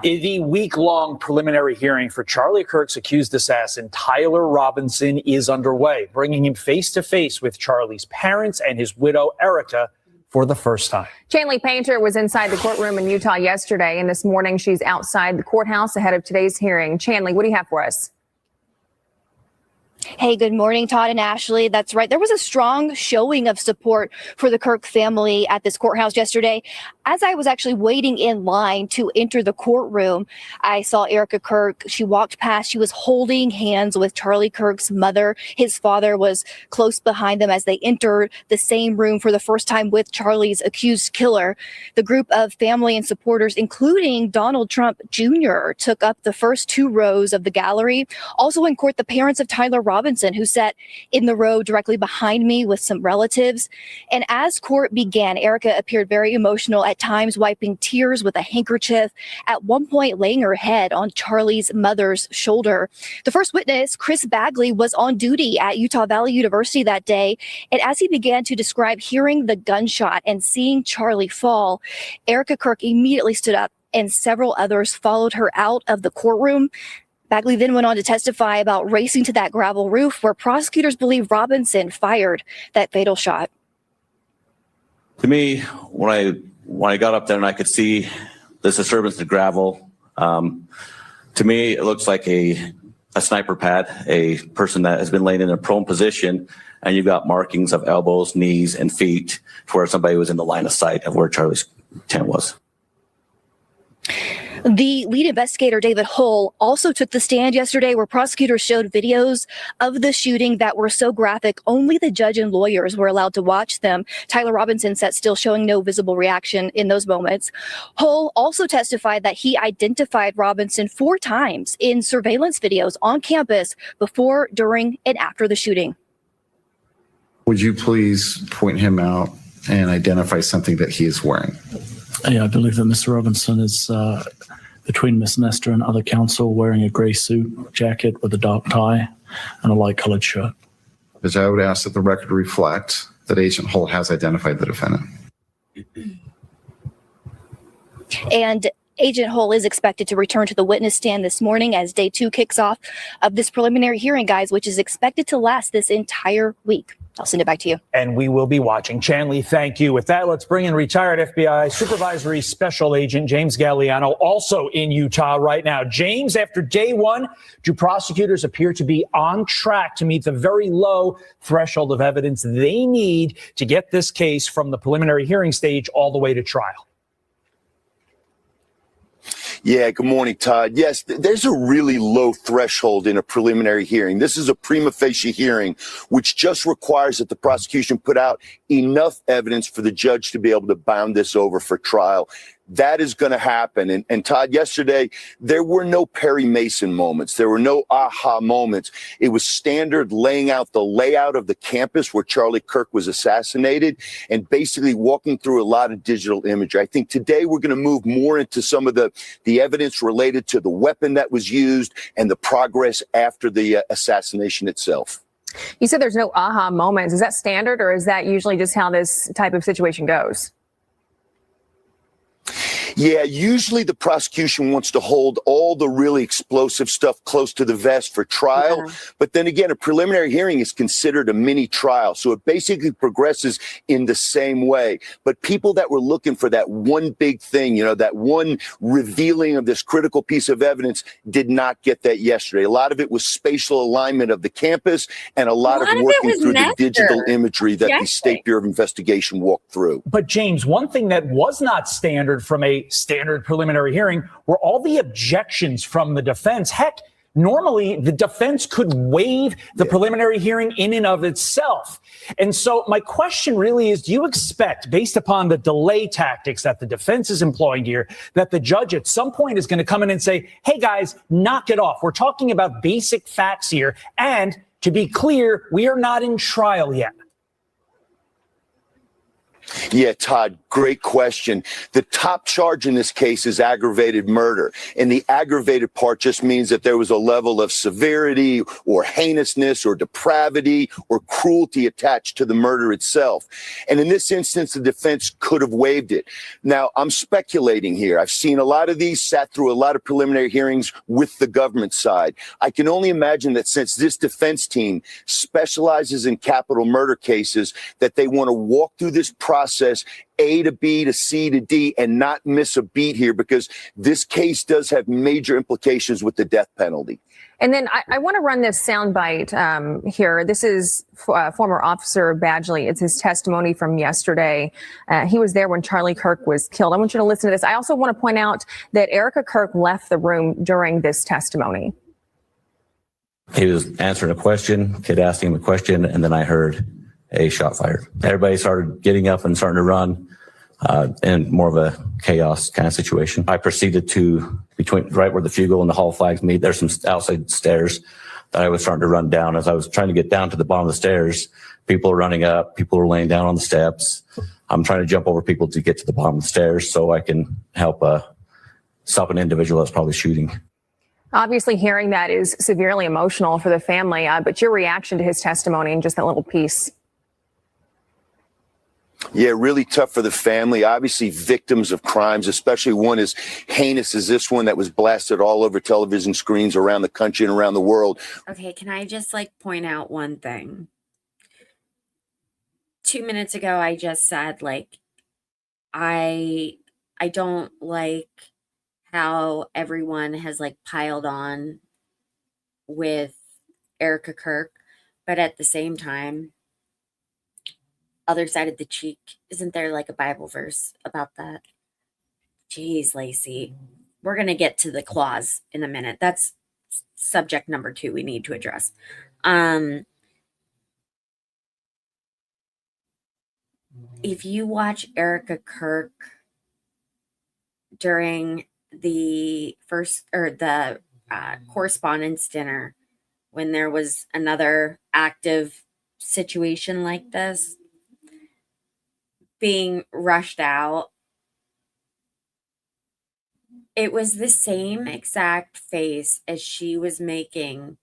The week-long preliminary hearing for Charlie Kirk's accused assassin, Tyler Robinson, is underway, bringing him face-to-face with Charlie's parents and his widow, Erica, for the first time. Chanley Painter was inside the courtroom in Utah yesterday, and this morning she's outside the courthouse ahead of today's hearing. Chanley, what do you have for us? Hey, good morning, Todd and Ashley. That's right. There was a strong showing of support for the Kirk family at this courthouse yesterday. As I was actually waiting in line to enter the courtroom, I saw Erica Kirk. She walked past. She was holding hands with Charlie Kirk's mother. His father was close behind them as they entered the same room for the first time with Charlie's accused killer. The group of family and supporters, including Donald Trump Jr., took up the first two rows of the gallery. Also in court, the parents of Tyler Robinson, who sat in the row directly behind me with some relatives. And as court began, Erica appeared very emotional, at times wiping tears with a handkerchief, at one point laying her head on Charlie's mother's shoulder. The first witness, Chris Bagley, was on duty at Utah Valley University that day. And as he began to describe hearing the gunshot and seeing Charlie fall, Erica Kirk immediately stood up and several others followed her out of the courtroom. Bagley then went on to testify about racing to that gravel roof where prosecutors believe Robinson fired that fatal shot. To me, when I got up there and I could see this disturbance of gravel, to me, it looks like a sniper pad, a person that has been laying in a prone position and you got markings of elbows, knees, and feet to where somebody was in the line of sight of where Charlie's tent was. The lead investigator, David Hull, also took the stand yesterday where prosecutors showed videos of the shooting that were so graphic, only the judge and lawyers were allowed to watch them. Tyler Robinson said still showing no visible reaction in those moments. Hull also testified that he identified Robinson 4 times in surveillance videos on campus before, during, and after the shooting. Would you please point him out and identify something that he is wearing? Yeah, I believe that Mr. Robinson is between Miss Nestor and other counsel wearing a grey suit jacket with a dark tie and a light colored shirt. Because I would ask that the record reflect that Agent Hull has identified the defendant. And Agent Hull is expected to return to the witness stand this morning as day 2 kicks off of this preliminary hearing, guys, which is expected to last this entire week. I'll send it back to you. And we will be watching. Chanley, thank you. With that, let's bring in retired FBI Supervisory Special Agent James Galliano, also in Utah right now. James, after day 1, do prosecutors appear to be on track to meet the very low threshold of evidence they need to get this case from the preliminary hearing stage all the way to trial? Yeah, good morning, Todd. Yes, there's a really low threshold in a preliminary hearing. This is a prima facie hearing, which just requires that the prosecution put out enough evidence for the judge to be able to bound this over for trial. That is going to happen. And Todd, yesterday, there were no Perry Mason moments. There were no aha moments. It was standard laying out the layout of the campus where Charlie Kirk was assassinated and basically walking through a lot of digital imagery. I think today we're going to move more into some of the evidence related to the weapon that was used and the progress after the assassination itself. You said there's no aha moments. Is that standard, or is that usually just how this type of situation goes? Yeah, usually the prosecution wants to hold all the really explosive stuff close to the vest for trial. Yeah. But then again, a preliminary hearing is considered a mini trial. So it basically progresses in the same way. But people that were looking for that one big thing, you know, that one revealing of this critical piece of evidence did not get that yesterday. A lot of it was spatial alignment of the campus and a lot of working through the digital imagery that the State Bureau of Investigation walked through. But James, one thing that was not standard from a standard preliminary hearing were all the objections from the defense. Heck, normally the defense could waive the preliminary hearing in and of itself. And so my question really is, do you expect, based upon the delay tactics that the defense is employing here, that the judge at some point is going to come in and say, hey guys, knock it off. We're talking about basic facts here. And to be clear, we are not in trial yet. Yeah, Todd, great question. The top charge in this case is aggravated murder. And the aggravated part just means that there was a level of severity or heinousness or depravity or cruelty attached to the murder itself. And in this instance, the defense could have waived it. Now, I'm speculating here. I've seen a lot of these, sat through a lot of preliminary hearings with the government side. I can only imagine that since this defense team specializes in capital murder cases, that they want to walk through this process A to B to C to D and not miss a beat here, because this case does have major implications with the death penalty. And then I want to run this soundbite here. This is former Officer Badgley. It's his testimony from yesterday. He was there when Charlie Kirk was killed. I want you to listen to this. I also want to point out that Erica Kirk left the room during this testimony. He was answering a question, kid asked him a question, and then I heard a shot fired. Everybody started getting up and starting to run, in more of a chaos kind of situation. I proceeded to between right where the Fugle and the hall flags meet. There's some outside stairs that I was starting to run down. As I was trying to get down to the bottom of the stairs, people were running up, people were laying down on the steps. I'm trying to jump over people to get to the bottom of the stairs so I can help stop an individual that's probably shooting. Obviously, hearing that is severely emotional for the family, but your reaction to his testimony and just that little piece. Yeah, really tough for the family. Obviously, victims of crimes, especially one as heinous as this one that was blasted all over television screens around the country and around the world. Okay, can I just point out one thing? 2 minutes ago, I just said, I don't like how everyone has piled on with Erica Kirk, but at the same time, other side of the cheek. Isn't there like a Bible verse about that? Jeez, Lacey. We're going to get to the clause in a minute. That's subject number 2 we need to address. If you watch Erica Kirk during the correspondence dinner, when there was another active situation like this being rushed out, it was the same exact face as she was making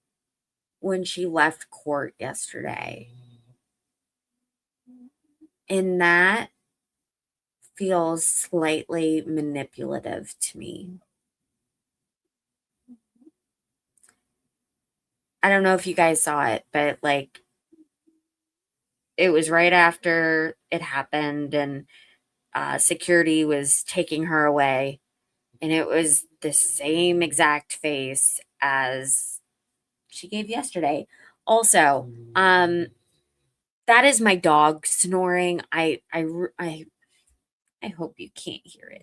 when she left court yesterday. And that feels slightly manipulative to me. I don't know if you guys saw it, but like, it was right after it happened, and security was taking her away, and it was the same exact face as she gave yesterday. Also, that is my dog snoring. I hope you can't hear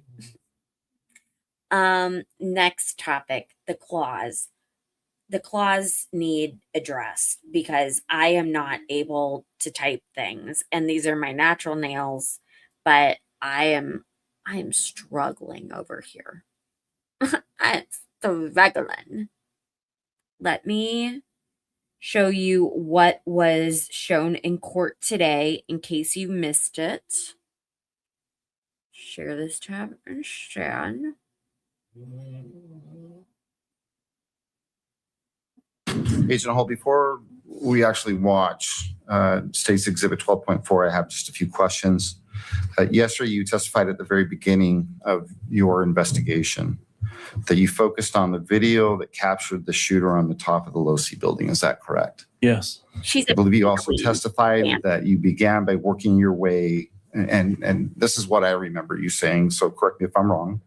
it. Next topic, the clause. The clause need addressed because I am not able to type things, and these are my natural nails, but I am struggling over here. I'm struggling. Let me show you what was shown in court today in case you missed it. Share this tab and share. Agent Hall, before we actually watch State's Exhibit 12.4, I have just a few questions. Yesterday, you testified at the very beginning of your investigation that you focused on the video that captured the shooter on the top of the Low-C building. Is that correct? Yes. I believe you also testified that you began by working your way, and this is what I remember you saying, so correct me if I'm wrong.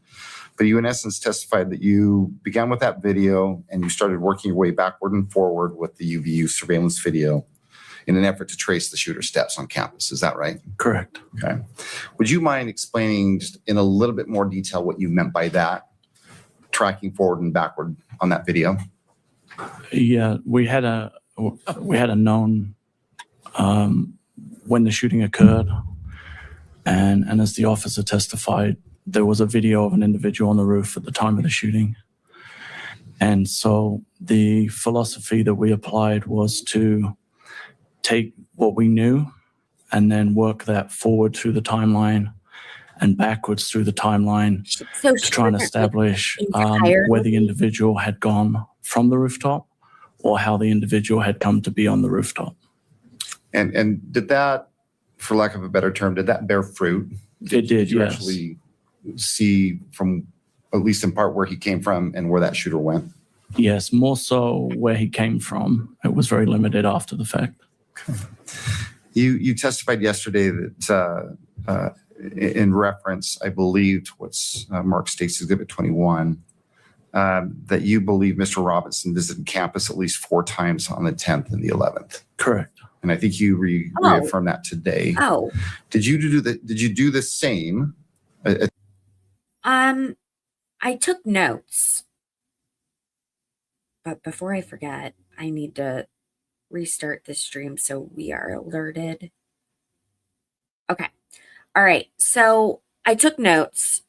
But you, in essence, testified that you began with that video and you started working your way backward and forward with the UVU surveillance video in an effort to trace the shooter's steps on campus. Is that right? Correct. Okay. Would you mind explaining just in a little bit more detail what you meant by that, tracking forward and backward on that video? Yeah, we had a known when the shooting occurred, and as the officer testified, there was a video of an individual on the roof at the time of the shooting. And so the philosophy that we applied was to take what we knew and then work that forward through the timeline and backwards through the timeline to try and establish where the individual had gone from the rooftop or how the individual had come to be on the rooftop. And did that, for lack of a better term, did that bear fruit? It did, you yes. Actually see from, at least in part, where he came from and where that shooter went? Yes, more so where he came from. It was very limited after the fact. Okay. You testified yesterday that in reference, I believe, to what's marked State's Exhibit 21, that you believe Mr. Robinson visited campus at least 4 times on the 10th and the 11th. Correct. And I think you reaffirmed that today. Oh. Did you do the same? I took notes. But before I forget, I need to restart the stream so we are alerted. Okay. All right. So I took notes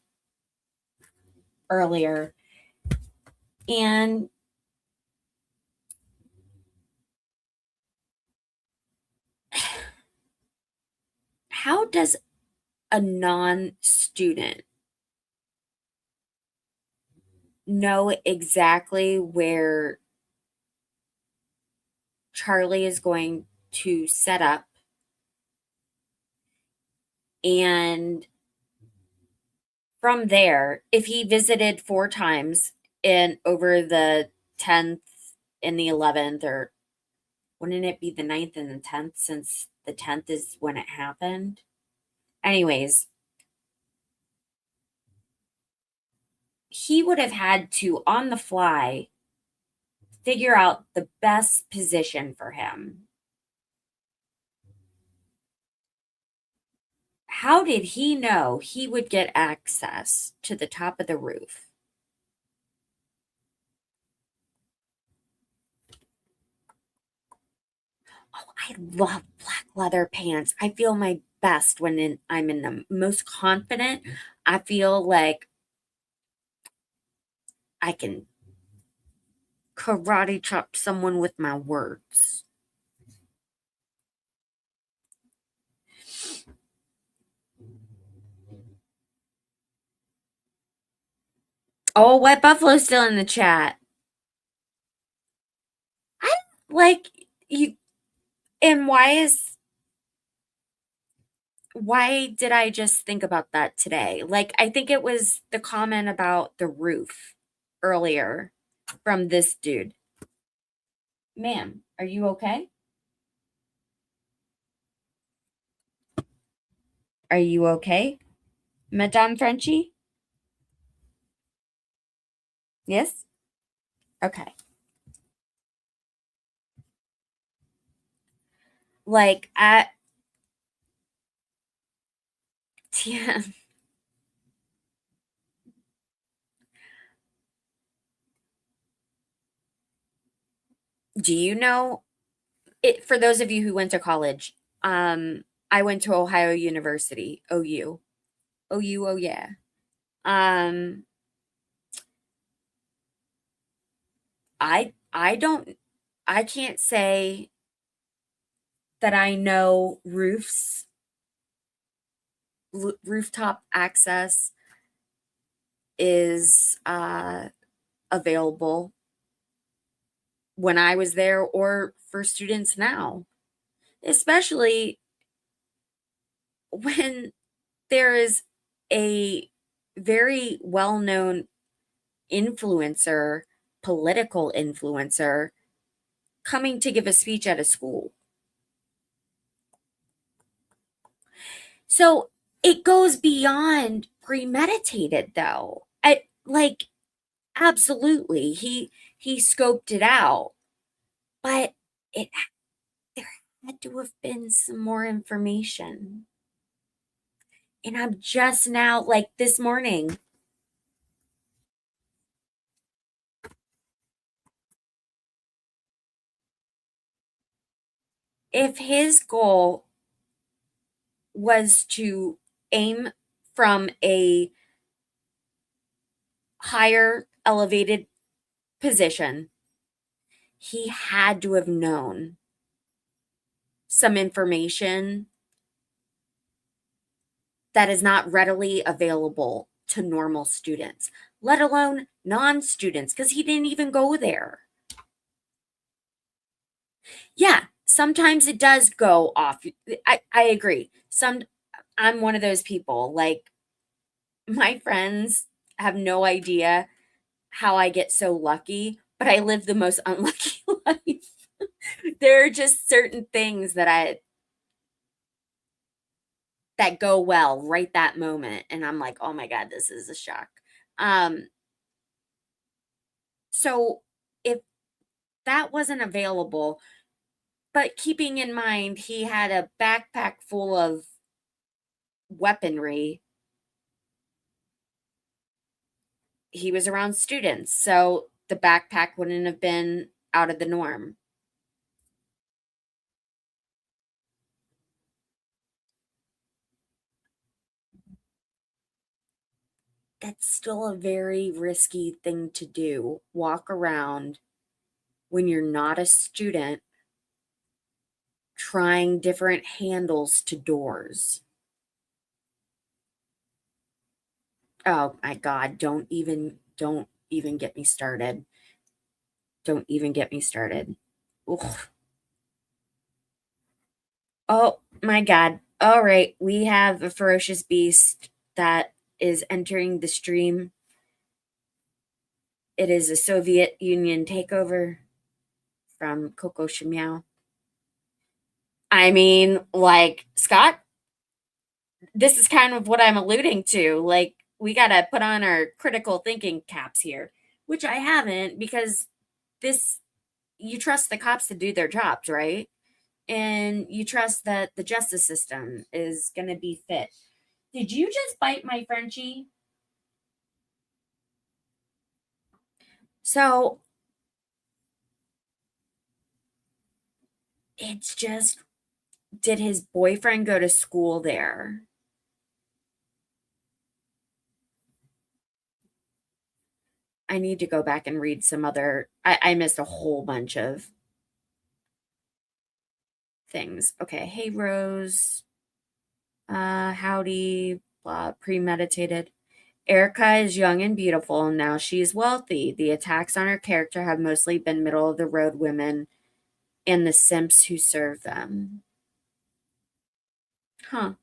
earlier, and how does a non-student know exactly where Charlie is going to set up, and from there, if he visited 4 times in over the 10th and the 11th, or wouldn't it be the 9th and the 10th, since the 10th is when it happened? Anyways, he would have had to, on the fly, figure out the best position for him. How did he know he would get access to the top of the roof? Oh, I love black leather pants. I feel my best when I'm in them. Most confident. I feel like I can karate chop someone with my words. Oh, Wet Buffalo's still in the chat. I like you. And why did I just think about that today? Like, I think it was the comment about the roof earlier from this dude. Ma'am, are you okay? Are you okay, Madame Frenchie? Yes? Okay. Like, yeah. Do you know it, for those of you who went to college? I went to Ohio University, OU. OU, oh yeah. I can't say that I know rooftop access is available when I was there or for students now, especially when there is a very well-known influencer, political influencer, coming to give a speech at a school. So it goes beyond premeditated, though. Absolutely, he scoped it out, but there had to have been some more information. And I'm just now, like this morning, if his goal was to aim from a higher elevated position, he had to have known some information that is not readily available to normal students, let alone non-students, because he didn't even go there. Yeah, sometimes it does go off. I agree. I'm one of those people. Like, my friends have no idea how I get so lucky, but I live the most unlucky life. There are just certain things that go well right that moment, and I'm like, oh my God, this is a shock. So if that wasn't available, but keeping in mind he had a backpack full of weaponry, he was around students, so the backpack wouldn't have been out of the norm. That's still a very risky thing to do. Walk around when you're not a student trying different handles to doors. Oh my God, don't even get me started. Don't even get me started. Ugh. Oh my God. All right, we have a ferocious beast that is entering the stream. It is a Soviet Union takeover from Coco Shimiao. I mean, like, Scott, this is kind of what I'm alluding to. Like, we got to put on our critical thinking caps here, which I haven't, because you trust the cops to do their jobs, right? And you trust that the justice system is going to be fit Did you just bite my Frenchie? So it's just, did his boyfriend go to school there? I need to go back and read some other, I missed a whole bunch of things. Okay. Hey, Rose. Howdy. Blah, premeditated. Erica is young and beautiful, and now she's wealthy. The attacks on her character have mostly been middle of the road women and the simps who serve them. Huh.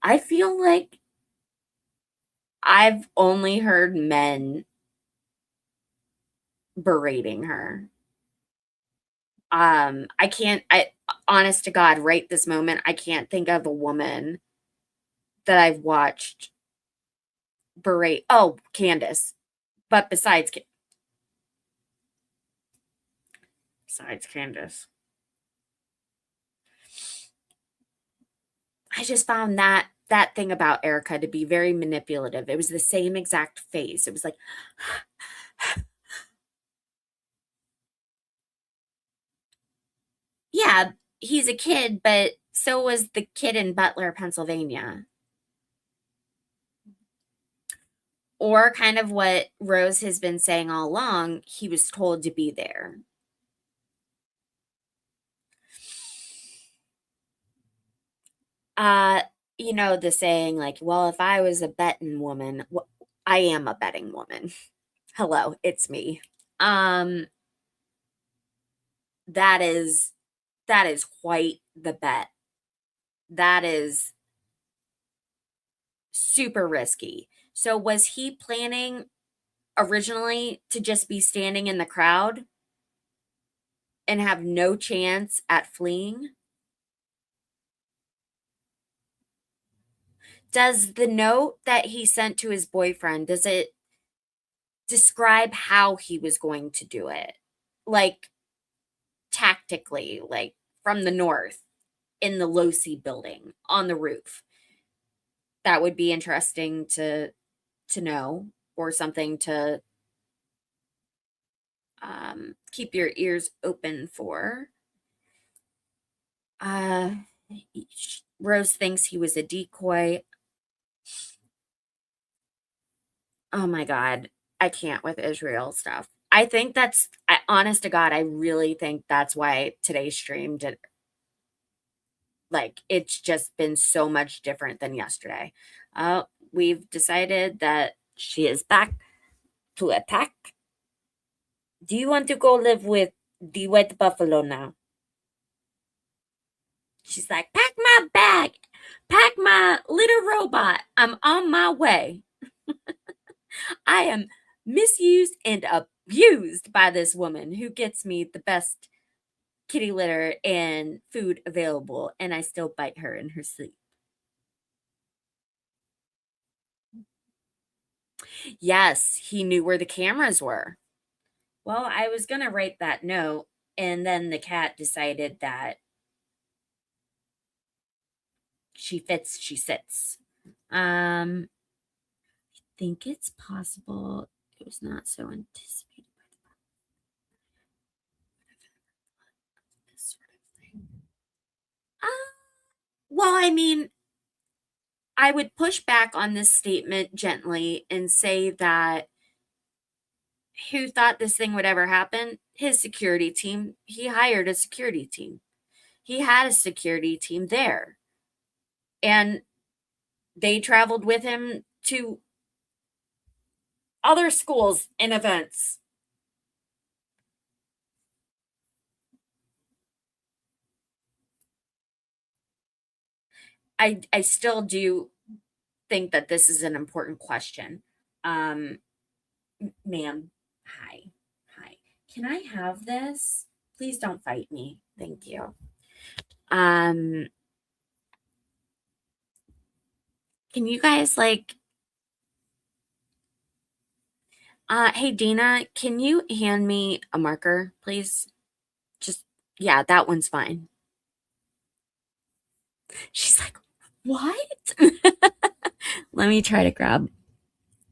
I feel like I've only heard men berating her. Honest to God, right this moment, I can't think of a woman that I've watched berate. Oh, Candace. But besides Candace. I just found that thing about Erica to be very manipulative. It was the same exact face. It was like, yeah, he's a kid, but so was the kid in Butler, Pennsylvania. Or kind of what Rose has been saying all along, he was told to be there. You know, the saying like, well, if I was a betting woman, I am a betting woman. Hello, it's me. That is quite the bet. That is super risky. So was he planning originally to just be standing in the crowd and have no chance at fleeing? Does the note that he sent to his boyfriend, does it describe how he was going to do it? Like tactically, like from the north in the Losi building on the roof? That would be interesting to know, or something to keep your ears open for. Rose thinks he was a decoy. Oh my God. I can't with Israel stuff. I think honest to God, I really think that's why today's stream did. Like, it's just been so much different than yesterday. We've decided that she is back to attack. Do you want to go live with the white buffalo now? She's like, pack my bag, pack my little robot. I'm on my way. I am misused and abused by this woman who gets me the best kitty litter and food available, and I still bite her in her sleep. Yes, he knew where the cameras were. Well, I was going to write that note, and then the cat decided that she fits, she sits. I think it's possible it was not so anticipated by this sort of thing. Well, I mean, I would push back on this statement gently and say that who thought this thing would ever happen? His security team. He hired a security team. He had a security team there. And they traveled with him to other schools and events. I still do think that this is an important question. Ma'am, hi. Can I have this? Please don't fight me. Thank you. Can you guys hey Dina, can you hand me a marker, please? Yeah, that one's fine. She's like, What? Let me try to grab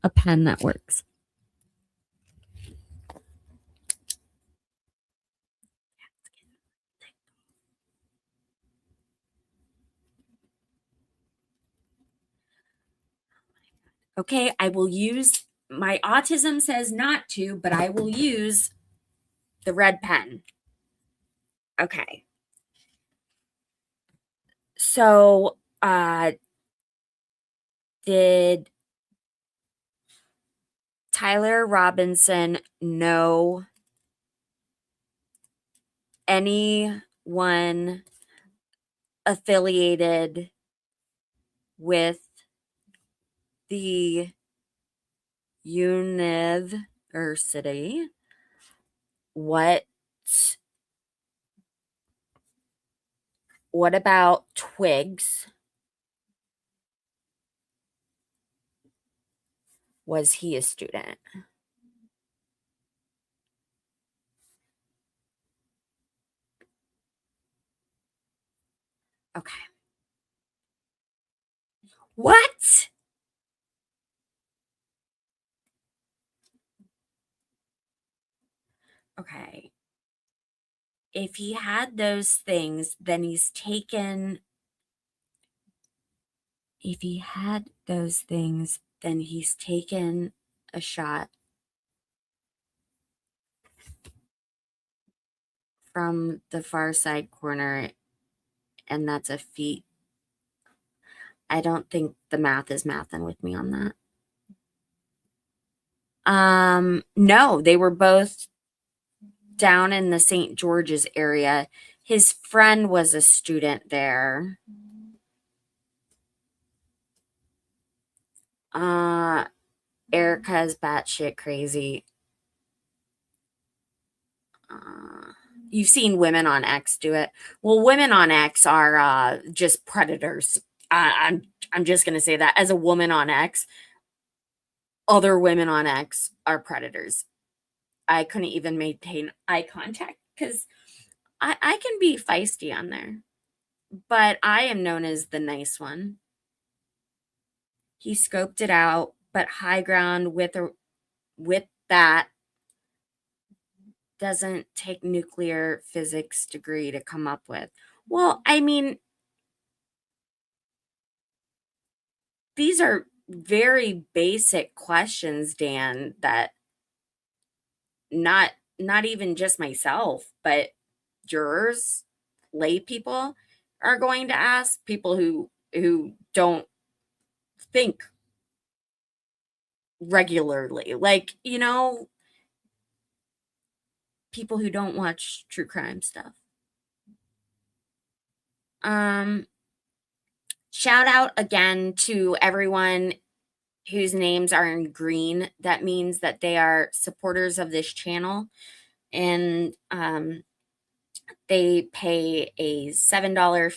a pen that works. Okay, I will use, my autism says not to, but I will use the red pen. Okay. So, did Tyler Robinson know anyone affiliated with the university? What about Twigs? Was he a student? Okay. What? Okay. If he had those things, then he's taken. If he had those things, then he's taken a shot from the far side corner, and that's a feat. I don't think the math is mathing with me on that. No, they were both down in the St. George's area. His friend was a student there. Erica's batshit crazy. You've seen women on X do it. Well, women on X are just predators. I'm just gonna say that as a woman on X, other women on X are predators. I couldn't even maintain eye contact because I can be feisty on there, but I am known as the nice one. He scoped it out, but high ground with that doesn't take nuclear physics degree to come up with. Well, I mean, these are very basic questions, Dan, that not even just myself, but jurors, lay people are going to ask, people who don't think regularly. Like, people who don't watch true crime stuff. Shout out again to everyone whose names are in green. That means that they are supporters of this channel, and they pay a $7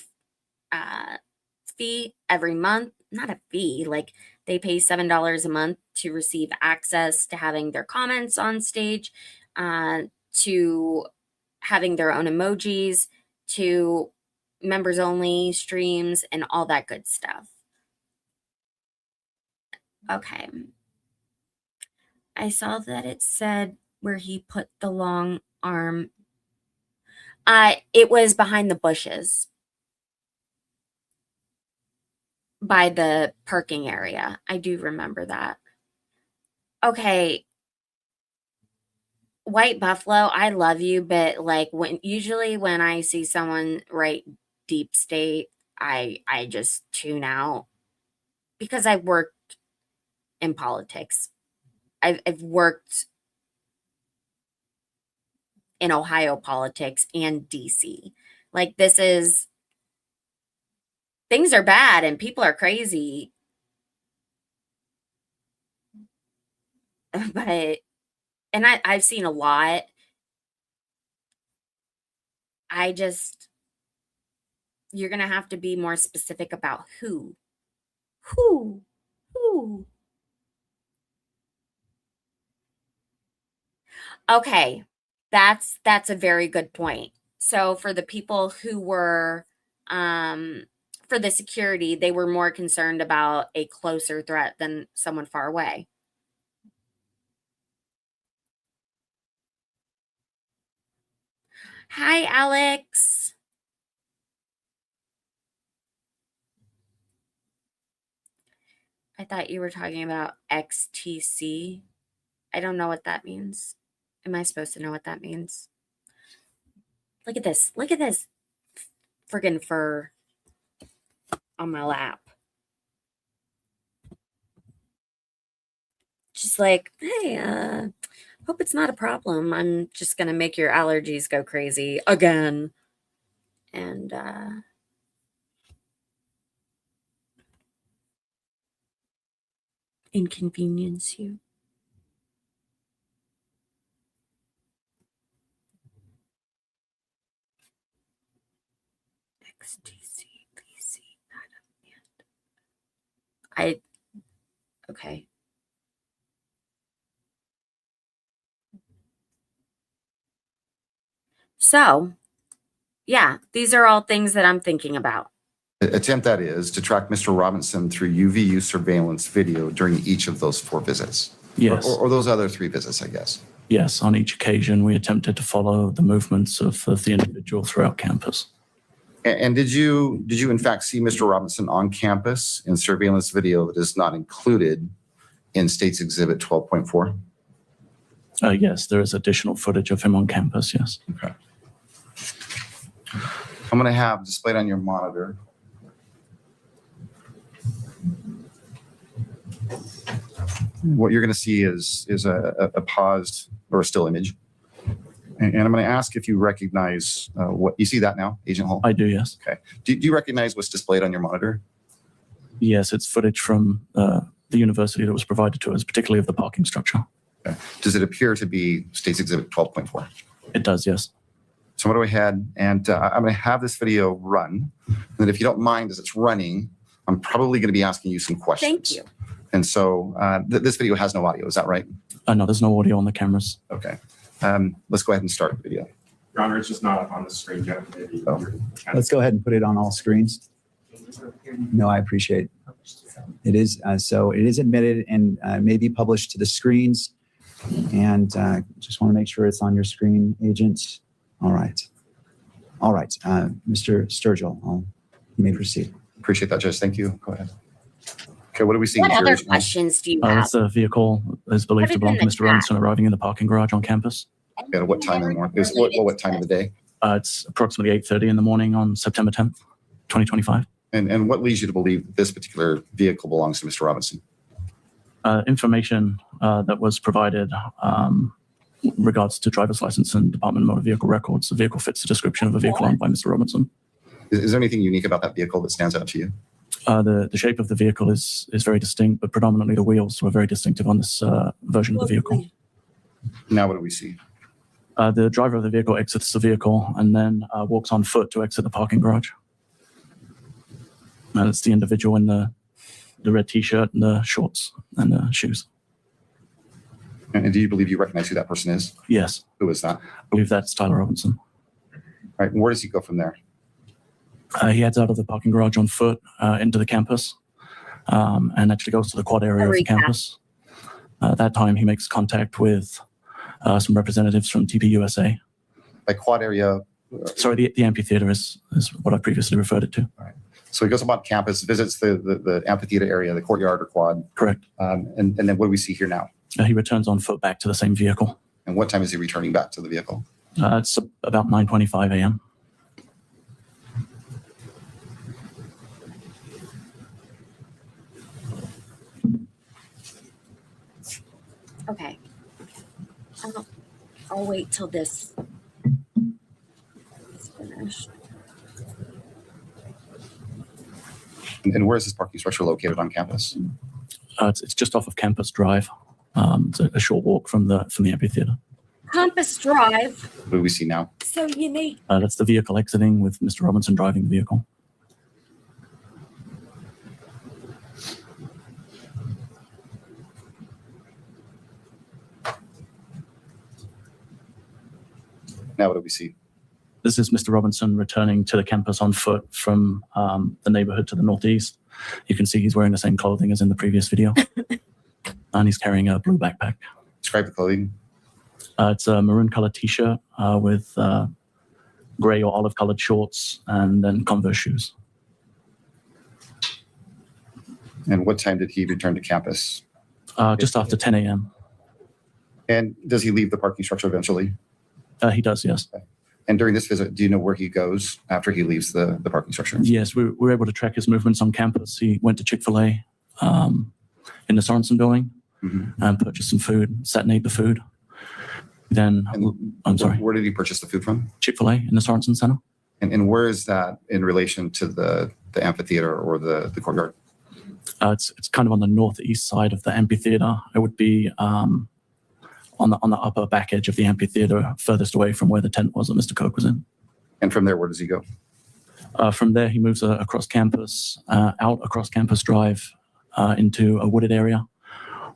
fee every month. Not a fee, like they pay $7 a month to receive access to having their comments on stage, to having their own emojis, to members only streams, and all that good stuff. Okay. I saw that it said where he put the long arm. It was behind the bushes by the parking area. I do remember that. Okay. White Buffalo, I love you, but like usually when I see someone write deep state, I just tune out because I've worked in politics. I've worked in Ohio politics and DC. Like, things are bad and people are crazy. But, and I've seen a lot. You're going to have to be more specific about who. Okay, that's a very good point. So for the people who were, for the security, they were more concerned about a closer threat than someone far away. Hi, Alex. I thought you were talking about XTC. I don't know what that means. Am I supposed to know what that means? Look at this. Look at this friggin' fur on my lap. Just like, hey, hope it's not a problem. I'm just going to make your allergies go crazy again. And, inconvenience you. XTC, PC, okay. So, yeah, these are all things that I'm thinking about. Attempt, that is, to track Mr. Robinson through UVU surveillance video during each of those 4 visits. Yes. Or those other 3 visits, I guess. Yes, on each occasion, we attempted to follow the movements of the individual throughout campus. And did you in fact see Mr. Robinson on campus in surveillance video that is not included in State's Exhibit 12.4? Yes, there is additional footage of him on campus, yes. Okay. I'm going to have displayed on your monitor what you're going to see is a paused or a still image. And I'm going to ask if you recognize what you see that now, Agent Hall? I do, yes. Okay. Do you recognize what's displayed on your monitor? Yes, it's footage from the university that was provided to us, particularly of the parking structure. Okay. Does it appear to be State's Exhibit 12.4? It does, yes. So I'm going to go ahead and I'm going to have this video run. And if you don't mind, as it's running, I'm probably going to be asking you some questions. Thank you. And so this video has no audio. Is that right? No, there's no audio on the cameras. Okay. Let's go ahead and start the video. Your Honor, it's just not up on the screen yet. Maybe Let's go ahead and put it on all screens. No, I appreciate it. It is so it is admitted and may be published to the screens. And just want to make sure it's on your screen, Agent. All right. All right. Mr. Sturgill, you may proceed. Appreciate that, Judge. Thank you. Go ahead. Okay, what do we see? What here? other questions do you have? The vehicle is believed to belong to Mr. Robinson arriving in the parking garage on campus. At what time in the morning? What time of the day? It's approximately 8:30 in the morning on September 10th, 2025. And what leads you to believe that this particular vehicle belongs to Mr. Robinson? Information that was provided regards to driver's license and Department of Motor Vehicle records. The vehicle fits the description of a vehicle owned by Mr. Robinson. Is there anything unique about that vehicle that stands out to you? The shape of the vehicle is very distinct, but predominantly the wheels were very distinctive on this version of the vehicle. Now what do we see? The driver of the vehicle exits the vehicle and then walks on foot to exit the parking garage. And it's the individual in the red T-shirt and the shorts and the shoes. And do you believe you recognize who that person is? Yes. Who is that? I believe that's Tyler Robinson. All right. And where does he go from there? He heads out of the parking garage on foot into the campus and actually goes to the quad area of the campus. At that time, he makes contact with some representatives from TPUSA. By quad area? Sorry, the amphitheater is what I previously referred it to. All right. So he goes about campus, visits the amphitheater area, the courtyard or quad. Correct. And then what do we see here now? He returns on foot back to the same vehicle. And what time is he returning back to the vehicle? It's about 9:25 a.m. Okay. I'll wait till this is finished. And where is this parking structure located on campus? It's just off of Campus Drive. It's a short walk from the amphitheater. Compass Drive. What do we see now? So you need. That's the vehicle exiting with Mr. Robinson driving the vehicle. Now what do we see? This is Mr. Robinson returning to the campus on foot from the neighborhood to the northeast. You can see he's wearing the same clothing as in the previous video. And he's carrying a blue backpack. Describe the clothing. It's a maroon colored t-shirt with gray or olive colored shorts and then Converse shoes. And what time did he return to campus? Just after 10 a.m. And does he leave the parking structure eventually? He does, yes. And during this visit, do you know where he goes after he leaves the parking structure? Yes, we were able to track his movements on campus. He went to Chick-fil-A in the Sorensen building and purchased some food, sat and ate the food. Then, I'm sorry. Where did he purchase the food from? Chick-fil-A in the Sorensen Center. And where is that in relation to the amphitheater or the courtyard? It's kind of on the northeast side of the amphitheater. It would be on the upper back edge of the amphitheater, furthest away from where the tent was that Mr. Kirk was in. And from there, where does he go? From there, he moves across campus, out across Campus Drive into a wooded area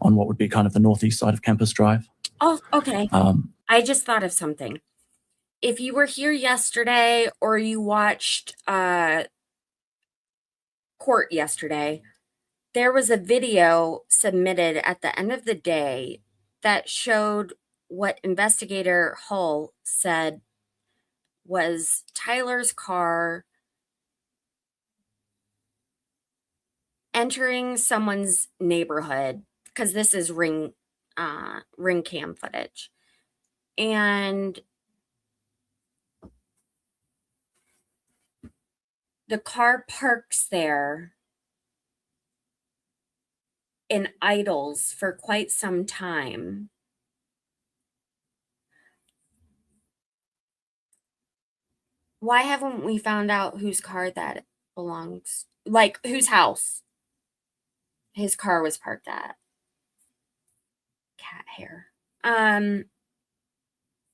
on what would be kind of the northeast side of Campus Drive. Oh, okay. I just thought of something. If you were here yesterday or you watched court yesterday, there was a video submitted at the end of the day that showed what investigator Hull said was Tyler's car entering someone's neighborhood, because this is ring cam footage. And the car parks there and idles for quite some time. Why haven't we found out whose car that belongs, like whose house his car was parked at? Cat hair.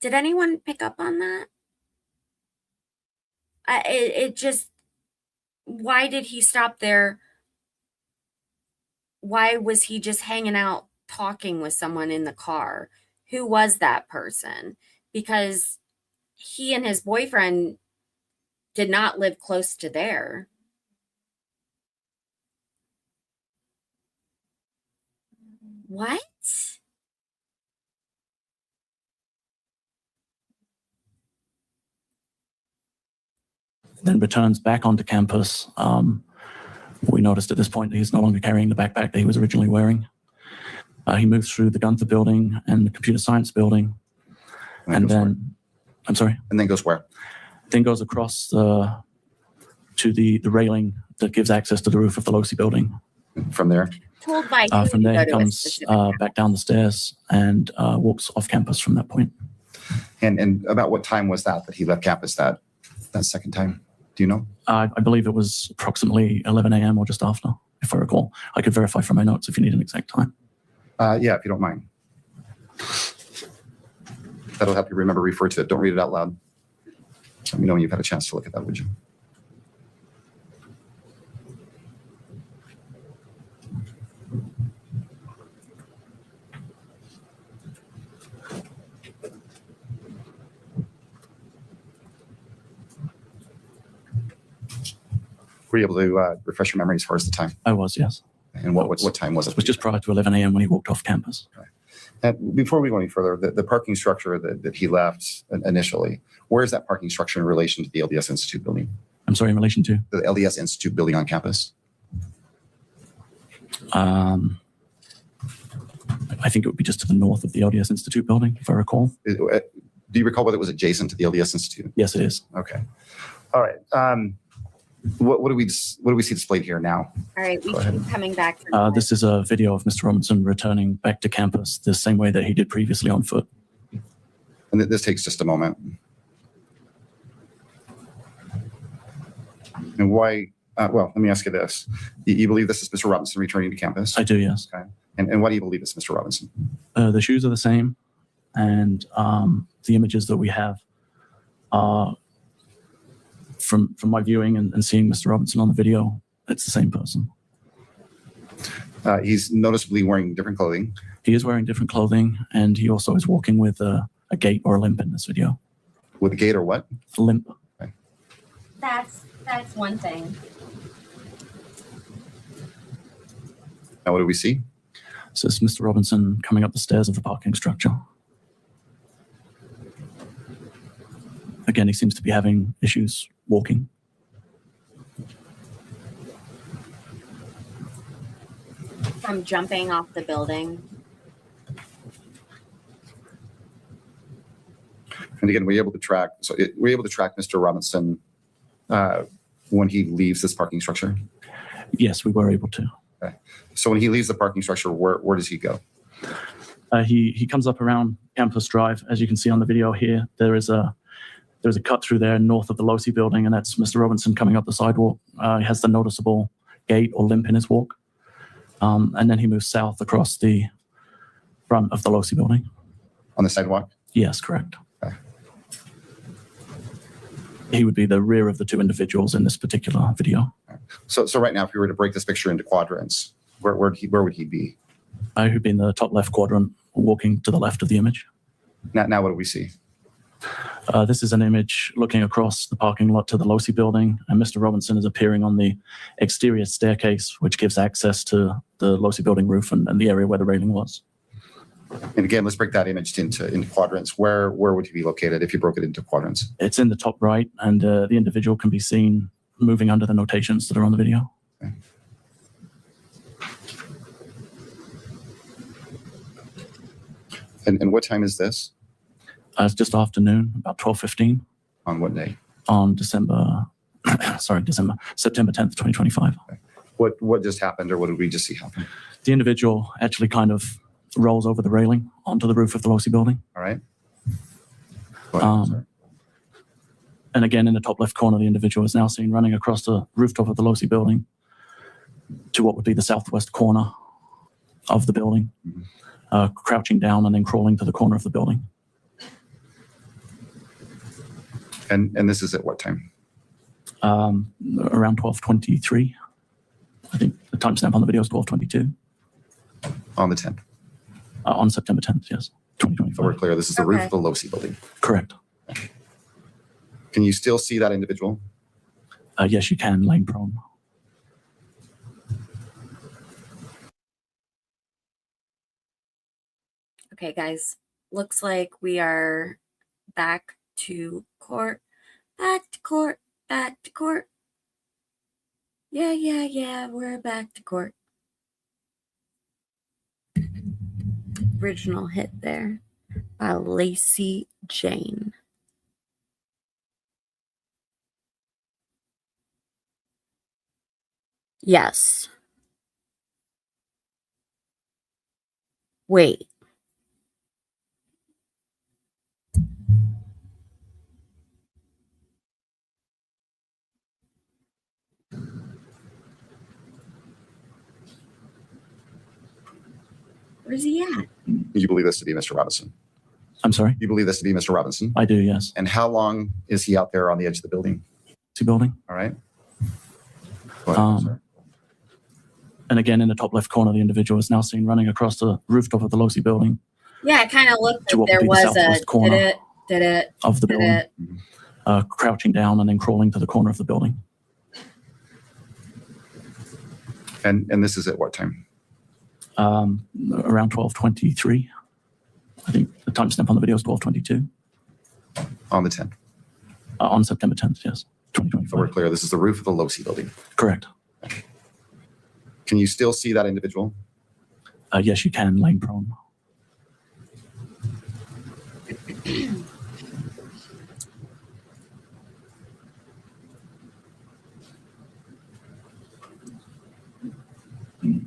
Did anyone pick up on that? It just, why did he stop there? Why was he just hanging out talking with someone in the car? Who was that person? Because he and his boyfriend did not live close to there. What? Then returns back onto campus. We noticed at this point that he's no longer carrying the backpack that he was originally wearing. He moves through the Gunther building and the computer science building. And then, I'm sorry? And then goes where? Then goes across to the railing that gives access to the roof of the Losi building. From there? Told by From there, he comes back down the stairs and walks off campus from that point. And about what time was that he left campus that second time? Do you know? I believe it was approximately 11 a.m. or just after, if I recall. I could verify from my notes if you need an exact time. Yeah, if you don't mind. That'll help you remember, refer to it. Don't read it out loud. Let me know when you've had a chance to look at that, would you? Were you able to refresh your memory as far as the time? I was, yes. And what time was it? It was just prior to 11 a.m. when he walked off campus. Right. And before we go any further, the parking structure that he left initially, where is that parking structure in relation to the LDS Institute building? I'm sorry, in relation to? The LDS Institute building on campus? I think it would be just to the north of the LDS Institute building, if I recall. Do you recall whether it was adjacent to the LDS Institute? Yes, it is. Okay. All right. What do we see displayed here now? All right, we keep coming back. For this is a video of Mr. Robinson returning back to campus the same way that he did previously on foot. And this takes just a moment. And why? Well, let me ask you this. You believe this is Mr. Robinson returning to campus? I do, yes. Okay. And why do you believe it's Mr. Robinson? The shoes are the same, and the images that we have are from my viewing and seeing Mr. Robinson on the video, it's the same person. He's noticeably wearing different clothing. He is wearing different clothing, and he also is walking with a gait or a limp in this video. With a gait or what? Limp. That's one thing. Now, what do we see? So it's Mr. Robinson coming up the stairs of the parking structure. Again, he seems to be having issues walking. From jumping off the building. And again, we're able to track. So we're able to track Mr. Robinson when he leaves this parking structure. Yes, we were able to. Okay. So when he leaves the parking structure, where does he go? He comes up around Campus Drive, as you can see on the video here. There's a cut through there north of the Losi building, and that's Mr. Robinson coming up the sidewalk. He has the noticeable gait or limp in his walk, and then he moves south across the front of the Losi building. On the sidewalk? Yes, correct. Okay. He would be the rear of the two individuals in this particular video. So right now, if we were to break this picture into quadrants, where would he be? Who'd be in the top left quadrant, walking to the left of the image. Now what do we see? This is an image looking across the parking lot to the Losi building, and Mr. Robinson is appearing on the exterior staircase, which gives access to the Losi building roof and the area where the railing was. And again, let's break that image into quadrants. Where would he be located if you broke it into quadrants? It's in the top right, and the individual can be seen moving under the notations that are on the video. Okay. And what time is this? It's just afternoon, about 12:15. On what day? On September 10th, 2025. Okay. What just happened, or what did we just see happen? The individual actually kind of rolls over the railing onto the roof of the Losi building. All right. Go ahead, sir. And again, in the top left corner, the individual is now seen running across the rooftop of the Losi building to what would be the southwest corner of the building, crouching down and then crawling to the corner of the building. And this is at what time? Around 12:23. I think the timestamp on the video is 12:22. On the 10th. On September 10th, yes, 2025. So we're clear, this is the roof of the Losi building. Correct. Can you still see that individual? Yes, you can, laying prone. Okay, guys, looks like we are back to court. Back to court. Back to court. Yeah, we're back to court. Original hit there by Lacey Jane. Yes. Wait. Where's he at? You believe this to be Mr. Robinson? I'm sorry? You believe this to be Mr. Robinson? I do, yes. And how long is he out there on the edge of the building? Losi building. All right. Go ahead, sir. And again, in the top left corner, the individual is now seen running across the rooftop of the Losi building Yeah, it kind of looked To like what there would be the was southwest a corner did it, of the did building, it. crouching down and then crawling to the corner of the building. And this is at what time? Around 12:23. I think the timestamp on the video is 12:22. On the 10th. On September 10th, yes, So 2025. we're clear, this is the roof of the Losi building. Correct. Can you still see that individual? Yes, you can, laying prone.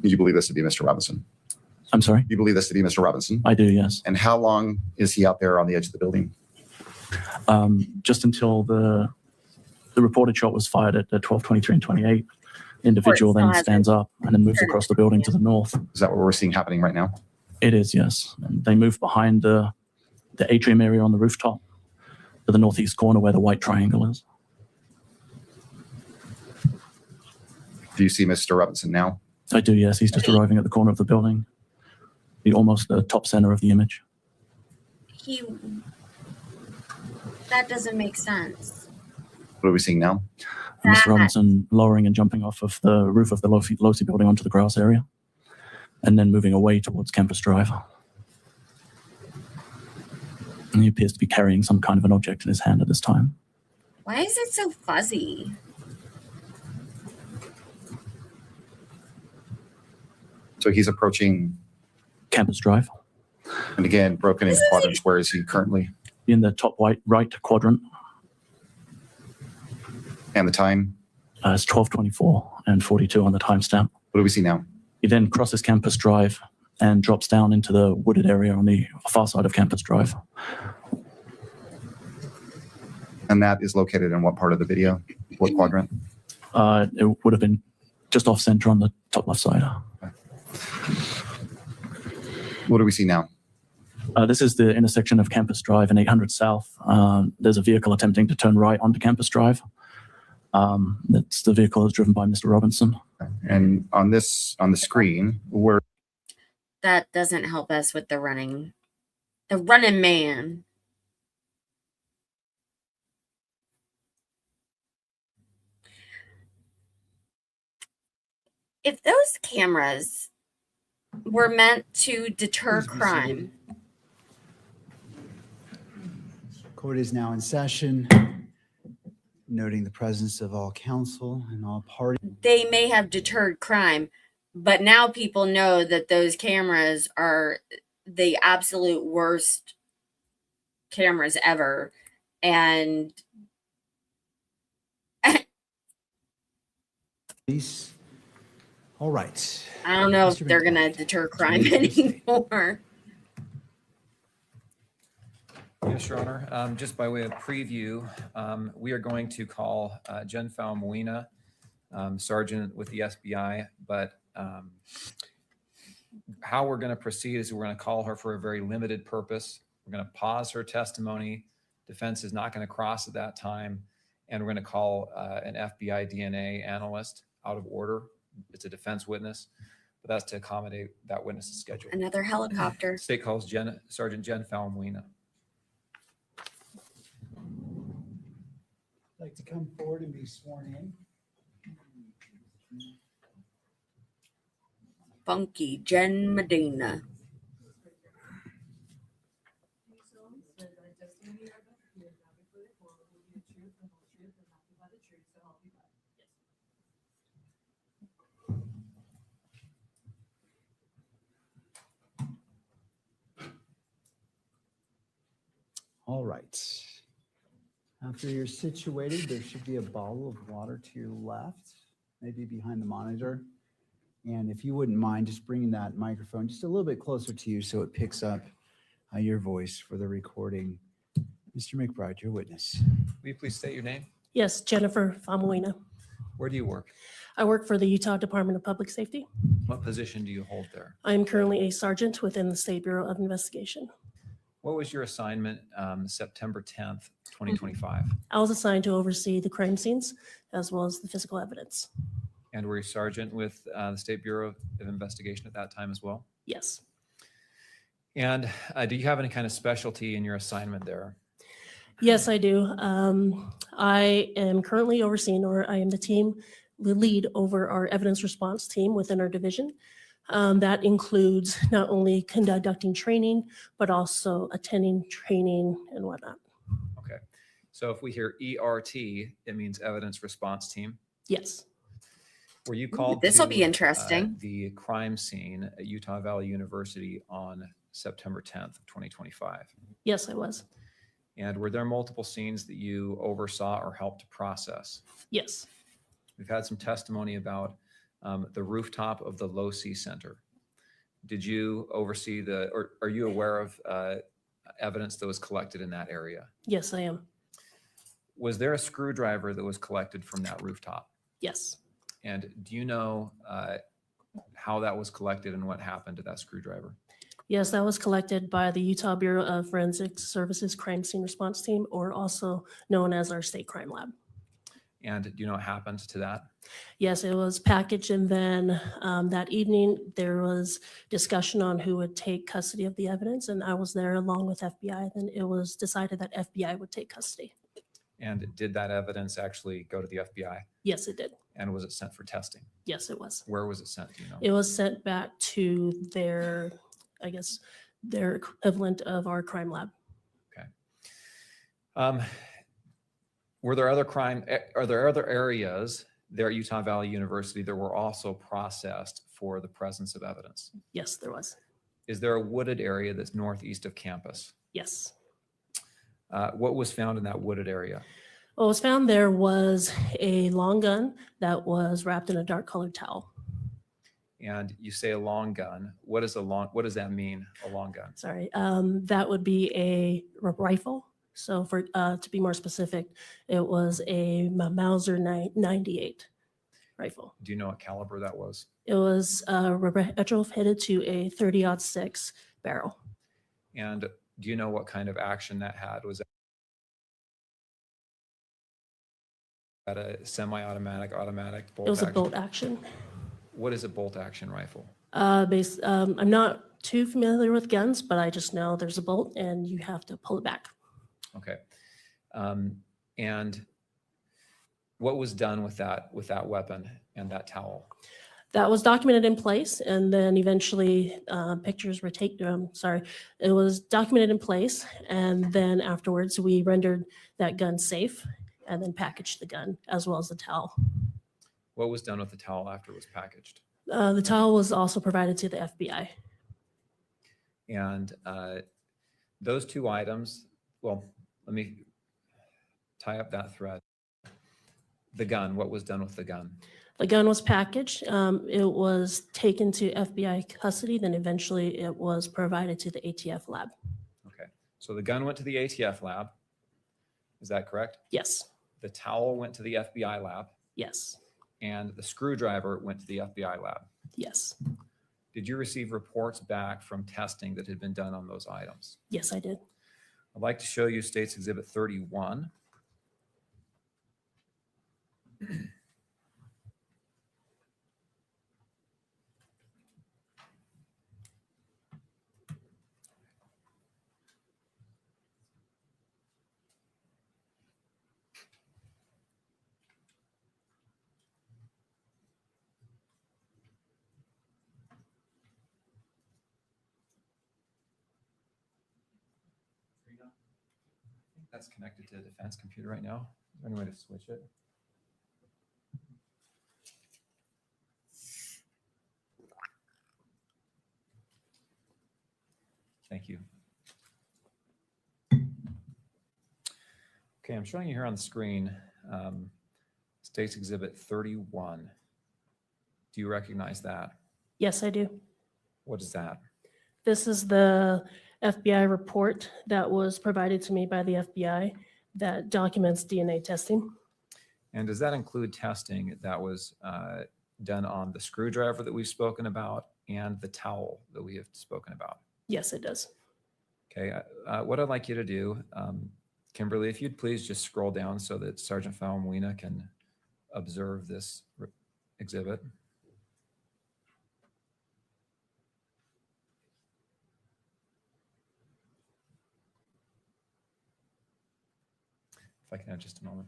You believe this to be Mr. Robinson? I'm sorry? You believe this to be Mr. Robinson? I do, yes. And how long is he out there on the edge of the building? Just until the reported shot was fired at 12:23 and 28. The individual still then has stands up and then moves across the building to the north. Is that what we're seeing happening right now? It is, yes. And they move behind the atrium area on the rooftop to the northeast corner where the white triangle is. Do you see Mr. Robinson now? I do, yes. He's just arriving at the corner of the building, almost the top center of the image. He That doesn't make sense. What are we seeing now? Mr. Robinson lowering and jumping off of the roof of the Losi building onto the grass area, and then moving away towards Campus Drive. And he appears to be carrying some kind of an object in his hand at this time. Why is it so fuzzy? So he's approaching Campus Drive. And again, broken into quadrants. Where is he currently? In the top right quadrant. And the time? It's 12:24 and 42 on the timestamp. What do we see now? He then crosses Campus Drive and drops down into the wooded area on the far side of Campus Drive. And that is located in what part of the video? What quadrant? It would have been just off center on the top left side. What do we see now? This is the intersection of Campus Drive and 800 South. There's a vehicle attempting to turn right onto Campus Drive. That's the vehicle that's driven by Mr. Robinson. And on the screen, where That doesn't help us with the running man. If those cameras were meant to deter Please be crime, seated. Court is now in session, noting the presence of all counsel and all parties. they may have deterred crime, but now people know that those cameras are the absolute worst cameras ever. And All right. I don't know Mr. if they're going to deter crime anymore. Yes, Your Honor. Just by way of preview, we are going to call Jen Falmuina, Sergeant with the SBI, but how we're going to proceed is we're going to call her for a very limited purpose. We're going to pause her testimony. Defense is not going to cross at that time. And we're going to call an FBI DNA analyst out of order. It's a defense witness, but that's to accommodate that witness's schedule. Another helicopter. State calls Sergeant Jen Falmuina. Like to come forward and be sworn in. Funky Jen Medina. All right. After you're situated, there should be a bottle of water to your left, maybe behind the monitor. And if you wouldn't mind just bringing that microphone just a little bit closer to you so it picks up your voice for the recording. Mr. McBride, your witness. Will you please state your name? Yes, Jennifer Famuina. Where do you work? I work for the Utah Department of Public Safety. What position do you hold there? I am currently a sergeant within the State Bureau of Investigation. What was your assignment September 10th, 2025? I was assigned to oversee the crime scenes as well as the physical evidence. And were you sergeant with the State Bureau of Investigation at that time as well? Yes. And do you have any kind of specialty in your assignment there? Yes, I do. I am currently overseeing, or I am the lead over our evidence response team within our division. That includes not only conducting training, but also attending training and whatnot. Okay. So if we hear ERT, it means evidence response team. Yes. Were you called This will to, be interesting. the crime scene at Utah Valley University on September 10th, 2025? Yes, I was. And were there multiple scenes that you oversaw or helped to process? Yes. We've had some testimony about the rooftop of the Losi Center. Did you oversee or are you aware of evidence that was collected in that area? Yes, I am. Was there a screwdriver that was collected from that rooftop? Yes. And do you know how that was collected and what happened to that screwdriver? Yes, that was collected by the Utah Bureau of Forensic Services Crime Scene Response Team, or also known as our State Crime Lab. And do you know what happened to that? Yes, it was packaged, and then that evening there was discussion on who would take custody of the evidence, and I was there along with FBI. Then it was decided that FBI would take custody. And did that evidence actually go to the FBI? Yes, it did. And was it sent for testing? Yes, it was. Where was it sent? Do you know? It was sent back to their, I guess, their equivalent of our crime lab. Were there other are there other areas there at Utah Valley University that were also processed for the presence of evidence? Yes, there was. Is there a wooded area that's northeast of campus? Yes. What was found in that wooded area? What was found there was a long gun that was wrapped in a dark colored towel. And you say a long gun. What does that mean, a long gun? Sorry, that would be a rifle. So for to be more specific, it was a Mauser 98 rifle. Do you know what caliber that was? It was retrofitted to a 30-06 barrel. And do you know what kind of action that had? Was that a semi-automatic, automatic bolt It was action? a bolt action. What is a bolt action rifle? I'm not too familiar with guns, but I just know there's a bolt and you have to pull it back. Okay. And what was done with that weapon and that towel? That was documented in place, and then eventually pictures were taken. It was documented in place, and then afterwards we rendered that gun safe and then packaged the gun as well as the towel. What was done with the towel after it was packaged? The towel was also provided to the FBI. And those two items, well, let me tie up that thread. The gun, what was done with the gun? The gun was packaged. It was taken to FBI custody. Then eventually it was provided to the ATF lab. Okay. So the gun went to the ATF lab. Is that correct? Yes. The towel went to the FBI lab. Yes. And the screwdriver went to the FBI lab. Yes. Did you receive reports back from testing that had been done on those items? Yes, I did. I'd like to show you State's Exhibit 31. That's connected to the defense computer right now. Is there any way to switch it? Thank you. Okay, I'm showing you here on the screen State's Exhibit 31. Do you recognize that? Yes, I do. What is that? This is the FBI report that was provided to me by the FBI that documents DNA testing. And does that include testing that was done on the screwdriver that we've spoken about and the towel that we have spoken about? Yes, it does. Okay, what I'd like you to do, Kimberly, if you'd please just scroll down so that Sergeant Falmuina can observe this exhibit. If I can have just a moment.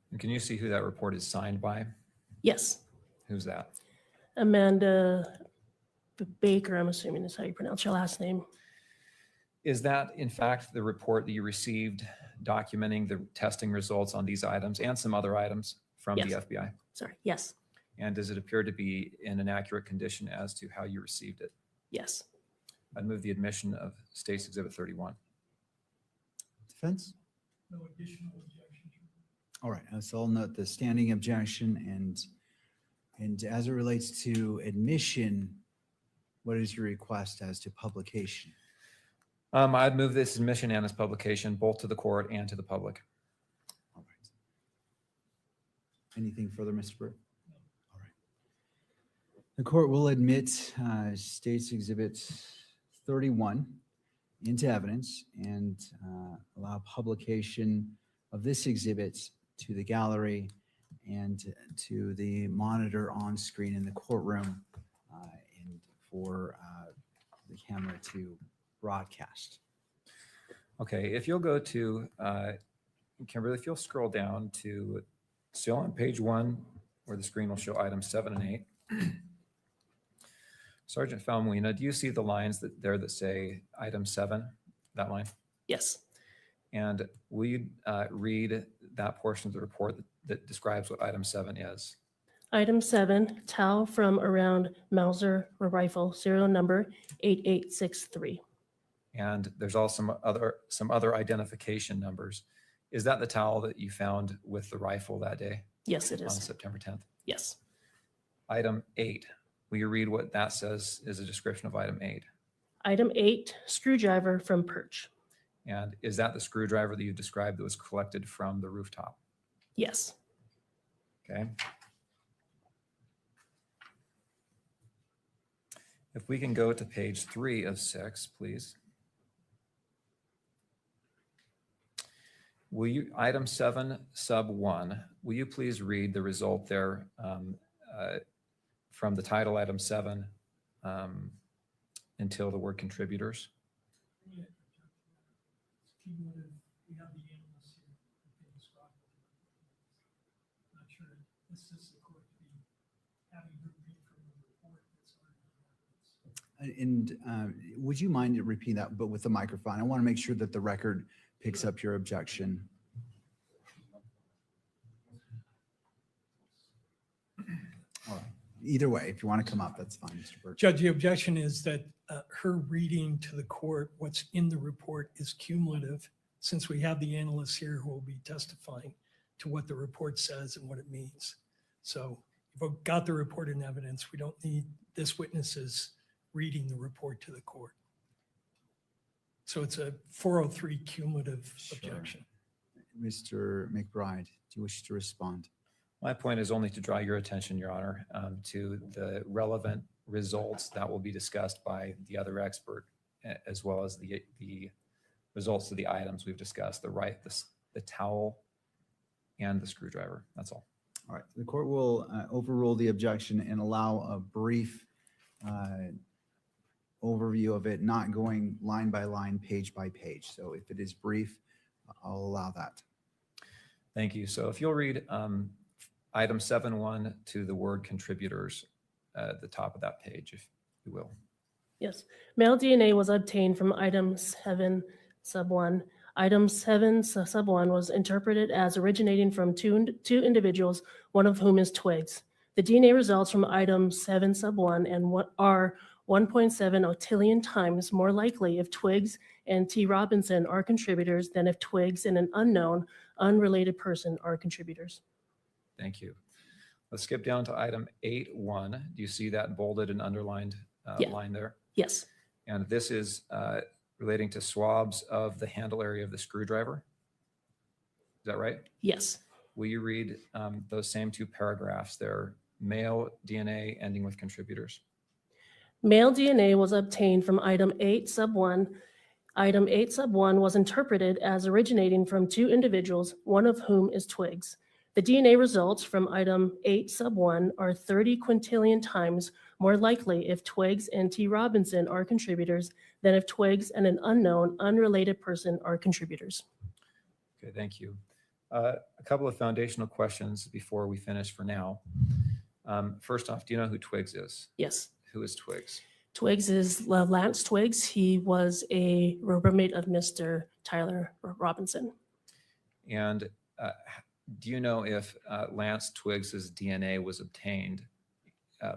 And can you see who that report is signed by? Yes. Who's that? Amanda Baker, I'm assuming is how you pronounce your last name. Is that in fact the report that you received documenting the testing results on these items and some other items from Yes. the FBI? Sorry, yes, And does it appear to be in an accurate condition as to how you received it? yes. I'd move the admission of State's Exhibit 31. Defense? No additional objection. All right, so I'll note the standing objection and as it relates to admission, what is your request as to publication? I'd move this admission and its publication both to the court and to the public. All right. Anything further, Mr. Burke? All right. The court will admit State's Exhibit 31 into evidence and allow publication of this exhibit to the gallery and to the monitor on screen in the courtroom and for the camera to broadcast. Okay, if you'll go to, Kimberly, if you'll scroll down to, still on page 1, where the screen will show items 7 and 8. Sergeant Falmuina, do you see the lines there that say item 7, that line? Yes. And will you read that portion of the report that describes what item 7 is? Item 7, Tau from around Mauser rifle, serial number 8863. And there's also some other identification numbers. Is that the towel that you found with the rifle that day? Yes, it On is. September 10th? Yes. Item 8, will you read what that says is a description of item 8? Item 8, screwdriver from perch. And is that the screwdriver that you described that was collected from the rooftop? Yes. Okay. If we can go to page 3 of 6, please. Will you, item 7, sub 1, will you please read the result there from the title item 7 until the word contributors? We have the analysts here who can describe what the report is. Not sure this is the court to be having her read from the report that's already in evidence. And would you mind repeating that, but with the microphone? I want to make sure that the record picks up your objection. All right. Either way, if you want to come up, that's fine, Mr. Burke. Judge, the objection is that her reading to the court what's in the report is cumulative, since we have the analysts here who will be testifying to what the report says and what it means. So if we've got the report in evidence, we don't need this witness's reading the report to the court. So it's a 403 cumulative objection. Mr. McBride, do you wish to respond? My point is only to draw your attention, Your Honor, to the relevant results that will be discussed by the other expert, as well as the results of the items we've discussed, the towel and the screwdriver. That's all. All right. The court will overrule the objection and allow a brief overview of it, not going line by line, page by page. So if it is brief, I'll allow that. Thank you. So if you'll read item 7.1 to the word contributors at the top of that page, if you will. Yes. Male DNA was obtained from item 7 sub 1. Item 7 sub 1 was interpreted as originating from two individuals, one of whom is Twigs. The DNA results from item 7 sub 1 and what are 1.7 octillion times more likely if Twigs and T. Robinson are contributors than if Twigs and an unknown, unrelated person are contributors. Thank you. Let's skip down to item 8.1. Do you see that bolded and underlined line there? Yes. And this is relating to swabs of the handle area of the screwdriver. Is that right? Yes. Will you read those same two paragraphs there? Male DNA ending with contributors. Male DNA was obtained from item 8 sub 1. Item 8 sub 1 was interpreted as originating from two individuals, one of whom is Twigs. The DNA results from item 8 sub 1 are 30 quintillion times more likely if Twigs and T. Robinson are contributors than if Twigs and an unknown, unrelated person are contributors. Okay, thank you. A couple of foundational questions before we finish for now. First off, do you know who Twigs is? Yes. Who is Twigs? Twigs is Lance Twigs. He was a roommate of Mr. Tyler Robinson. And do you know if Lance Twigs's DNA was obtained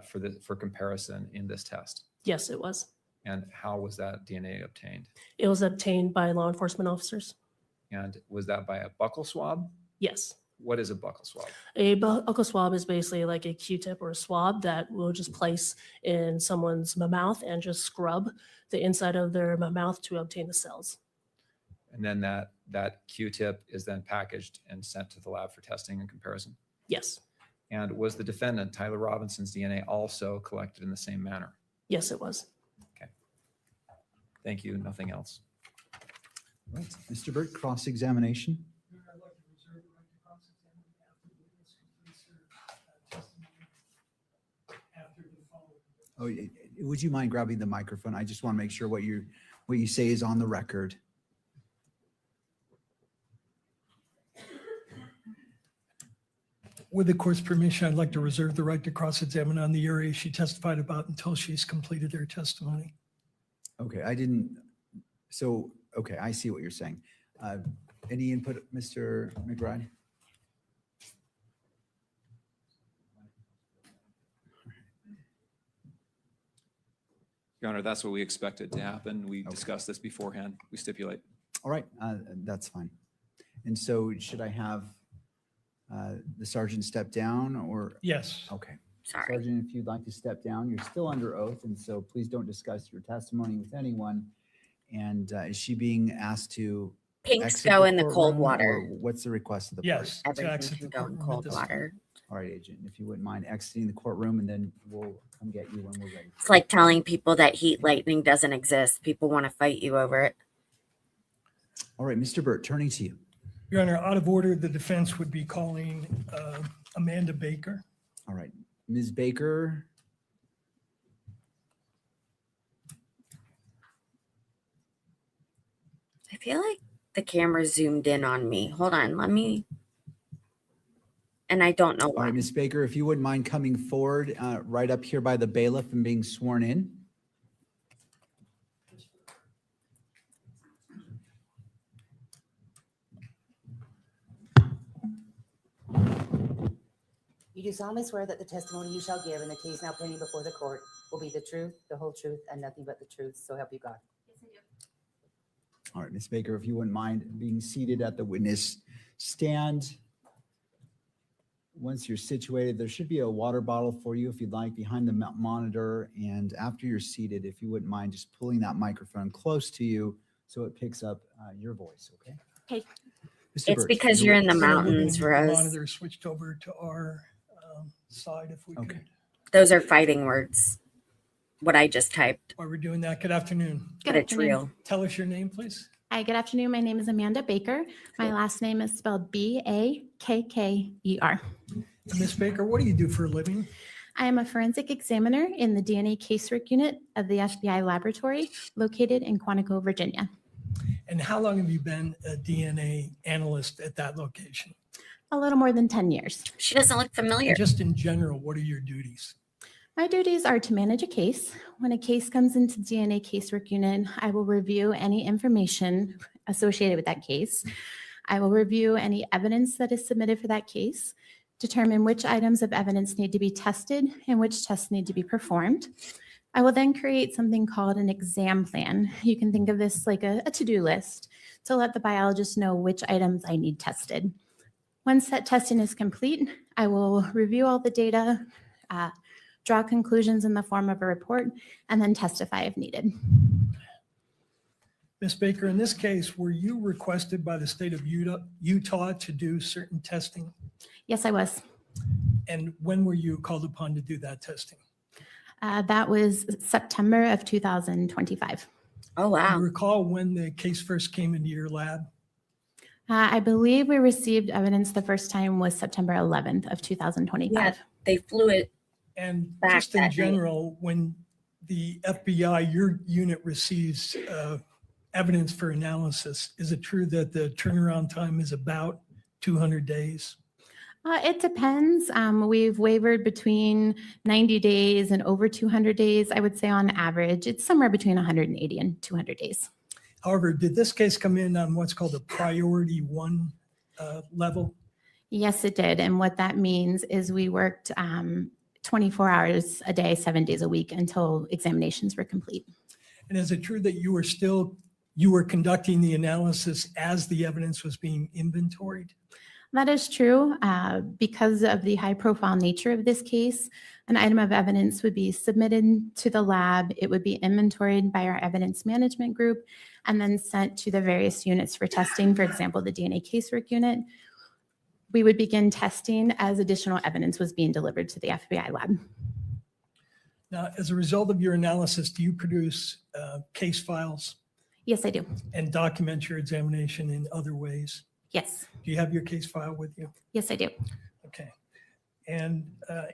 for comparison in this test? Yes, it was. And how was that DNA obtained? It was obtained by law enforcement officers. And was that by a buccal swab? Yes. What is a buccal swab? A buccal swab is basically like a Q-tip or a swab that we'll just place in someone's mouth and just scrub the inside of their mouth to obtain the cells. And then that Q-tip is then packaged and sent to the lab for testing and comparison? Yes. And was the defendant, Tyler Robinson's DNA, also collected in the same manner? Yes, it was. Okay. Thank you. Nothing else. Right. Mr. Burt, cross-examination. Oh, would you mind grabbing the microphone? I just want to make sure what you say is on the record. With the court's permission, I'd like to reserve the right to cross-examine on the area she testified about until she's completed her testimony. Okay, okay, I see what you're saying. Any input, Mr. McBride? Your Honor, that's what we expected to happen. We discussed this beforehand. We stipulate. All right, that's fine. And so should I have the sergeant step down or? Yes. Okay. Sorry. Sergeant, if you'd like to step down, you're still under oath, and so please don't discuss your testimony with anyone. And is she being asked to? Pinks exit go in the courtroom, cold water. or what's the request of the? Yes. party? to Everything exit can the go in courtroom at cold this time. water. All right, Agent, if you wouldn't mind exiting the courtroom, and then we'll come get you when we're ready. It's like telling people that heat lightning doesn't exist. People want to fight you over it. All right, Mr. Burt, turning to you. Your Honor, out of order, the defense would be calling Amanda Baker. All right, Ms. Baker. I feel like the camera zoomed in on me. Hold on, let me. And I don't know All why. right, Ms. Baker, if you wouldn't mind coming forward right up here by the bailiff and being sworn in. You do solemnly swear that the testimony you shall give in the case now pending before the court will be the truth, the whole truth, and nothing but the truth, so help you God. All right, Ms. Baker, if you wouldn't mind being seated at the witness stand. Once you're situated, there should be a water bottle for you if you'd like behind the monitor. And after you're seated, if you wouldn't mind just pulling that microphone close to you so it picks up your voice, okay? Okay. Mr. It's Birch, because you're you're in the So we're gonna mountains, get the Rose. Monitor switched over to our side if we Okay. could. Those are fighting words. What I just typed, While we're doing that, good afternoon. but it's real. Tell us your name, please. Hi, good afternoon. My name is Amanda Baker. My last name is spelled Bakker. And Ms. Baker, what do you do for a living? I am a forensic examiner in the DNA casework unit of the FBI laboratory located in Quantico, Virginia. And how long have you been a DNA analyst at that location? A little more than 10 years. She doesn't look familiar. And just in general, what are your duties? My duties are to manage a case. When a case comes into DNA casework unit, I will review any information associated with that case. I will review any evidence that is submitted for that case, determine which items of evidence need to be tested and which tests need to be performed. I will then create something called an exam plan. You can think of this like a to-do list to let the biologist know which items I need tested. Once that testing is complete, I will review all the data, draw conclusions in the form of a report, and then testify if needed. Ms. Baker, in this case, were you requested by the state of Utah to do certain testing? Yes, I was. And when were you called upon to do that testing? That was September of 2025. Oh, Do wow. you recall when the case first came into your lab? I believe we received evidence the first time was September 11th of 2025. Yeah, they flew it. And Back just in that night. general, when the FBI, your unit receives evidence for analysis, is it true that the turnaround time is about 200 days? It depends. We've wavered between 90 days and over 200 days. I would say on average, it's somewhere between 180 and 200 days. However, did this case come in on what's called a priority one level? Yes, it did. And what that means is we worked 24 hours a day, 7 days a week until examinations were complete. And is it true that you were conducting the analysis as the evidence was being inventoried? That is true. Because of the high profile nature of this case, an item of evidence would be submitted to the lab. It would be inventoried by our evidence management group and then sent to the various units for testing. For example, the DNA casework unit. We would begin testing as additional evidence was being delivered to the FBI lab. Now, as a result of your analysis, do you produce case files Yes, I do. and document your examination in other ways? Yes. Do you have your case file with you? Yes, I do. Okay. And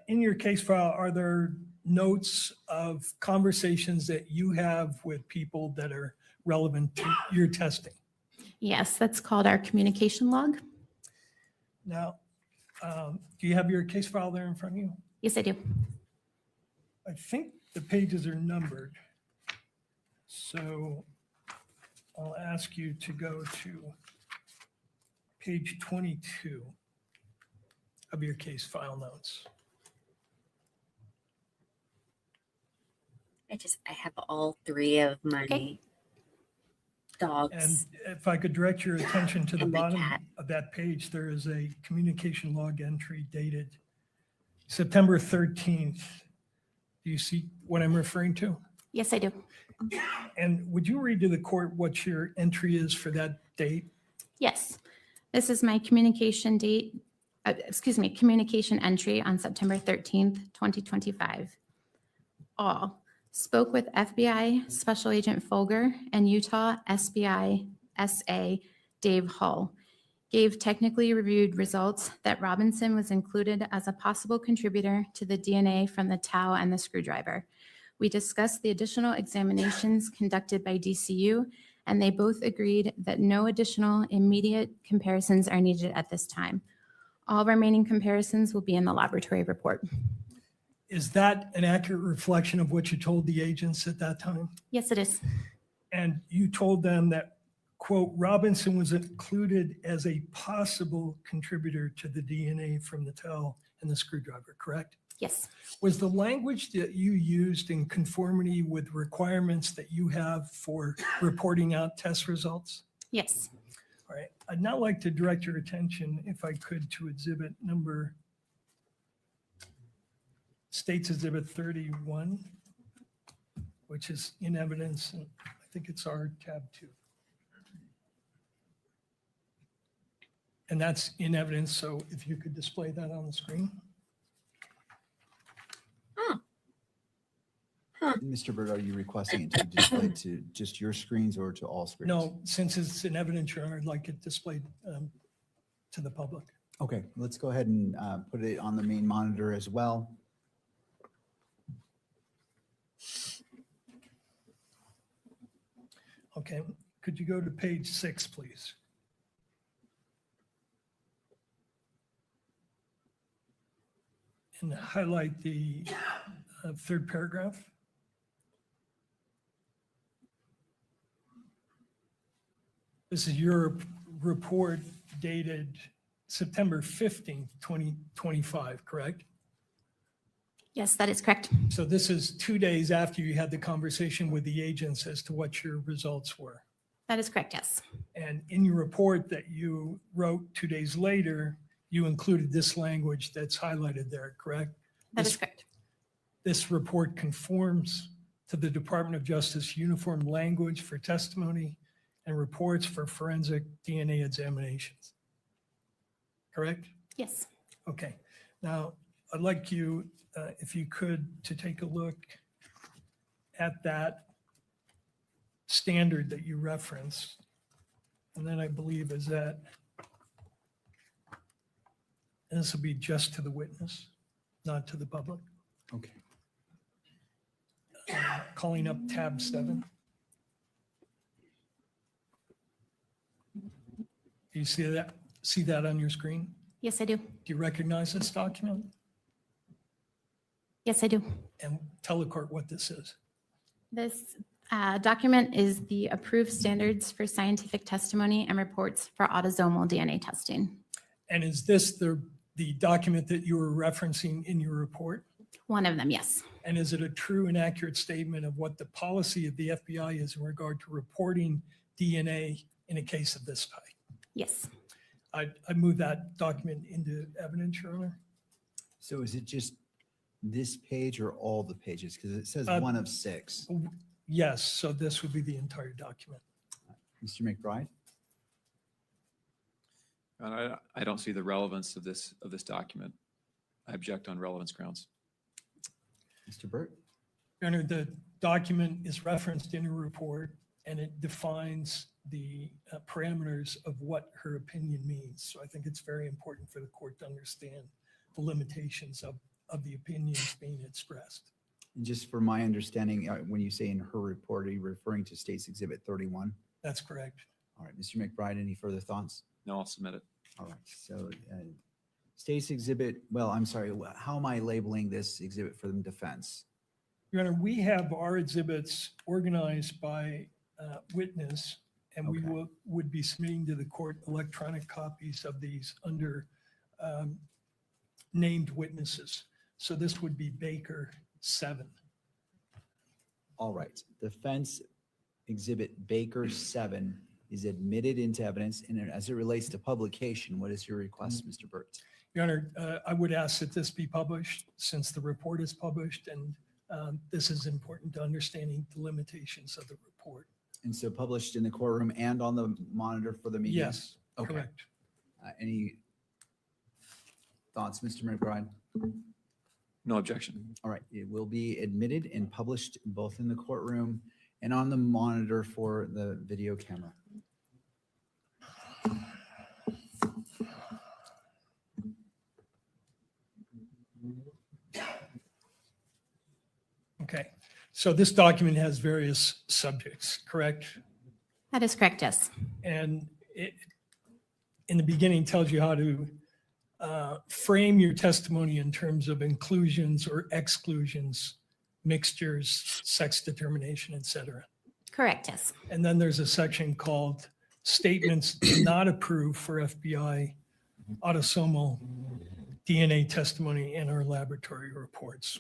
in your case file, are there notes of conversations that you have with people that are relevant to your testing? Yes, that's called our communication log. Now, do you have your case file there in front of you? Yes, I do. I think the pages are numbered. So I'll ask you to go to page 22 of your case file notes. I have all three of my dogs. And if I could direct your attention to the And my bottom cat. of that page, there is a communication log entry dated September 13th. Do you see what I'm referring to? Yes, I do. And would you read to the court what your entry is for that date? Yes. This is my communication communication entry on September 13th, 2025. All spoke with FBI Special Agent Folger and Utah SBI SA Dave Hull. Gave technically reviewed results that Robinson was included as a possible contributor to the DNA from the towel and the screwdriver. We discussed the additional examinations conducted by DCU, and they both agreed that no additional immediate comparisons are needed at this time. All remaining comparisons will be in the laboratory report. Is that an accurate reflection of what you told the agents at that time? Yes, it is. And you told them that, quote, Robinson was included as a possible contributor to the DNA from the towel and the screwdriver, correct? Yes. Was the language that you used in conformity with requirements that you have for reporting out test results? Yes. All right. I'd now like to direct your attention, if I could, to exhibit number, State's Exhibit 31, which is in evidence, and I think it's our tab 2. And that's in evidence, so if you could display that on the screen. Mr. Bird, are you requesting it to be displayed to just your screens or to all screens? No, since it's in evidence, Your Honor, I'd like it displayed to the public. Okay, let's go ahead and put it on the main monitor as well. Okay, could you go to page 6, please? And highlight the third paragraph. This is your report dated September 15th, 2025, correct? Yes, that is correct. So this is 2 days after you had the conversation with the agents as to what your results were. That is correct, yes. And in your report that you wrote 2 days later, you included this language that's highlighted there, correct? That is correct. This report conforms to the Department of Justice uniform language for testimony and reports for forensic DNA examinations. Correct? Yes. Okay. Now, I'd like you, if you could, to take a look at that standard that you referenced. And then I believe is that this will be just to the witness, not to the public. Okay. Calling up tab 7. Do you see that on your screen? Yes, I do. Do you recognize this document? Yes, I do. And tell the court what this is. This document is the approved standards for scientific testimony and reports for autosomal DNA testing. And is this the document that you were referencing in your report? One of them, yes. And is it a true and accurate statement of what the policy of the FBI is in regard to reporting DNA in a case of this type? Yes. I move that document into evidence, Your Honor. So is it just this page or all the pages? Because it says Uh, one of 6. Yes, so this would be the entire document. Mr. McBride? I don't see the relevance of this document. I object on relevance grounds. Mr. Burt? Your Honor, the document is referenced in her report, and it defines the parameters of what her opinion means. So I think it's very important for the court to understand the limitations of the opinions being expressed. And just for my understanding, when you say in her report, are you referring to State's Exhibit 31? That's correct. All right, Mr. McBride, any further thoughts? No, I'll submit it. All right, so State's Exhibit, well, I'm sorry, how am I labeling this exhibit for the defense? Your Honor, we have our exhibits organized by witness, and we Okay. would be submitting to the court electronic copies of these under named witnesses. So this would be Baker 7. All right, Defense Exhibit Baker 7 is admitted into evidence, and as it relates to publication, what is your request, Mr. Burt? Your Honor, I would ask that this be published since the report is published, and this is important to understanding the limitations of the report. And so published in the courtroom and on the monitor for the media? Yes, Okay. correct. Any thoughts, Mr. McBride? No objection. All right, it will be admitted and published both in the courtroom and on the monitor for the video camera. Okay, so this document has various subjects, correct? That is correct, yes. And it, in the beginning, tells you how to frame your testimony in terms of inclusions or exclusions, mixtures, sex determination, et cetera. Correct, yes. And then there's a section called statements not approved for FBI autosomal DNA testimony in our laboratory reports.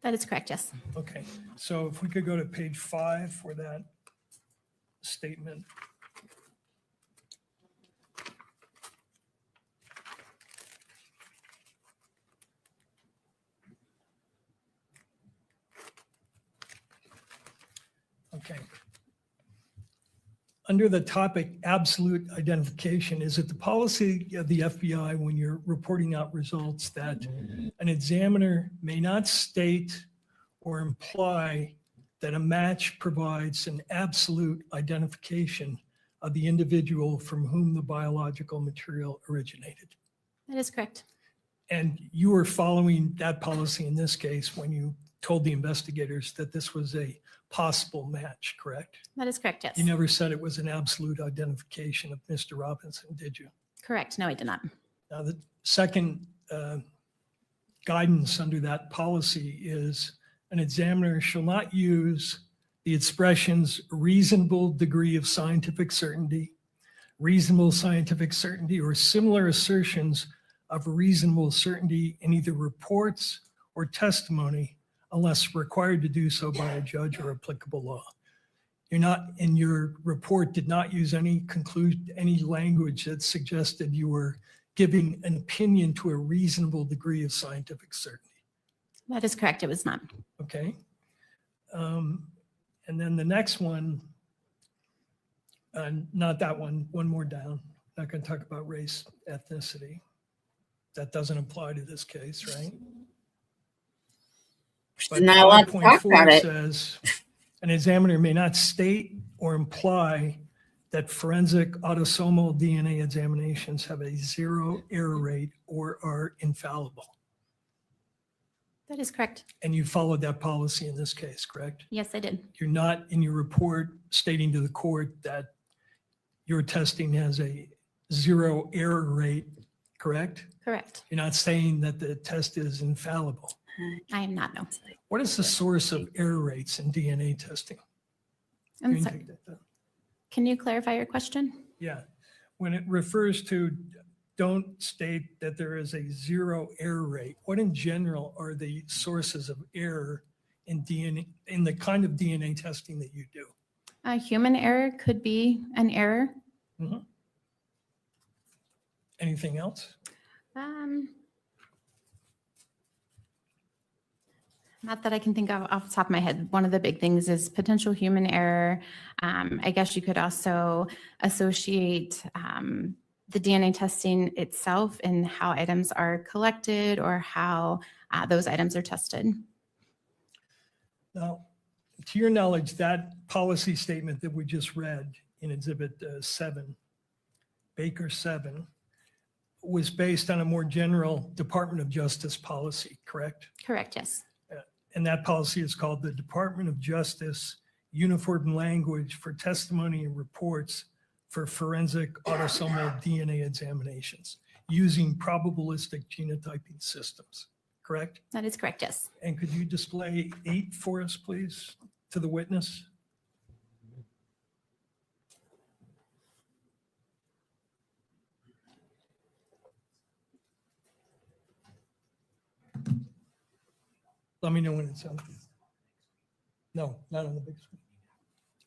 That is correct, yes. Okay, so if we could go to page 5 for that statement. Okay. Under the topic absolute identification, is it the policy of the FBI when you're reporting out results that an examiner may not state or imply that a match provides an absolute identification of the individual from whom the biological material originated? That is correct. And you were following that policy in this case when you told the investigators that this was a possible match, correct? That is correct, yes. You never said it was an absolute identification of Mr. Robinson, did you? Correct. No, I did not. Now, the second guidance under that policy is an examiner shall not use the expressions reasonable degree of scientific certainty, reasonable scientific certainty, or similar assertions of reasonable certainty in either reports or testimony unless required to do so by a judge or applicable law. You're not, in your report, did not use any language that suggested you were giving an opinion to a reasonable degree of scientific certainty. That is correct. It was not. Okay. And then the next one, not that one, one more down. Not going to talk about race, ethnicity. That doesn't apply to this case, right? But Not allowed to talk 5.4 about it. says an examiner may not state or imply that forensic autosomal DNA examinations have a 0 error rate or are infallible. That is correct. And you followed that policy in this case, correct? Yes, I did. You're not in your report stating to the court that your testing has a 0 error rate, correct? Correct. You're not saying that the test is infallible. I am not, no. What is the source of error rates in DNA testing? I'm You can sorry. take that down. Can you clarify your question? Yeah, when it refers to don't state that there is a zero error rate. What in general are the sources of error in DNA, in the kind of DNA testing that you do? Human error could be an error. Mhm. Anything else? Not that I can think of off the top of my head. One of the big things is potential human error. I guess you could also associate the DNA testing itself and how items are collected or how those items are tested. Now, to your knowledge, that policy statement that we just read in Exhibit 7, Baker 7, was based on a more general Department of Justice policy, correct? Correct, yes. And that policy is called the Department of Justice Uniform Language for Testimony and Reports for Forensic Autosomal DNA Examinations using probabilistic genotyping systems, correct? That is correct, yes. And could you display 8 for us, please, to the witness? Let me know when it's on. No, not on the big screen.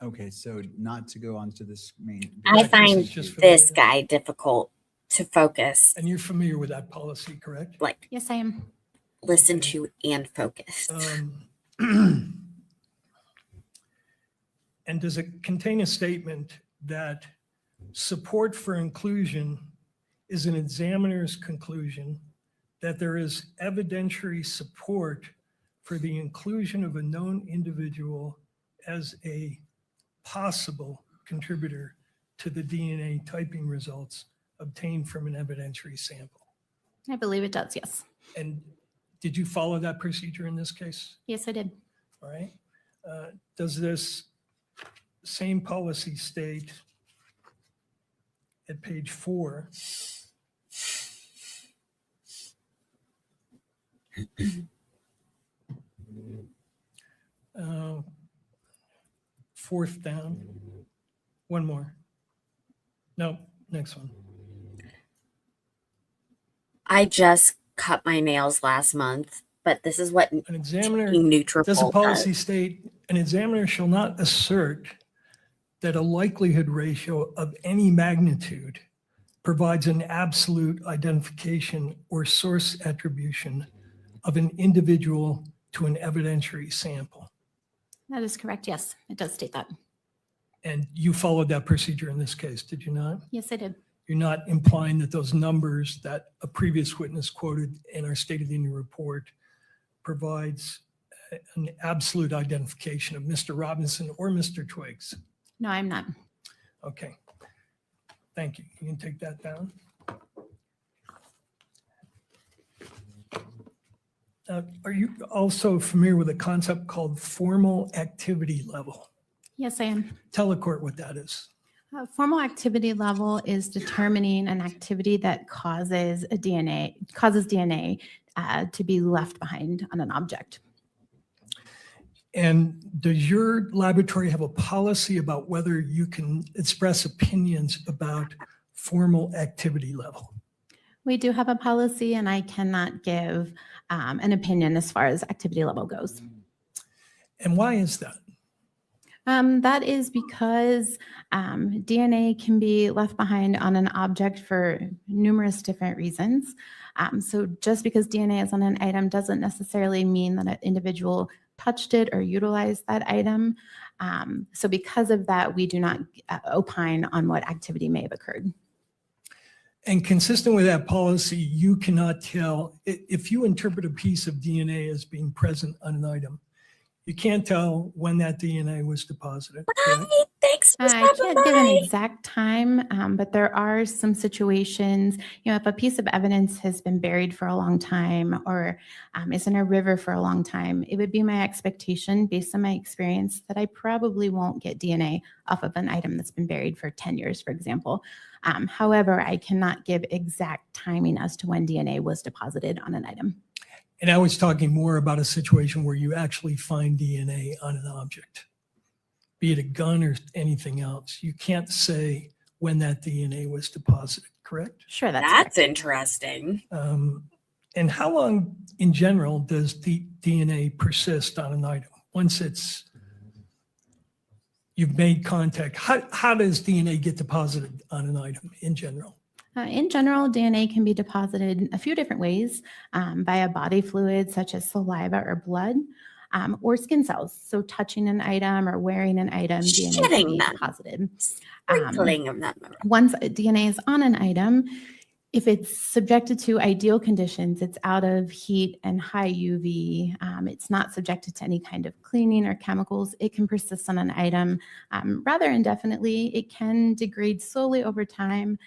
Okay, so not to go on to this main. I find just for the this witness. guy difficult to focus, And you're familiar with that policy, correct? like Yes, I am. listen to and focus. And does it contain a statement that support for inclusion is an examiner's conclusion that there is evidentiary support for the inclusion of a known individual as a possible contributor to the DNA typing results obtained from an evidentiary sample? I believe it does, yes. And did you follow that procedure in this case? Yes, I did. All right. Does this same policy state at page 4, fourth down, one more. No, next one. I just cut my nails last month, but this is what An examiner, neutral does the policy state, an examiner shall not assert that a likelihood ratio of any magnitude provides an absolute identification or source attribution of an individual to an evidentiary sample. That is correct, yes. It does state that. And you followed that procedure in this case, did you not? Yes, I did. You're not implying that those numbers that a previous witness quoted in our stated in your report provides an absolute identification of Mr. Robinson or Mr. Twiggs? No, I'm not. Okay. Thank you. You can take that down. Are you also familiar with a concept called formal activity level? Yes, I am. Tell the court what that is. Formal activity level is determining an activity that causes DNA to be left behind on an object. And does your laboratory have a policy about whether you can express opinions about formal activity level? We do have a policy, and I cannot give an opinion as far as activity level goes. And why is that? That is because DNA can be left behind on an object for numerous different reasons. So just because DNA is on an item doesn't necessarily mean that an individual touched it or utilized that item. So because of that, we do not opine on what activity may have occurred. And consistent with that policy, you cannot tell, if you interpret a piece of DNA as being present on an item, you can't tell when that DNA was deposited. Correct? Thanks. I can't give an exact time, but there are some situations, if a piece of evidence has been buried for a long time or is in a river for a long time, it would be my expectation based on my experience that I probably won't get DNA off of an item that's been buried for 10 years, for example. However, I cannot give exact timing as to when DNA was deposited on an item. And I was talking more about a situation where you actually find DNA on an object, be it a gun or anything else. You can't say when that DNA was deposited, correct? Sure, That's interesting. And how long in general does DNA persist on an item? Once you've made contact, how does DNA get deposited on an item in general? In general, DNA can be deposited a few different ways via body fluids such as saliva or blood, or skin cells. So touching an item or wearing an item, DNA can Shitting be them. deposited. Sprinkling of them. Once DNA is on an item, if it's subjected to ideal conditions, it's out of heat and high UV, it's not subjected to any kind of cleaning or chemicals, it can persist on an item rather indefinitely. It can degrade slowly over time,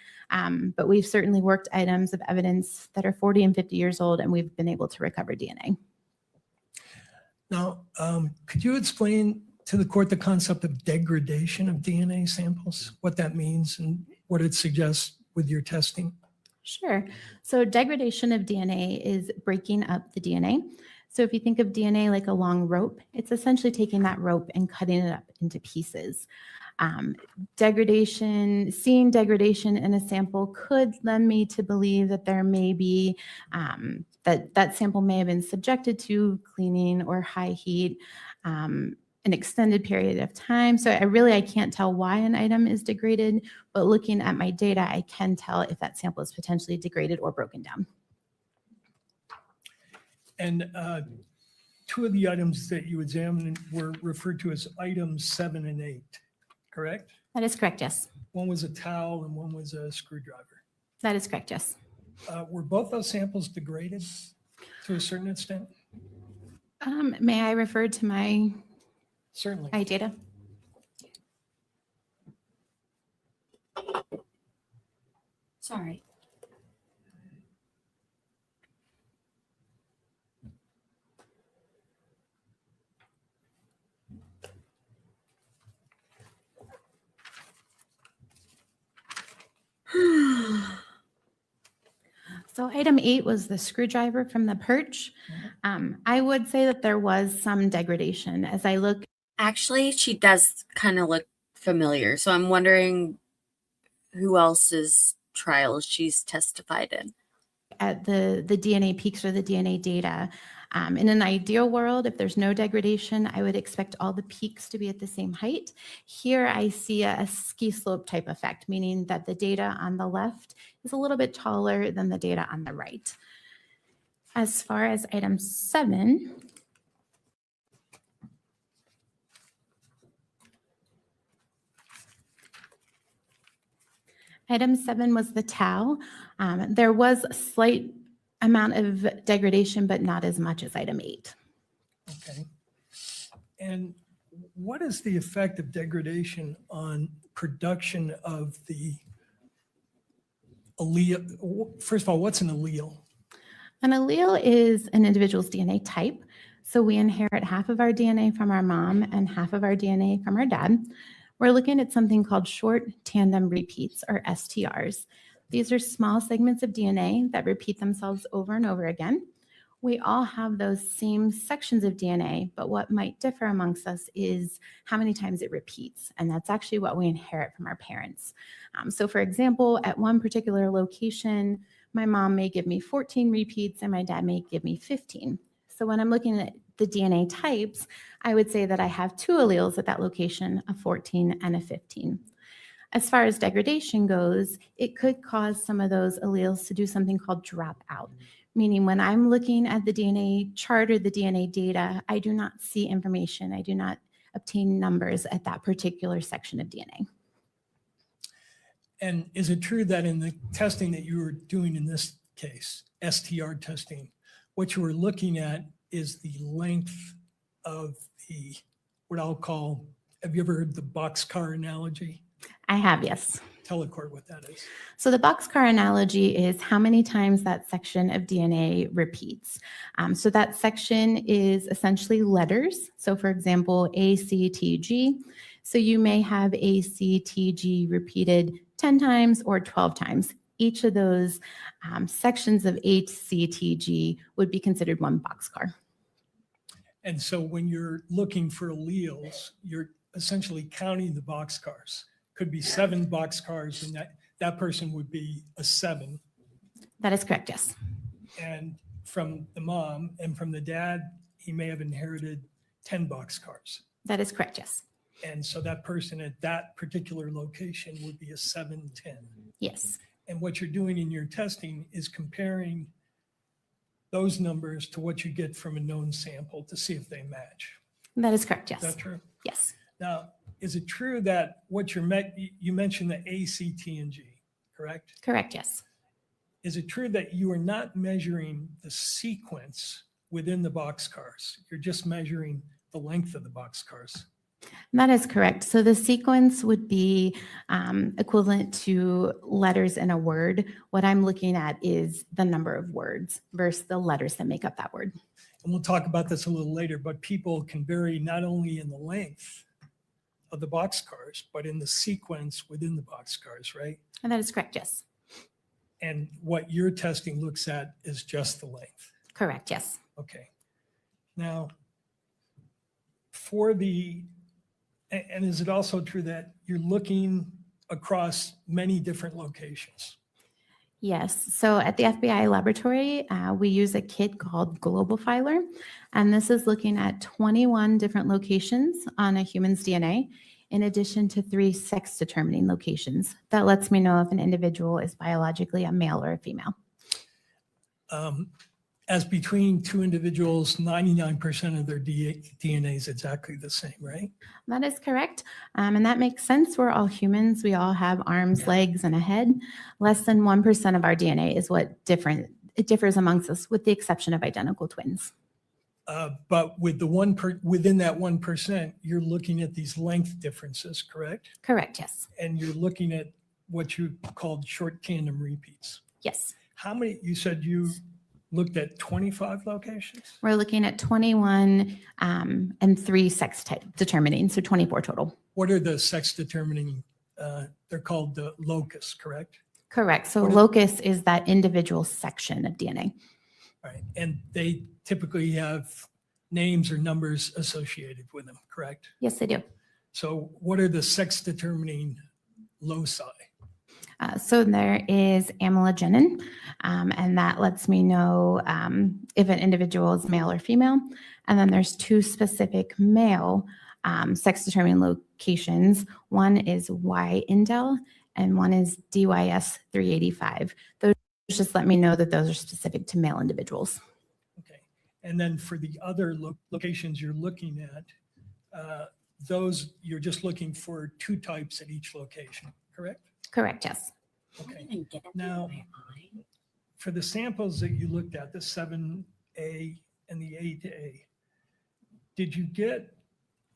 but we've certainly worked items of evidence that are 40 and 50 years old, and we've been able to recover DNA. Now, could you explain to the court the concept of degradation of DNA samples, what that means and what it suggests with your testing? Sure. So degradation of DNA is breaking up the DNA. So if you think of DNA like a long rope, it's essentially taking that rope and cutting it up into pieces. Seeing degradation in a sample could lend me to believe that there may be, that sample may have been subjected to cleaning or high heat an extended period of time. So I can't tell why an item is degraded, but looking at my data, I can tell if that sample is potentially degraded or broken down. And two of the items that you examined were referred to as items 7 and 8, correct? That is correct, yes. One was a towel and one was a screwdriver. That is correct, yes. Were both those samples degraded to a certain extent? May I refer to my Certainly. data? Sorry. So item 8 was the screwdriver from the perch. I would say that there was some degradation as I look. Actually, she does kind of look familiar. So I'm wondering who else's trials she's testified in. At the DNA peaks or the DNA data. In an ideal world, if there's no degradation, I would expect all the peaks to be at the same height. Here I see a ski slope type effect, meaning that the data on the left is a little bit taller than the data on the right. As far as item 7, item 7 was the tau. There was a slight amount of degradation, but not as much as item 8. Okay. And what is the effect of degradation on production of the allele? First of all, what's an allele? An allele is an individual's DNA type. So we inherit half of our DNA from our mom and half of our DNA from our dad. We're looking at something called short tandem repeats, or STRs. These are small segments of DNA that repeat themselves over and over again. We all have those same sections of DNA, but what might differ amongst us is how many times it repeats. And that's actually what we inherit from our parents. So for example, at one particular location, my mom may give me 14 repeats and my dad may give me 15. So when I'm looking at the DNA types, I would say that I have 2 alleles at that location, a 14 and a 15. As far as degradation goes, it could cause some of those alleles to do something called drop out, meaning when I'm looking at the DNA chart or the DNA data, I do not see information. I do not obtain numbers at that particular section of DNA. And is it true that in the testing that you were doing in this case, STR testing, what you were looking at is the length of the, what I'll call, have you ever heard the boxcar analogy? I have, yes. Tell the court what that is. So the boxcar analogy is how many times that section of DNA repeats. So that section is essentially letters. So for example, A, C, T, G. So you may have A, C, T, G repeated 10 times or 12 times. Each of those sections of A, C, T, G would be considered one boxcar. And so when you're looking for alleles, you're essentially counting the boxcars. Could be 7 boxcars, and that person would be a 7. That is correct, yes. And from the mom and from the dad, he may have inherited 10 boxcars. That is correct, yes. And so that person at that particular location would be a 710. Yes. And what you're doing in your testing is comparing those numbers to what you get from a known sample to see if they match. That is correct, Is yes. that true? Yes. Now, is it true that what you mentioned the A, C, T, and G, correct? Correct, yes. Is it true that you are not measuring the sequence within the boxcars? You're just measuring the length of the boxcars? That is correct. So the sequence would be equivalent to letters in a word. What I'm looking at is the number of words versus the letters that make up that word. And we'll talk about this a little later, but people can vary not only in the length of the boxcars, but in the sequence within the boxcars, right? And that is correct, yes. And what your testing looks at is just the length. Correct, yes. Okay. Now, for the, and is it also true that you're looking across many different locations? Yes. So at the FBI laboratory, we use a kit called Global Filer, and this is looking at 21 different locations on a human's DNA, in addition to 3 sex determining locations. That lets me know if an individual is biologically a male or a female. As between 2 individuals, 99% of their DNA is exactly the same, right? That is correct. And that makes sense. We're all humans. We all have arms, legs, and a head. Less than 1% of our DNA is what it differs amongst us, with the exception of identical twins. But with the within that 1%, you're looking at these length differences, correct? Correct, yes. And you're looking at what you called short tandem repeats. Yes. How many, you said you looked at 25 locations? We're looking at 21 and 3 sex type determining, so 24 total. What are the sex determining? They're called the locus, correct? Correct. So What are- locus is that individual section of DNA. All right. And they typically have names or numbers associated with them, correct? Yes, they do. So what are the sex determining loci? So there is amylogenin, and that lets me know if an individual is male or female. And then there's 2 specific male sex determining locations. One is Y-indel and one is DYS 385. Those just let me know that those are specific to male individuals. Okay. And then for the other locations you're looking at, those you're just looking for 2 types at each location, correct? Correct, yes. Okay. Now, for the samples that you looked at, the 7A and the 8A, did you get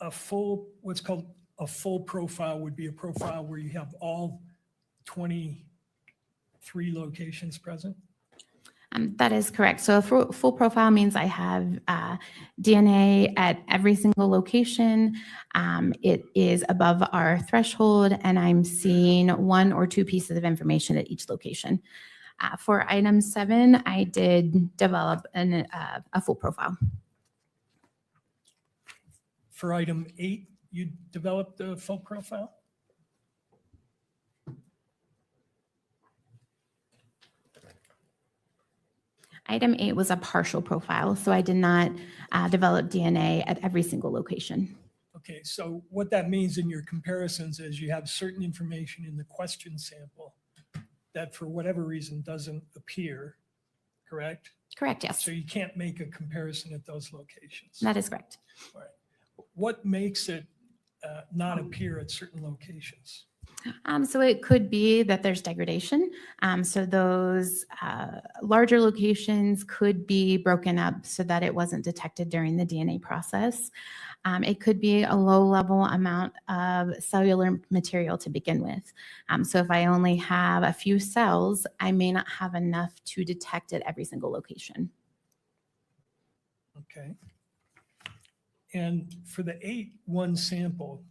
a full, what's called a full profile would be a profile where you have all 23 locations present? That is correct. So a full profile means I have DNA at every single location. It is above our threshold, and I'm seeing 1 or 2 pieces of information at each location. For item 7, I did develop a full profile. For item 8, you developed a full profile? Item 8 was a partial profile, so I did not develop DNA at every single location. Okay, so what that means in your comparisons is you have certain information in the question sample that for whatever reason doesn't appear, correct? Correct, yes. So you can't make a comparison at those locations. That is correct. All right. What makes it not appear at certain locations? So it could be that there's degradation. So those larger locations could be broken up so that it wasn't detected during the DNA process. It could be a low level amount of cellular material to begin with. So if I only have a few cells, I may not have enough to detect at every single location. Okay. And for the 8-1 sample,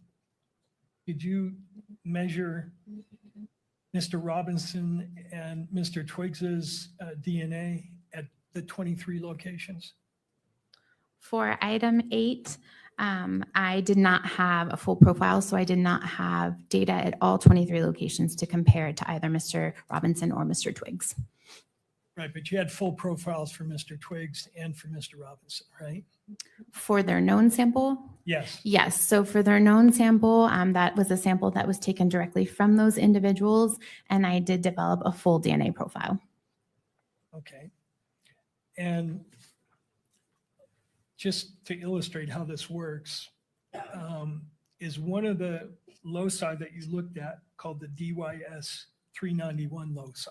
did you measure Mr. Robinson and Mr. Twiggs's DNA at the 23 locations? For item 8, I did not have a full profile, so I did not have data at all 23 locations to compare to either Mr. Robinson or Mr. Twiggs. Right, but you had full profiles for Mr. Twiggs and for Mr. Robinson, right? For their known sample? Yes. Yes. So for their known sample, that was a sample that was taken directly from those individuals, and I did develop a full DNA profile. Okay. And just to illustrate how this works, is one of the loci that you looked at called the DYS 391 loci?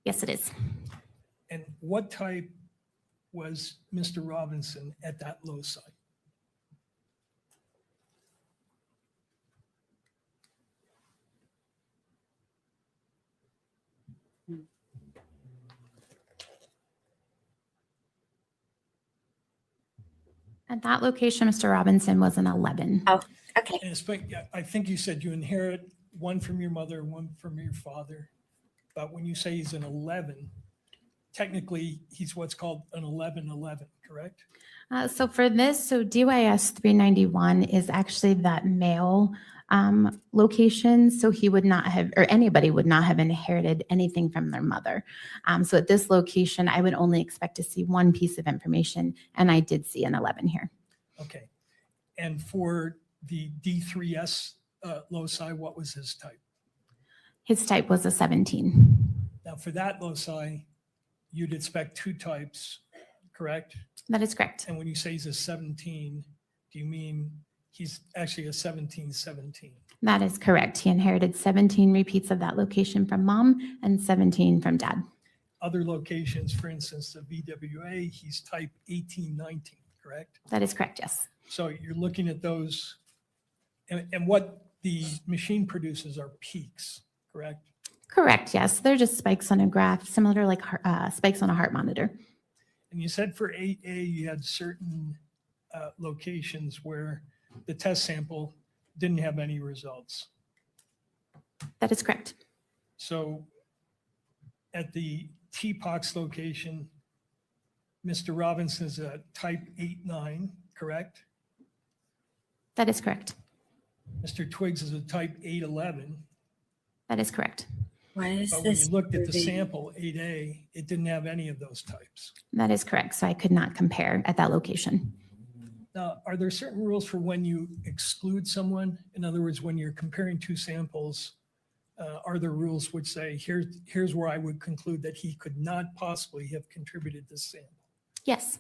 Yes, it is. And what type was Mr. Robinson at that loci? At that location, Mr. Robinson was an 11. Oh, okay. And I think you said you inherit one from your mother, one from your father. But when you say he's an 11, technically he's what's called an 11-11, correct? So for this, so DYS 391 is actually that male location. So he would not have, or anybody would not have inherited anything from their mother. So at this location, I would only expect to see one piece of information, and I did see an 11 here. Okay. And for the D3S loci, what was his type? His type was a 17. Now for that loci, you'd expect two types, correct? That is correct. And when you say he's a 17, do you mean he's actually a 17-17? That is correct. He inherited 17 repeats of that location from mom and 17 from dad. Other locations, for instance, the VWA, he's type 18-19, correct? That is correct, yes. So you're looking at those, and what the machine produces are peaks, correct? Correct, yes. They're just spikes on a graph, similar to like spikes on a heart monitor. And you said for 8A, you had certain locations where the test sample didn't have any results. That is correct. So at the TPOX location, Mr. Robinson is a type 8-9, correct? That is correct. Mr. Twiggs is a type 8-11. That is correct. Why is But when this you looked at the moving? sample, 8A, it didn't have any of those types. That is correct. So I could not compare at that location. Now, are there certain rules for when you exclude someone? In other words, when you're comparing two samples, are there rules which say, here's where I would conclude that he could not possibly have contributed this sample? Yes.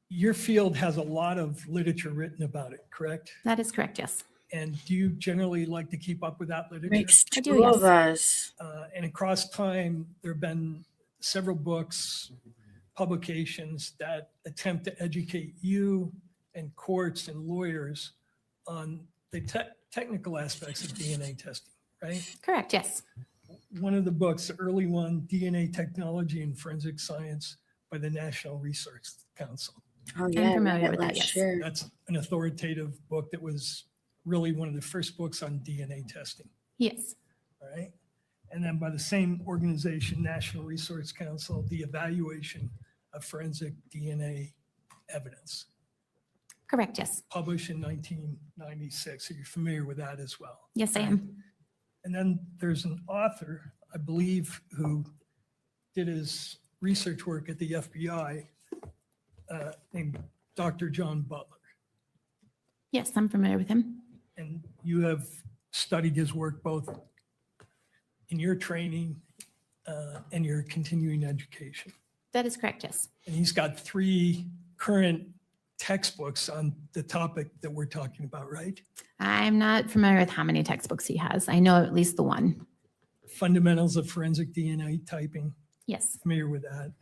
Your field has a lot of literature written about it, correct? That is correct, yes. And do you generally like to keep up with that literature? Makes I do, two yes. of us. And across time, there have been several books, publications that attempt to educate you and courts and lawyers on the technical aspects of DNA testing, right? Correct, yes. One of the books, the early one, DNA Technology and Forensic Science by the National Research Council. Oh, I'm yeah. I familiar read it with that, last yes. year. That's an authoritative book that was really one of the first books on DNA testing, Yes. all right? And then by the same organization, National Research Council, the Evaluation of Forensic DNA Evidence, Correct, yes. published in 1996. So you're familiar with that as well. Yes, I am. And then there's an author, I believe, who did his research work at the FBI named Dr. John Butler. Yes, I'm familiar with him. And you have studied his work both in your training and your continuing education. That is correct, yes. And he's got 3 current textbooks on the topic that we're talking about, right? I'm not familiar with how many textbooks he has. I know at least the one. Fundamentals of Forensic DNA Typing, Yes. familiar with that.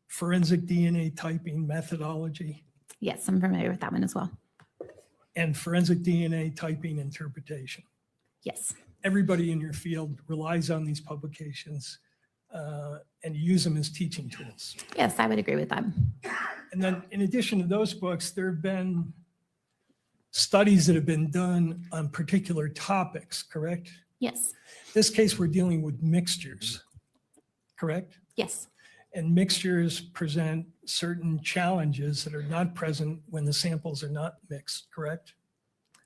Forensic DNA Typing Methodology, Yes, I'm familiar with that one as well. and Forensic DNA Typing Interpretation. Yes. Everybody in your field relies on these publications and use them as teaching tools. Yes, I would agree with that. And then in addition to those books, there have been studies that have been done on particular topics, correct? Yes. This case, we're dealing with mixtures, correct? Yes. And mixtures present certain challenges that are not present when the samples are not mixed, correct?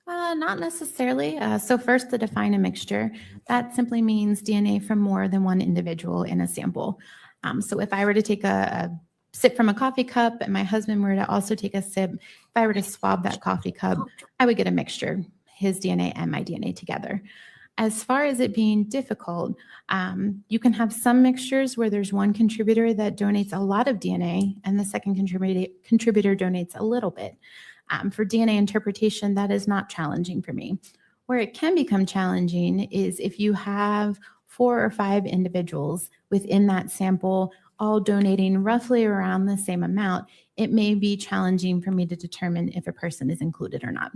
Not necessarily. So first, to define a mixture, that simply means DNA from more than one individual in a sample. So if I were to take a sip from a coffee cup and my husband were to also take a sip, if I were to swab that coffee cup, I would get a mixture, his DNA and my DNA together. As far as it being difficult, you can have some mixtures where there's one contributor that donates a lot of DNA and the second contributor donates a little bit. For DNA interpretation, that is not challenging for me. Where it can become challenging is if you have 4 or 5 individuals within that sample all donating roughly around the same amount, it may be challenging for me to determine if a person is included or not.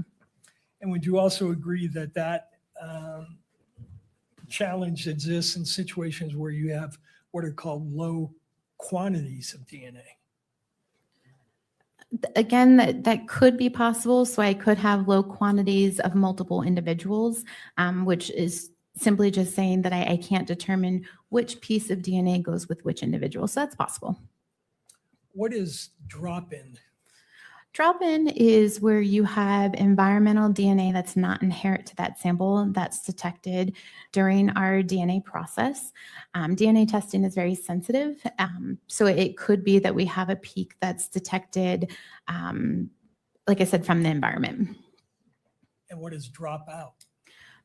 And would you also agree that that challenge exists in situations where you have what are called low quantities of DNA? Again, that could be possible. So I could have low quantities of multiple individuals, which is simply just saying that I can't determine which piece of DNA goes with which individual. So that's possible. What is drop-in? Drop-in is where you have environmental DNA that's not inherent to that sample that's detected during our DNA process. DNA testing is very sensitive, so it could be that we have a peak that's detected, like I said, from the environment. And what is dropout?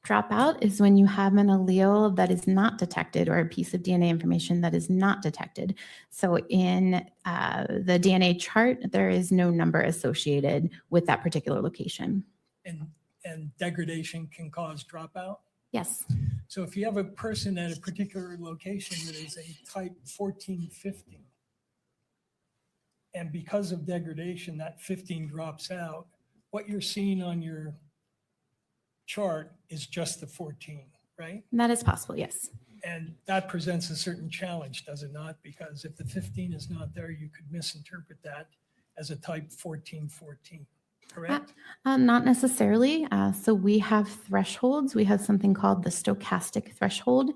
Dropout is when you have an allele that is not detected or a piece of DNA information that is not detected. So in the DNA chart, there is no number associated with that particular location. And degradation can cause dropout? Yes. So if you have a person at a particular location that is a type 1415, and because of degradation, that 15 drops out, what you're seeing on your chart is just the 14, right? That is possible, yes. And that presents a certain challenge, does it not? Because if the 15 is not there, you could misinterpret that as a type 1414, correct? Not necessarily. So we have thresholds. We have something called the stochastic threshold.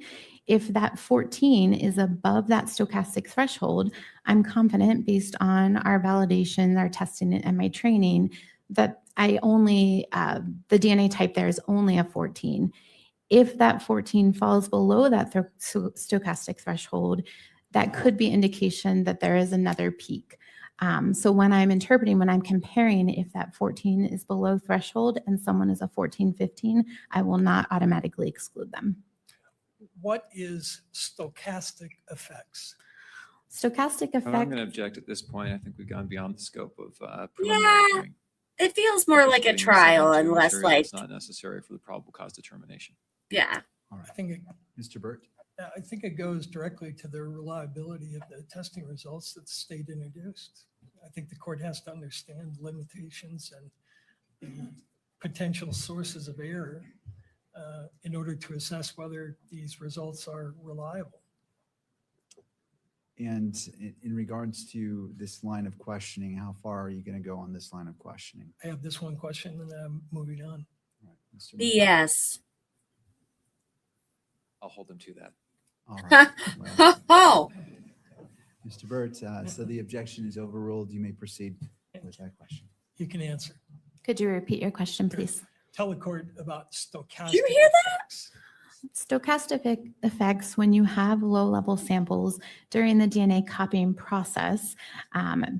If that 14 is above that stochastic threshold, I'm confident based on our validation, our testing, and my training that I only, the DNA type there is only a 14. If that 14 falls below that stochastic threshold, that could be indication that there is another peak. So when I'm interpreting, when I'm comparing, if that 14 is below threshold and someone is a 1415, I will not automatically exclude them. What is stochastic effects? Stochastic I'm effect. going to object at this point. I think we've gone beyond the scope of preliminary hearing. It feels more like a Getting yourself trial into and less material like, that's not necessary for the probable cause determination. yeah. All right, I think Mr. Burt? I think it goes directly to the reliability of the testing results that the state introduced. I think the court has to understand limitations and the potential sources of error in order to assess whether these results are reliable. And in regards to this line of questioning, how far are you going to go on this line of questioning? I have this one question and then I'm moving on. All right, Mr. BS. I'll hold them to that. All right. Well, Oh, Mr. Burt, so the objection is overruled. You may proceed with that question. You can answer. Could you repeat your question, please? Tell the court about stochastic you hear that? effects. Stochastic effects, when you have low-level samples during the DNA copying process,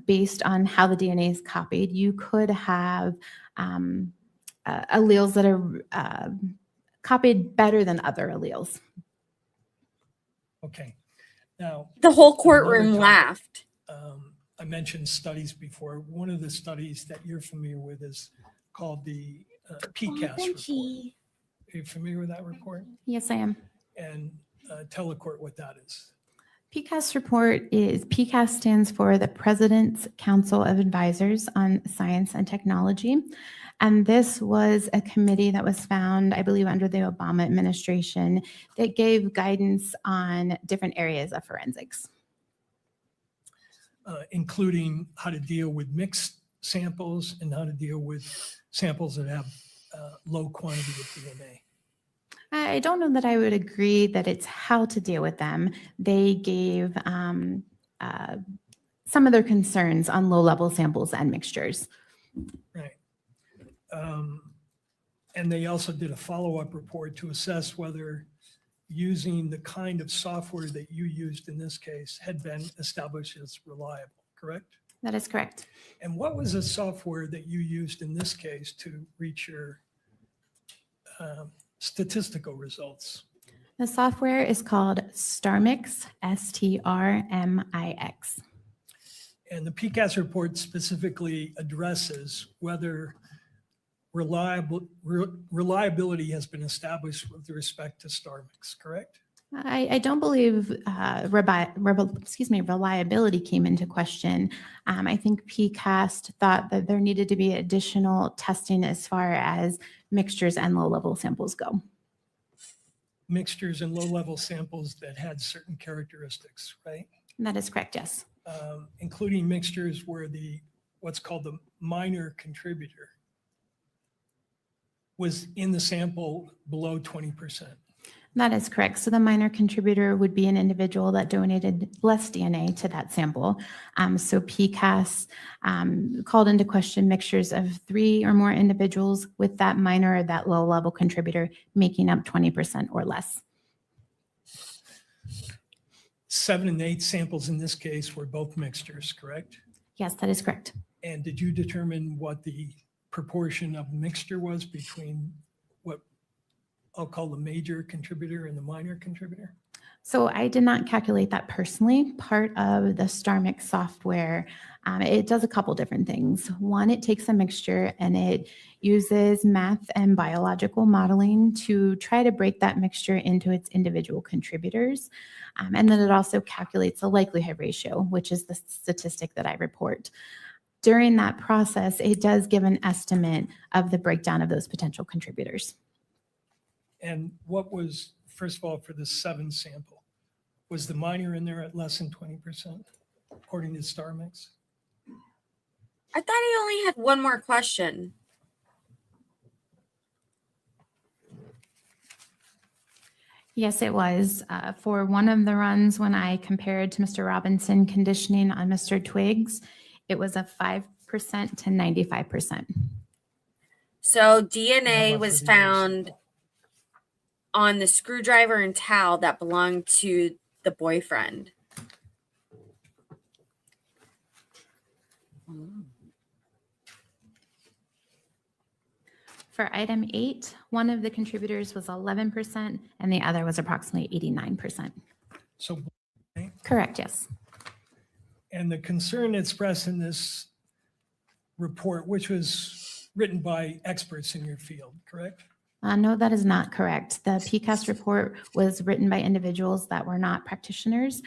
based on how the DNA is copied, you could have alleles that are copied better than other alleles. Okay. Now, the whole another courtroom topic. laughed. I mentioned studies before. One of the studies that you're familiar with is called the PCAST report. Are you familiar with that report? Yes, I am. And tell the court what that is. PCAST report is, PCAST stands for the President's Council of Advisors on Science and Technology. And this was a committee that was found, I believe, under the Obama administration that gave guidance on different areas of forensics. Including how to deal with mixed samples and how to deal with samples that have low quantity of DNA. I don't know that I would agree that it's how to deal with them. They gave some of their concerns on low-level samples and mixtures. Right. And they also did a follow-up report to assess whether using the kind of software that you used in this case had been established as reliable, correct? That is correct. And what was the software that you used in this case to reach your statistical results? The software is called StarMix, STRMIX. And the PCAST report specifically addresses whether reliability has been established with respect to StarMix, correct? I don't believe reliability came into question. I think PCAST thought that there needed to be additional testing as far as mixtures and low-level samples go. Mixtures and low-level samples that had certain characteristics, right? That is correct, yes. Including mixtures where what's called the minor contributor was in the sample below 20%. That is correct. So the minor contributor would be an individual that donated less DNA to that sample. So PCAST called into question mixtures of 3 or more individuals with that minor or that low-level contributor making up 20% or less. 7 and 8 samples in this case were both mixtures, correct? Yes, that is correct. And did you determine what the proportion of mixture was between what I'll call the major contributor and the minor contributor? So I did not calculate that personally. Part of the StarMix software, it does a couple different things. One, it takes a mixture and it uses math and biological modeling to try to break that mixture into its individual contributors. And then it also calculates a likelihood ratio, which is the statistic that I report. During that process, it does give an estimate of the breakdown of those potential contributors. And what was, first of all, for the 7 sample, was the minor in there at less than 20%, according to StarMix? I thought he only had one more question. Yes, it was. For one of the runs, when I compared to Mr. Robinson conditioning on Mr. Twiggs, it was a 5% to 95%. So DNA was found on the screwdriver and towel that belonged to the boyfriend. For item 8, one of the contributors was 11% and the other was approximately 89%. So, Correct, yes. and the concern expressed in this report, which was written by experts in your field, correct? No, that is not correct. The PCAST report was written by individuals that were not practitioners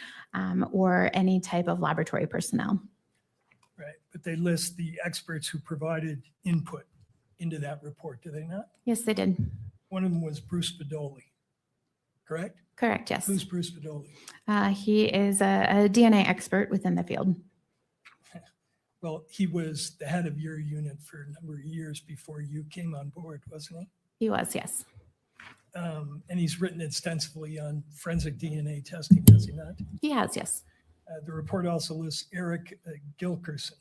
or any type of laboratory personnel. Right, but they list the experts who provided input into that report, do they not? Yes, they did. One of them was Bruce Bedoli, correct? Correct, yes. Who's Bruce Bedoli? He is a DNA expert within the field. Well, he was the head of your unit for a number of years before you came on board, wasn't he? He was, yes. And he's written extensively on forensic DNA testing, has he not? He has, yes. The report also lists Eric Gilkerson,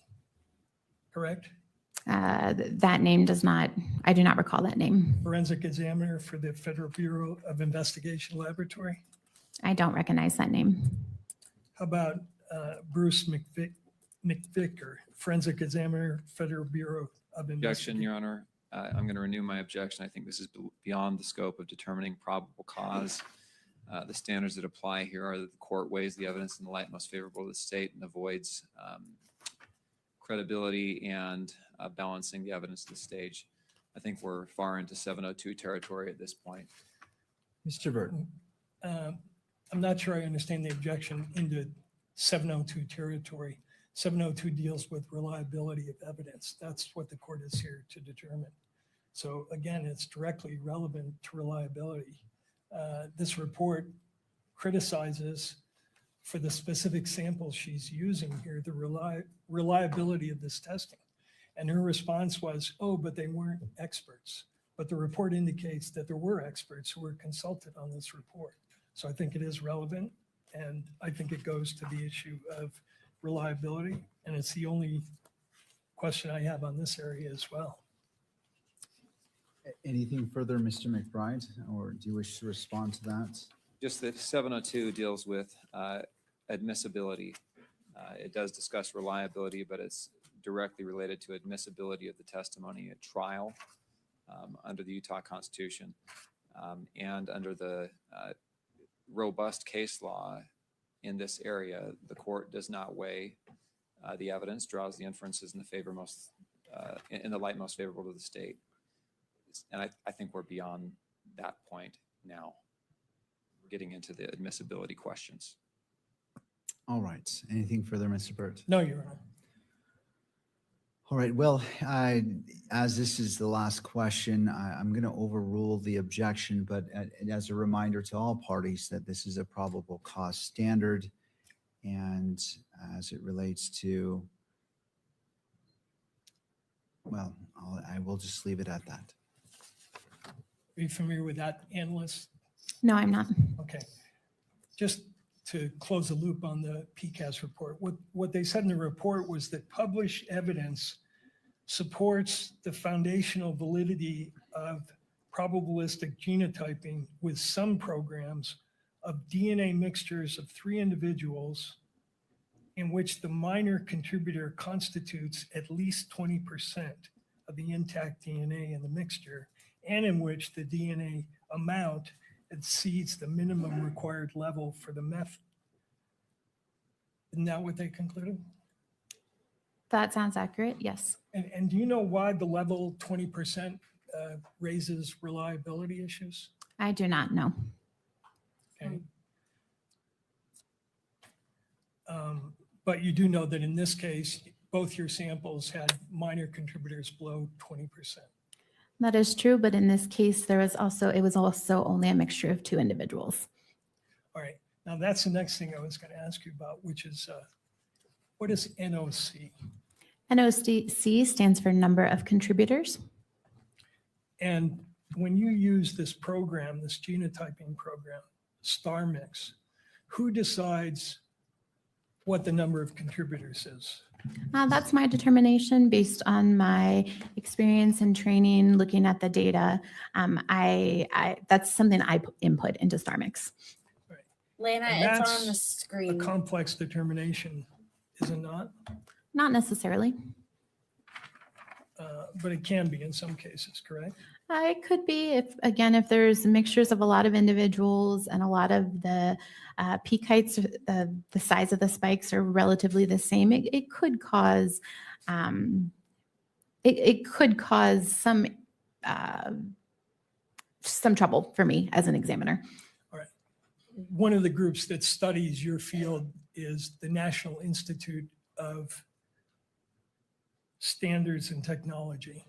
correct? That name does not, I do not recall that name. Forensic examiner for the Federal Bureau of Investigation Laboratory. I don't recognize that name. How about Bruce McVicker, forensic examiner, Federal Bureau of Objection, Investigation? Your Honor. I'm going to renew my objection. I think this is beyond the scope of determining probable cause. The standards that apply here are that the court weighs the evidence in the light most favorable to the state and avoids credibility and balancing the evidence to the stage. I think we're far into 702 territory at this point. Mr. Burton. I'm not sure I understand the objection into 702 territory. 702 deals with reliability of evidence. That's what the court is here to determine. So again, it's directly relevant to reliability. This report criticizes, for the specific samples she's using here, the reliability of this testing. And her response was, oh, but they weren't experts. But the report indicates that there were experts who were consulted on this report. So I think it is relevant. And I think it goes to the issue of reliability, and it's the only question I have on this area as well. Anything further, Mr. McBride, or do you wish to respond to that? Just that 702 deals with admissibility. It does discuss reliability, but it's directly related to admissibility of the testimony at trial under the Utah Constitution and under the robust case law in this area. The court does not weigh the evidence, draws the inferences in the favor most in the light most favorable to the state. And I think we're beyond that point now. We're getting into the admissibility questions. All right. Anything further, Mr. Burt? No, Your Honor. All right. Well, as this is the last question, I'm going to overrule the objection, but as a reminder to all parties that this is a probable cause standard, and as it relates to, well, I will just leave it at that. Are you familiar with that analyst? No, I'm not. Okay. Just to close the loop on the PCAS report, what they said in the report was that published evidence supports the foundational validity of probabilistic genotyping with some programs of DNA mixtures of 3 individuals in which the minor contributor constitutes at least 20% of the intact DNA in the mixture, and in which the DNA amount exceeds the minimum required level for the method. Isn't that what they concluded? That sounds accurate, yes. And do you know why the level 20% raises reliability issues? I do not know. Okay. But you do know that in this case, both your samples had minor contributors below 20%. That is true, but in this case, it was also only a mixture of 2 individuals. All right. Now that's the next thing I was going to ask you about, which is what is NOC? NOC stands for number of contributors. And when you use this program, this genotyping program, StarMix, who decides what the number of contributors is? That's my determination based on my experience and training, looking at the data. That's something I input into StarMix. Lana, And it's that's on the screen. a complex determination, is it not? Not necessarily. But it can be in some cases, correct? It could be if there's mixtures of a lot of individuals and a lot of the peak heights, the size of the spikes are relatively the same. It could cause some trouble for me as an examiner. All right. One of the groups that studies your field is the National Institute of Standards and Technology,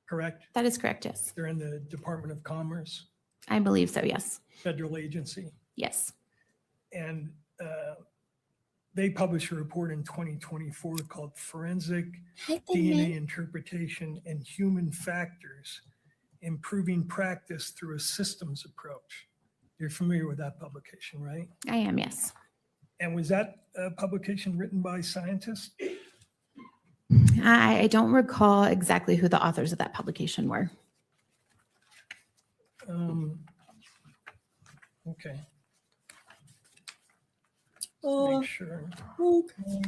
correct? That is correct, yes. They're in the Department of Commerce, I believe so, yes. federal agency. Yes. And they published a report in 2024 called Forensic DNA Interpretation and Human Factors, Improving Practice Through a Systems Approach. You're familiar with that publication, right? I am, yes. And was that publication written by scientists? I don't recall exactly who the authors of that publication were. Okay. Oh, Make sure. okay.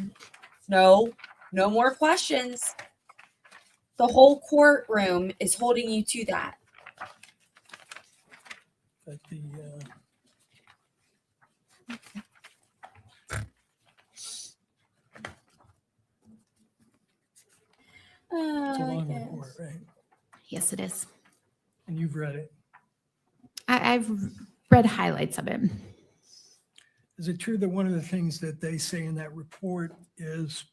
No more questions. The whole courtroom is holding you to that. That the it's a long report, right? Yes, it is. And you've read it. I've read highlights of it. Is it true that one of the things that they say in that report is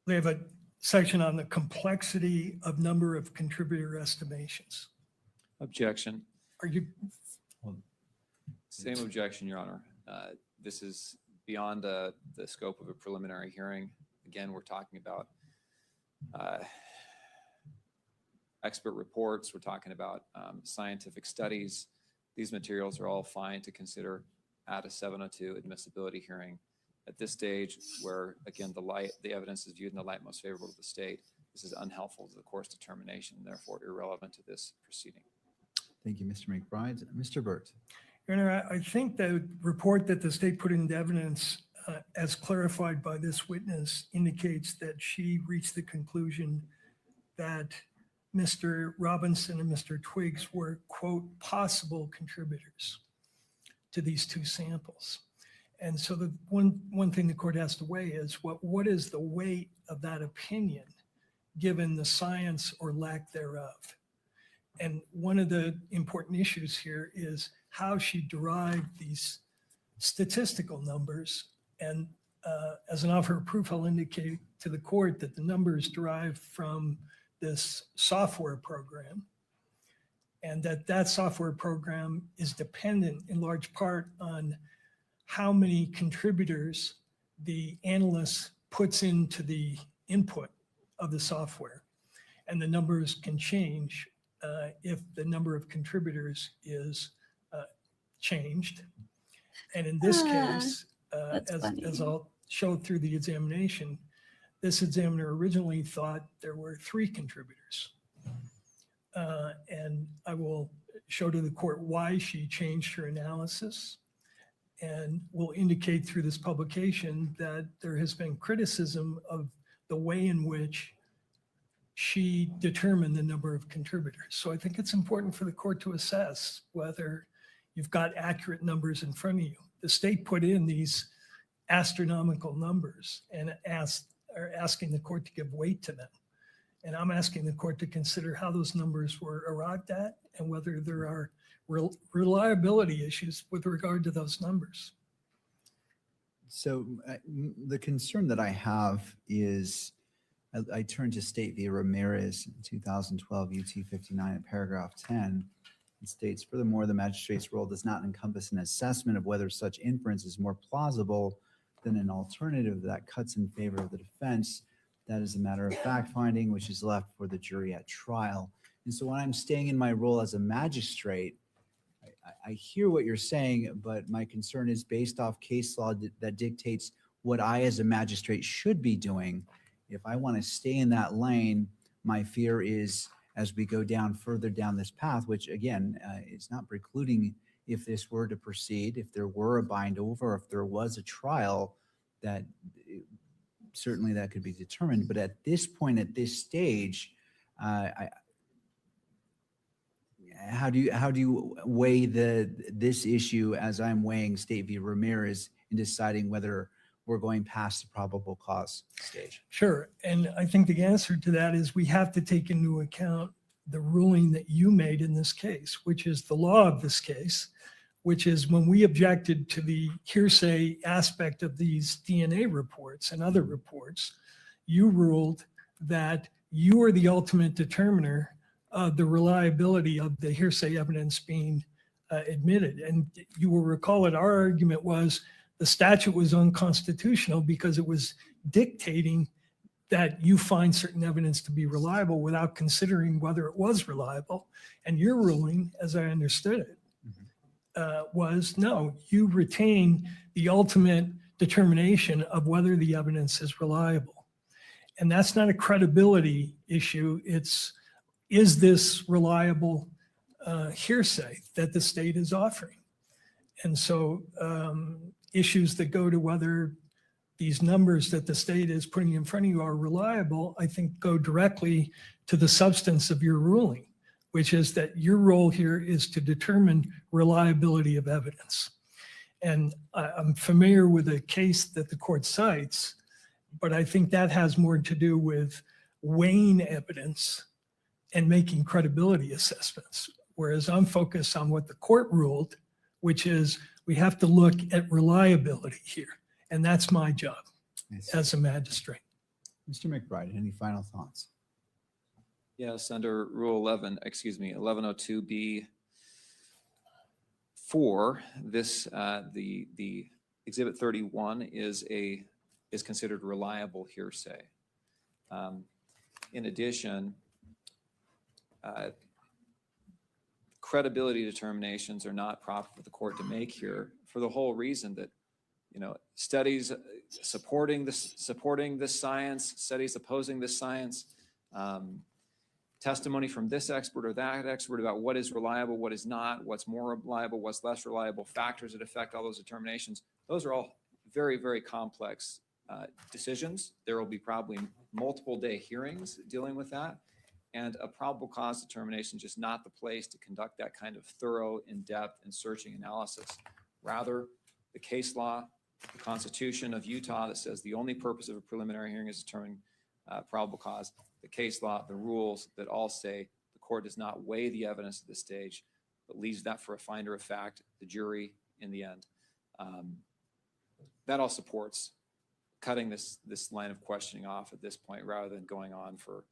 they have a section on the complexity of number of contributor estimations? Objection. Are you, Same objection, Your Honor. This is beyond the scope of a preliminary hearing. Again, we're talking about expert reports. We're talking about scientific studies. These materials are all fine to consider at a 702 admissibility hearing. At this stage, where again, the evidence is viewed in the light most favorable to the state, this is unhelpful to the court's determination, and therefore irrelevant to this proceeding. Thank you, Mr. McBride. Mr. Burt. Your Honor, I think the report that the state put into evidence, as clarified by this witness, indicates that she reached the conclusion that Mr. Robinson and Mr. Twiggs were, quote, possible contributors to these two samples. And so the one thing the court has to weigh is what is the weight of that opinion given the science or lack thereof? And one of the important issues here is how she derived these statistical numbers. And as an offer of proof, I'll indicate to the court that the numbers derived from this software program, and that software program is dependent in large part on how many contributors the analyst puts into the input of the software. And the numbers can change if the number of contributors is changed. And in this case, as I'll show through the examination, this examiner originally thought there were 3 contributors. And I will show to the court why she changed her analysis, and will indicate through this publication that there has been criticism of the way in which she determined the number of contributors. So I think it's important for the court to assess whether you've got accurate numbers in front of you. The state put in these astronomical numbers and are asking the court to give weight to them. And I'm asking the court to consider how those numbers were arrived at and whether there are reliability issues with regard to those numbers. So the concern that I have is, I turn to State v. Ramirez, 2012 UT 59 at paragraph 10. It states, furthermore, the magistrate's role does not encompass an assessment of whether such inference is more plausible than an alternative that cuts in favor of the defense. That is a matter of fact finding, which is left for the jury at trial. And so when I'm staying in my role as a magistrate, I hear what you're saying, but my concern is based off case law that dictates what I as a magistrate should be doing. If I want to stay in that lane, my fear is as we go down further down this path, which again, is not precluding if this were to proceed, if there were a bind over, if there was a trial, that certainly that could be determined. But at this point, at this stage, how do you weigh this issue as I'm weighing State v. Ramirez in deciding whether we're going past the probable cause stage? Sure. And I think the answer to that is we have to take into account the ruling that you made in this case, which is the law of this case, which is when we objected to the hearsay aspect of these DNA reports and other reports, you ruled that you are the ultimate determiner of the reliability of the hearsay evidence being admitted. And you will recall that our argument was the statute was unconstitutional because it was dictating that you find certain evidence to be reliable without considering whether it was reliable. And your ruling, as I understood it, was no, you retain the ultimate determination of whether the evidence is reliable. And that's not a credibility issue. It's, is this reliable hearsay that the state is offering? And so issues that go to whether these numbers that the state is putting in front of you are reliable, I think go directly to the substance of your ruling, which is that your role here is to determine reliability of evidence. And I'm familiar with a case that the court cites, but I think that has more to do with weighing evidence and making credibility assessments. Whereas I'm focused on what the court ruled, which is we have to look at reliability here. And that's my job as a magistrate. Mr. McBride, any final thoughts? Yes, under Rule 1102B4, this the Exhibit 31 is considered reliable hearsay. In addition, credibility determinations are not proper for the court to make here for the whole reason that, studies supporting this science, studies opposing this science, testimony from this expert or that expert about what is reliable, what is not, what's more reliable, what's less reliable, factors that affect all those determinations. Those are all very, very complex decisions. There will be probably multiple day hearings dealing with that. And a probable cause determination is just not the place to conduct that kind of thorough, in-depth, and searching analysis. Rather, the case law, the Constitution of Utah that says the only purpose of a preliminary hearing is determining probable cause, the case law, the rules that all say the court does not weigh the evidence at this stage, but leaves that for a finder of fact, the jury in the end. That all supports cutting this line of questioning off at this point rather than going on for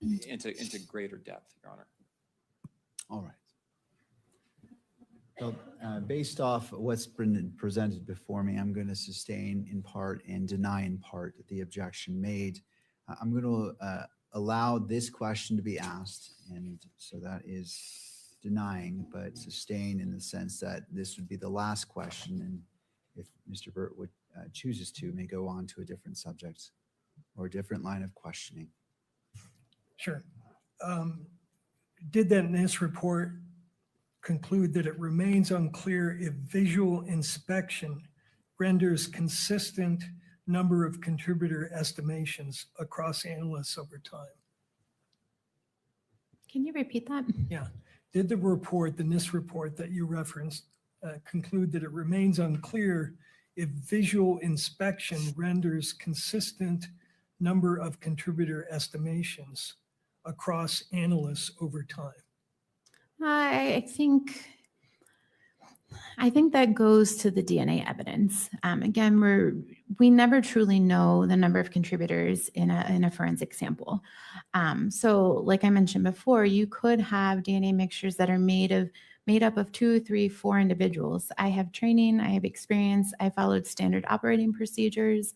into greater depth, Your Honor. All right. So, based off what's been presented before me, I'm going to sustain in part and deny in part the objection made. I'm going to allow this question to be asked, and so that is denying, but sustain in the sense that this would be the last question, and if Mr. Burt would chooses to, may go on to a different subject or a different line of questioning. Sure. Did that NIST report conclude that it remains unclear if visual inspection renders consistent number of contributor estimations across analysts over time? Can you repeat that? Yeah. Did the report, the NIST report that you referenced, conclude that it remains unclear if visual inspection renders consistent number of contributor estimations across analysts over time? I think that goes to the DNA evidence. Again, we never truly know the number of contributors in a forensic sample. So like I mentioned before, you could have DNA mixtures that are made up of 2, 3, 4 individuals. I have training, I have experience, I followed standard operating procedures.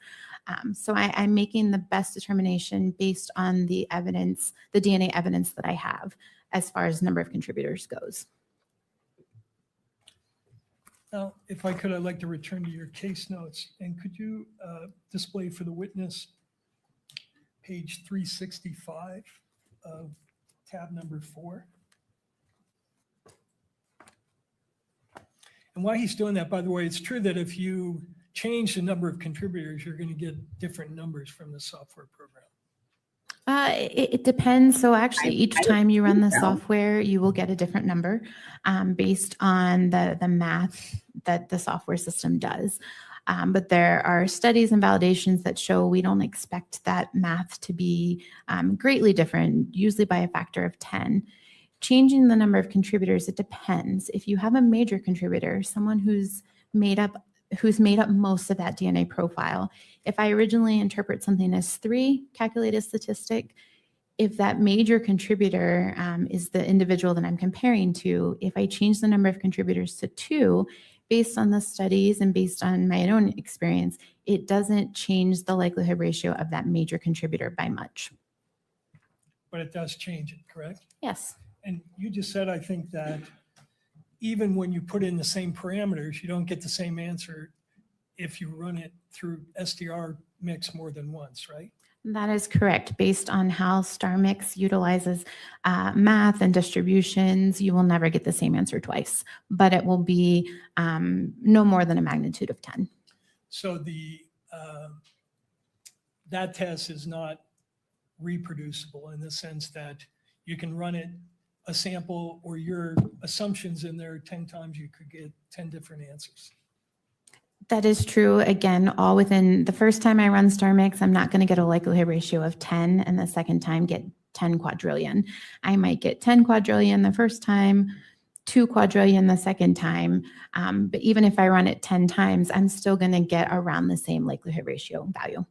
So I'm making the best determination based on the evidence, the DNA evidence that I have as far as number of contributors goes. Now, if I could, I'd like to return to your case notes, and could you display for the witness page 365 of tab number 4? And while he's doing that, by the way, it's true that if you change the number of contributors, you're going to get different numbers from the software program. It depends. So actually, each time you run the software, you will get a different number based on the math that the software system does. But there are studies and validations that show we don't expect that math to be greatly different, usually by a factor of 10. Changing the number of contributors, it depends. If you have a major contributor, someone who's made up most of that DNA profile. If I originally interpret something as 3, calculate a statistic, if that major contributor is the individual that I'm comparing to, if I change the number of contributors to 2, based on the studies and based on my own experience, it doesn't change the likelihood ratio of that major contributor by much. But it does change it, correct? Yes. And you just said, I think, that even when you put in the same parameters, you don't get the same answer if you run it through STR mix more than once, right? That is correct. Based on how StarMix utilizes math and distributions, you will never get the same answer twice, but it will be no more than a magnitude of 10. So that test is not reproducible in the sense that you can run it a sample or your assumptions in there 10 times, you could get 10 different answers. That is true. Again, all within the first time I run StarMix, I'm not going to get a likelihood ratio of 10, and the second time get 10 quadrillion. I might get 10 quadrillion the first time, 2 quadrillion the second time. But even if I run it 10 times, I'm still going to get around the same likelihood ratio value.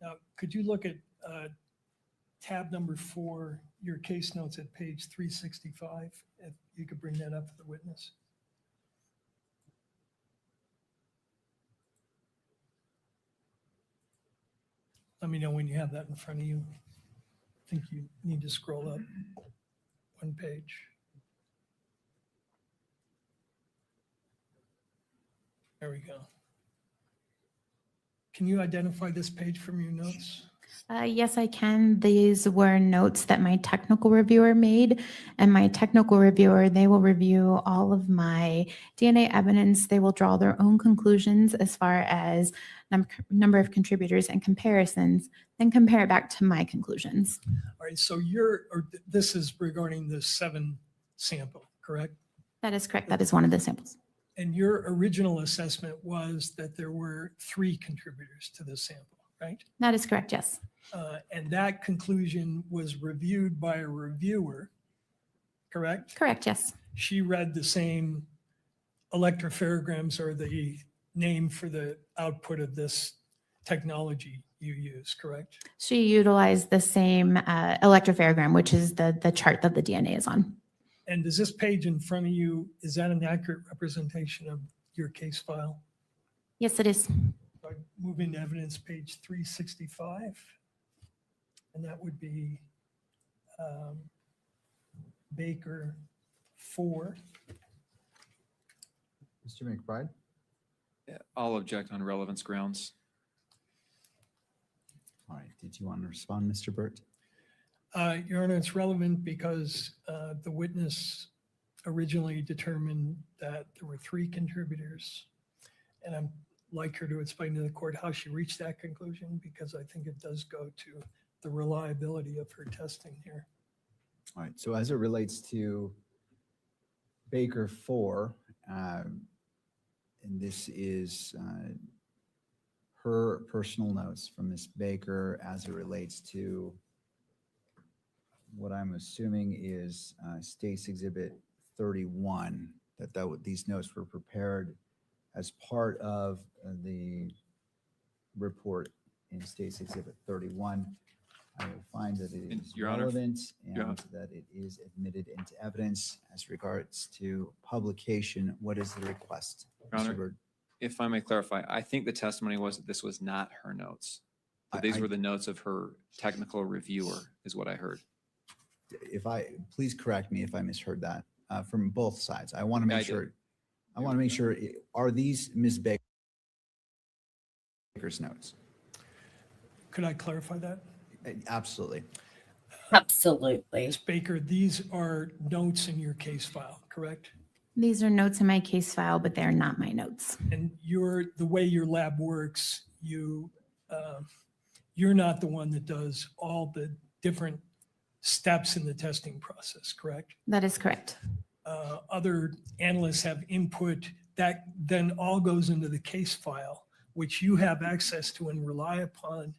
Now, could you look at tab number 4, your case notes at page 365, if you could bring that up for the witness? Let me know when you have that in front of you. think you need to scroll up one page. There we go. Can you identify this page from your notes? Yes, I can. These were notes that my technical reviewer made, and my technical reviewer, they will review all of my DNA evidence. They will draw their own conclusions as far as number of contributors and comparisons, then compare it back to my conclusions. All right, so this is regarding the 7 sample, correct? That is correct. That is one of the samples. And your original assessment was that there were 3 contributors to this sample, right? That is correct, yes. And that conclusion was reviewed by a reviewer, correct? Correct, yes. She read the same electropherograms or the name for the output of this technology you use, correct? She utilized the same electropherogram, which is the chart that the DNA is on. And does this page in front of you, is that an accurate representation of your case file? Yes, it is. I move into evidence page 365. And that would be Baker 4. Mr. McBride? I'll object on relevance grounds. All right, did you want to respond, Mr. Burt? Your Honor, it's relevant because the witness originally determined that there were 3 contributors. And I'd like her to explain to the court how she reached that conclusion, because I think it does go to the reliability of her testing here. All right, so as it relates to Baker 4, and this is her personal notes from Ms. Baker as it relates to what I'm assuming is State's Exhibit 31, these notes were prepared as part of the report in State's Exhibit 31. I will find that it is Your Honor, relevant Your Honor. and that it is admitted into evidence. As regards to publication, what is the request? Your Honor, Mr. Byrd? if I may clarify, I think the testimony was that this was not her notes. That these were the notes of her technical reviewer, is what I heard. Please correct me if I misheard that from both sides. I want to make sure. I want to make sure, are these Ms. Baker's notes? Could I clarify that? Absolutely. Absolutely. Ms. Baker, these are notes in your case file, correct? These are notes in my case file, but they're not my notes. And the way your lab works, you're not the one that does all the different steps in the testing process, correct? That is correct. Other analysts have input that then all goes into the case file, which you have access to and rely upon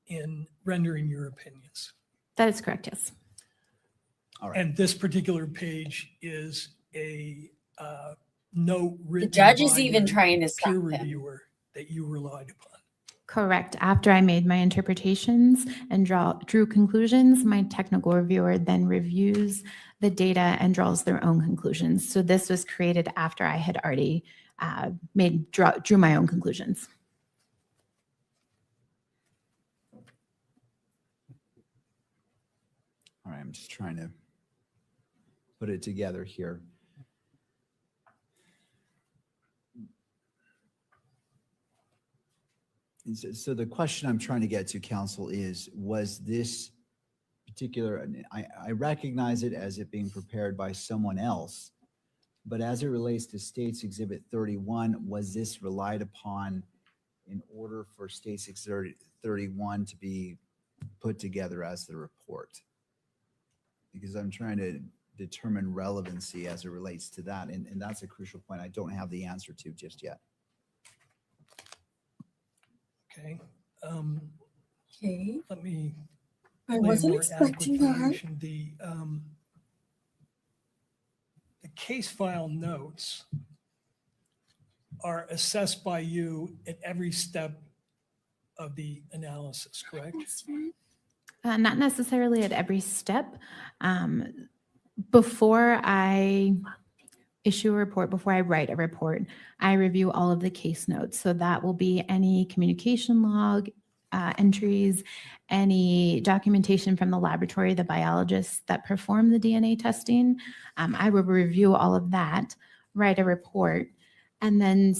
in rendering your opinions. That is correct, yes. All right. And this particular page is a note written. The judge is by even your trying to peer stop him. reviewer that you relied upon. Correct. After I made my interpretations and drew conclusions, my technical reviewer then reviews the data and draws their own conclusions. So this was created after I had already drew my own conclusions. All right, I'm just trying to put it together here. And so the question I'm trying to get to, counsel, is, was this particular, and I recognize it as it being prepared by someone else, but as it relates to State's Exhibit 31, was this relied upon in order for State's Exhibit 31 to be put together as the report? Because I'm trying to determine relevancy as it relates to that, and that's a crucial point I don't have the answer to just yet. Okay. Okay. Let me. I lay wasn't more expecting adequate that. foundation. The case file notes are assessed by you at every step of the analysis, correct? Not necessarily at every step. Before I issue a report, before I write a report, I review all of the case notes. So that will be any communication log, entries, any documentation from the laboratory, the biologists that perform the DNA testing. I will review all of that, write a report, and then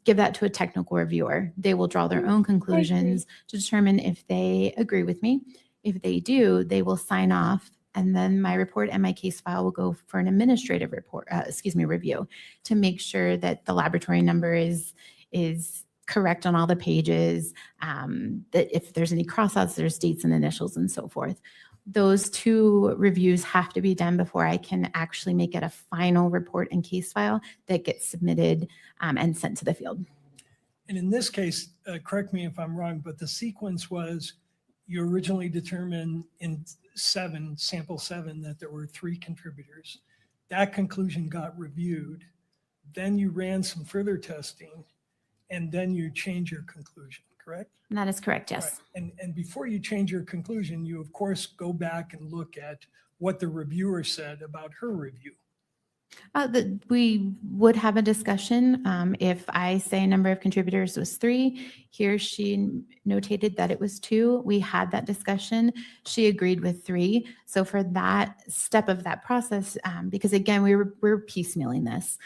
give that to a technical reviewer. They will draw their own conclusions to determine if they agree with me. If they do, they will sign off, and then my report and my case file will go for an administrative review to make sure that the laboratory number is correct on all the pages, that if there's any crossouts, there's dates and initials and so forth. Those 2 reviews have to be done before I can actually make it a final report and case file that gets submitted and sent to the field. And in this case, correct me if I'm wrong, but the sequence was you originally determined in sample 7 that there were 3 contributors. That conclusion got reviewed. Then you ran some further testing, and then you change your conclusion, correct? That is correct, yes. Right. And before you change your conclusion, you of course go back and look at what the reviewer said about her review. We would have a discussion. If I say number of contributors was 3, he or she notated that it was 2. We had that discussion. She agreed with 3. So for that step of that process, because again, we're piecemealing this.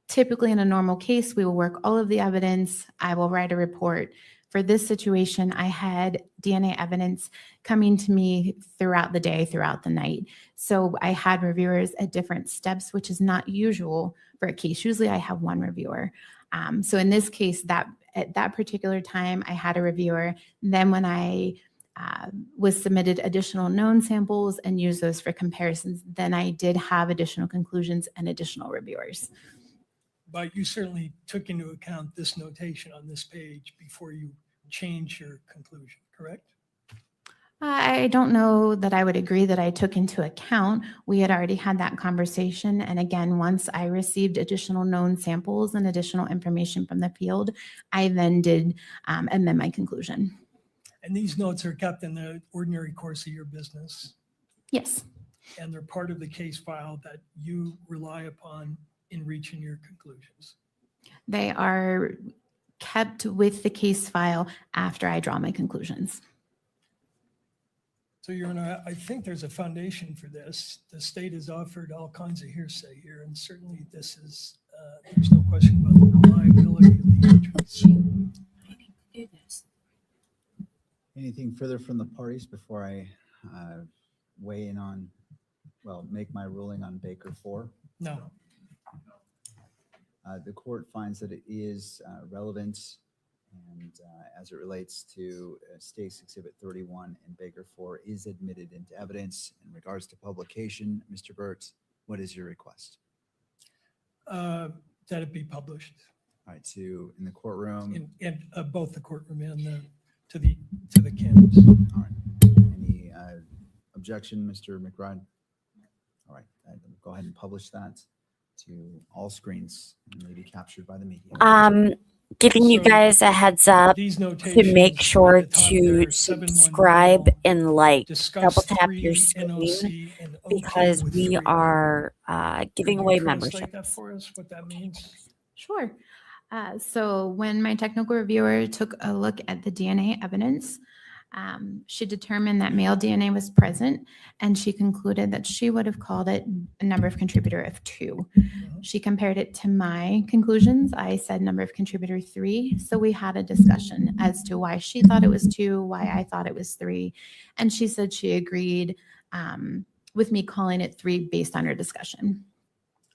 Typically in a normal case, we will work all of the evidence. I will write a report. For this situation, I had DNA evidence coming to me throughout the day, throughout the night. So I had reviewers at different steps, which is not usual for a case. Usually I have 1 reviewer. So in this case, at that particular time, I had a reviewer. Then when I was submitted additional known samples and used those for comparisons, then I did have additional conclusions and additional reviewers. But you certainly took into account this notation on this page before you change your conclusion, correct? I don't know that I would agree that I took into account. We had already had that conversation. And again, once I received additional known samples and additional information from the field, I then did amend my conclusion. And these notes are kept in the ordinary course of your business? Yes. And they're part of the case file that you rely upon in reaching your conclusions? They are kept with the case file after I draw my conclusions. So Your Honor, I think there's a foundation for this. The state has offered all kinds of hearsay here, and certainly this is, there's no question about the reliability of the entries. Anything further from the parties before I weigh in on, make my ruling on Baker 4? No. The court finds that it is relevant, and as it relates to State's Exhibit 31 and Baker 4 is admitted into evidence. In regards to publication, Mr. Burt, what is your request? That it be published. All right, in the courtroom. In both the courtroom and to the campus. All right. Any objection, Mr. McBride? All right, go ahead and publish that to all screens and may be captured by the media. Giving you guys a heads up to make sure to subscribe and double tap your screen because we are giving away memberships. For us, what that means? Sure. So when my technical reviewer took a look at the DNA evidence, she determined that male DNA was present, and she concluded that she would have called it a number of contributor of 2. She compared it to my conclusions. I said number of contributor 3. So we had a discussion as to why she thought it was 2, why I thought it was 3. And she said she agreed with me calling it 3 based on her discussion.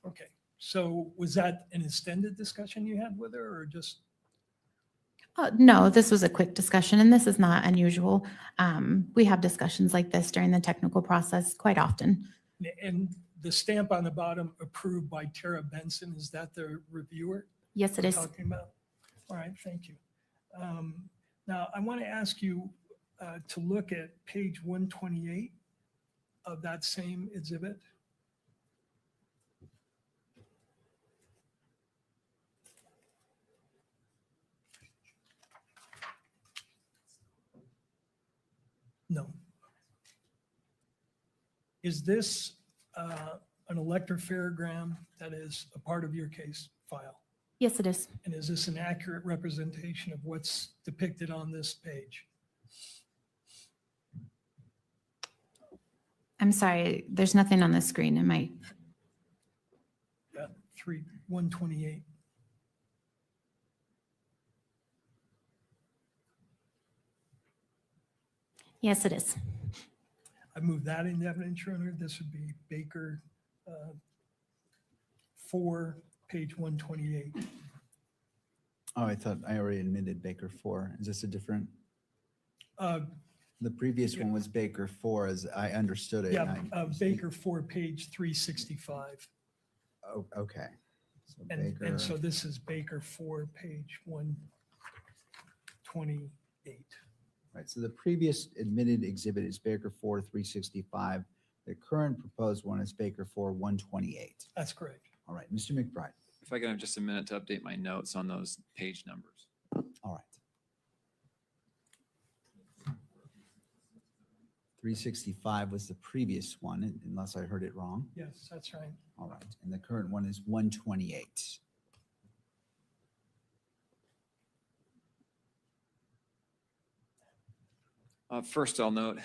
Okay. So was that an extended discussion you had with her, or just? No, this was a quick discussion, and this is not unusual. We have discussions like this during the technical process quite often. And the stamp on the bottom, approved by Tara Benson, is that the reviewer? Yes, it is. Talking about? All right, thank you. Now, I want to ask you to look at page 128 of that same exhibit. No. Is this an electropherogram that is a part of your case file? Yes, it is. And is this an accurate representation of what's depicted on this page? I'm sorry, there's nothing on the screen. Am I? Yeah, 128. Yes, it is. I move that into evidence, Your Honor. This would be Baker 4, page 128. Oh, I thought I already admitted Baker 4. Is this a different? Uh, The previous one was Baker 4, as I understood it. Yeah, Baker 4, page 365. Oh, okay. So And Baker, so this is Baker 4, page 128. right, so the previous admitted exhibit is Baker 4, 365. The current proposed one is Baker 4, 128. That's correct. All right, Mr. McBride. If I could have just a minute to update my notes on those page numbers. All right. 365 was the previous one, unless I heard it wrong. Yes, that's right. All right, and the current one is 128. First, I'll note,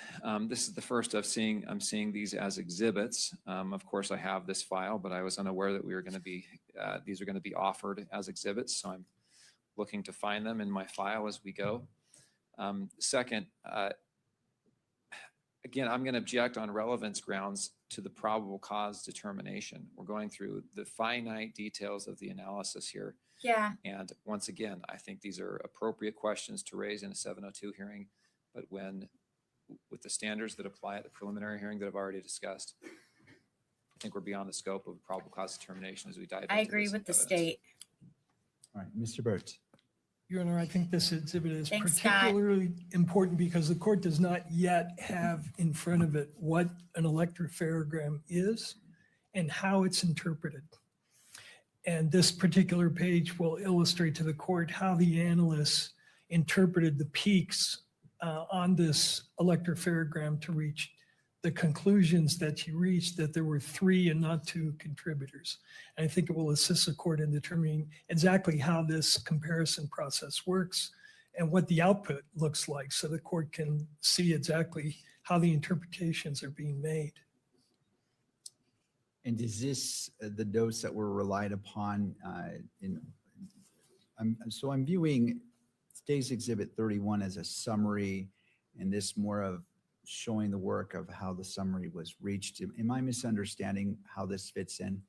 this is the first I'm seeing these as exhibits. Of course, I have this file, but I was unaware that we were going to be, these are going to be offered as exhibits. So I'm looking to find them in my file as we go. Second, again, I'm going to object on relevance grounds to the probable cause determination. We're going through the finite details of the analysis here. Yeah. And once again, I think these are appropriate questions to raise in a 702 hearing. But when, with the standards that apply at the preliminary hearing that I've already discussed, I think we're beyond the scope of probable cause determination as we dive into I agree this with the evidence. state. All right, Mr. Burt. Your Honor, I think this exhibit is Thanks, Scott. particularly important because the court does not yet have in front of it what an electropharogram is and how it's interpreted. And this particular page will illustrate to the court how the analysts interpreted the peaks on this electropharogram to reach the conclusions that he reached, that there were 3 and not 2 contributors. And I think it will assist the court in determining exactly how this comparison process works and what the output looks like, so the court can see exactly how the interpretations are being made. And is this the dose that were relied upon so I'm viewing today's Exhibit 31 as a summary, and this more of showing the work of how the summary was reached. Am I misunderstanding how this fits in?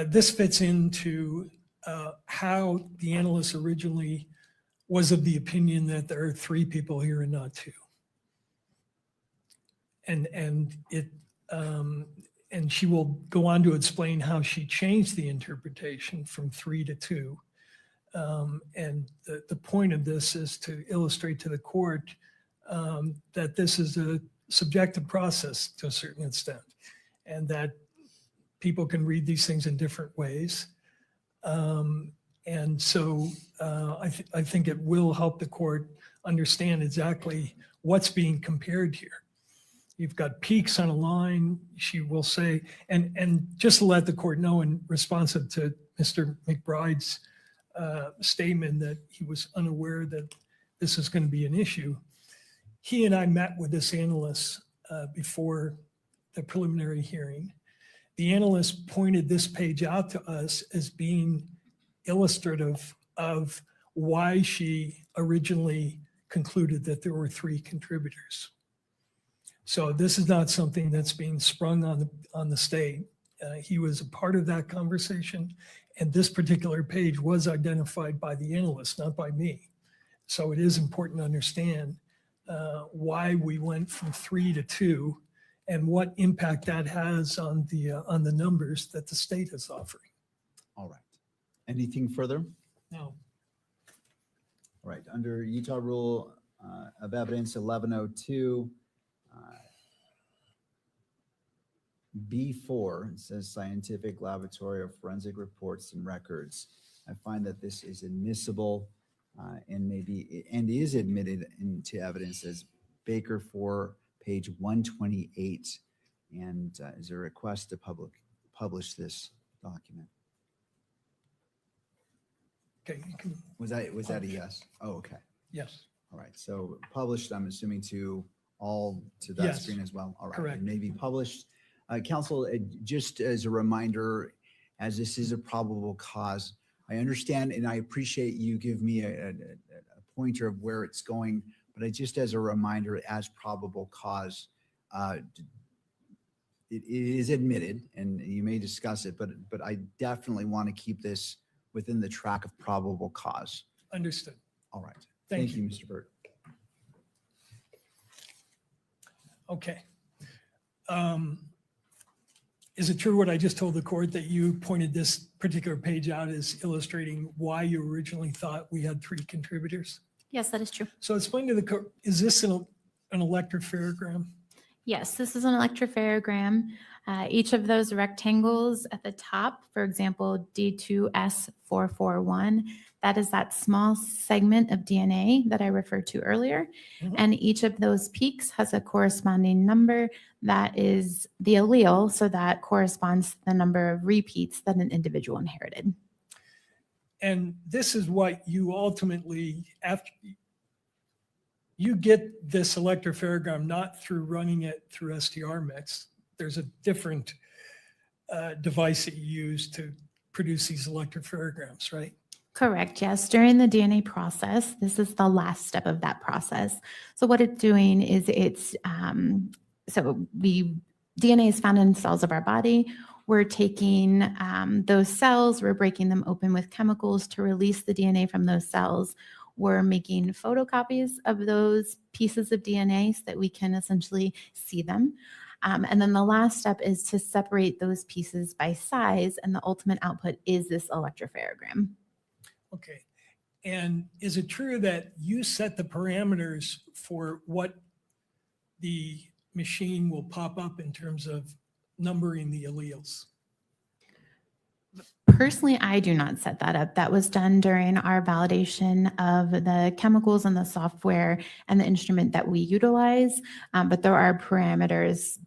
This fits into how the analyst originally was of the opinion that there are 3 people here and not 2. And she will go on to explain how she changed the interpretation from 3 to 2. And the point of this is to illustrate to the court that this is a subjective process to a certain extent, and that people can read these things in different ways. And so I think it will help the court understand exactly what's being compared here. You've got peaks on a line, she will say, and just to let the court know in responsive to Mr. McBride's statement that he was unaware that this is going to be an issue. He and I met with this analyst before the preliminary hearing. The analyst pointed this page out to us as being illustrative of why she originally concluded that there were 3 contributors. So this is not something that's being sprung on the state. He was a part of that conversation, and this particular page was identified by the analyst, not by me. So it is important to understand why we went from 3 to 2 and what impact that has on the numbers that the state is offering. All right. Anything further? No. All right, under Utah Rule of Evidence 1102, B4, it says scientific, laboratory, or forensic reports and records. I find that this is admissible and is admitted into evidence as Baker 4, page 128, and is a request to publish this document. Okay, you can, Was that a yes? Oh, okay. yes, All right. So published, I'm assuming to that Yes, screen as well. All right. correct. It may be published. Council, just as a reminder, as this is a probable cause, I understand and I appreciate you give me a pointer of where it's going, but just as a reminder, as probable cause, it is admitted and you may discuss it, but I definitely want to keep this within the track of probable cause. understood. All right. Thank Thank you, Mr. Burt. Okay. Is it true what I just told the court that you pointed this particular page out as illustrating why you originally thought we had 3 contributors? Yes, that is true. So explain to the court, is this an electropherogram? Yes, this is an electropherogram. Each of those rectangles at the top, for example, D2S441, that is that small segment of DNA that I referred to earlier. Mhm. And each of those peaks has a corresponding number that is the allele, so that corresponds to the number of repeats that an individual inherited. And this is what you ultimately, after you get this electropherogram, not through running it through STR mix. There's a different device that you use to produce these electropherograms, right? Correct. Yes. During the DNA process, this is the last step of that process. So what it's doing is DNA is found in cells of our body. We're taking those cells, we're breaking them open with chemicals to release the DNA from those cells. We're making photocopies of those pieces of DNA so that we can essentially see them. And then the last step is to separate those pieces by size, and the ultimate output is this electropherogram. Okay. And is it true that you set the parameters for what the machine will pop up in terms of numbering the alleles? Personally, I do not set that up. That was done during our validation of the chemicals and the software and the instrument that we utilize. But there are parameters.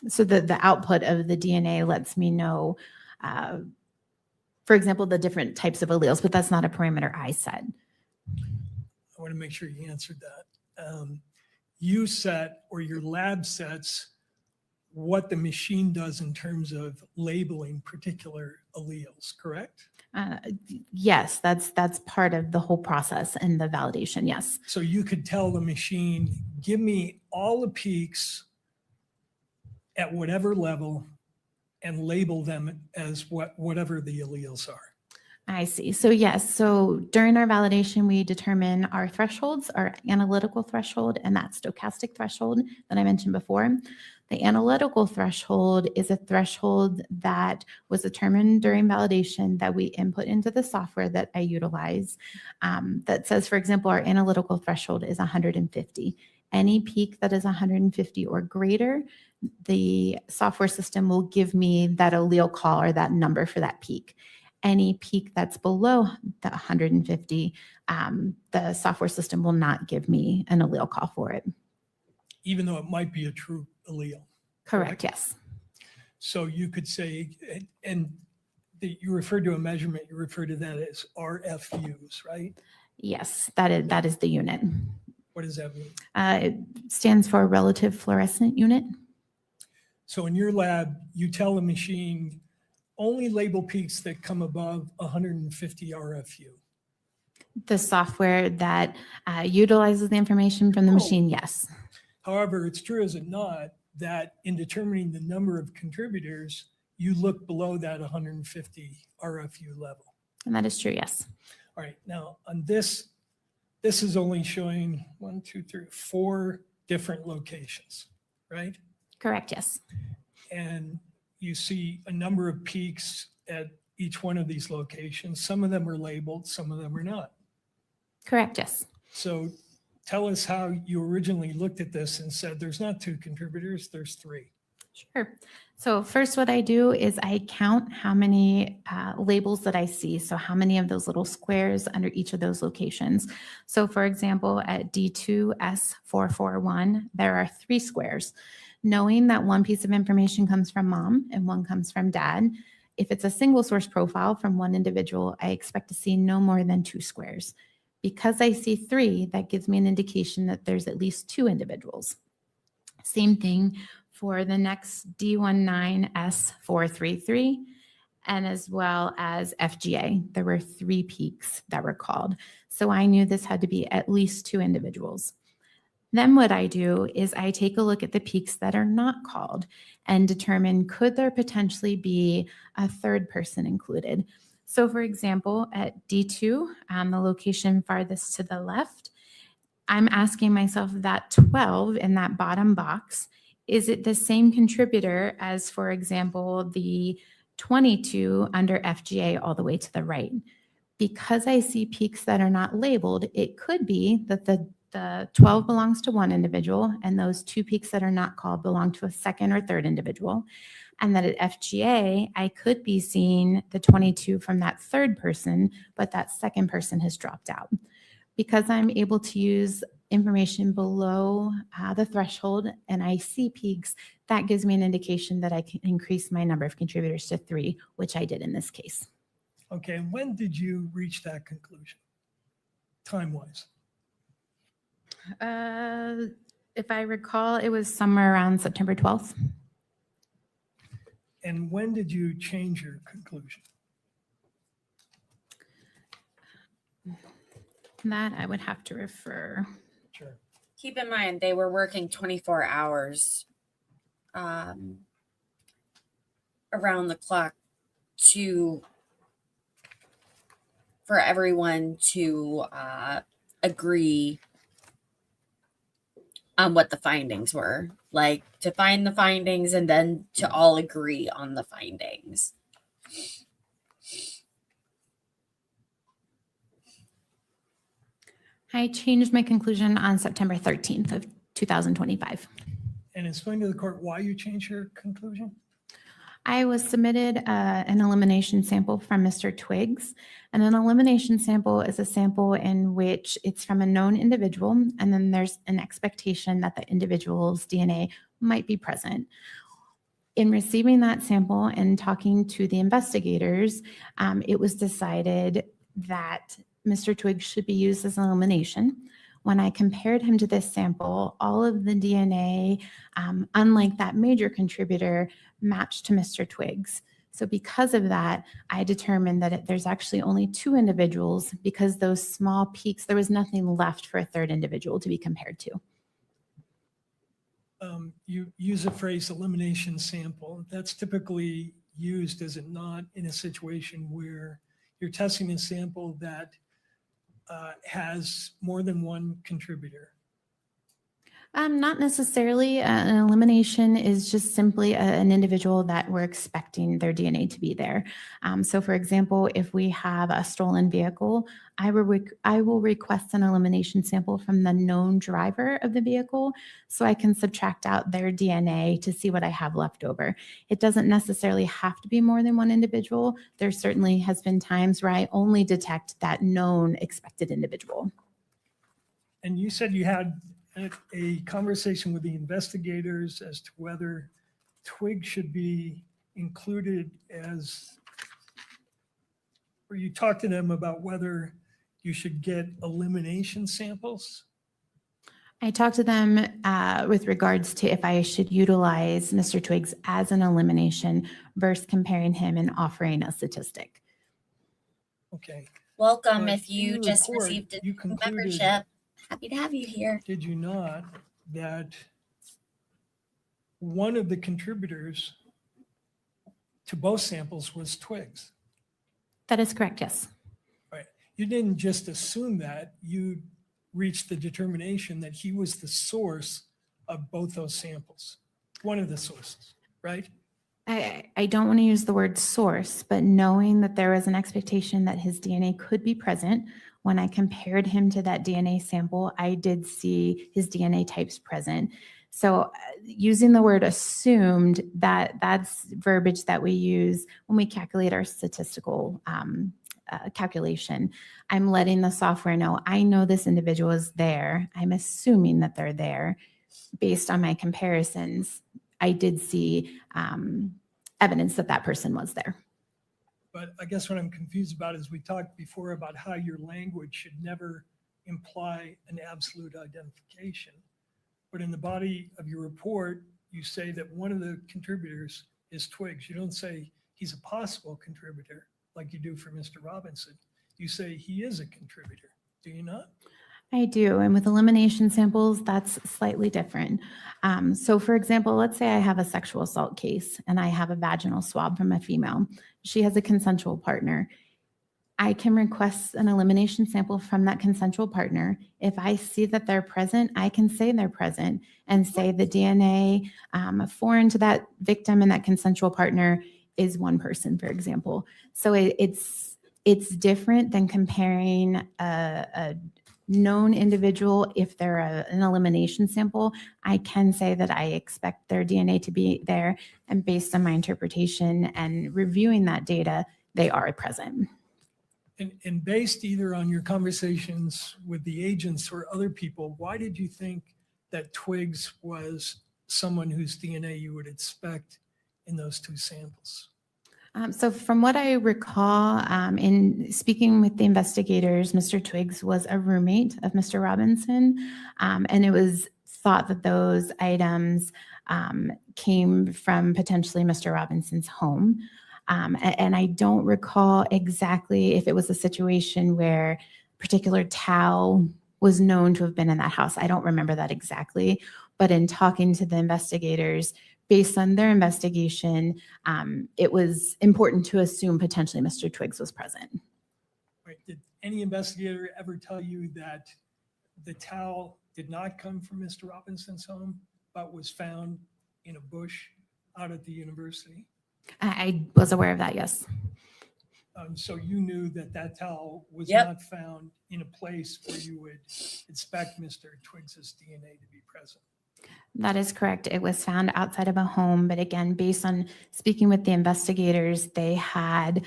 So the output of the DNA lets me know, for example, the different types of alleles, but that's not a parameter I set. I want to make sure you answered that. You set, or your lab sets, what the machine does in terms of labeling particular alleles, correct? Yes, that's part of the whole process and the validation, yes. So you could tell the machine, give me all the peaks at whatever level and label them as whatever the alleles are. I see. So yes, so during our validation, we determine our thresholds, our analytical threshold, and that stochastic threshold that I mentioned before. The analytical threshold is a threshold that was determined during validation that we input into the software that I utilize. That says, for example, our analytical threshold is 150. Any peak that is 150 or greater, the software system will give me that allele call or that number for that peak. Any peak that's below the 150, the software system will not give me an allele call for it. Even though it might be a true allele. Correct, yes. So you could say, and you referred to a measurement, you refer to that as RFUs, right? Yes, that is the unit. What does that mean? It stands for relative fluorescent unit. So in your lab, you tell the machine only label peaks that come above 150 RFU. The software that utilizes the information from the machine, yes. However, it's true, is it not, that in determining the number of contributors, you look below that 150 RFU level. And that is true, yes. All right, now on this is only showing 1, 2, 3, 4 different locations, right? Correct, yes. And you see a number of peaks at each one of these locations. Some of them are labeled, some of them are not. Correct, yes. So tell us how you originally looked at this and said there's not 2 contributors, there's 3. Sure. So first what I do is I count how many labels that I see. So how many of those little squares under each of those locations. So for example, at D2S441, there are 3 squares. Knowing that one piece of information comes from mom and one comes from dad, if it's a single source profile from one individual, I expect to see no more than 2 squares. Because I see 3, that gives me an indication that there's at least 2 individuals. Same thing for the next D19S433 and as well as FGA. There were 3 peaks that were called. So I knew this had to be at least 2 individuals. Then what I do is I take a look at the peaks that are not called and determine, could there potentially be a third person included? So for example, at D2, the location farthest to the left, I'm asking myself, that 12 in that bottom box, is it the same contributor as, for example, the 22 under FGA all the way to the right? Because I see peaks that are not labeled, it could be that the 12 belongs to one individual and those 2 peaks that are not called belong to a second or third individual. And that at FGA, I could be seeing the 22 from that third person, but that second person has dropped out. Because I'm able to use information below the threshold and I see peaks, that gives me an indication that I can increase my number of contributors to 3, which I did in this case. Okay, and when did you reach that conclusion, time-wise? If I recall, it was somewhere around September 12th. And when did you change your conclusion? That I would have to refer. Sure. Keep in mind, they were working 24 hours around the clock for everyone to agree on what the findings were, like to find the findings and then to all agree on the findings. I changed my conclusion on September 13th of 2025. And explain to the court why you changed your conclusion? I was submitted an elimination sample from Mr. Twiggs, and an elimination sample is a sample in which it's from a known individual, and then there's an expectation that the individual's DNA might be present. In receiving that sample and talking to the investigators, it was decided that Mr. Twiggs should be used as an elimination. When I compared him to this sample, all of the DNA, unlike that major contributor, matched to Mr. Twiggs. So because of that, I determined that there's actually only 2 individuals because those small peaks, there was nothing left for a third individual to be compared to. You use the phrase elimination sample. That's typically used, is it not, in a situation where you're testing a sample that has more than one contributor? Not necessarily. An elimination is just simply an individual that we're expecting their DNA to be there. So for example, if we have a stolen vehicle, I will request an elimination sample from the known driver of the vehicle so I can subtract out their DNA to see what I have left over. It doesn't necessarily have to be more than one individual. There certainly has been times where I only detect that known expected individual. And you said you had a conversation with the investigators as to whether Twig should be included as, or you talked to them about whether you should get elimination samples? I talked to them with regards to if I should utilize Mr. Twiggs as an elimination versus comparing him and offering a statistic. Okay. Welcome But if in you your just report, received a you concluded- membership. Happy to have you here. Did you not, that one of the contributors to both samples was Twiggs? That is correct, yes. Right. You didn't just assume that, you reached the determination that he was the source of both those samples, one of the sources, right? I don't want to use the word source, but knowing that there was an expectation that his DNA could be present, when I compared him to that DNA sample, I did see his DNA types present. So using the word assumed, that's verbiage that we use when we calculate our statistical calculation. I'm letting the software know, I know this individual is there. I'm assuming that they're there. Based on my comparisons, I did see evidence that that person was there. But I guess what I'm confused about is we talked before about how your language should never imply an absolute identification. But in the body of your report, you say that one of the contributors is Twiggs. You don't say he's a possible contributor like you do for Mr. Robinson. You say he is a contributor, do you not? I do. And with elimination samples, that's slightly different. So for example, let's say I have a sexual assault case and I have a vaginal swab from a female. She has a consensual partner. I can request an elimination sample from that consensual partner. If I see that they're present, I can say they're present and say the DNA foreign to that victim and that consensual partner is one person, for example. So it's different than comparing a known individual. If they're an elimination sample, I can say that I expect their DNA to be there, and based on my interpretation and reviewing that data, they are present. And based either on your conversations with the agents or other people, why did you think that Twiggs was someone whose DNA you would expect in those two samples? So from what I recall, in speaking with the investigators, Mr. Twiggs was a roommate of Mr. Robinson, and it was thought that those items came from potentially Mr. Robinson's home. And I don't recall exactly if it was a situation where a particular towel was known to have been in that house. I don't remember that exactly. But in talking to the investigators, based on their investigation, it was important to assume potentially Mr. Twiggs was present. Right. Did any investigator ever tell you that the towel did not come from Mr. Robinson's home, but was found in a bush out at the university? I was aware of that, yes. So you knew that that towel was Yep. not found in a place where you would expect Mr. Twiggs's DNA to be present. That is correct. It was found outside of a home, but again, based on speaking with the investigators, they had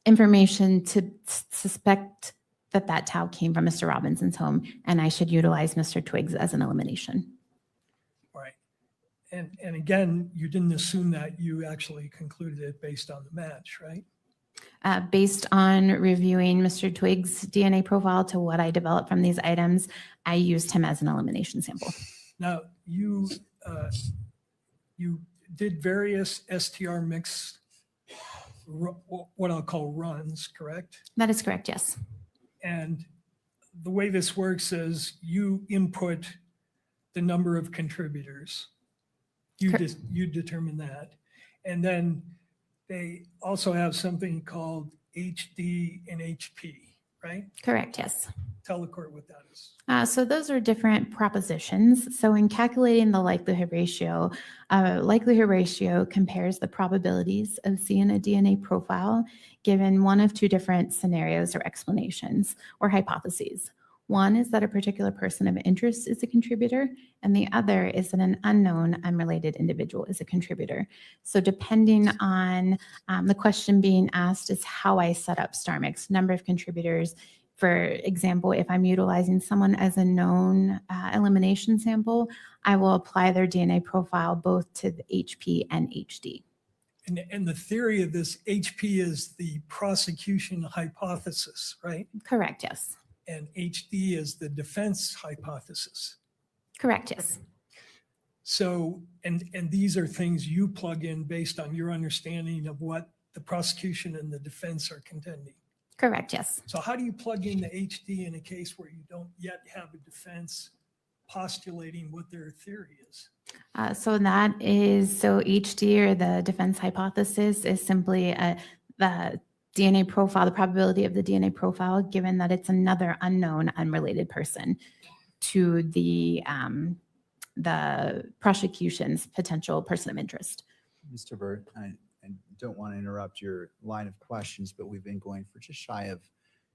information to suspect that that towel came from Mr. Robinson's home, and I should utilize Mr. Twiggs as an elimination. Right. And again, you didn't assume that, you actually concluded it based on the match, right? Based on reviewing Mr. Twiggs' DNA profile to what I developed from these items, I used him as an elimination sample. Now, you did various STR mix, what I'll call runs, correct? That is correct, yes. And the way this works is you input the number of contributors. You determine that. And then they also have something called HD and HP, right? Correct, yes. Tell the court what that is. So those are different propositions. So in calculating the likelihood ratio compares the probabilities of seeing a DNA profile given one of two different scenarios or explanations or hypotheses. One is that a particular person of interest is a contributor, and the other is that an unknown, unrelated individual is a contributor. So depending on the question being asked is how I set up star mix, number of contributors. For example, if I'm utilizing someone as a known elimination sample, I will apply their DNA profile both to the HP and HD. And the theory of this HP is the prosecution hypothesis, right? Correct, yes. And HD is the defense hypothesis. Correct, yes. So, and these are things you plug in based on your understanding of what the prosecution and the defense are contending. Correct, yes. So how do you plug in the HD in a case where you don't yet have a defense postulating what their theory is? So HD, or the defense hypothesis, is simply the DNA profile, the probability of the DNA profile, given that it's another unknown, unrelated person to the prosecution's potential person of interest. Mr. Burt, I don't want to interrupt your line of questions, but we've been going for just shy of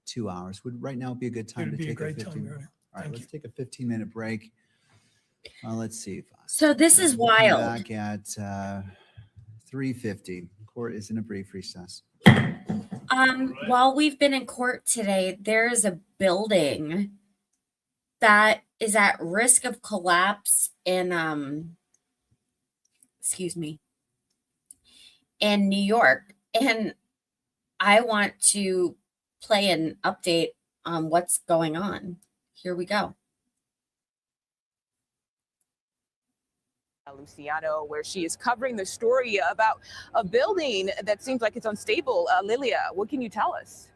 2 hours. Would right now be a good time It'd to be a take a great 15 time, minute? Your Honor. All right, Thank let's take a 15-minute break. Let's see. So this is We'll come wild. Back at 3:50. Court is in a brief recess. While we've been in court today, there is a building that is at risk of collapse in in New York. And I want to play an update on what's going on. Here we go. Luciano, where she is covering the story about a building that seems like it's unstable. Lilia, what can you tell us?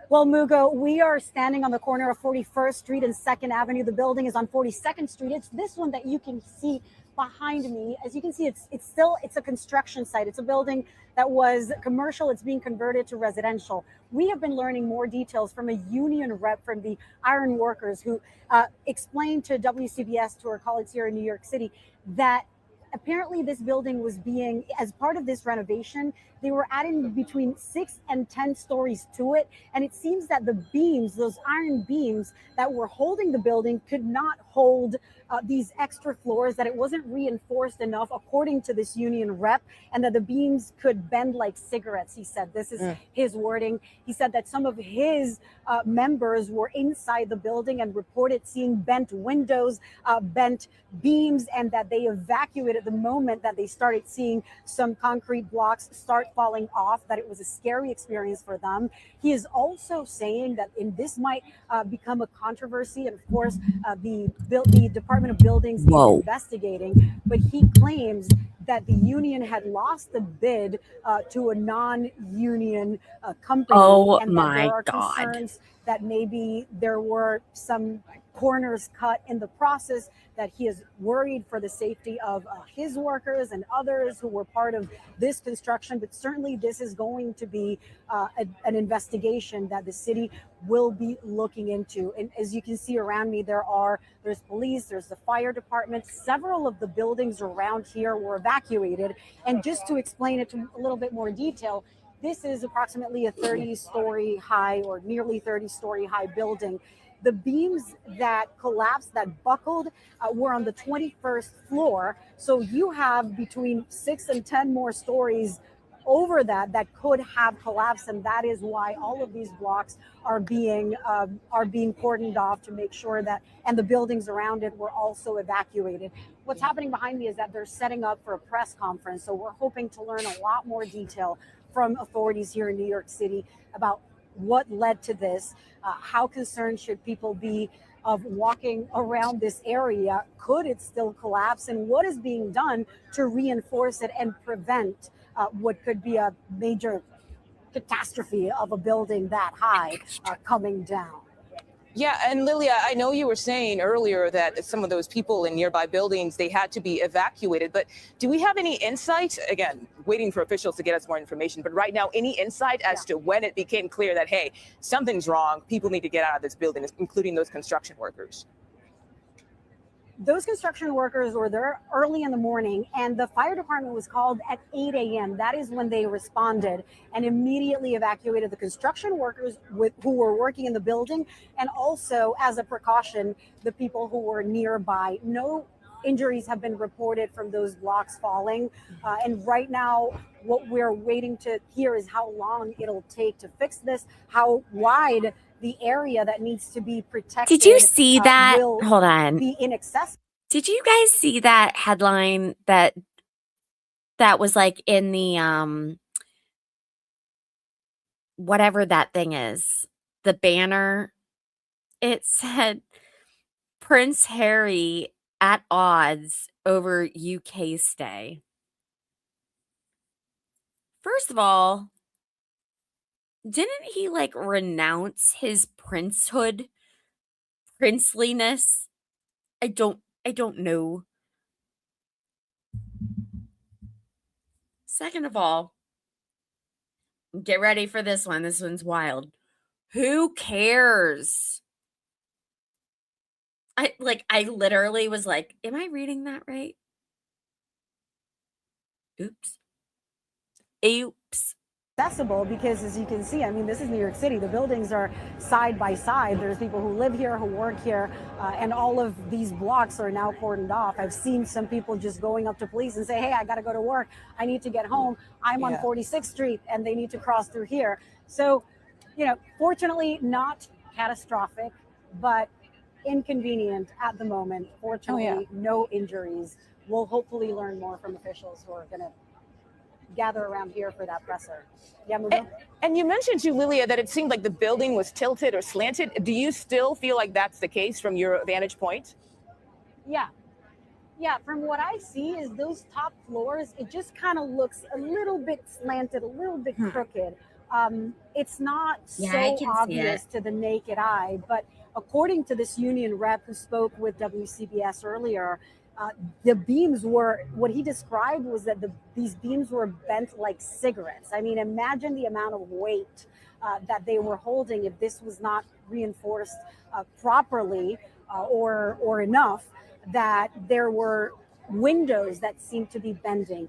Well, Mugo, we are standing on the corner of 41st Street and 2nd Avenue. The building is on 42nd Street. It's this one that you can see behind me. As you can see, it's a construction site. It's a building that was commercial. It's being converted to residential. We have been learning more details from a union rep from the iron workers who explained to WCBS, to our colleagues here in New York City, that apparently this building was being, as part of this renovation, they were adding between 6 and 10 stories to it. And it seems that the beams, those iron beams that were holding the building, could not hold these extra floors, that it wasn't reinforced enough, according to this union rep, and that the beams could bend like cigarettes, he said. This is his wording. He said that some of his members were inside the building and reported seeing bent windows, bent beams, and that they evacuated the moment that they started seeing some concrete blocks start falling off, that it was a scary experience for them. He is also saying that this might become a controversy, and of course, the Department of Buildings is investigating, but he claims that the union had lost the bid to a non-union company. Oh and my that there are God. concerns that maybe there were some corners cut in the process, that he is worried for the safety of his workers and others who were part of this construction. But certainly this is going to be an investigation that the city will be looking into. And as you can see around me, there's police, there's the fire department. Several of the buildings around here were evacuated. And just to explain it to a little bit more detail, this is approximately a 30-story high, or nearly 30-story high building. The beams that collapsed, that buckled, were on the 21st floor. So you have between 6 and 10 more stories over that could have collapsed, and that is why all of these blocks are being cordoned off to make sure that, and the buildings around it were also evacuated. What's happening behind me is that they're setting up for a press conference, so we're hoping to learn a lot more detail from authorities here in New York City about what led to this. How concerned should people be of walking around this area? Could it still collapse? And what is being done to reinforce it and prevent what could be a major catastrophe of a building that high coming down? Yeah, and Lilia, I know you were saying earlier that some of those people in nearby buildings, they had to be evacuated, but do we have any insight? Again, waiting for officials to get us more information, but right now, any insight as to when it became clear that, hey, something's wrong, people need to get out of this building, including those construction workers? Those construction workers were there early in the morning, and the fire department was called at 8 a.m. That is when they responded and immediately evacuated the construction workers who were working in the building, and also, as a precaution, the people who were nearby. No injuries have been reported from those blocks falling. And right now, what we're waiting to hear is how long it'll take to fix this, how wide the area that needs to be protected. Did you see that? Hold on. Be inaccessible. Did you guys see that headline that was like in the whatever that thing is, the banner? It said Prince Harry at odds over UK stay. First of all, didn't he like renounce his princehood, princeliness? I don't know. Second of all, get ready for this one. This one's wild. Who cares? I literally was like, am I reading that right? Oops. Accessible, because as you can see, I mean, this is New York City. The buildings are side by side. There's people who live here, who work here, and all of these blocks are now cordoned off. I've seen some people just going up to police and say, hey, I got to go to work. I need to get home. I'm on 46th Street, and they need to cross through here. So, fortunately, not catastrophic, but inconvenient at the moment. Fortunately, no injuries. We'll hopefully learn more from officials who are going to gather around here for that presser. Yeah, Mugo? And you mentioned too, Lilia, that it seemed like the building was tilted or slanted. Do you still feel like that's the case from your vantage point? Yeah. Yeah, from what I see is those top floors, it just kind of looks a little bit slanted, a little bit crooked. It's not Yeah, I can so see obvious it. to the naked eye, but according to this union rep who spoke with WCBS earlier, the beams were, what he described was that these beams were bent like cigarettes. I mean, imagine the amount of weight that they were holding if this was not reinforced properly or enough, that there were windows that seemed to be bending.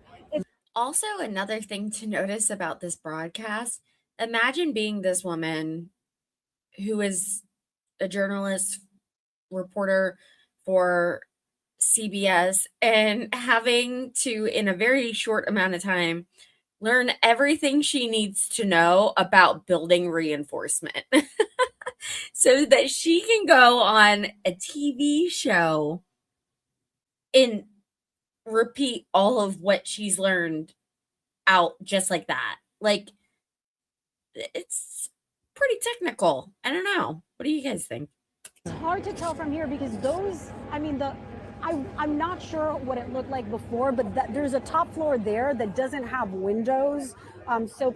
Also, another thing to notice about this broadcast, imagine being this woman who is a journalist, reporter for CBS, and having to, in a very short amount of time, learn everything she needs to know about building reinforcement so that she can go on a TV show and repeat all of what she's learned out just like that. Like, it's pretty technical. I don't know. What do you guys think? It's hard to tell from here because those, I mean, I'm not sure what it looked like before, but there's a top floor there that doesn't have windows. So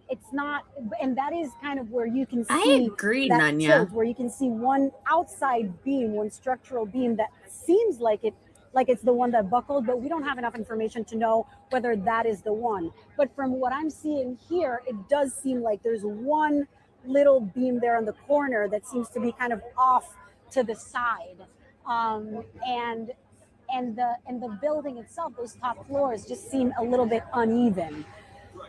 it's not, and that is kind of where you can see I agree, that Nanya. tilt, where you can see one outside beam, one structural beam that seems like it's the one that buckled, but we don't have enough information to know whether that is the one. But from what I'm seeing here, it does seem like there's one little beam there in the corner that seems to be kind of off to the side. And the building itself, those top floors just seem a little bit uneven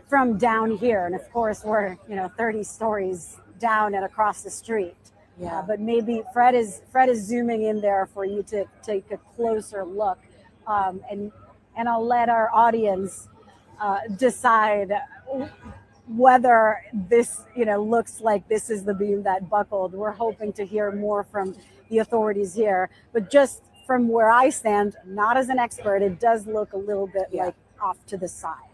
from down here. And of course, we're 30 stories down and across the street. Yeah, but maybe Fred is zooming in there for you to take a closer look, and I'll let our audience decide whether this looks like this is the beam that buckled. We're hoping to hear more from the authorities here, but just from where I stand, not as an expert, it does look a little bit like off to the side.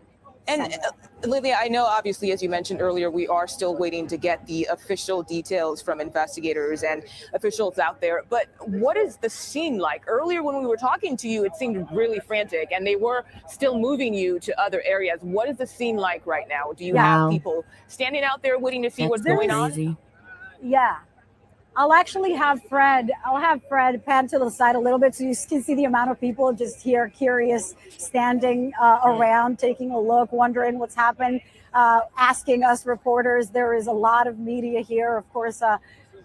And Lilia, I know obviously, as you mentioned earlier, we are still waiting to get the official details from investigators and officials out there. But what is the scene like? Earlier when we were talking to you, it seemed really frantic and they were still moving you to other areas. What is the scene like right now? Do you have people standing out there waiting to see what's going on? Yeah. I'll have Fred pan to the side a little bit so you can see the amount of people just here curious, standing around, taking a look, wondering what's happened, asking us reporters. There is a lot of media here. Of course,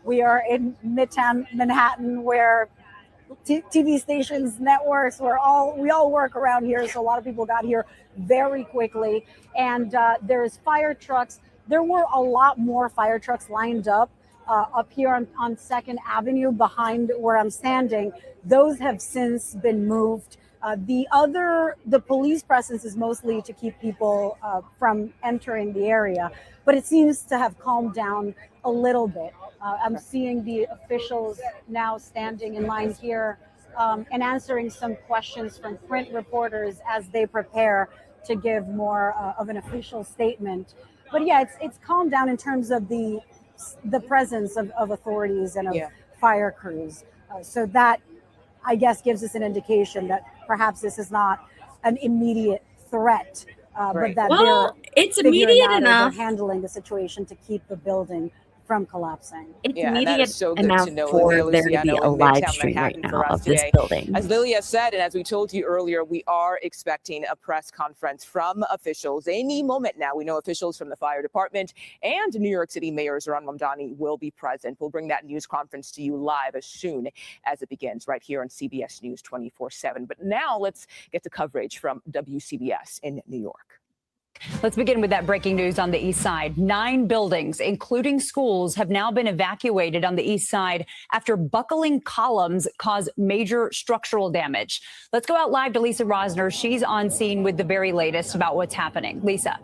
we are in Midtown Manhattan where TV stations, networks, we all work around here. So a lot of people got here very quickly. And there's fire trucks. There were a lot more fire trucks lined up here on 2nd Avenue behind where I'm standing. Those have since been moved. The police presence is mostly to keep people from entering the area, but it seems to have calmed down a little bit. I'm seeing the officials now standing in line here and answering some questions from print reporters as they prepare to give more of an official statement. But yeah, it's calmed down in terms of the presence of authorities and of fire crews. So that, I guess, gives us an indication that perhaps this is not an immediate threat, but that it's they're figuring immediate out or enough. they're handling the situation to keep the building from collapsing. It's and that immediate is so good enough to know. for Lilia there to be Luciano a in live Midtown stream right Manhattan now for us of this today. building. As Lilia said, and as we told you earlier, we are expecting a press conference from officials any moment now. We know officials from the fire department and New York City Mayor Zohran Mamdani will be present. We'll bring that news conference to you live as soon as it begins right here on CBS News 24/7. But now let's get to coverage from WCBS in New York. Let's begin with that breaking news on the east side. 9 buildings, including schools, have now been evacuated on the east side after buckling columns caused major structural damage. Let's go out live to Lisa Rosner. She's on scene with the very latest about what's happening. Lisa.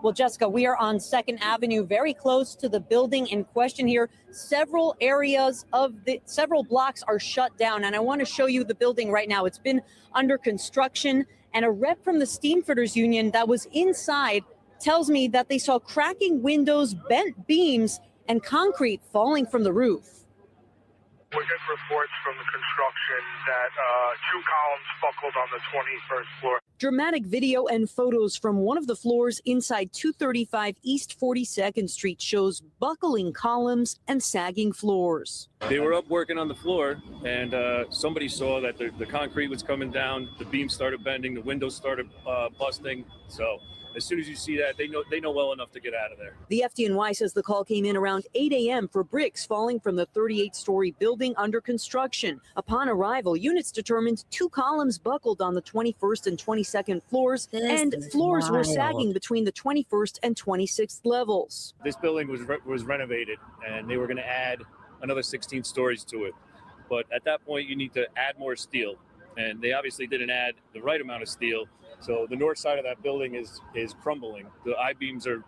Well, Jessica, we are on 2nd Avenue, very close to the building in question here. Several areas of several blocks are shut down, and I want to show you the building right now. It's been under construction, And a rep from the Steamfitters Union that was inside tells me that they saw cracking windows, bent beams, and concrete falling from the roof. We're getting reports from the construction that 2 columns buckled on the 21st floor. Dramatic video and photos from one of the floors inside 235 East 42nd Street shows buckling columns and sagging floors. They were up working on the floor, and somebody saw that the concrete was coming down, the beams started bending, the windows started busting. So as soon as you see that, they know well enough to get out of there. The FDNY says the call came in around 8 a.m. for bricks falling from the 38-story building under construction. Upon arrival, units determined 2 columns buckled on the 21st and 22nd floors, and floors were sagging between the 21st and 26th levels. This building was renovated, and they were going to add another 16 stories to it. But at that point, you need to add more steel, and they obviously didn't add the right amount of steel. So the north side of that building is crumbling. The I-beams are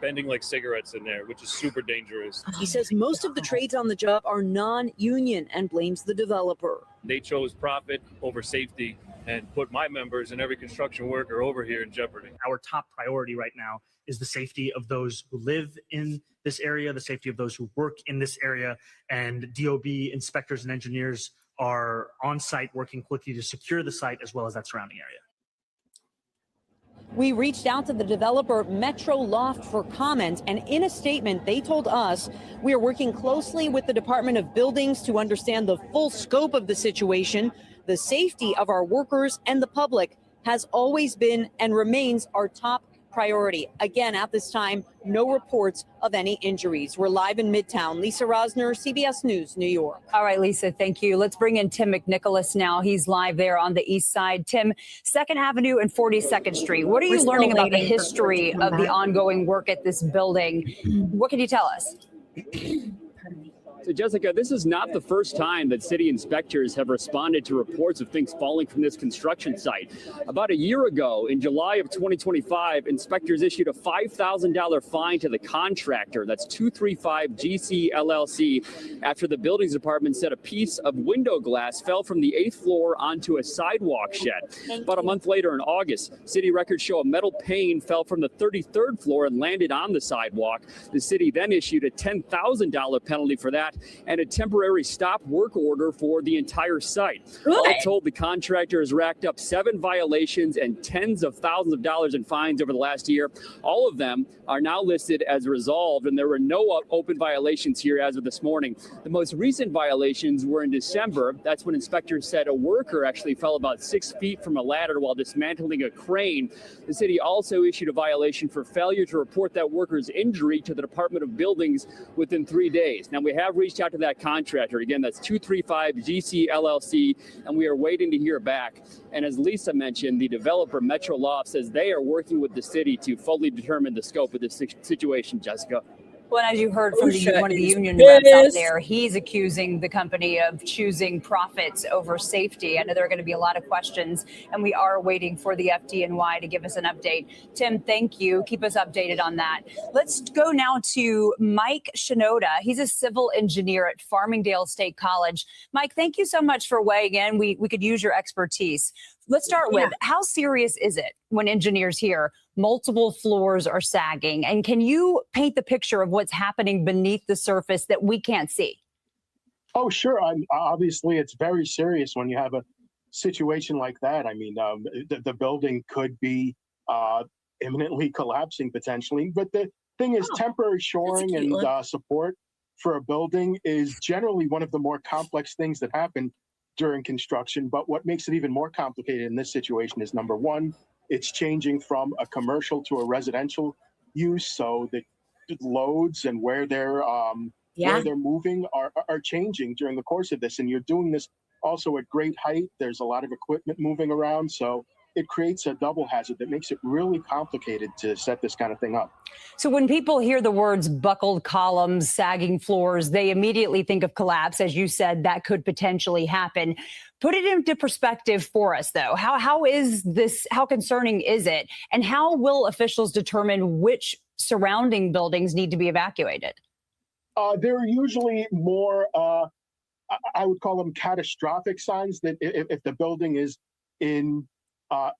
bending like cigarettes in there, which is super dangerous. He says most of the trades on the job are non-union and blames the developer. They chose profit over safety and put my members and every construction worker over here in jeopardy. Our top priority right now is the safety of those who live in this area, the safety of those who work in this area, and DOB inspectors and engineers are on site working quickly to secure the site as well as that surrounding area. We reached out to the developer Metro Loft for comment, and in a statement, they told us we are working closely with the Department of Buildings to understand the full scope of the situation. The safety of our workers and the public has always been and remains our top priority. Again, at this time, no reports of any injuries. We're live in Midtown. Lisa Rosner, CBS News, New York. All right, Lisa, thank you. Let's bring in Tim McNicholas now. He's live there on the east side. Tim, 2nd Avenue and 42nd Street. What are you learning about the history of the ongoing work at this building? What can you tell us? So, Jessica, this is not the first time that city inspectors have responded to reports of things falling from this construction site. About a year ago, in July of 2025, inspectors issued a $5,000 fine to the contractor, that's 235 GC LLC, after the buildings department said a piece of window glass fell from the 8th floor onto a sidewalk shed. About a month later in August, city records show a metal pane fell from the 33rd floor and landed on the sidewalk. The city then issued a $10,000 penalty for that and a temporary stop work order for the entire site. All told, the contractor has racked up 7 violations and tens of thousands of dollars in fines over the last year. All of them are now listed as resolved, and there were no open violations here as of this morning. The most recent violations were in December. That's when inspectors said a worker actually fell about 6 feet from a ladder while dismantling a crane. The city also issued a violation for failure to report that worker's injury to the Department of Buildings within 3 days. Now, we have reached out to that contractor. Again, that's 235 GC LLC, and we are waiting to hear back. And as Lisa mentioned, the developer Metro Loft says they are working with the city to fully determine the scope of this situation, Jessica. Well, as you heard from one of the union reps out there, he's accusing the company of choosing profits over safety. I know there are going to be a lot of questions, and we are waiting for the FDNY to give us an update. Tim, thank you. Keep us updated on that. Let's go now to Mike Shinoda. He's a civil engineer at Farmingdale State College. Mike, thank you so much for weighing in. We could use your expertise. Let's start with, how serious is it when engineers hear multiple floors are sagging? And can you paint the picture of what's happening beneath the surface that we can't see? Oh, sure. Obviously, it's very serious when you have a situation like that. I mean, the building could be imminently collapsing potentially. But the thing is, temporary shoring and support for a building is generally one of the more complex things that happen during construction. But what makes it even more complicated in this situation is, number one, it's changing from a commercial to a residential use. So the loads and where they're moving are changing during the course of this. And you're doing this also at great height. There's a lot of equipment moving around. So it creates a double hazard that makes it really complicated to set this kind of thing up. So when people hear the words buckled columns, sagging floors, they immediately think of collapse. As you said, that could potentially happen. Put it into perspective for us, though. How is this? How concerning is it? And how will officials determine which surrounding buildings need to be evacuated? There are usually more, I would call them catastrophic signs, that if the building is in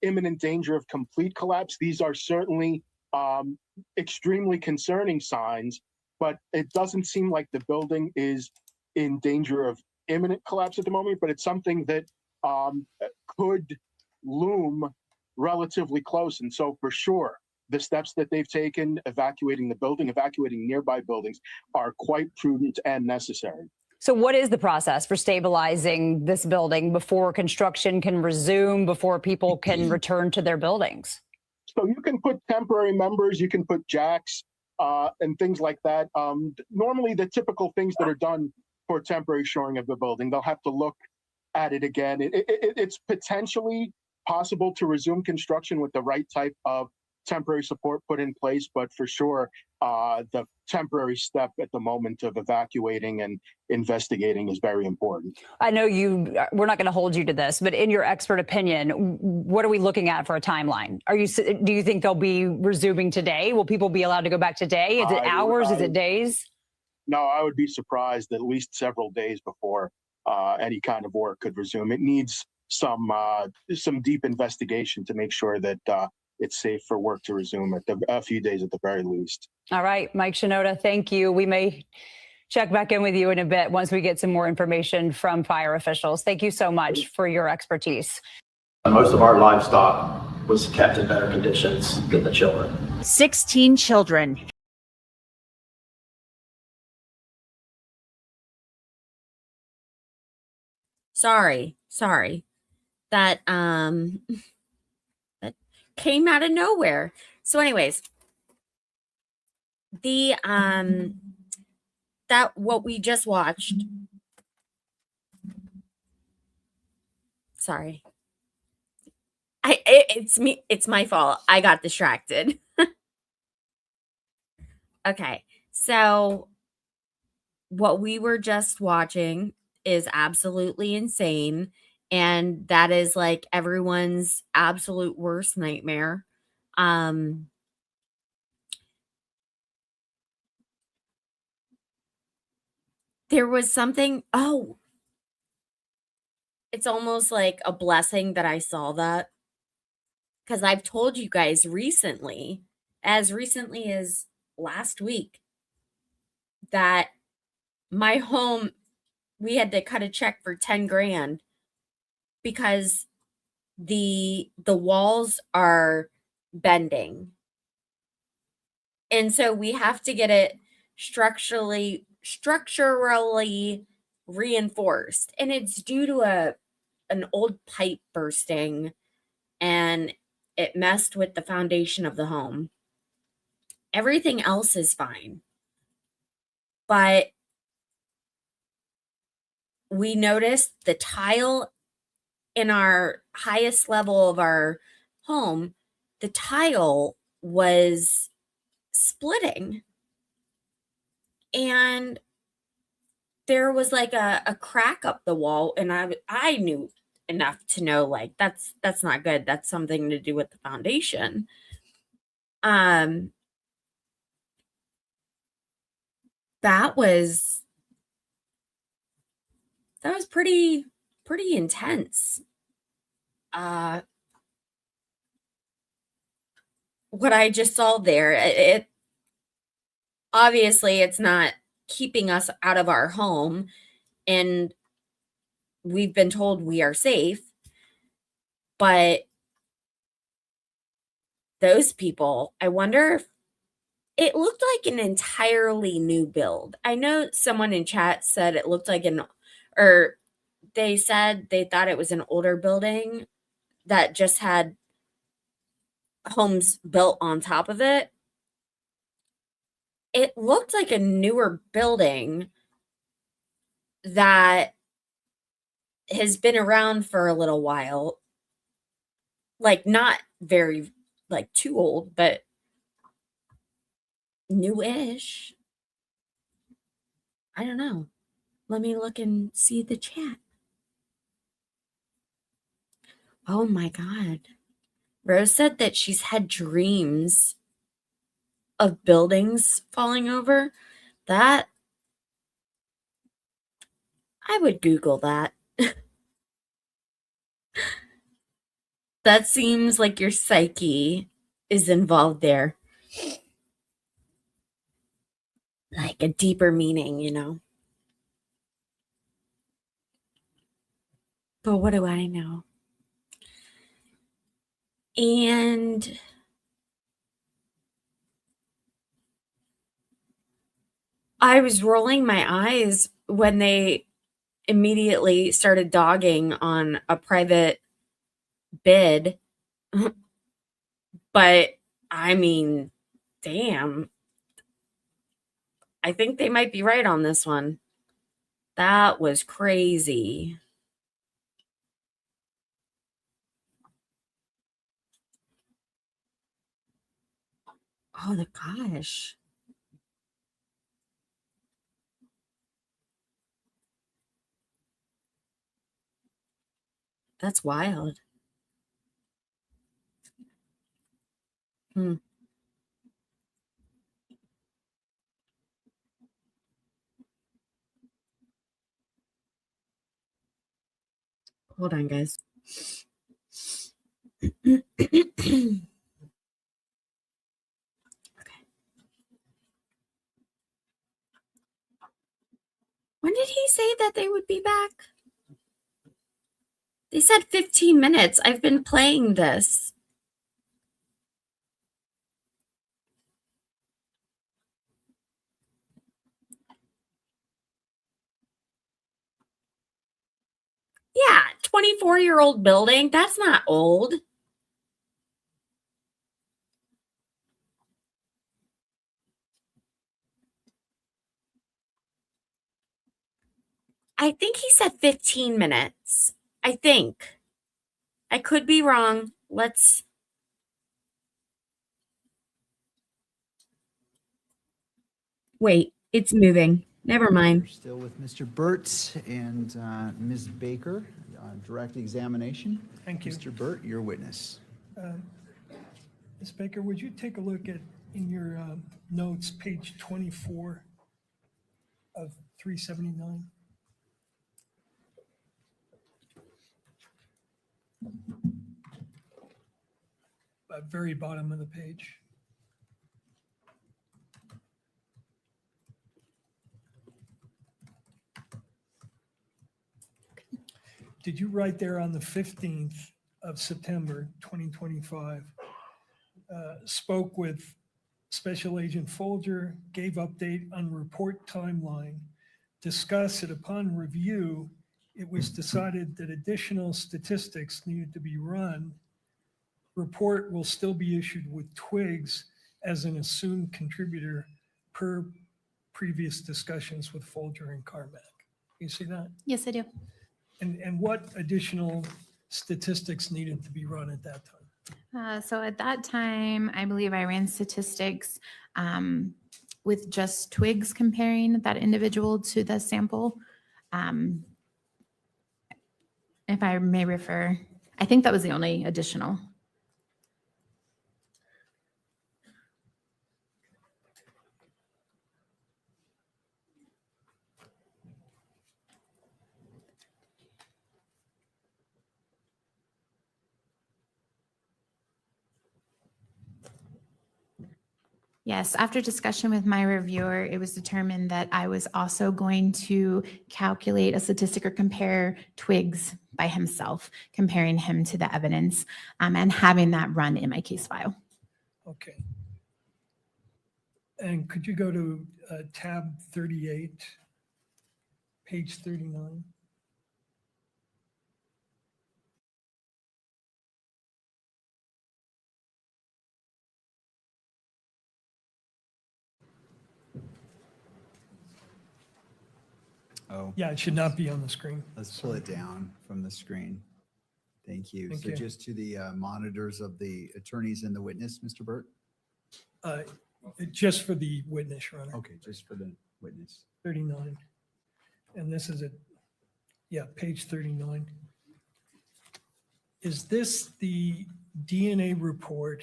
imminent danger of complete collapse. These are certainly extremely concerning signs, but it doesn't seem like the building is in danger of imminent collapse at the moment, but it's something that could loom relatively close. And so for sure, the steps that they've taken, evacuating the building, evacuating nearby buildings, are quite prudent and necessary. So what is the process for stabilizing this building before construction can resume, before people can return to their buildings? So you can put temporary members, you can put jacks and things like that. Normally the typical things that are done for temporary shoring of the building, they'll have to look at it again. It's potentially possible to resume construction with the right type of temporary support put in place, but for sure, the temporary step at the moment of evacuating and investigating is very important. I know we're not going to hold you to this, but in your expert opinion, what are we looking at for a timeline? Do you think they'll be resuming today? Will people be allowed to go back today? Is it hours? Is it days? No, I would be surprised at least several days before any kind of work could resume. It needs some deep investigation to make sure that it's safe for work to resume at a few days at the very least. All right, Mike Shinoda, thank you. We may check back in with you in a bit once we get some more information from fire officials. Thank you so much for your expertise. Most of our livestock was kept in better conditions than the children. 16 children. Sorry. That that came out of nowhere. So anyways, that what we just watched. Sorry. It's me. It's my fault. I got distracted. Okay. So what we were just watching is absolutely insane. And that is like everyone's absolute worst nightmare. There was something, it's almost like a blessing that I saw that. Because I've told you guys recently, as recently as last week, that my home, we had to cut a check for 10 grand because the walls are bending. And so we have to get it structurally reinforced. And it's due to an old pipe bursting, and it messed with the foundation of the home. Everything else is fine. But we noticed the tile in our highest level of our home, the tile was splitting. And there was like a crack up the wall, and I knew enough to know like that's not good. That's something to do with the foundation. That was pretty intense. What I just saw there, it obviously it's not keeping us out of our home, and we've been told we are safe, but those people, I wonder if it looked like an entirely new build. I know someone in chat said it looked like they said they thought it was an older building that just had homes built on top of it. It looked like a newer building that has been around for a little while. Like not very like too old, but newish. I don't know. Let me look and see the chat. Oh my God. Rose said that she's had dreams of buildings falling over. That, I would Google that. That seems like your psyche is involved there. Like a deeper meaning, you know? But what do I know? And I was rolling my eyes when they immediately started dogging on a private bid. But I mean, damn. I think they might be right on this one. That was crazy. Oh, the gosh. That's wild. Hmm. Hold on, guys. When did he say that they would be back? They said 15 minutes. I've been playing this. Yeah, 24-year-old building. That's not old. I think he said 15 minutes. I think. I could be wrong. Let's. Wait, it's moving. Never mind. We're still with Mr. Burt and Ms. Baker, direct examination. Thank you. Mr. Burt, your witness. Ms. Baker, would you take a look at, in your notes, page 24 of 379? Very bottom of the page. Did you write there on the 15th of September, 2025, spoke with Special Agent Folger, gave update on report timeline, discussed it upon review, it was decided that additional statistics needed to be run. Report will still be issued with Twigs as an assumed contributor per previous discussions with Folger and Carmack. You see that? Yes, I do. And what additional statistics needed to be run at that time? So at that time, I believe I ran statistics with just Twigs comparing that individual to the sample. If I may refer, I think that was the only additional. Yes, after discussion with my reviewer, it was determined that I was also going to calculate a statistic or compare Twigs by himself, comparing him to the evidence and having that run in my case file. Okay. And could you go to tab 38, page 39? Oh. Yeah, it should not be on the screen. Let's pull it down from the screen. Thank you. Thank So you. just to the monitors of the attorneys and the witness, Mr. Burt? Just for the witness, Your Honor. Okay, just for the witness. 39. And this is page 39. Is this the DNA report?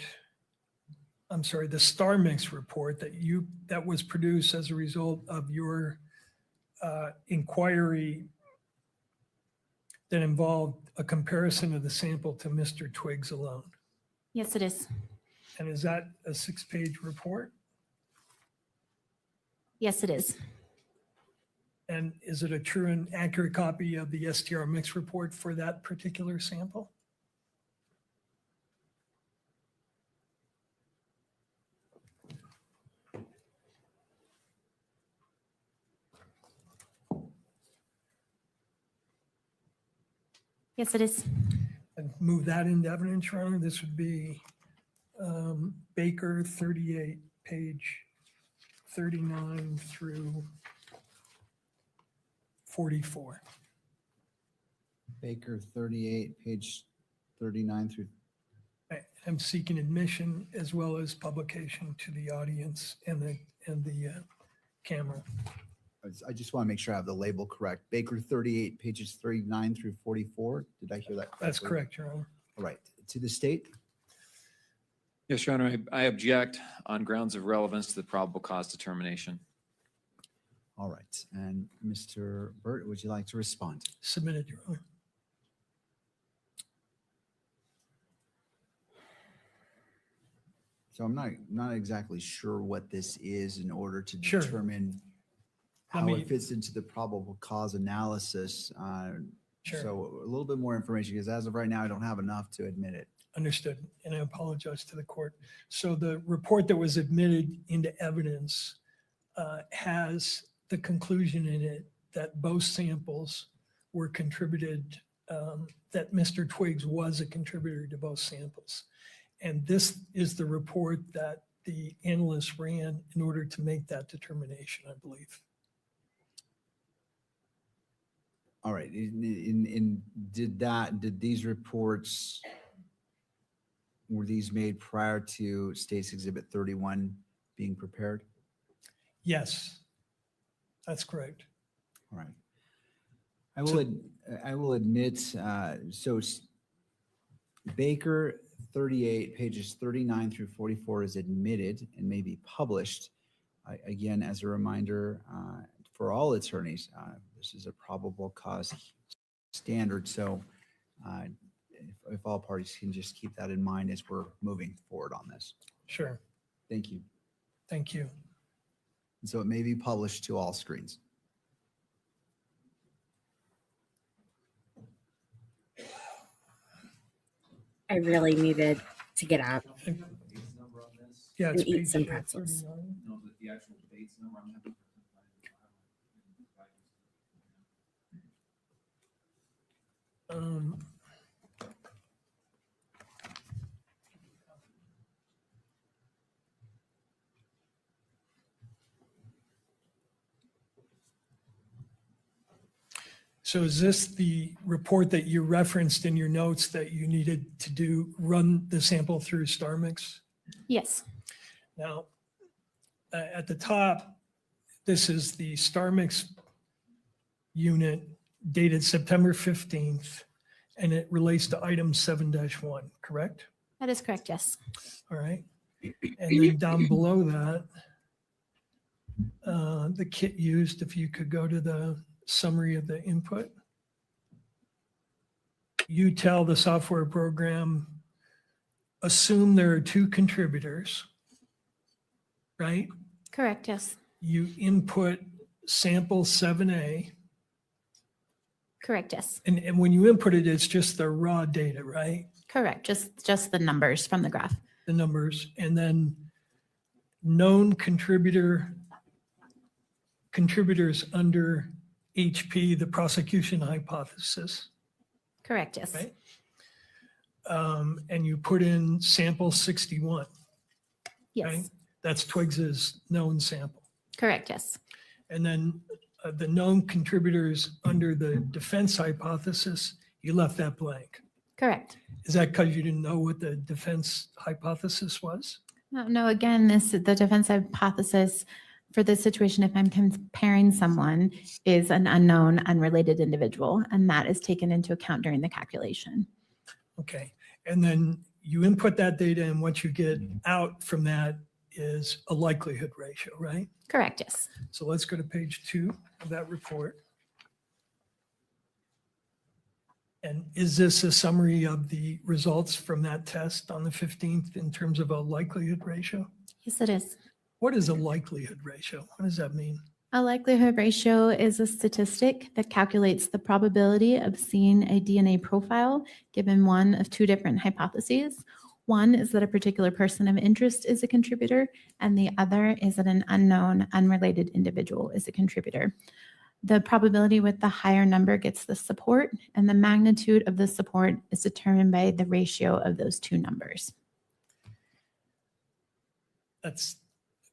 I'm sorry, the star mix report that was produced as a result of your inquiry that involved a comparison of the sample to Mr. Twiggs alone? Yes, it is. And is that a 6-page report? Yes, it is. And is it a true and accurate copy of the STR mix report for that particular sample? Yes, it is. And move that into evidence, Your Honor. This would be Baker 38, page 39 through 44. Baker 38, page 39 through. I'm seeking admission as well as publication to the audience and the camera. I just want to make sure I have the label correct. Baker 38, pages 39 through 44. Did I hear that correctly? That's correct, Your Honor. All right. To the state? Yes, Your Honor, I object on grounds of relevance to the probable cause determination. All right. And Mr. Burt, would you like to respond? Submitted, Your Honor. So I'm not exactly sure what this is in order to Sure. determine how it fits into the probable cause analysis. Sure. So a little bit more information, because as of right now, I don't have enough to admit it. Understood, and I apologize to the court. So the report that was admitted into evidence has the conclusion in it that both samples were contributed, that Mr. Twiggs was a contributor to both samples. And this is the report that the analyst ran in order to make that determination, I believe. All right. Did these reports, were these made prior to State's Exhibit 31 being prepared? Yes, that's correct. All right. I will admit, so Baker 38, pages 39 through 44 is admitted and may be published. Again, as a reminder, for all attorneys, this is a probable cause standard. So if all parties can just keep that in mind as we're moving forward on this. Sure. Thank you. Thank you. And so it may be published to all screens. I really needed to get up Yeah, and it's eat page some pretzels. 39. No, the actual dates number, I'm happy. So is this the report that you referenced in your notes that you needed to run the sample through StarMix? Yes. Now, at the top, this is the StarMix unit dated September 15th, and it relates to item 7-1, correct? That is correct, yes. All right. And then down below that, the kit used, if you could go to the summary of the input. You tell the software program, assume there are two contributors, right? Correct, yes. You input sample 7A. Correct, yes. And when you input it, it's just the raw data, right? Correct, just the numbers from the graph. The numbers, and then known contributors under HP, the prosecution hypothesis. Correct, yes. Right? And you put in sample 61. Yes. Right? That's Twiggs's known sample. Correct, yes. And then the known contributors under the defense hypothesis, you left that blank. Correct. Is that because you didn't know what the defense hypothesis was? No, again, the defense hypothesis for this situation, if I'm comparing someone, is an unknown, unrelated individual, and that is taken into account during the calculation. Okay. And then you input that data, and what you get out from that is a likelihood ratio, right? Correct, yes. So let's go to page 2 of that report. And is this a summary of the results from that test on the 15th in terms of a likelihood ratio? Yes, it is. What is a likelihood ratio? What does that mean? A likelihood ratio is a statistic that calculates the probability of seeing a DNA profile given one of two different hypotheses. One is that a particular person of interest is a contributor, and the other is that an unknown, unrelated individual is a contributor. The probability with the higher number gets the support, and the magnitude of the support is determined by the ratio of those two numbers. That's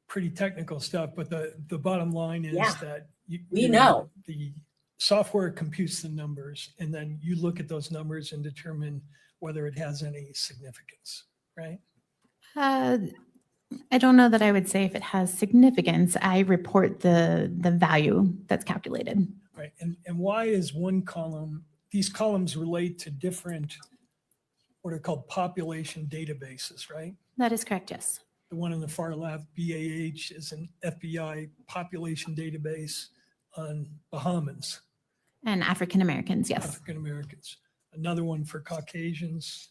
pretty technical stuff, but the bottom line is that we know the software computes the numbers, and then you look at those numbers and determine whether it has any significance, right? I don't know that I would say if it has significance. I report the value that's calculated. Right. And why is one column, these columns relate to different, what are called population databases, right? That is correct, yes. The one on the far left, BAH, is an FBI population database on Bahamians. And African Americans, yes. African Americans. Another one for Caucasians.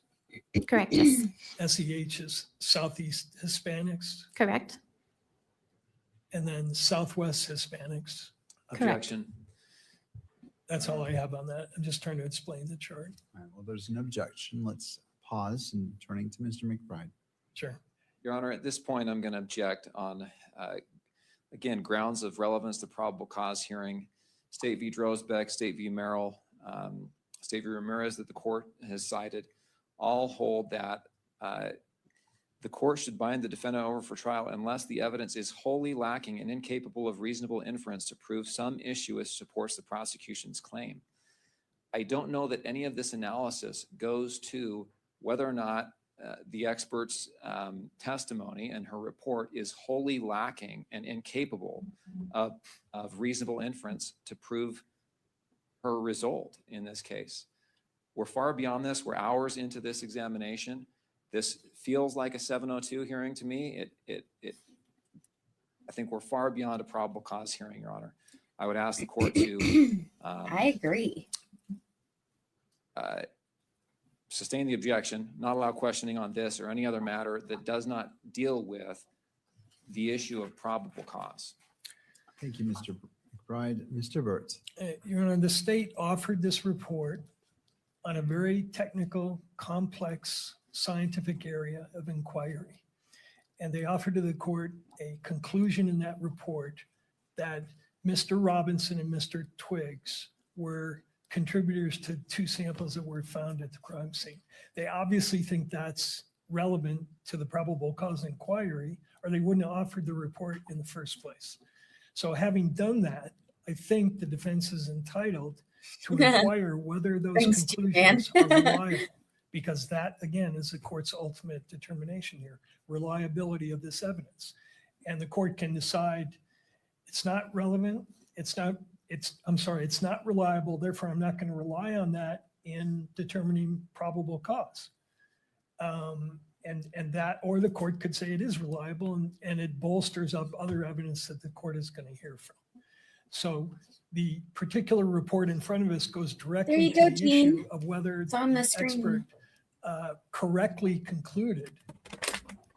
Correct, yes. SEH is Southeast Hispanics. Correct. And then Southwest Hispanics. Objection. That's all I have on that. I'm just trying to explain the chart. All right, well, there's an objection. Let's pause and turning to Mr. McBride. Sure. Your Honor, at this point, I'm going to object on, again, grounds of relevance to probable cause hearing, State v. Drosbeck, State v. Merrill, State v. Ramirez that the court has cited, all hold that the court should bind the defendant over for trial unless the evidence is wholly lacking and incapable of reasonable inference to prove some issue which supports the prosecution's claim. I don't know that any of this analysis goes to whether or not the expert's testimony and her report is wholly lacking and incapable of reasonable inference to prove her result in this case. We're far beyond this. We're hours into this examination. This feels like a 702 hearing to me. I think we're far beyond a probable cause hearing, Your Honor. I would ask the court to I agree. Sustain the objection, not allow questioning on this or any other matter that does not deal with the issue of probable cause. Thank you, Mr. McBride. Mr. Burt. Your Honor, the state offered this report on a very technical, complex, scientific area of inquiry. And they offered to the court a conclusion in that report that Mr. Robinson and Mr. Twiggs were contributors to two samples that were found at the crime scene. They obviously think that's relevant to the probable cause inquiry, or they wouldn't have offered the report in the first place. So having done that, I think the defense is entitled to inquire whether those conclusions are reliable, because that, again, is the court's ultimate determination here, reliability of this evidence. And the court can decide it's not relevant, it's not reliable, therefore I'm not going to rely on that in determining probable cause. And that, or the court could say it is reliable and it bolsters up other evidence that the court is going to hear from. So the particular report in front of us goes directly to the issue of whether the expert correctly concluded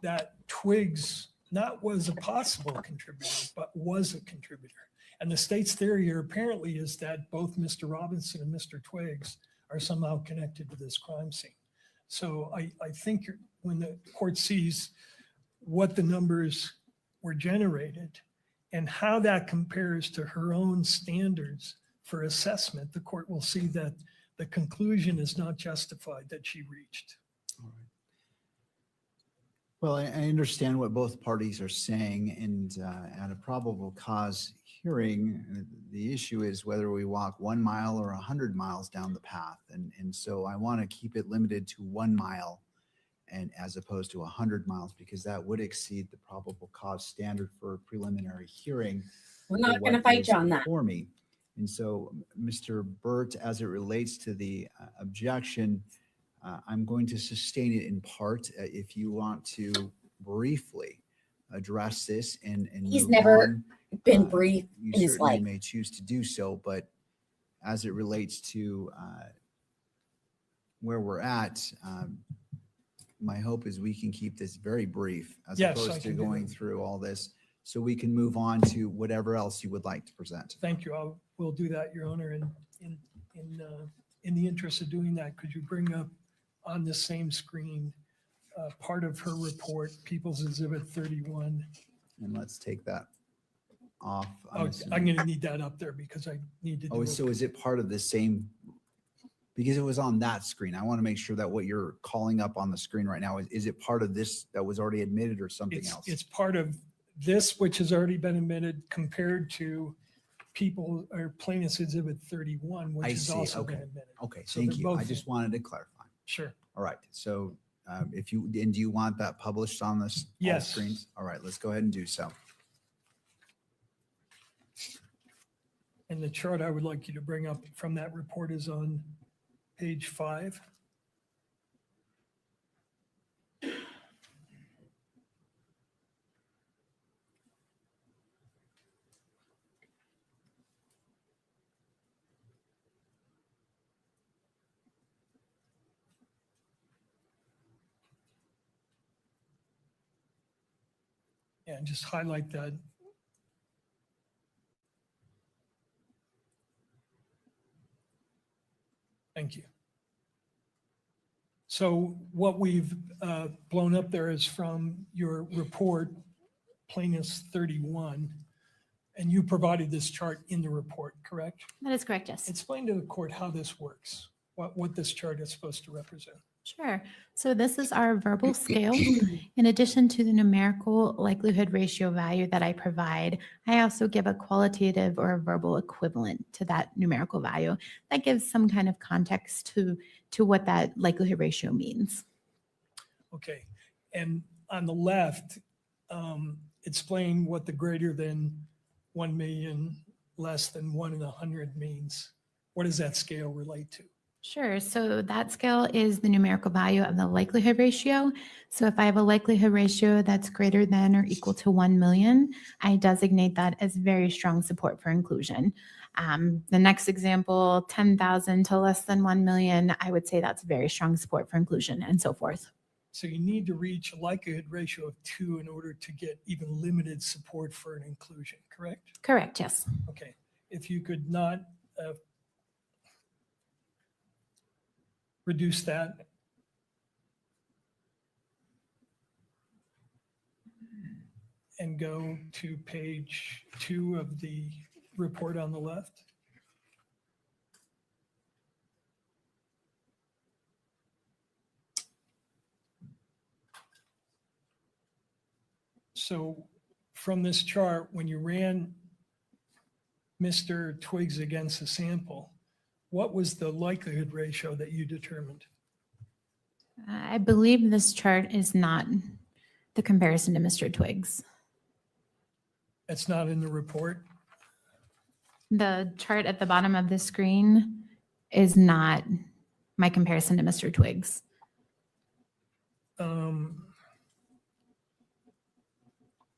that Twiggs not was a possible contributor, but was a contributor. And the state's theory here apparently is that both Mr. Robinson and Mr. Twiggs are somehow connected to this crime scene. So I think when the court sees what the numbers were generated and how that compares to her own standards for assessment, the court will see that the conclusion is not justified that she reached. Well, I understand what both parties are saying, and at a probable cause hearing, the issue is whether we walk 1 mile or 100 miles down the path. And so I want to keep it limited to 1 mile and as opposed to 100 miles, because that would exceed the probable cause standard for a preliminary hearing. We're not going to fight you on that. For me. And so, Mr. Burt, as it relates to the objection, I'm going to sustain it in part. If you want to briefly address this and he's move never on, been brief you in his certainly life. may choose to do so, but as it relates to where we're at, my hope is we can keep this very brief as Yes, I opposed to can do going that. through all this, so we can move on to whatever else you would like to present. Thank you. We'll do that, Your Honor. And in the interest of doing that, could you bring up on the same screen part of her report, People's Exhibit 31? And let's take that off. I'm assuming- going to need that up there because I need to do Oh, it. so is it part of the same? Because it was on that screen. I want to make sure that what you're calling up on the screen right now, is it part of this that was already admitted or something else? It's part of this, which has already been admitted, compared to people or plaintiff's Exhibit 31, which I has see. also Okay. been admitted. Okay, So thank they're you. I both- just wanted to clarify. Sure. All right, so if you, and do you want that published on this? all Yes. Screens? All right, let's go ahead and do so. And the chart I would like you to bring up from that report is on page 5. And just highlight that. Thank you. So what we've blown up there is from your report, plaintiff's 31, and you provided this chart in the report, correct? That is correct, yes. Explain to the court how this works, what this chart is supposed to represent. Sure. So this is our verbal scale. In addition to the numerical likelihood ratio value that I provide, I also give a qualitative or a verbal equivalent to that numerical value that gives some kind of context to what that likelihood ratio means. Okay. And on the left, explain what the greater than 1 million, less than 1 in 100 means. What does that scale relate to? Sure. So that scale is the numerical value of the likelihood ratio. So if I have a likelihood ratio that's greater than or equal to 1 million, I designate that as very strong support for inclusion. The next example, 10,000 to less than 1 million, I would say that's very strong support for inclusion, and so forth. So you need to reach a likelihood ratio of 2 in order to get even limited support for an inclusion, correct? Correct, yes. Okay. If you could not reduce that. And go to page 2 of the report on the left. So from this chart, when you ran Mr. Twiggs against the sample, what was the likelihood ratio that you determined? I believe this chart is not the comparison to Mr. Twiggs. That's not in the report? The chart at the bottom of the screen is not my comparison to Mr. Twiggs.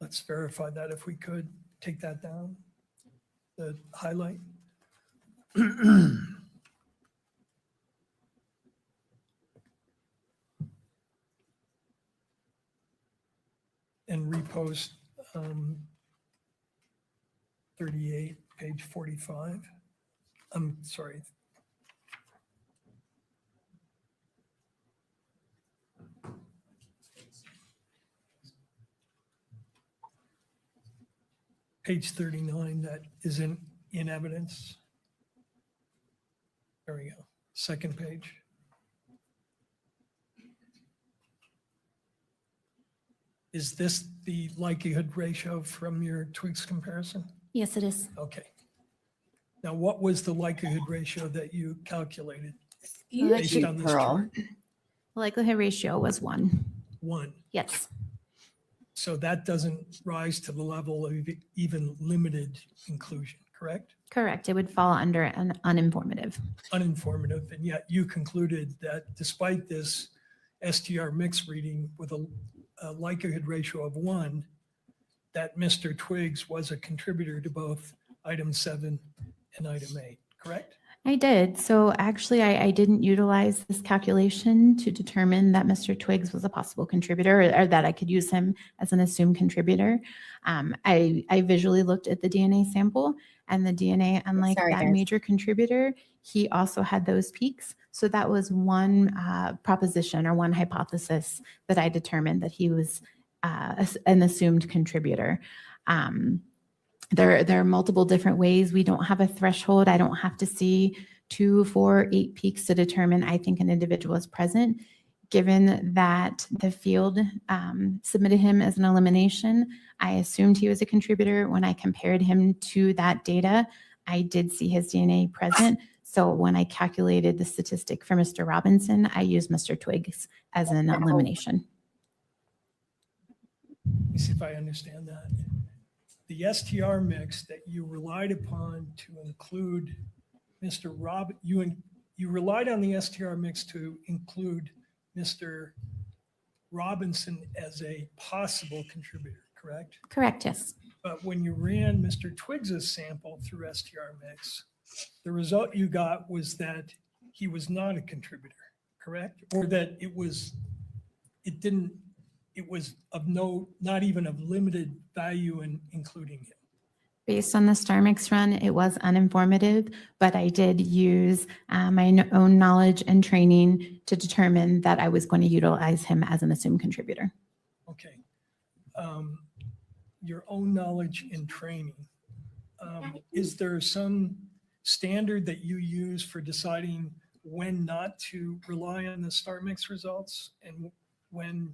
Let's verify that if we could. Take that down, the highlight. And repost 38, page 45. I'm sorry. Page 39, that isn't in evidence. There we go. Second page. Is this the likelihood ratio from your Twiggs comparison? Yes, it is. Okay. Now, what was the likelihood ratio that you calculated? Excuse based on this chart? Likelihood ratio was 1. 1. Yes. So that doesn't rise to the level of even limited inclusion, correct? Correct. It would fall under an uninformative. Uninformative, and yet you concluded that despite this STR mix reading with a likelihood ratio of 1, that Mr. Twiggs was a contributor to both item 7 and item 8, correct? I did. So actually, I didn't utilize this calculation to determine that Mr. Twiggs was a possible contributor, or that I could use him as an assumed contributor. I visually looked at the DNA sample, and the DNA, unlike Sorry, that guys. major contributor, he also had those peaks. So that was one proposition or one hypothesis that I determined that he was an assumed contributor. There are multiple different ways. We don't have a threshold. I don't have to see 2, 4, 8 peaks to determine I think an individual is present. Given that the field submitted him as an elimination, I assumed he was a contributor. When I compared him to that data, I did see his DNA present. So when I calculated the statistic for Mr. Robinson, I used Mr. Twiggs as an elimination. Let me see if I understand that. The STR mix that you relied upon to include Mr. you relied on the STR mix to include Mr. Robinson as a possible contributor, correct? Correct, yes. But when you ran Mr. Twiggs's sample through STR mix, the result you got was that he was not a contributor, correct? Or that it was of not even of limited value in including him. Based on the STAR mix run, it was uninformative, but I did use my own knowledge and training to determine that I was going to utilize him as an assumed contributor. Okay. Your own knowledge and training. Is there some standard that you use for deciding when not to rely on the STAR mix results and when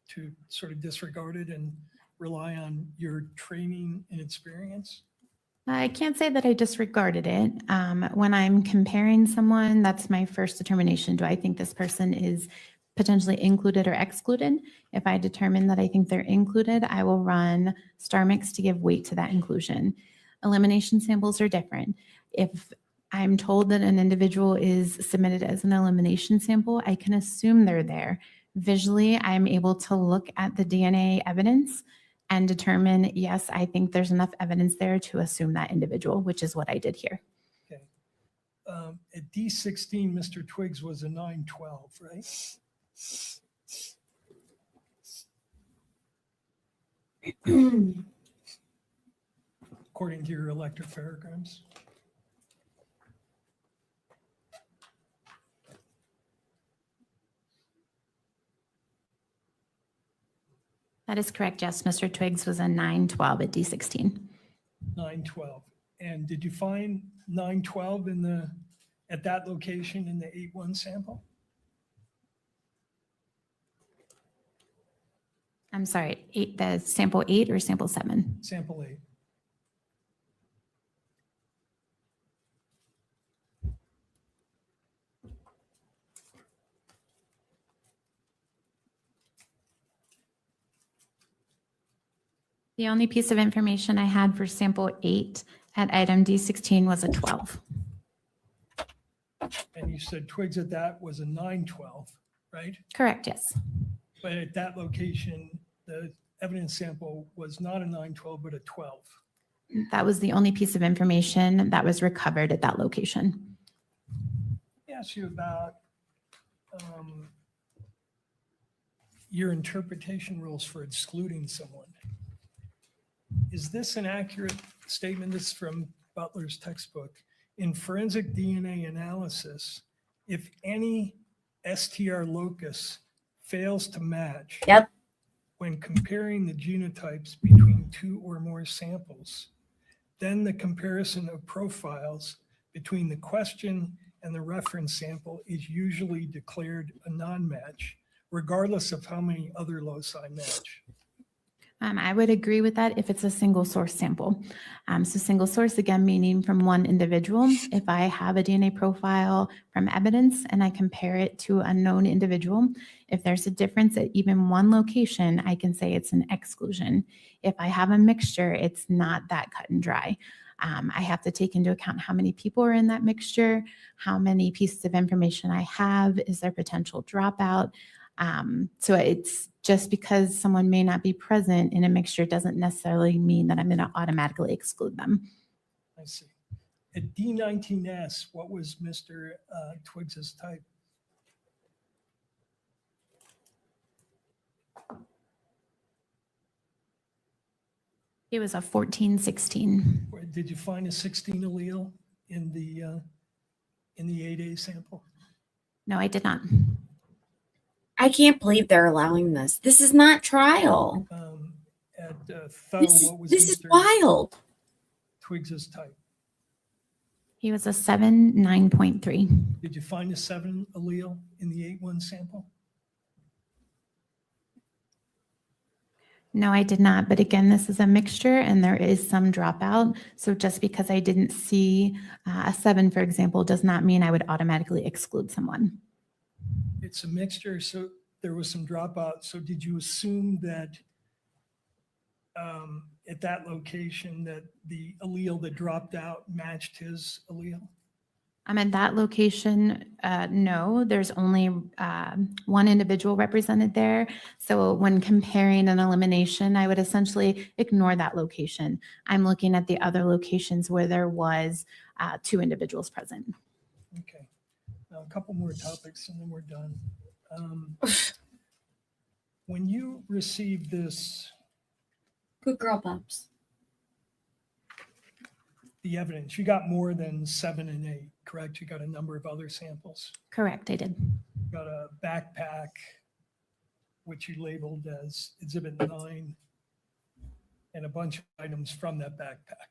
to sort of disregard it and rely on your training and experience? I can't say that I disregarded it. When I'm comparing someone, that's my first determination. Do I think this person is potentially included or excluded? If I determine that I think they're included, I will run STAR mix to give weight to that inclusion. Elimination samples are different. If I'm told that an individual is submitted as an elimination sample, I can assume they're there. Visually, I'm able to look at the DNA evidence and determine, yes, I think there's enough evidence there to assume that individual, which is what I did here. Okay. At D16, Mr. Twiggs was a 912, right? According to your electropherograms. That is correct. Yes, Mr. Twiggs was a 912 at D16. 912. And did you find 912 at that location in the 8-1 sample? I'm sorry, the sample 8 or sample 7? Sample 8. The only piece of information I had for sample 8 at item D16 was a 12. And you said Twiggs at that was a 912, right? Correct, yes. But at that location, the evidence sample was not a 912, but a 12. That was the only piece of information that was recovered at that location. Let me ask you about your interpretation rules for excluding someone. Is this an accurate statement? This is from Butler's textbook. In forensic DNA analysis, if any STR locus fails to match when comparing the genotypes between 2 or more samples, then the comparison of profiles between the question and the reference sample is usually declared a non-match, regardless of how many other loci match. I would agree with that if it's a single source sample. So single source, again, meaning from one individual. If I have a DNA profile from evidence and I compare it to a known individual, if there's a difference at even one location, I can say it's an exclusion. If I have a mixture, it's not that cut and dry. I have to take into account how many people are in that mixture, how many pieces of information I have, is there potential dropout? So it's just because someone may not be present in a mixture doesn't necessarily mean that I'm going to automatically exclude them. I see. At D19S, what was Mr. Twiggs's type? It was a 1416. Did you find a 16 allele in the 8A sample? No, I did not. I can't believe they're allowing this. This is not trial. At Tho, what was This is Mr. wild. Twiggs's type? He was a 9.3. Did you find a 7 allele in the 8-1 sample? No, I did not. But again, this is a mixture and there is some dropout. So just because I didn't see a 7, for example, does not mean I would automatically exclude someone. It's a mixture, so there was some dropout. So did you assume that at that location that the allele that dropped out matched his allele? At that location, no, there's only one individual represented there. So when comparing an elimination, I would essentially ignore that location. I'm looking at the other locations where there was 2 individuals present. Okay. Now, a couple more topics and then we're done. When you received this, Good girl, Bubs. the evidence, you got more than 7 and 8, correct? You got a number of other samples. Correct, I did. You got a backpack, which you labeled as Exhibit 9, and a bunch of items from that backpack.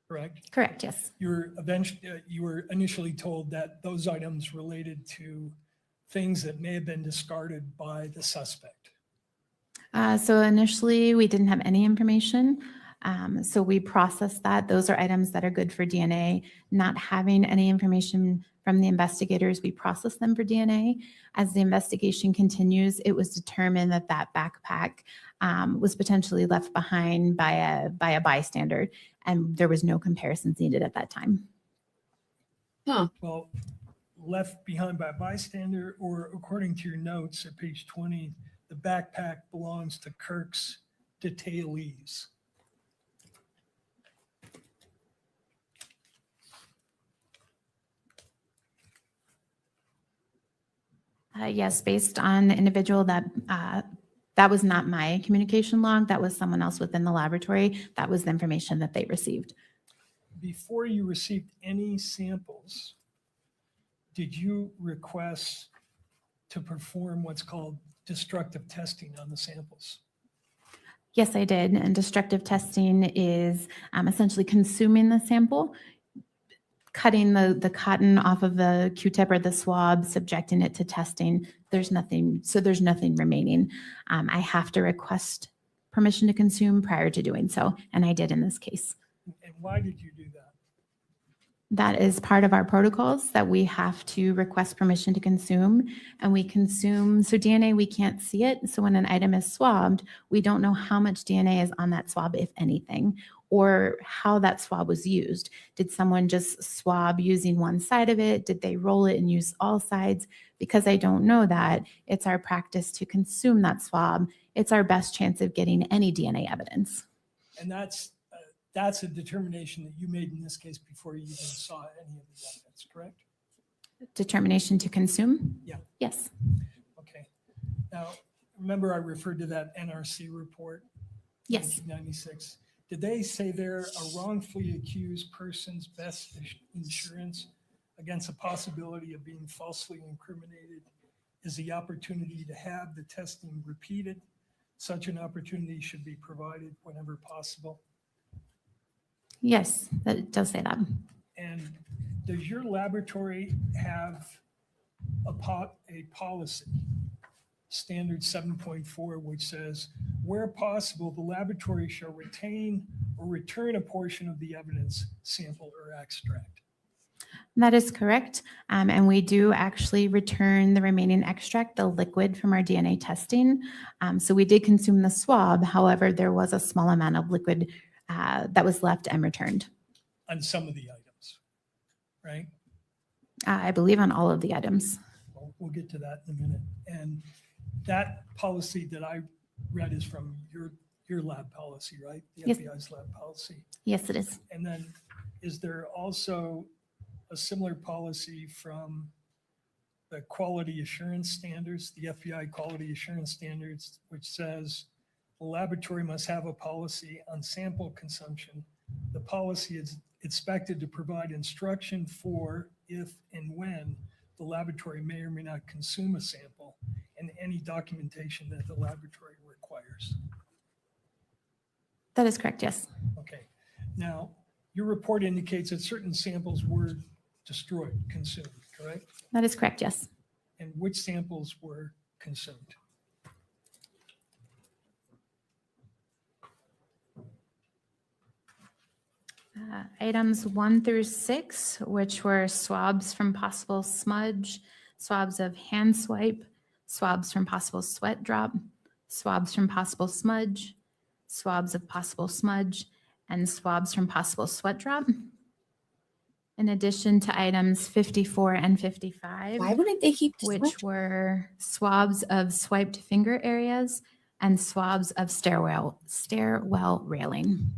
Correct? Correct, yes. You were initially told that those items related to things that may have been discarded by the suspect. So initially, we didn't have any information. So we processed that. Those are items that are good for DNA. Not having any information from the investigators, we process them for DNA. As the investigation continues, it was determined that that backpack was potentially left behind by a bystander, and there was no comparisons needed at that time. Huh. Well, left behind by a bystander, or according to your notes at page 20, the backpack belongs to Kirk's detailees. Yes, based on the individual that was not my communication log. That was someone else within the laboratory. That was the information that they received. Before you received any samples, did you request to perform what's called destructive testing on the samples? Yes, I did. And destructive testing is essentially consuming the sample, cutting the cotton off of the Q-tip or the swab, subjecting it to testing. There's nothing remaining. I have to request permission to consume prior to doing so, and I did in this case. And why did you do that? That is part of our protocols, that we have to request permission to consume, and we consume. So DNA, we can't see it. So when an item is swabbed, we don't know how much DNA is on that swab, if anything, or how that swab was used. Did someone just swab using one side of it? Did they roll it and use all sides? Because I don't know that, it's our practice to consume that swab. It's our best chance of getting any DNA evidence. And that's a determination that you made in this case before you even saw any of the evidence, correct? Determination to consume? Yeah. Yes. Okay. Now, remember I referred to that NRC report? Yes. 1996. Did they say there a wrongfully accused person's best insurance against the possibility of being falsely incriminated is the opportunity to have the testing repeated? Such an opportunity should be provided whenever possible. Yes, that does say that. And does your laboratory have a policy, standard 7.4, which says, where possible, the laboratory shall retain or return a portion of the evidence, sample, or extract? That is correct. And we do actually return the remaining extract, the liquid from our DNA testing. So we did consume the swab. However, there was a small amount of liquid that was left and returned. On some of the items, right? I believe on all of the items. Well, we'll get to that in a minute. And that policy that I read is from your lab policy, right? The Yes. FBI's lab policy. Yes, it is. And then is there also a similar policy from the quality assurance standards, the FBI quality assurance standards, which says the laboratory must have a policy on sample consumption. The policy is expected to provide instruction for if and when the laboratory may or may not consume a sample, and any documentation that the laboratory requires. That is correct, yes. Okay. Now, your report indicates that certain samples were destroyed, consumed, correct? That is correct, yes. And which samples were consumed? Items 1 through 6, which were swabs from possible smudge, swabs of hand swipe, swabs from possible sweat drop, swabs from possible smudge, swabs of possible smudge, and swabs from possible sweat drop. In addition to items 54 and 55, Why wouldn't they keep the which were swabs of swiped finger areas and swabs of stairwell railing.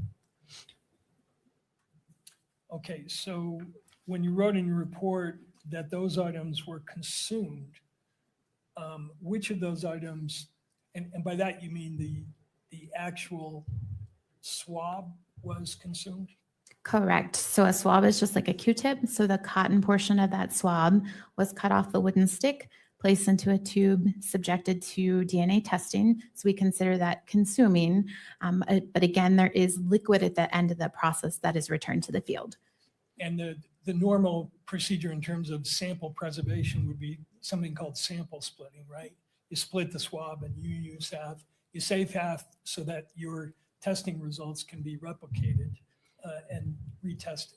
Okay, so when you wrote in your report that those items were consumed, which of those items, and by that you mean the actual swab was consumed? Correct. So a swab is just like a Q-tip. So the cotton portion of that swab was cut off the wooden stick, placed into a tube, subjected to DNA testing. So we consider that consuming. But again, there is liquid at the end of the process that is returned to the field. And the normal procedure in terms of sample preservation would be something called sample splitting, right? You split the swab and you use half, you save half so that your testing results can be replicated and retested.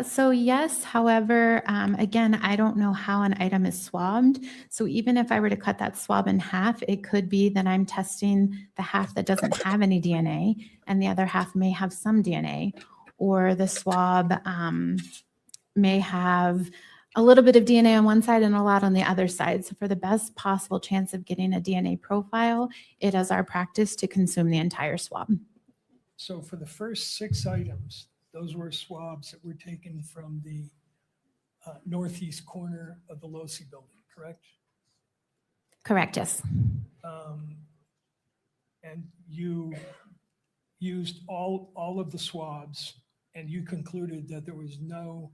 So yes, however, again, I don't know how an item is swabbed. So even if I were to cut that swab in half, it could be that I'm testing the half that doesn't have any DNA and the other half may have some DNA, or the swab may have a little bit of DNA on one side and a lot on the other side. So for the best possible chance of getting a DNA profile, it is our practice to consume the entire swab. So for the first 6 items, those were swabs that were taken from the northeast corner of the Losi building, correct? Correct, yes. And you used all of the swabs and you concluded that there was no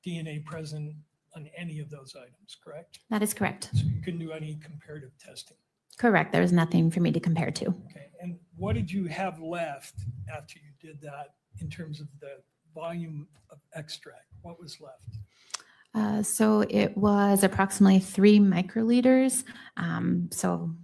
DNA present on any of those items, correct? That is correct. So you couldn't do any comparative testing. Correct. There was nothing for me to compare to. Okay. And what did you have left after you did that in terms of the volume of extract? What was left? So it was approximately 3 microliters. So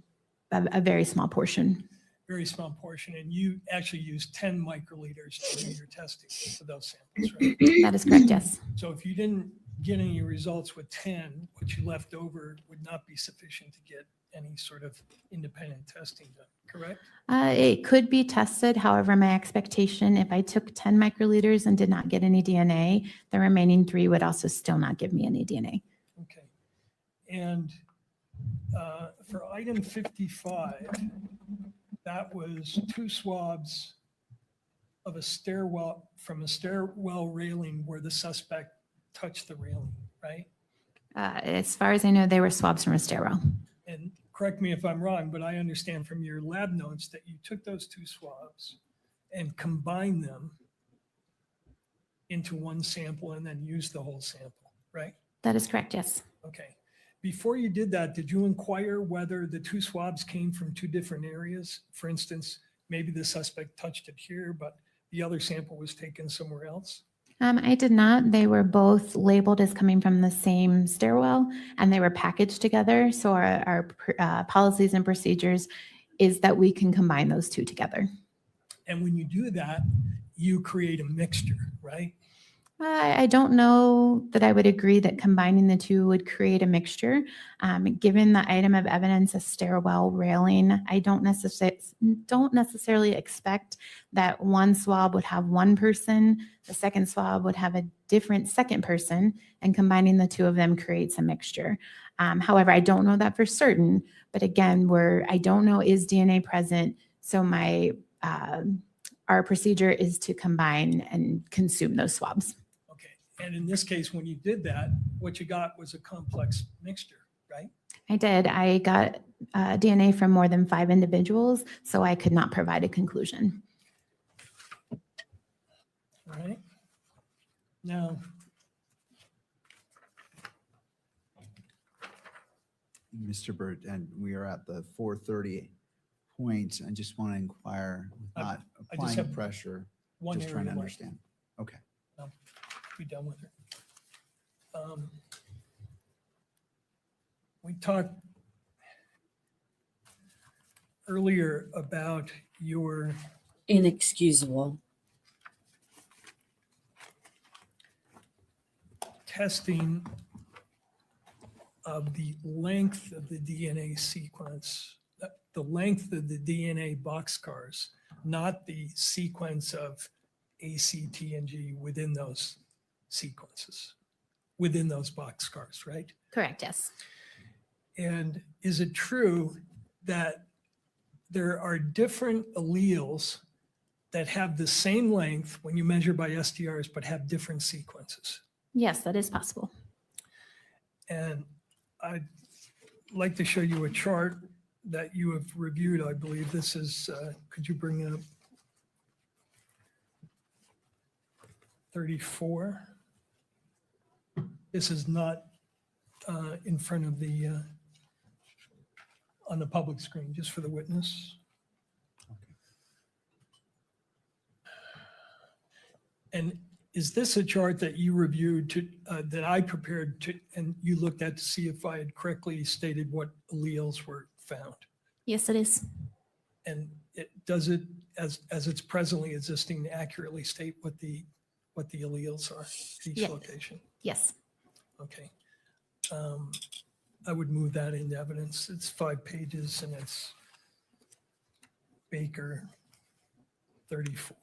a very small portion. Very small portion. And you actually used 10 microliters to do your testing for those samples, right? That is correct, yes. So if you didn't get any results with 10, what you left over would not be sufficient to get any sort of independent testing done, correct? It could be tested. However, my expectation, if I took 10 microliters and did not get any DNA, the remaining 3 would also still not give me any DNA. Okay. And for item 55, that was 2 swabs of a stairwell, from a stairwell railing where the suspect touched the railing, right? As far as I know, they were swabs from a stairwell. And correct me if I'm wrong, but I understand from your lab notes that you took those 2 swabs and combined them into one sample and then used the whole sample, right? That is correct, yes. Okay. Before you did that, did you inquire whether the 2 swabs came from 2 different areas? For instance, maybe the suspect touched it here, but the other sample was taken somewhere else? I did not. They were both labeled as coming from the same stairwell and they were packaged together. So our policies and procedures is that we can combine those 2 together. And when you do that, you create a mixture, right? I don't know that I would agree that combining the 2 would create a mixture. Given the item of evidence, a stairwell railing, I don't necessarily expect that one swab would have one person, the second swab would have a different second person, and combining the 2 of them creates a mixture. However, I don't know that for certain, but again, I don't know is DNA present, so my our procedure is to combine and consume those swabs. And in this case, when you did that, what you got was a complex mixture, right? I did. I got DNA from more than 5 individuals, so I could not provide a conclusion. All right. Now, Mr. Burt, and we are at the 4:30 point. I just want to inquire, not I just applying have pressure, one just trying to area left. understand. Okay. I'll be done with it. We talked earlier about your Inexcusable. testing of the length of the DNA sequence, the length of the DNA boxcars, not the sequence of A, C, T, and G within those sequences, within those boxcars, right? Correct, yes. And is it true that there are different alleles that have the same length when you measure by STRs, but have different sequences? Yes, that is possible. And I'd like to show you a chart that you have reviewed, I believe. This is, could you bring it up? 34. This is not in front of the, on the public screen, just for the witness. And is this a chart that you reviewed to, that I prepared to, and you looked at to see if I had correctly stated what alleles were found? Yes, it is. And does it, as it's presently existing, accurately state what the alleles are at each Yeah. location? Yes. Okay. I would move that into evidence. It's 5 pages and it's Baker 34.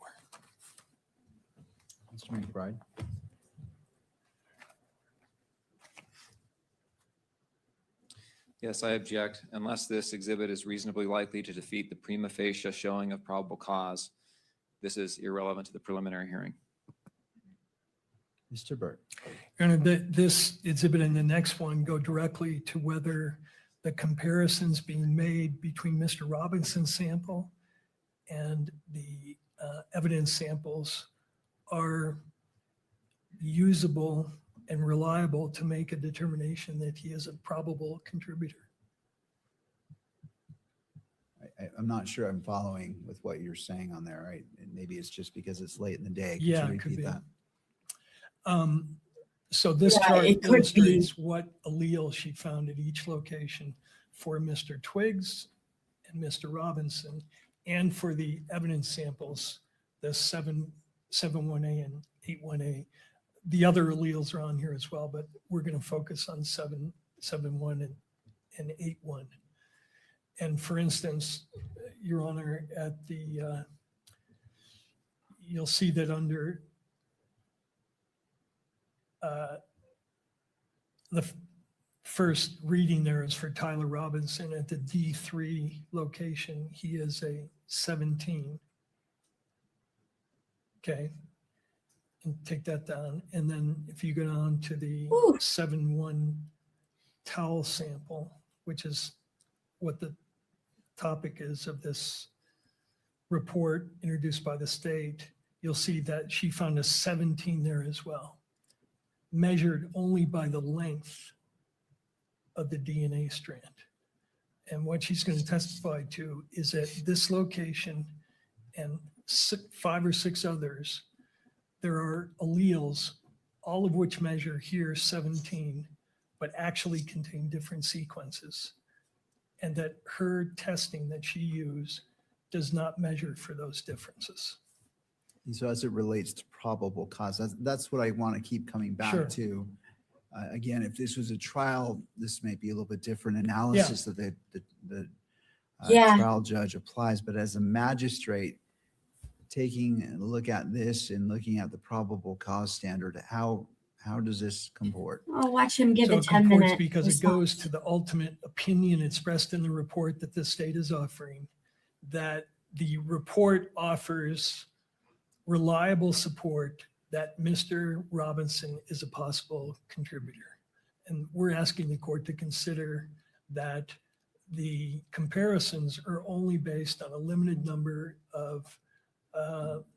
Mr. McBride. Yes, I object. Unless this exhibit is reasonably likely to defeat the prima facie showing of probable cause, this is irrelevant to the preliminary hearing. Mr. Burt. Your Honor, this exhibit and the next one go directly to whether the comparisons being made between Mr. Robinson's sample and the evidence samples are usable and reliable to make a determination that he is a probable contributor. I'm not sure I'm following with what you're saying on there, right? And maybe it's just because it's late in the day. Could you Yeah, it could repeat be. that? So this Yeah, chart it could illustrates what allele she found at each location for Mr. Twiggs and Mr. Robinson, and for the evidence samples, the 7-1A and 8-1A. The other alleles are on here as well, but we're going to focus on 7-1 and 8-1. And for instance, Your Honor, at the, you'll see that under the first reading there is for Tyler Robinson at the D3 location. He is a 17. Okay. And take that down. And then if you go down to the 7-1 towel sample, which is what the topic is of this report introduced by the state, you'll see that she found a 17 there as well, measured only by the length of the DNA strand. And what she's going to testify to is at this location and 5 or 6 others, there are alleles, all of which measure here 17, but actually contain different sequences. And that her testing that she used does not measure for those differences. And so as it relates to probable cause, that's what I want to keep coming back Sure. to. Again, if this was a trial, this may be a little bit different analysis that the trial judge applies. But as a magistrate, taking a look at this and looking at the probable cause standard, how does this comport? Oh, watch him give So a it 10 comports minute because response. it goes to the ultimate opinion expressed in the report that the state is offering, that the report offers reliable support that Mr. Robinson is a possible contributor. And we're asking the court to consider that the comparisons are only based on a limited number of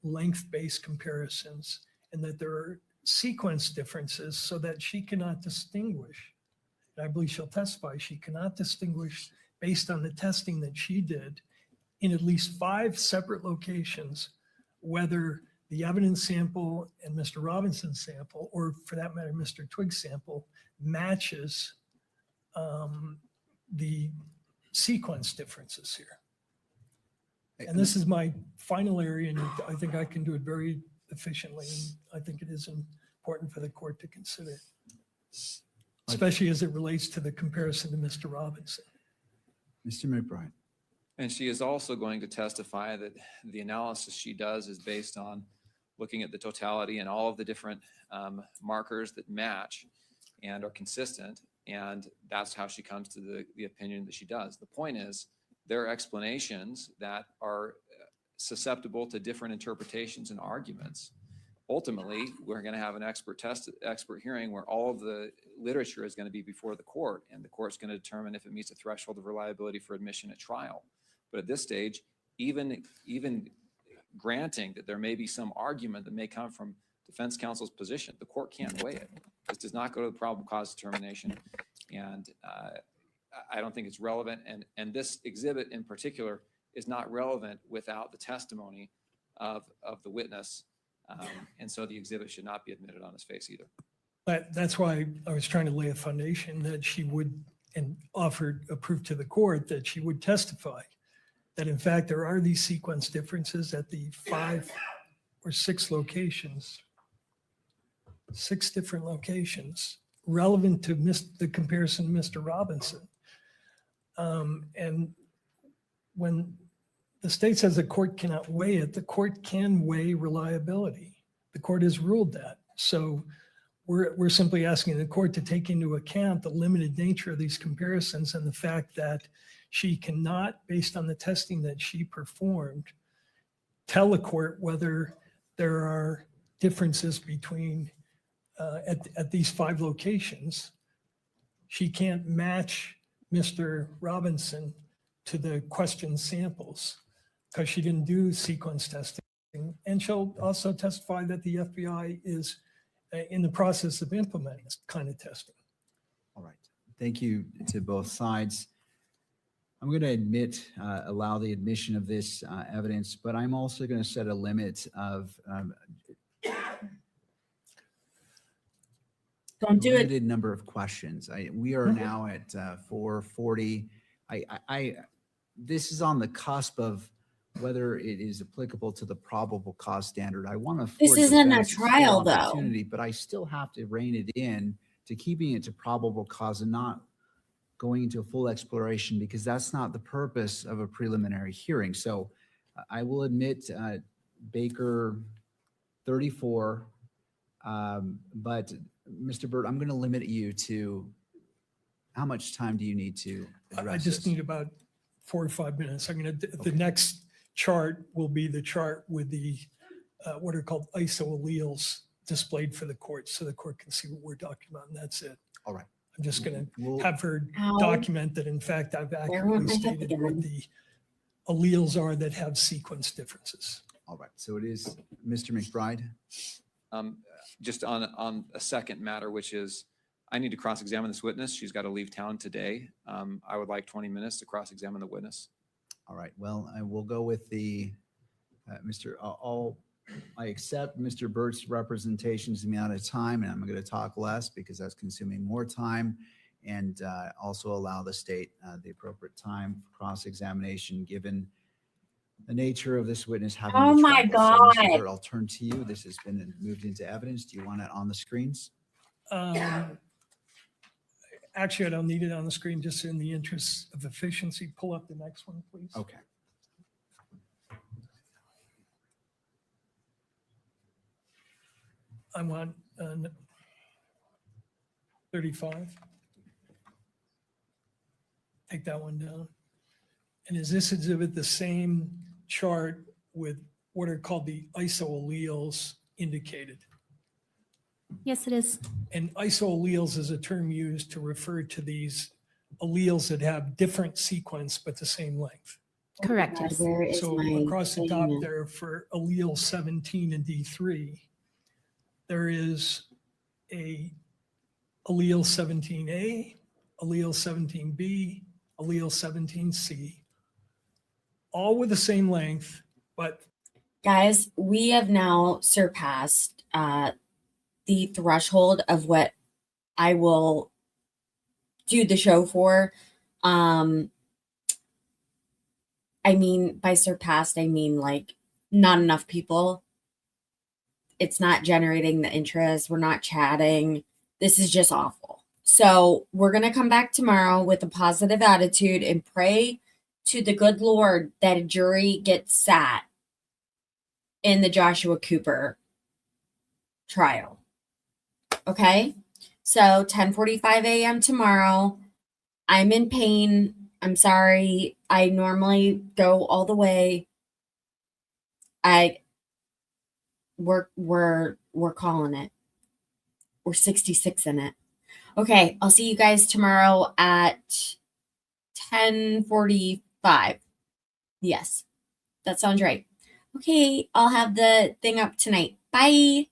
length-based comparisons, and that there are sequence differences so that she cannot distinguish. And I believe she'll testify, she cannot distinguish based on the testing that she did in at least 5 separate locations, whether the evidence sample and Mr. Robinson's sample, or for that matter, Mr. Twig's sample, matches the sequence differences here. And this is my final area, and I think I can do it very efficiently. And I think it is important for the court to consider, especially as it relates to the comparison to Mr. Robinson. Mr. McBride. And she is also going to testify that the analysis she does is based on looking at the totality and all of the different markers that match and are consistent. And that's how she comes to the opinion that she does. The point is, there are explanations that are susceptible to different interpretations and arguments. Ultimately, we're going to have an expert hearing where all of the literature is going to be before the court, and the court's going to determine if it meets a threshold of reliability for admission at trial. But at this stage, even granting that there may be some argument that may come from defense counsel's position, the court can't weigh it. This does not go to the probable cause determination, and I don't think it's relevant. And this exhibit in particular is not relevant without the testimony of the witness, and so the exhibit should not be admitted on its face either. But that's why I was trying to lay a foundation that she would, and offered a proof to the court that she would testify that in fact there are these sequence differences at the 5 or 6 locations, 6 different locations relevant to the comparison to Mr. Robinson. And when the state says the court cannot weigh it, the court can weigh reliability. The court has ruled that. So we're simply asking the court to take into account the limited nature of these comparisons and the fact that she cannot, based on the testing that she performed, tell the court whether there are differences between at these 5 locations. She can't match Mr. Robinson to the question samples because she didn't do sequence testing. And she'll also testify that the FBI is in the process of implementing this kind of testing. All right. Thank you to both sides. I'm going to allow the admission of this evidence, but I'm also going to set a limit of Don't do it. limited number of questions. We are now at 4:40. This is on the cusp of whether it is applicable to the probable cause standard. I want to. This isn't a trial, though. But I still have to rein it in to keeping it to probable cause and not going into a full exploration, because that's not the purpose of a preliminary hearing. So I will admit Baker 34, but Mr. Burt, I'm going to limit you to how much time do you need to address I just this? need about 4 or 5 minutes. I'm going to, the next chart will be the chart with the, what are called isoalleles displayed for the court, so the court can see what we're talking about, and that's it. All right. I'm just going We'll- to have her Ow. document that in fact I've accurately stated what the alleles are that have sequence differences. All right. So it is Mr. McBride. Just on a second matter, which is I need to cross-examine this witness. She's got to leave town today. I would like 20 minutes to cross-examine the witness. All right. Well, I will go with the I accept Mr. Burt's representations in the amount of time, and I'm going to talk less because that's consuming more time, and also allow the state the appropriate time for cross-examination given the nature of this witness having. Oh to my travel. So, Mr. God. Burt, I'll turn to you. This has been moved into evidence. Do you want it on the screens? Actually, I don't need it on the screen, just in the interest of efficiency. Pull up the next one, please. Okay. I want 35. Take that one down. And is this exhibit the same chart with what are called the isoalleles indicated. Yes, it is. And isoalleles is a term used to refer to these alleles that have different sequence but the same length. Correct. Yes. Where is So my across the top thing? there for allele 17 and D3, there is a allele 17A, allele 17B, allele 17C, all with the same length, but Guys, we have now surpassed the threshold of what I will do the show for. I mean, by surpassed, I mean like not enough people. It's not generating the interest. We're not chatting. This is just awful. So we're going to come back tomorrow with a positive attitude and pray to the good Lord that a jury gets sat in the Joshua Cooper trial. Okay? So 10:45 a.m. tomorrow. I'm in pain. I'm sorry. I normally go all the way. We're calling it. We're 66 in it. Okay, I'll see you guys tomorrow at 10:45. Yes. That sounds right. Okay, I'll have the thing up tonight. Bye.